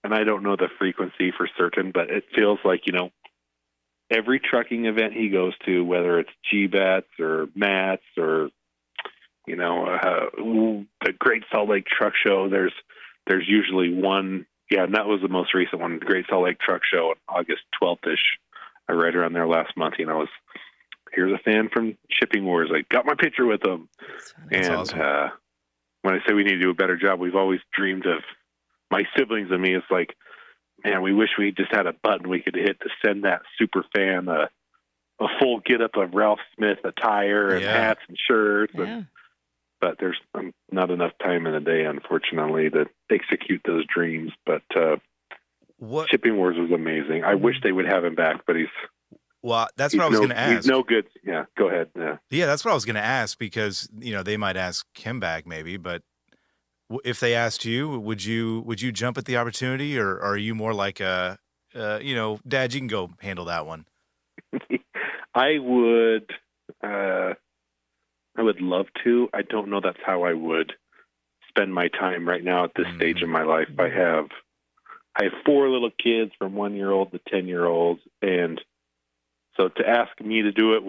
and I don't know the frequency for certain, but it feels like, every trucking event he goes to, whether it's GBATs or MATs or, the Great Salt Lake Truck Show, there's usually one. Yeah, and that was the most recent one, the Great Salt Lake Truck Show, on August 12th-ish. I right around there last month. Here's a fan from Shipping Wars. I got my picture with them. That's and awesome. When I say we need to do a better job, we've always dreamed of, my siblings and me, it's like, man, we wish we just had a button we could hit to send that super fan a full get-up of Ralph Smith attire and hats and shirts. But there's not enough time in the day, unfortunately, to execute those dreams. But Shipping Wars was amazing. I wish they would have him back, but that's what I was going to ask. He's no good. Yeah, go ahead. Yeah, that's what I was going to ask, because, they might ask him back maybe, but if they asked you, would you jump at the opportunity, or are you more like Dad, you can go handle that one? I would love to. I don't know that's how I would spend my time right now at this stage in my life. I have 4 little kids from 1-year-old to 10-year-olds, and so to ask me to do it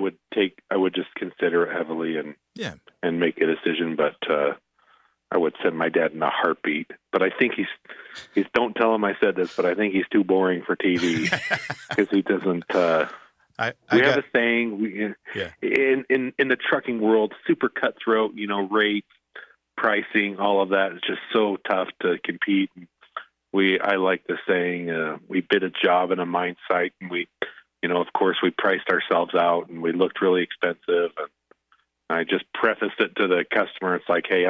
I would just consider it heavily and make a decision. But I would send my dad in a heartbeat. But I think he's don't tell him I said this, but I think he's too boring for TV because he doesn't. We have a saying in the trucking world, super cutthroat. Rates, pricing, all of that is just so tough to compete. I like the saying, we bid a job in a mine site, and we, of course, we priced ourselves out, and we looked really expensive. And I just prefaced it to the customer. It's like, hey,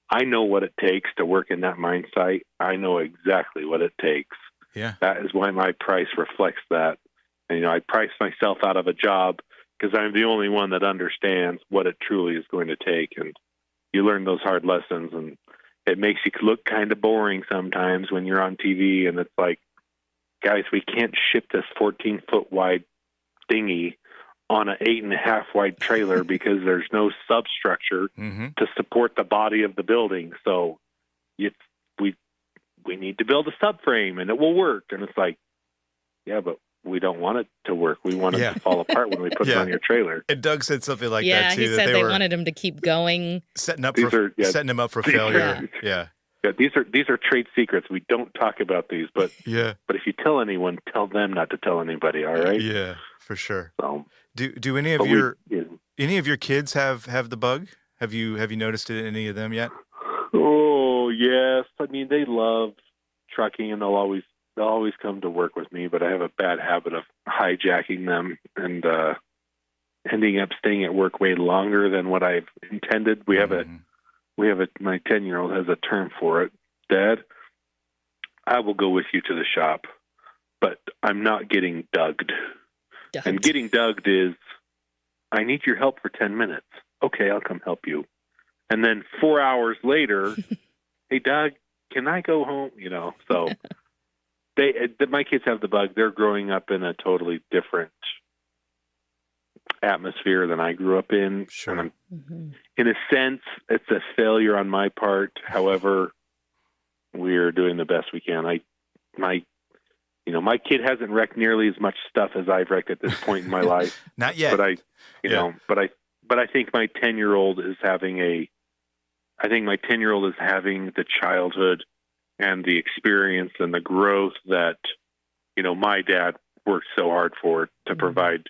I know what it takes to work in that mine site. I know exactly what it takes. Yeah. That is why my price reflects that. And, I price myself out of a job because I'm the only one that understands what it truly is going to take. And you learn those hard lessons, and it makes you look kind of boring sometimes when you're on TV, and it's like, guys, we can't ship this 14-foot wide dinghy on an 8.5 wide trailer because there's no substructure to support the body of the building. So we need to build a subframe, and it will work. And it's like, yeah, but we don't want it to work. We want it to fall apart when we put it on your trailer. And Doug said something like that Yeah, too. he said that they wanted him to keep going. setting him up for failure. Yeah. These are trade secrets. We don't talk about these, but if you tell anyone, tell them not to tell anybody. All right? Yeah, for sure. So, do any of your kids have the bug? Have you noticed it in any of them yet? Oh yes. I mean, they love trucking, and they'll always come to work with me. But I have a bad habit of hijacking them and ending up staying at work way longer than what I've intended. We have my 10-year-old has a term for it. Dad, I will go with you to the shop, but I'm not getting dugged. And getting dugged is, I need your help for 10 minutes. Okay, I'll come help you. And then 4 hours later, hey, Doug, can I go home? So my kids have the bug. They're growing up in a totally different atmosphere than I grew up in. Sure. In a sense, it's a failure on my part. However, we're doing the best we can. My kid hasn't wrecked nearly as much stuff as I've wrecked at this point in my life. Not yet. But I think my 10-year-old is having the childhood and the experience and the growth that, my dad worked so hard for to provide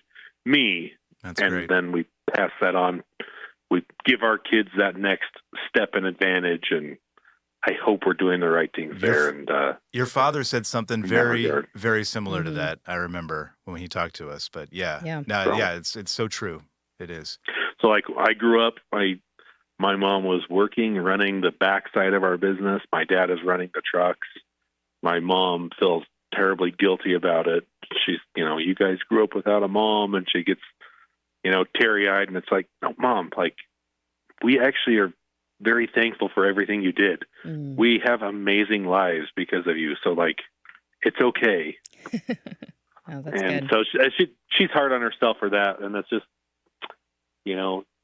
me. That's and great. Then we pass that on. We give our kids that next step and advantage, and I hope we're doing the right things there. And your father said something very, very similar to that. I remember when he talked to us. But it's so true. It is. So like I grew up, my mom was working, running the backside of our business. My dad is running the trucks. My mom feels terribly guilty about it. She's, you guys grew up without a mom, and she gets, teary-eyed, and it's like, no, Mom, like, we actually are very thankful for everything you did. We have amazing lives because of you. So, like, it's okay. Oh, that's and good. so she's hard on herself for that, and that's just,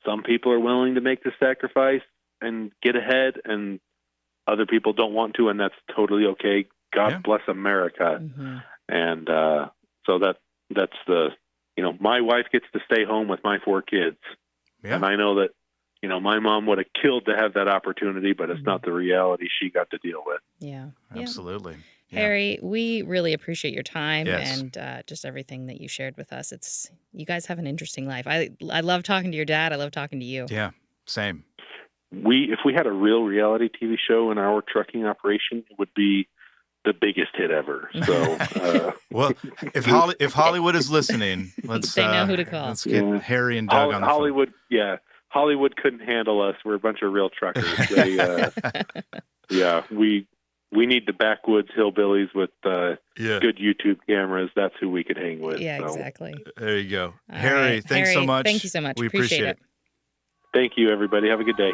some people are willing to make the sacrifice and get ahead, and other people don't want to, and that's totally okay. God bless America. And so that's the, my wife gets to stay home with my 4 kids. Yeah. And I know that, my mom would have killed to have that opportunity, but it's not the reality she got to deal with. Yeah. Absolutely. Yeah. Harry, we really appreciate your time and just everything that you shared with us. You guys have an interesting life. I love talking to your dad. I love talking to you. Yeah, same. If we had a real reality TV show in our trucking operation, it would be the biggest hit ever. So, well, if Hollywood is listening, they know who to call. Let's get Harry and Doug on the Hollywood. Phone. Yeah, Hollywood couldn't handle us. We're a bunch of real truckers. We need the backwoods hillbillies with good YouTube cameras. That's who we could hang with. Yeah, exactly. There you go. All Harry, right. thanks so much. Thank you so much. We appreciate it. Thank you, everybody. Have a good day.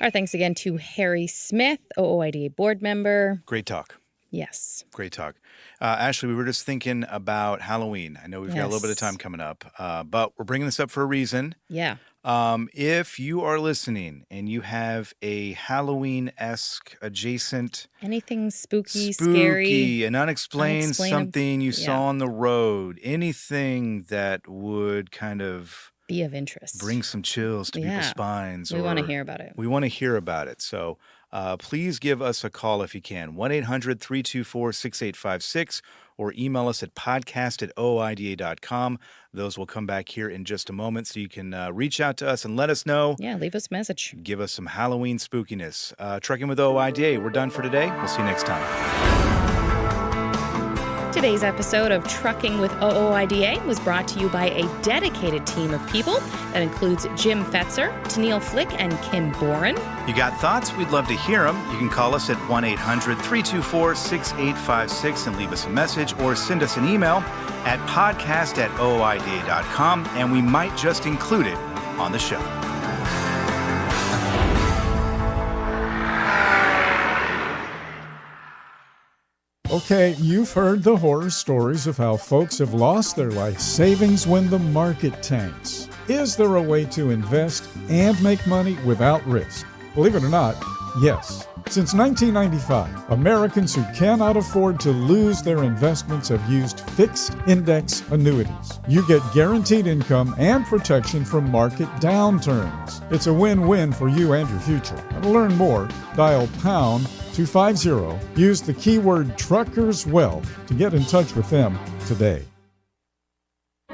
Our thanks again to Harry Smith, OOIDA board member. Great talk. Yes. Great talk. Ashley, we were just thinking about Halloween. I know we've got a little bit of Yes. time coming up, but we're bringing this up for a reason. Yeah. If you are listening and you have a Halloween-esque adjacent Anything spooky, scary, an unexplained something you saw on the road, anything that would kind of be of interest, bring some chills to people's spines. We want to hear about it. We want to hear about it. So please give us a call if you can, 1-800-324-6856, or email us at podcast@oida.com. Those will come back here in just a moment, so you can reach out to us and let us know. Yeah, leave us a message. Give us some Halloween spookiness. Trucking with OIDA, we're done for today. We'll see you next time. Today's episode of Trucking with OOIDA was brought to you by a dedicated team of people that includes Jim Fetzer, Tennille Flick, and Kim Boren. You got thoughts? We'd love to hear them. You can call us at 1-800-324-6856 and leave us a message, or send us an email at podcast@oida.com, and we might just include it on the show. Okay, you've heard the horror stories of how folks have lost their life savings when the market tanks. Is there a way to invest and make money without risk? Believe it or not, yes. Since 1995, Americans who cannot afford to lose their investments have used fixed index annuities. You get guaranteed income and protection from market downturns. It's a win-win for you and your future. To learn more, dial pound 250. Use the keyword Truckers Wealth to get in touch with them today.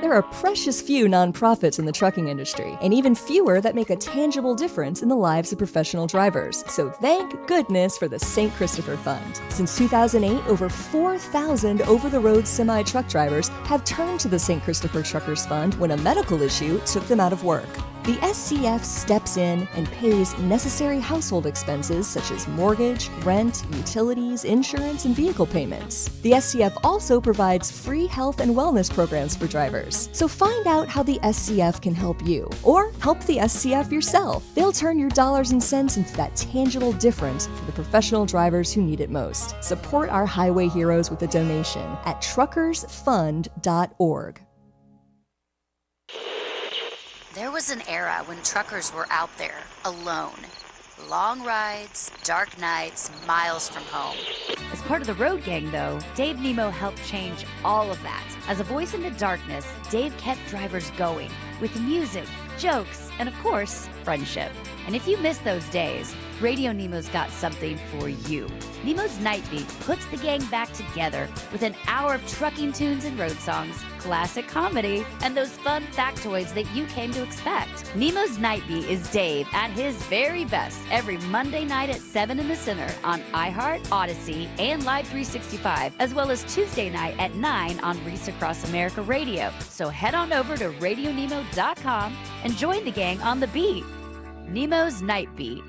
There are precious few nonprofits in the trucking industry, and even fewer that make a tangible difference in the lives of professional drivers. So thank goodness for the St. Christopher Fund. Since 2008, over 4,000 over-the-road semi-truck drivers have turned to the St. Christopher Truckers Fund when a medical issue took them out of work. The SCF steps in and pays necessary household expenses such as mortgage, rent, utilities, insurance, and vehicle payments. The SCF also provides free health and wellness programs for drivers. So find out how the SCF can help you, or help the SCF yourself. They'll turn your dollars and cents into that tangible difference for the professional drivers who need it most. Support our highway heroes with a donation at truckersfund.org. There was an era when truckers were out there, alone. Long rides, dark nights, miles from home. As part of the road gang, though, Dave Nemo helped change all of that. As a voice in the darkness, Dave kept drivers going with music, jokes, and of course, friendship. And if you miss those days, Radio Nemo's got something for you. Nemo's Night Beat puts the gang back together with an hour of trucking tunes and road songs, classic comedy, and those fun factoids that you came to expect. Nemo's Night Beat is Dave at his very best every Monday night at 7 in the Center on iHeart, Odyssey, and Live 365, as well as Tuesday night at 9 on Reese Across America Radio. So head on over to RadioNemo.com and join the gang on the beat. Nemo's Night Beat.